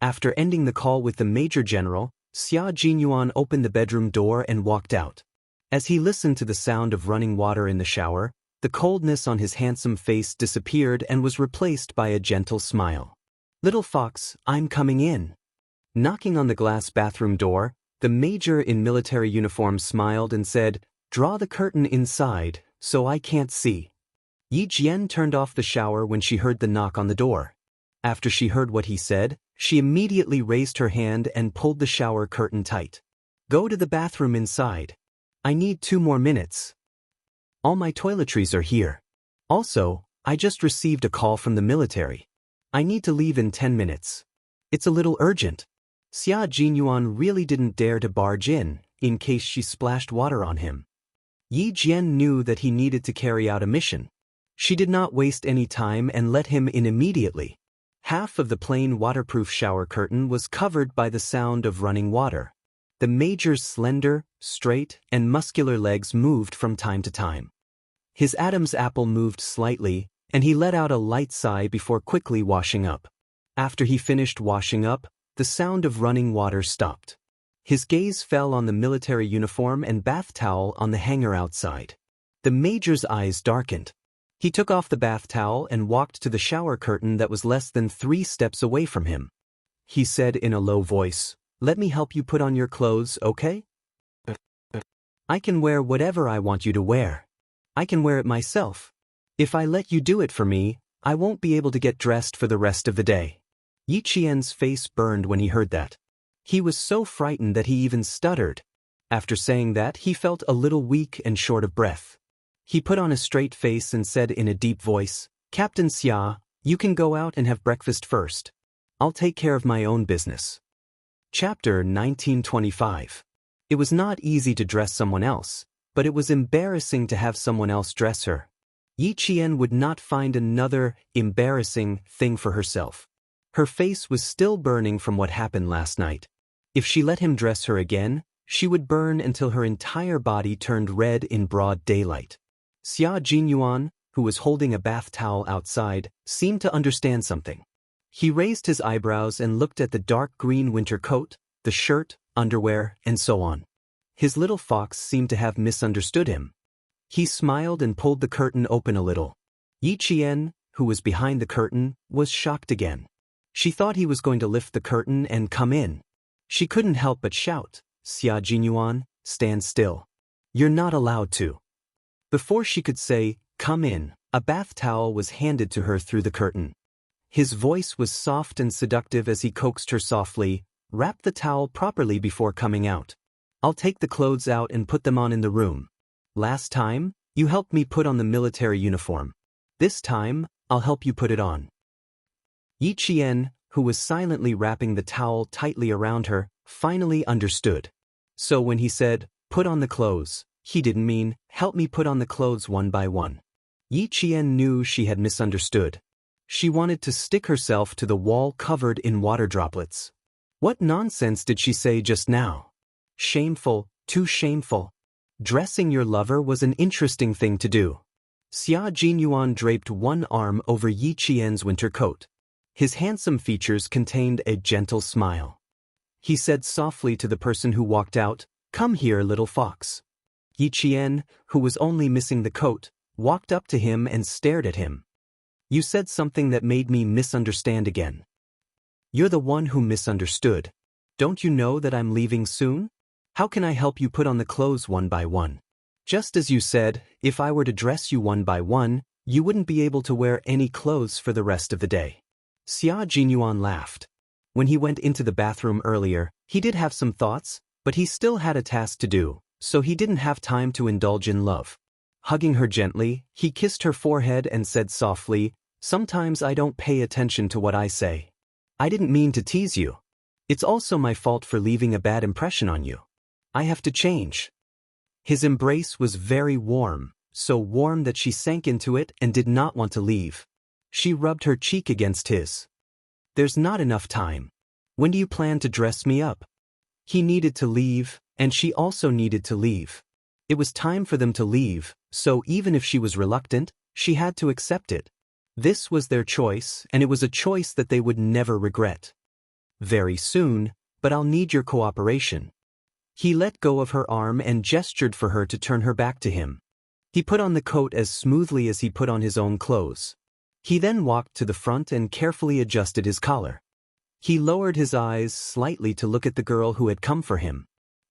After ending the call with the Major General, Xia Jinyuan opened the bedroom door and walked out. As he listened to the sound of running water in the shower, the coldness on his handsome face disappeared and was replaced by a gentle smile. "Little fox, I'm coming in." Knocking on the glass bathroom door, the major in military uniform smiled and said, "Draw the curtain inside, so I can't see." Yi Jian turned off the shower when she heard the knock on the door. After she heard what he said, she immediately raised her hand and pulled the shower curtain tight. "Go to the bathroom inside. I need 2 more minutes. All my toiletries are here. Also, I just received a call from the military. I need to leave in 10 minutes. It's a little urgent." Xia Jinyuan really didn't dare to barge in case she splashed water on him. Yi Jian knew that he needed to carry out a mission. She did not waste any time and let him in immediately. Half of the plain waterproof shower curtain was covered by the sound of running water. The major's slender, straight, and muscular legs moved from time to time. His Adam's apple moved slightly, and he let out a light sigh before quickly washing up. After he finished washing up, the sound of running water stopped. His gaze fell on the military uniform and bath towel on the hanger outside. The major's eyes darkened. He took off the bath towel and walked to the shower curtain that was less than 3 steps away from him. He said in a low voice, "Let me help you put on your clothes, okay? I can wear whatever I want you to wear. I can wear it myself. If I let you do it for me, I won't be able to get dressed for the rest of the day." Yi Qian's face burned when he heard that. He was so frightened that he even stuttered. After saying that, he felt a little weak and short of breath. He put on a straight face and said in a deep voice, "Captain Xia, you can go out and have breakfast first. I'll take care of my own business." Chapter 1925. It was not easy to dress someone else, but it was embarrassing to have someone else dress her. Yi Qian would not find another embarrassing thing for herself. Her face was still burning from what happened last night. If she let him dress her again, she would burn until her entire body turned red in broad daylight. Xia Jinyuan, who was holding a bath towel outside, seemed to understand something. He raised his eyebrows and looked at the dark green winter coat, the shirt, underwear, and so on. His little fox seemed to have misunderstood him. He smiled and pulled the curtain open a little. Yi Qian, who was behind the curtain, was shocked again. She thought he was going to lift the curtain and come in. She couldn't help but shout, "Xia Jinyuan, stand still. You're not allowed to." Before she could say, "Come in," a bath towel was handed to her through the curtain. His voice was soft and seductive as he coaxed her softly, "Wrap the towel properly before coming out. I'll take the clothes out and put them on in the room. Last time, you helped me put on the military uniform. This time, I'll help you put it on." Yi Qian, who was silently wrapping the towel tightly around her, finally understood. So when he said, "Put on the clothes," he didn't mean, "Help me put on the clothes one by one." Yi Qian knew she had misunderstood. She wanted to stick herself to the wall covered in water droplets. What nonsense did she say just now? Shameful, too shameful. Dressing your lover was an interesting thing to do. Xia Jinyuan draped one arm over Yi Qian's winter coat. His handsome features contained a gentle smile. He said softly to the person who walked out, "Come here, little fox." Yi Qian, who was only missing the coat, walked up to him and stared at him. "You said something that made me misunderstand again." "You're the one who misunderstood. Don't you know that I'm leaving soon? How can I help you put on the clothes one by one? Just as you said, if I were to dress you one by one, you wouldn't be able to wear any clothes for the rest of the day." Xia Jinyuan laughed. When he went into the bathroom earlier, he did have some thoughts, but he still had a task to do, so he didn't have time to indulge in love. Hugging her gently, he kissed her forehead and said softly, "Sometimes I don't pay attention to what I say. I didn't mean to tease you. It's also my fault for leaving a bad impression on you. I have to change." His embrace was very warm, so warm that she sank into it and did not want to leave. She rubbed her cheek against his. "There's not enough time. When do you plan to dress me up?" He needed to leave, and she also needed to leave. It was time for them to leave, so even if she was reluctant, she had to accept it. This was their choice, and it was a choice that they would never regret. Very soon, but I'll need your cooperation. He let go of her arm and gestured for her to turn her back to him. He put on the coat as smoothly as he put on his own clothes. He then walked to the front and carefully adjusted his collar. He lowered his eyes slightly to look at the girl who had come for him.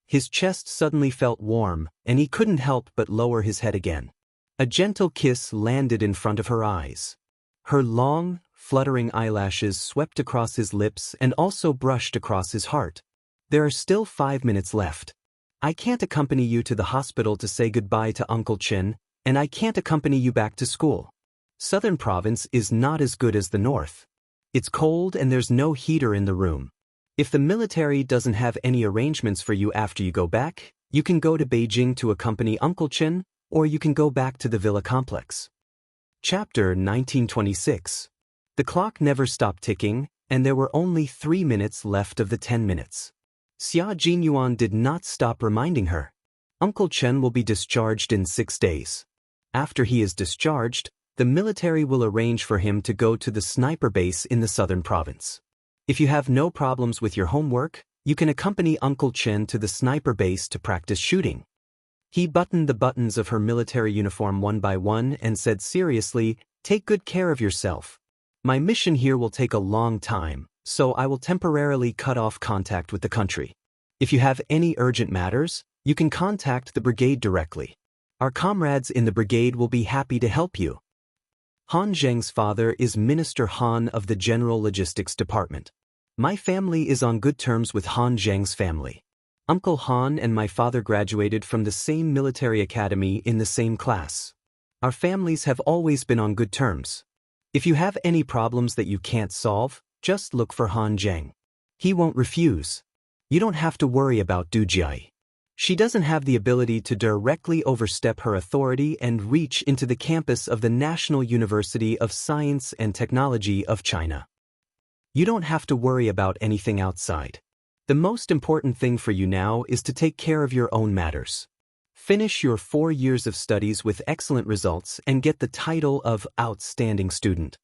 His chest suddenly felt warm, and he couldn't help but lower his head again. A gentle kiss landed in front of her eyes. Her long, fluttering eyelashes swept across his lips and also brushed across his heart. There are still 5 minutes left. I can't accompany you to the hospital to say goodbye to Uncle Chen, and I can't accompany you back to school. Southern province is not as good as the north. It's cold and there's no heater in the room. If the military doesn't have any arrangements for you after you go back, you can go to Beijing to accompany Uncle Chen, or you can go back to the villa complex. Chapter 1926. The clock never stopped ticking, and there were only 3 minutes left of the 10 minutes. Xia Jinyuan did not stop reminding her. Uncle Chen will be discharged in 6 days. After he is discharged, the military will arrange for him to go to the sniper base in the southern province. If you have no problems with your homework, you can accompany Uncle Chen to the sniper base to practice shooting. He buttoned the buttons of her military uniform one by one and said seriously, "Take good care of yourself. My mission here will take a long time, so I will temporarily cut off contact with the country. If you have any urgent matters, you can contact the brigade directly. Our comrades in the brigade will be happy to help you." Han Zheng's father is Minister Han of the General Logistics Department. My family is on good terms with Han Zheng's family. Uncle Han and my father graduated from the same military academy in the same class. Our families have always been on good terms. If you have any problems that you can't solve, just look for Han Zheng. He won't refuse. You don't have to worry about Du Jiai. She doesn't have the ability to directly overstep her authority and reach into the campus of the National University of Science and Technology of China. You don't have to worry about anything outside. The most important thing for you now is to take care of your own matters. Finish your 4 years of studies with excellent results and get the title of outstanding student.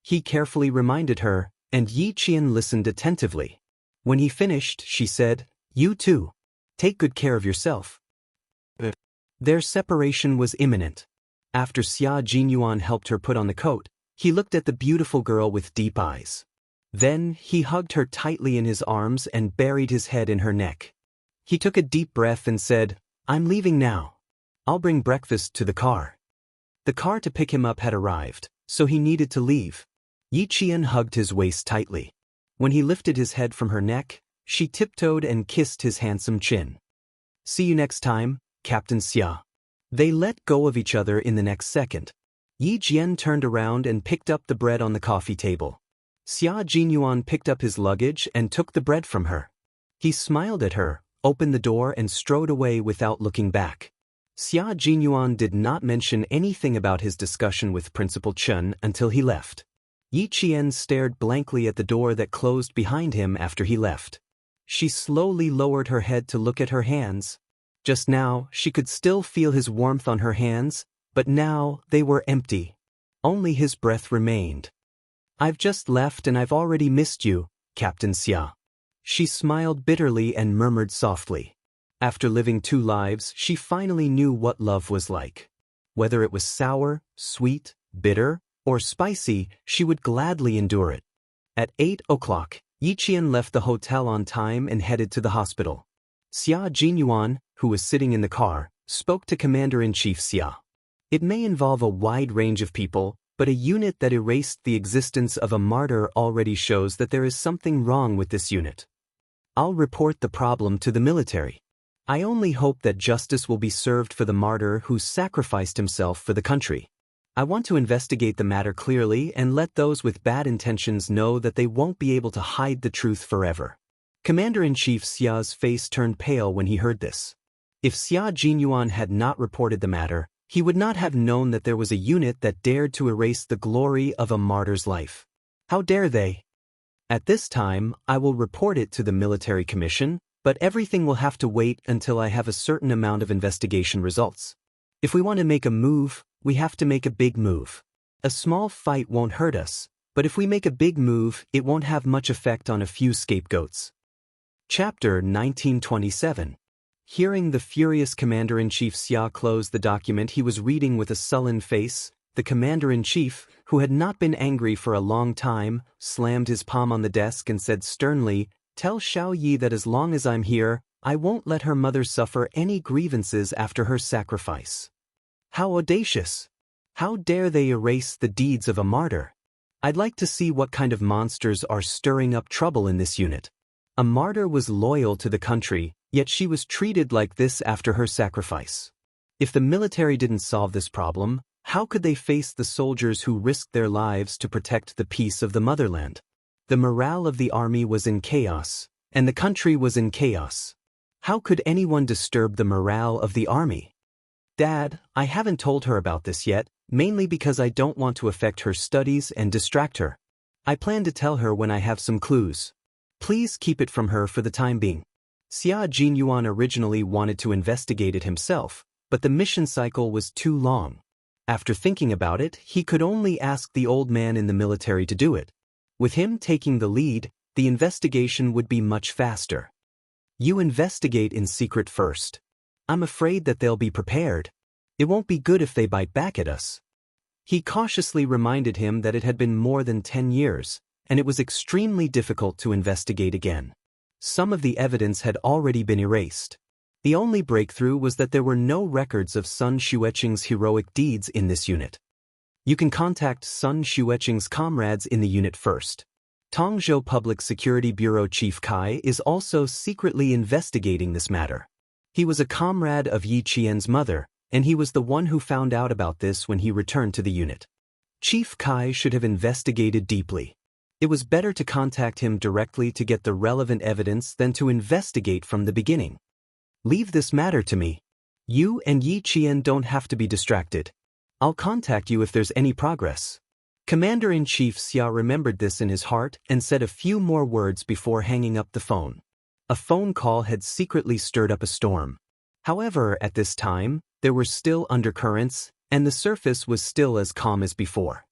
He carefully reminded her, and Yi Qian listened attentively. When he finished, she said, "You too. Take good care of yourself." Their separation was imminent. After Xia Jinyuan helped her put on the coat, he looked at the beautiful girl with deep eyes. Then he hugged her tightly in his arms and buried his head in her neck. He took a deep breath and said, "I'm leaving now. I'll bring breakfast to the car." The car to pick him up had arrived, so he needed to leave. Yi Qian hugged his waist tightly. When he lifted his head from her neck, she tiptoed and kissed his handsome chin. "See you next time, Captain Xia." They let go of each other in the next second. Yi Jian turned around and picked up the bread on the coffee table. Xia Jinyuan picked up his luggage and took the bread from her. He smiled at her, opened the door and strode away without looking back. Xia Jinyuan did not mention anything about his discussion with Principal Chen until he left. Yi Qian stared blankly at the door that closed behind him after he left. She slowly lowered her head to look at her hands. Just now, she could still feel his warmth on her hands, but now they were empty. Only his breath remained. "I've just left and I've already missed you, Captain Xia." She smiled bitterly and murmured softly. After living 2 lives, she finally knew what love was like. Whether it was sour, sweet, bitter, or spicy, she would gladly endure it. At 8 o'clock, Yi Qian left the hotel on time and headed to the hospital. Xia Jinyuan, who was sitting in the car, spoke to Commander-in-Chief Xia. It may involve a wide range of people, but a unit that erased the existence of a martyr already shows that there is something wrong with this unit. I'll report the problem to the military. I only hope that justice will be served for the martyr who sacrificed himself for the country. I want to investigate the matter clearly and let those with bad intentions know that they won't be able to hide the truth forever. Commander-in-Chief Xia's face turned pale when he heard this. If Xia Jinyuan had not reported the matter, he would not have known that there was a unit that dared to erase the glory of a martyr's life. How dare they? At this time, I will report it to the military commission, but everything will have to wait until I have a certain amount of investigation results. If we want to make a move, we have to make a big move. A small fight won't hurt us, But if we make a big move, it won't have much effect on a few scapegoats. Chapter 1927. Hearing the furious Commander-in-Chief Xia close the document he was reading with a sullen face, the Commander-in-Chief, who had not been angry for a long time, slammed his palm on the desk and said sternly, "Tell Xiao Yi that as long as I'm here, I won't let her mother suffer any grievances after her sacrifice." How audacious! How dare they erase the deeds of a martyr? I'd like to see what kind of monsters are stirring up trouble in this unit. A martyr was loyal to the country, yet she was treated like this after her sacrifice. If the military didn't solve this problem, how could they face the soldiers who risked their lives to protect the peace of the motherland? The morale of the army was in chaos, and the country was in chaos. How could anyone disturb the morale of the army? Dad, I haven't told her about this yet, mainly because I don't want to affect her studies and distract her. I plan to tell her when I have some clues. Please keep it from her for the time being. Xia Jinyuan originally wanted to investigate it himself, but the mission cycle was too long. After thinking about it, he could only ask the old man in the military to do it. With him taking the lead, the investigation would be much faster. You investigate in secret first. I'm afraid that they'll be prepared. It won't be good if they bite back at us. He cautiously reminded him that it had been more than 10 years, and it was extremely difficult to investigate again. Some of the evidence had already been erased. The only breakthrough was that there were no records of Sun Xueqing's heroic deeds in this unit. You can contact Sun Xueqing's comrades in the unit first. Tongzhou Public Security Bureau Chief Kai is also secretly investigating this matter. He was a comrade of Yi Qian's mother, and he was the one who found out about this when he returned to the unit. Chief Kai should have investigated deeply. It was better to contact him directly to get the relevant evidence than to investigate from the beginning. Leave this matter to me. You and Yi Qian don't have to be distracted. I'll contact you if there's any progress. Commander-in-Chief Xia remembered this in his heart and said a few more words before hanging up the phone. A phone call had secretly stirred up a storm. However, at this time, there were still undercurrents, and the surface was still as calm as before.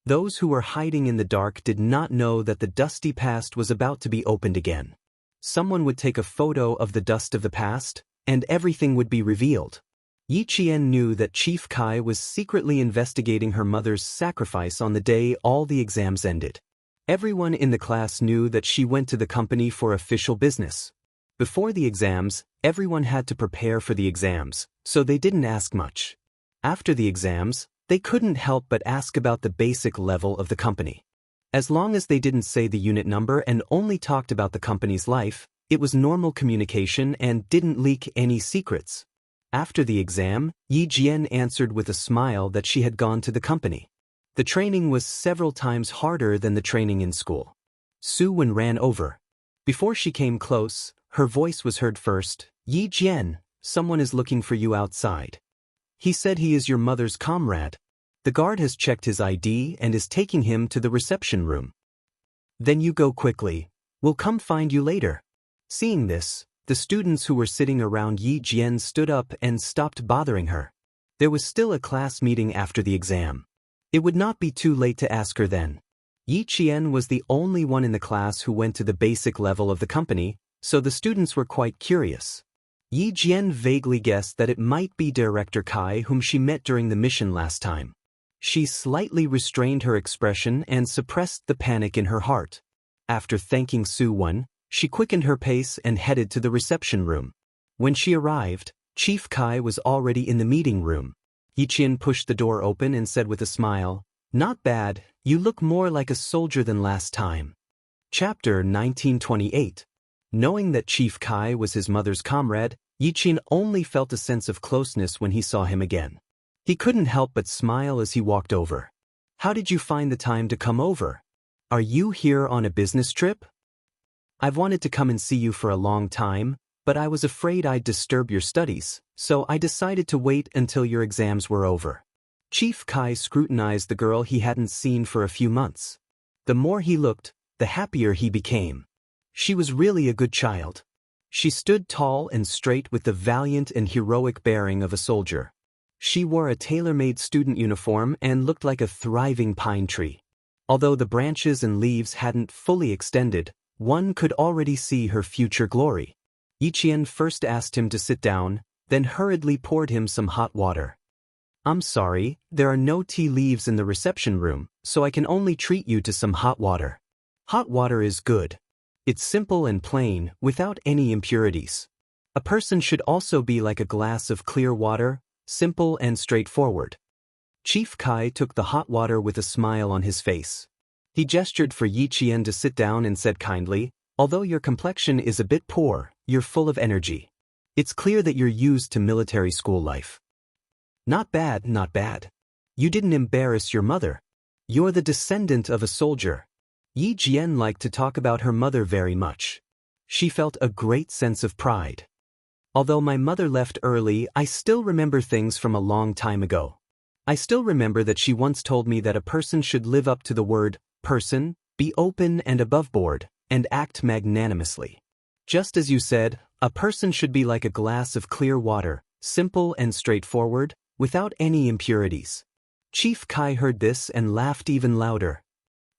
Those who were hiding in the dark did not know that the dusty past was about to be opened again. Someone would take a photo of the dust of the past, and everything would be revealed. Yi Qian knew that Chief Kai was secretly investigating her mother's sacrifice on the day all the exams ended. Everyone in the class knew that she went to the company for official business. Before the exams, everyone had to prepare for the exams, so they didn't ask much. After the exams, they couldn't help but ask about the basic level of the company. As long as they didn't say the unit number and only talked about the company's life, it was normal communication and didn't leak any secrets. After the exam, Yi Jian answered with a smile that she had gone to the company. The training was several times harder than the training in school. Su Wen ran over. Before she came close, her voice was heard first. "Yi Jian, someone is looking for you outside. He said he is your mother's comrade. The guard has checked his ID and is taking him to the reception room. Then you go quickly. We'll come find you later." Seeing this, the students who were sitting around Yi Jian stood up and stopped bothering her. There was still a class meeting after the exam. It would not be too late to ask her then. Yi Qian was the only one in the class who went to the basic level of the company, so the students were quite curious. Yi Jian vaguely guessed that it might be Director Kai whom she met during the mission last time. She slightly restrained her expression and suppressed the panic in her heart. After thanking Su Wen, she quickened her pace and headed to the reception room. When she arrived, Chief Kai was already in the meeting room. Yi Qian pushed the door open and said with a smile, "Not bad, you look more like a soldier than last time." Chapter 1928. Knowing that Chief Kai was his mother's comrade, Yi Qian only felt a sense of closeness when he saw him again. He couldn't help but smile as he walked over. "How did you find the time to come over? Are you here on a business trip?" "I've wanted to come and see you for a long time, but I was afraid I'd disturb your studies, so I decided to wait until your exams were over." Chief Kai scrutinized the girl he hadn't seen for a few months. The more he looked, the happier he became. She was really a good child. She stood tall and straight with the valiant and heroic bearing of a soldier. She wore a tailor-made student uniform and looked like a thriving pine tree. Although the branches and leaves hadn't fully extended, one could already see her future glory. Yiqian first asked him to sit down, then hurriedly poured him some hot water. I'm sorry, there are no tea leaves in the reception room, so I can only treat you to some hot water. Hot water is good. It's simple and plain, without any impurities. A person should also be like a glass of clear water, simple and straightforward. Chief Kai took the hot water with a smile on his face. He gestured for Yiqian to sit down and said kindly, although your complexion is a bit poor, you're full of energy. It's clear that you're used to military school life. Not bad, not bad. You didn't embarrass your mother. You're the descendant of a soldier. Yi Jian liked to talk about her mother very much. She felt a great sense of pride. Although my mother left early, I still remember things from a long time ago. I still remember that she once told me that a person should live up to the word person, be open and aboveboard, and act magnanimously. Just as you said, a person should be like a glass of clear water, simple and straightforward, without any impurities. Chief Kai heard this and laughed even louder.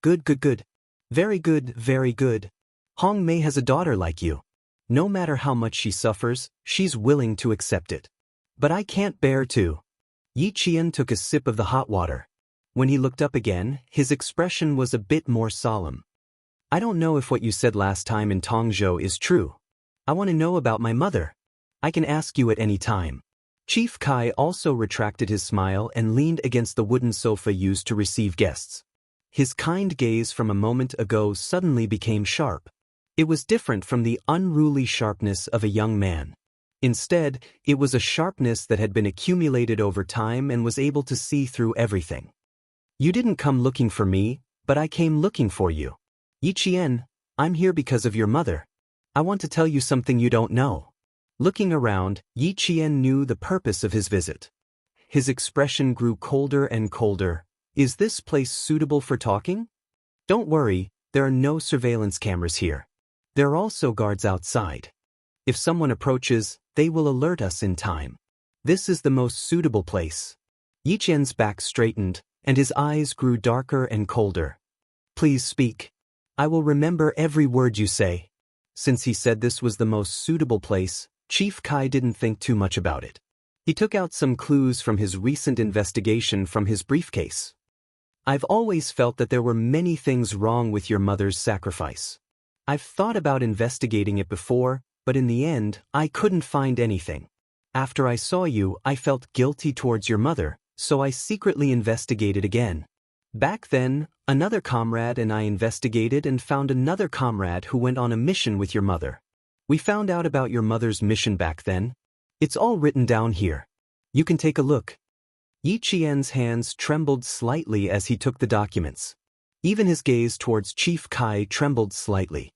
Good, good, good. Very good, very good. Hong Mei has a daughter like you. No matter how much she suffers, she's willing to accept it. But I can't bear to. Yi Qian took a sip of the hot water. When he looked up again, his expression was a bit more solemn. I don't know if what you said last time in Tongzhou is true. I want to know about my mother. I can ask you at any time. Chief Kai also retracted his smile and leaned against the wooden sofa used to receive guests. His kind gaze from a moment ago suddenly became sharp. It was different from the unruly sharpness of a young man. Instead, it was a sharpness that had been accumulated over time and was able to see through everything. You didn't come looking for me, but I came looking for you. Yiqian, I'm here because of your mother. I want to tell you something you don't know. Looking around, Yiqian knew the purpose of his visit. His expression grew colder and colder. Is this place suitable for talking? Don't worry, there are no surveillance cameras here. There are also guards outside. If someone approaches, they will alert us in time. This is the most suitable place. Yiqian's back straightened, and his eyes grew darker and colder. Please speak. I will remember every word you say. Since he said this was the most suitable place, Chief Kai didn't think too much about it. He took out some clues from his recent investigation from his briefcase. I've always felt that there were many things wrong with your mother's sacrifice. I've thought about investigating it before, but in the end, I couldn't find anything. After I saw you, I felt guilty towards your mother, so I secretly investigated again. Back then, another comrade and I investigated and found another comrade who went on a mission with your mother. We found out about your mother's mission back then. It's all written down here. You can take a look. Yi Qian's hands trembled slightly as he took the documents. Even his gaze towards Chief Kai trembled slightly.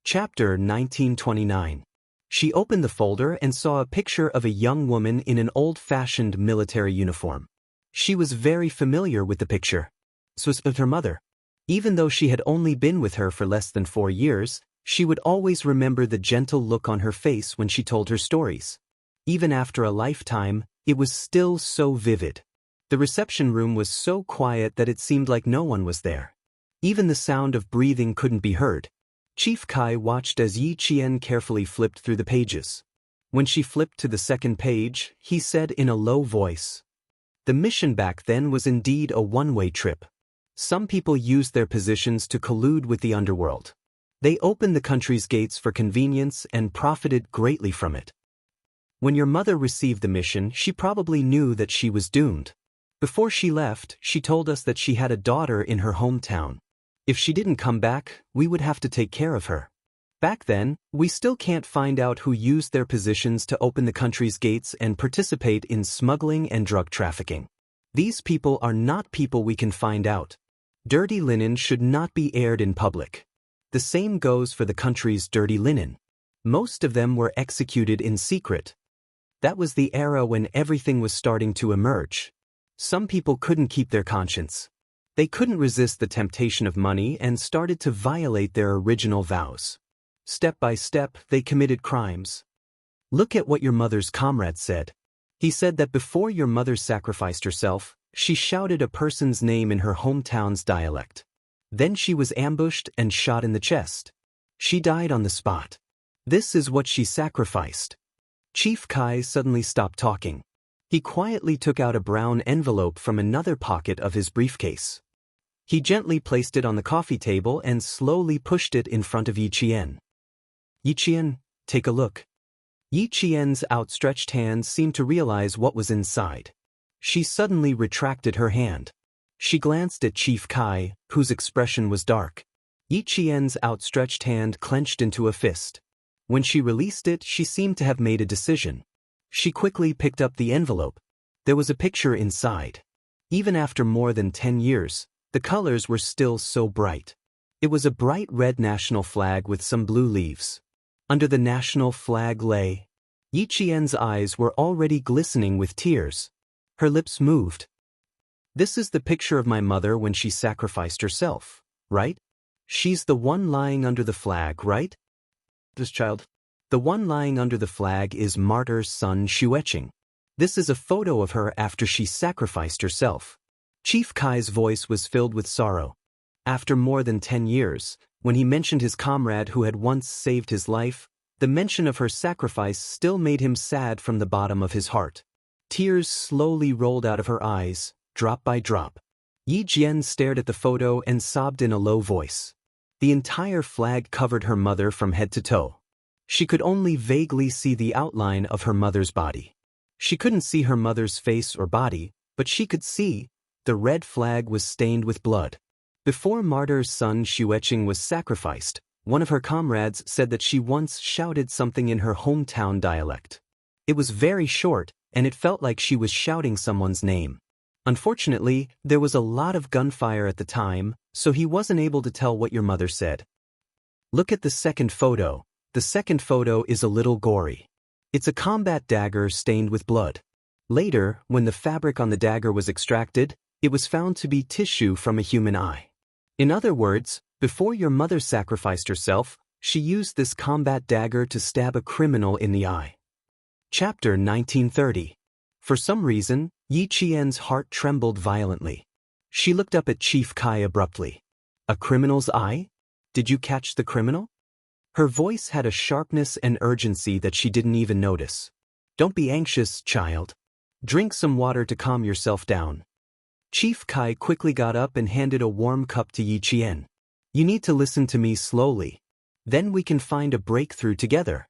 Chapter 1929. She opened the folder and saw a picture of a young woman in an old-fashioned military uniform. She was very familiar with the picture. So was her mother. Even though she had only been with her for less than 4 years, she would always remember the gentle look on her face when she told her stories. Even after a lifetime, it was still so vivid. The reception room was so quiet that it seemed like no one was there. Even the sound of breathing couldn't be heard. Chief Kai watched as Yi Qian carefully flipped through the pages. When she flipped to the second page, he said in a low voice, "The mission back then was indeed a one-way trip. Some people used their positions to collude with the underworld. They opened the country's gates for convenience and profited greatly from it. When your mother received the mission, she probably knew that she was doomed. Before she left, she told us that she had a daughter in her hometown. If she didn't come back, we would have to take care of her. Back then, we still can't find out who used their positions to open the country's gates and participate in smuggling and drug trafficking. These people are not people we can find out. Dirty linen should not be aired in public. The same goes for the country's dirty linen. Most of them were executed in secret. That was the era when everything was starting to emerge. Some people couldn't keep their conscience. They couldn't resist the temptation of money and started to violate their original vows. Step by step, they committed crimes. Look at what your mother's comrade said. He said that before your mother sacrificed herself, she shouted a person's name in her hometown's dialect. Then she was ambushed and shot in the chest. She died on the spot. This is what she sacrificed. Chief Kai suddenly stopped talking. He quietly took out a brown envelope from another pocket of his briefcase. He gently placed it on the coffee table and slowly pushed it in front of Yi Qian. Yi Qian, take a look. Yi Qian's outstretched hand seemed to realize what was inside. She suddenly retracted her hand. She glanced at Chief Kai, whose expression was dark. Yi Qian's outstretched hand clenched into a fist. When she released it, she seemed to have made a decision. She quickly picked up the envelope. There was a picture inside. Even after more than 10 years, the colors were still so bright. It was a bright red national flag with some blue leaves. Under the national flag lay. Yi Qian's eyes were already glistening with tears. Her lips moved. This is the picture of my mother when she sacrificed herself, right? She's the one lying under the flag, right? This child. The one lying under the flag is martyr Sun Xueqing. This is a photo of her after she sacrificed herself. Chief Kai's voice was filled with sorrow. After more than 10 years, when he mentioned his comrade who had once saved his life, the mention of her sacrifice still made him sad from the bottom of his heart. Tears slowly rolled out of her eyes, drop by drop. Yi Jian stared at the photo and sobbed in a low voice. The entire flag covered her mother from head to toe. She could only vaguely see the outline of her mother's body. She couldn't see her mother's face or body, but she could see the red flag was stained with blood. Before martyr Sun Xueqing was sacrificed, one of her comrades said that she once shouted something in her hometown dialect. It was very short, and it felt like she was shouting someone's name. Unfortunately, there was a lot of gunfire at the time, so he wasn't able to tell what your mother said. Look at the second photo. The second photo is a little gory. It's a combat dagger stained with blood. Later, when the fabric on the dagger was extracted, it was found to be tissue from a human eye. In other words, before your mother sacrificed herself, she used this combat dagger to stab a criminal in the eye. Chapter 1930. For some reason, Yi Qian's heart trembled violently. She looked up at Chief Kai abruptly. A criminal's eye? Did you catch the criminal? Her voice had a sharpness and urgency that she didn't even notice. Don't be anxious, child. Drink some water to calm yourself down. Chief Kai quickly got up and handed a warm cup to Yi Qian. You need to listen to me slowly. Then we can find a breakthrough together.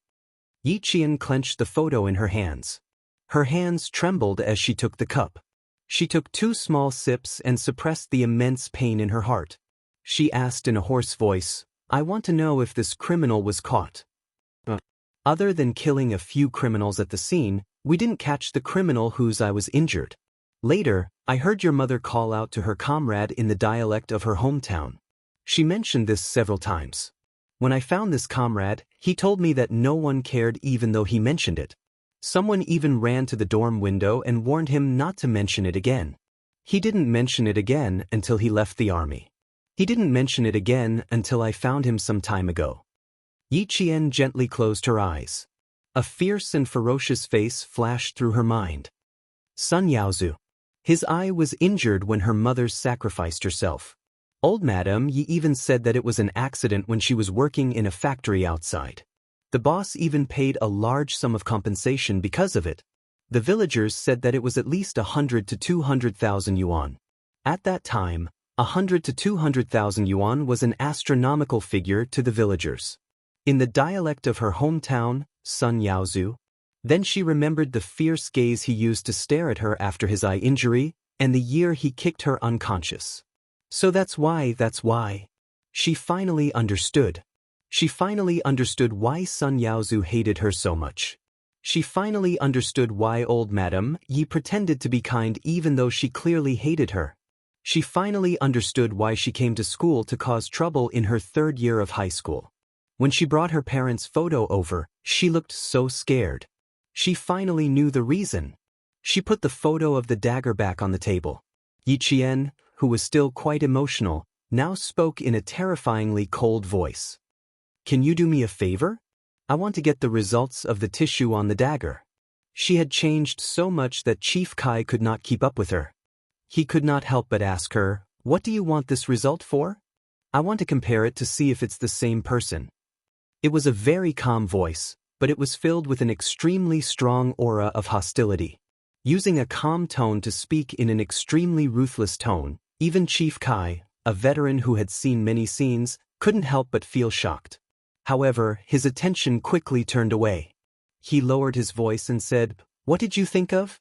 Yi Qian clenched the photo in her hands. Her hands trembled as she took the cup. She took 2 small sips and suppressed the immense pain in her heart. She asked in a hoarse voice, I want to know if this criminal was caught. Other than killing a few criminals at the scene, we didn't catch the criminal whose eye was injured. Later, I heard your mother call out to her comrade in the dialect of her hometown. She mentioned this several times. When I found this comrade, he told me that no one cared even though he mentioned it. Someone even ran to the dorm window and warned him not to mention it again. He didn't mention it again until he left the army. He didn't mention it again until I found him some time ago. Yi Qian gently closed her eyes. A fierce and ferocious face flashed through her mind. Sun Yaozu. His eye was injured when her mother sacrificed herself. Old Madam Yi even said that it was an accident when she was working in a factory outside. The boss even paid a large sum of compensation because of it. The villagers said that it was at least 100 to 200,000 yuan. At that time, 100 to 200,000 yuan was an astronomical figure to the villagers. In the dialect of her hometown, Sun Yaozu. Then she remembered the fierce gaze he used to stare at her after his eye injury, and the year he kicked her unconscious. So that's why. She finally understood. She finally understood why Sun Yaozu hated her so much. She finally understood why old Madam Yi pretended to be kind even though she clearly hated her. She finally understood why she came to school to cause trouble in her 3rd year of high school. When she brought her parents' photo over, she looked so scared. She finally knew the reason. She put the photo of the dagger back on the table. Yi Qian, who was still quite emotional, now spoke in a terrifyingly cold voice. Can you do me a favor? I want to get the results of the tissue on the dagger. She had changed so much that Chief Kai could not keep up with her. He could not help but ask her, what do you want this result for? I want to compare it to see if it's the same person. It was a very calm voice, but it was filled with an extremely strong aura of hostility. Using a calm tone to speak in an extremely ruthless tone, even Chief Kai, a veteran who had seen many scenes, couldn't help but feel shocked. However, his attention quickly turned away. He lowered his voice and said, "What did you think of?"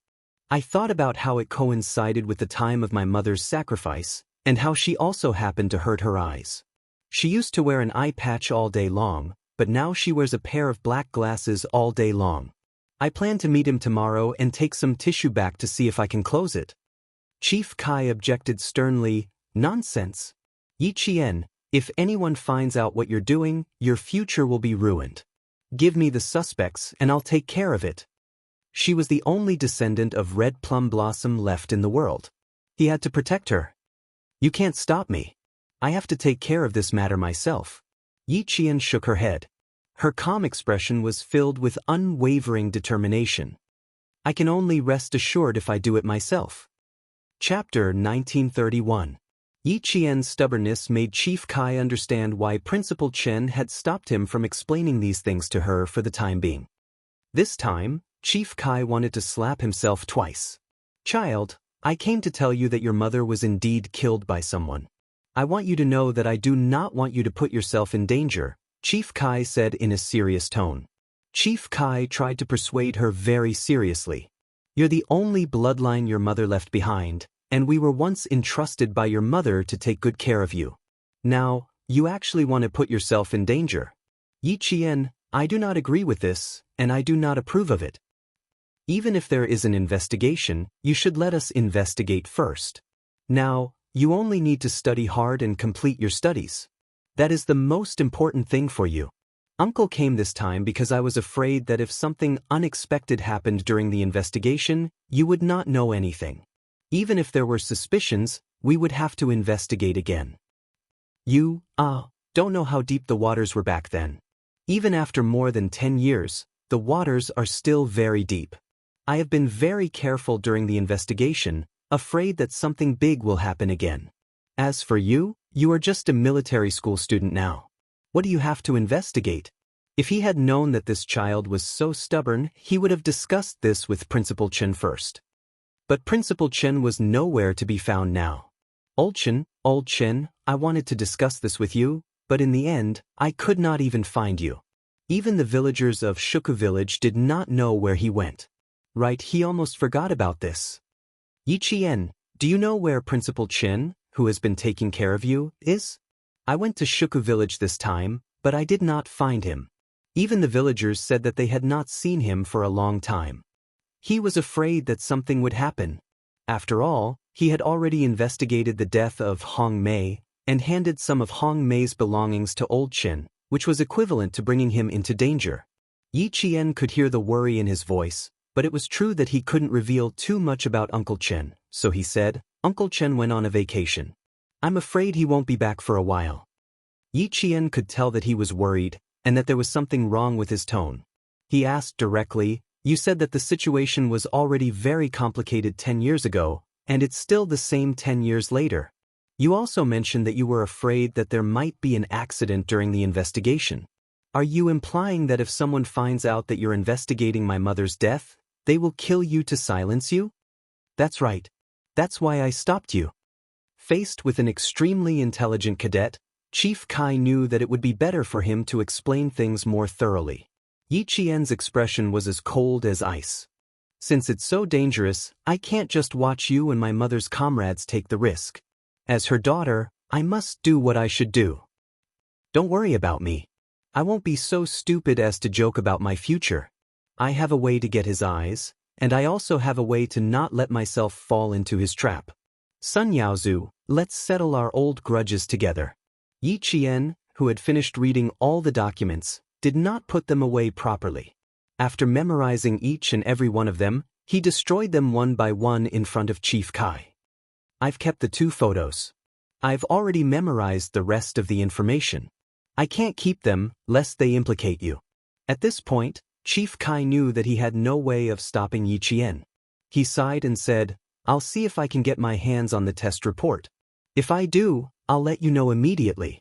"I thought about how it coincided with the time of my mother's sacrifice, and how she also happened to hurt her eyes. She used to wear an eye patch all day long, but now she wears a pair of black glasses all day long. I plan to meet him tomorrow and take some tissue back to see if I can close it." Chief Kai objected sternly, "Nonsense. Yi Qian, if anyone finds out what you're doing, your future will be ruined. Give me the suspects and I'll take care of it." She was the only descendant of Red Plum Blossom left in the world. He had to protect her. "You can't stop me. I have to take care of this matter myself." Yi Qian shook her head. Her calm expression was filled with unwavering determination. "I can only rest assured if I do it myself." Chapter 1931. Yi Qian's stubbornness made Chief Kai understand why Principal Chen had stopped him from explaining these things to her for the time being. This time, Chief Kai wanted to slap himself twice. "Child, I came to tell you that your mother was indeed killed by someone. I want you to know that I do not want you to put yourself in danger," Chief Kai said in a serious tone. Chief Kai tried to persuade her very seriously. "You're the only bloodline your mother left behind, and we were once entrusted by your mother to take good care of you. Now, you actually want to put yourself in danger. Yi Qian, I do not agree with this, and I do not approve of it. Even if there is an investigation, you should let us investigate first. Now, you only need to study hard and complete your studies. That is the most important thing for you. Uncle came this time because I was afraid that if something unexpected happened during the investigation, you would not know anything. Even if there were suspicions, we would have to investigate again. You, don't know how deep the waters were back then. Even after more than 10 years, the waters are still very deep. I have been very careful during the investigation, afraid that something big will happen again. As for you, you are just a military school student now. What do you have to investigate?" If he had known that this child was so stubborn, he would have discussed this with Principal Chen first. But Principal Chen was nowhere to be found now. Old Chen, I wanted to discuss this with you, but in the end, I could not even find you. Even the villagers of Shuku village did not know where he went. Right, he almost forgot about this. Yi Qian, do you know where Principal Chen, who has been taking care of you, is? I went to Shuku village this time, but I did not find him. Even the villagers said that they had not seen him for a long time. He was afraid that something would happen. After all, he had already investigated the death of Hong Mei and handed some of Hong Mei's belongings to Old Chen, which was equivalent to bringing him into danger. Yi Qian could hear the worry in his voice, but it was true that he couldn't reveal too much about Uncle Chen, so he said, "Uncle Chen went on a vacation. I'm afraid he won't be back for a while." Yi Qian could tell that he was worried, and that there was something wrong with his tone. He asked directly, "You said that the situation was already very complicated 10 years ago, and it's still the same 10 years later. You also mentioned that you were afraid that there might be an accident during the investigation. Are you implying that if someone finds out that you're investigating my mother's death, they will kill you to silence you?" "That's right. That's why I stopped you." Faced with an extremely intelligent cadet, Chief Kai knew that it would be better for him to explain things more thoroughly. Yi Qian's expression was as cold as ice. "Since it's so dangerous, I can't just watch you and my mother's comrades take the risk. As her daughter, I must do what I should do. Don't worry about me. I won't be so stupid as to joke about my future. I have a way to get his eyes, and I also have a way to not let myself fall into his trap. Sun Yaozu, let's settle our old grudges together." Yi Qian, who had finished reading all the documents, did not put them away properly. After memorizing each and every one of them, he destroyed them one by one in front of Chief Kai. "I've kept the 2 photos. I've already memorized the rest of the information. I can't keep them, lest they implicate you." At this point, Chief Kai knew that he had no way of stopping Yi Qian. He sighed and said, "I'll see if I can get my hands on the test report. If I do, I'll let you know immediately.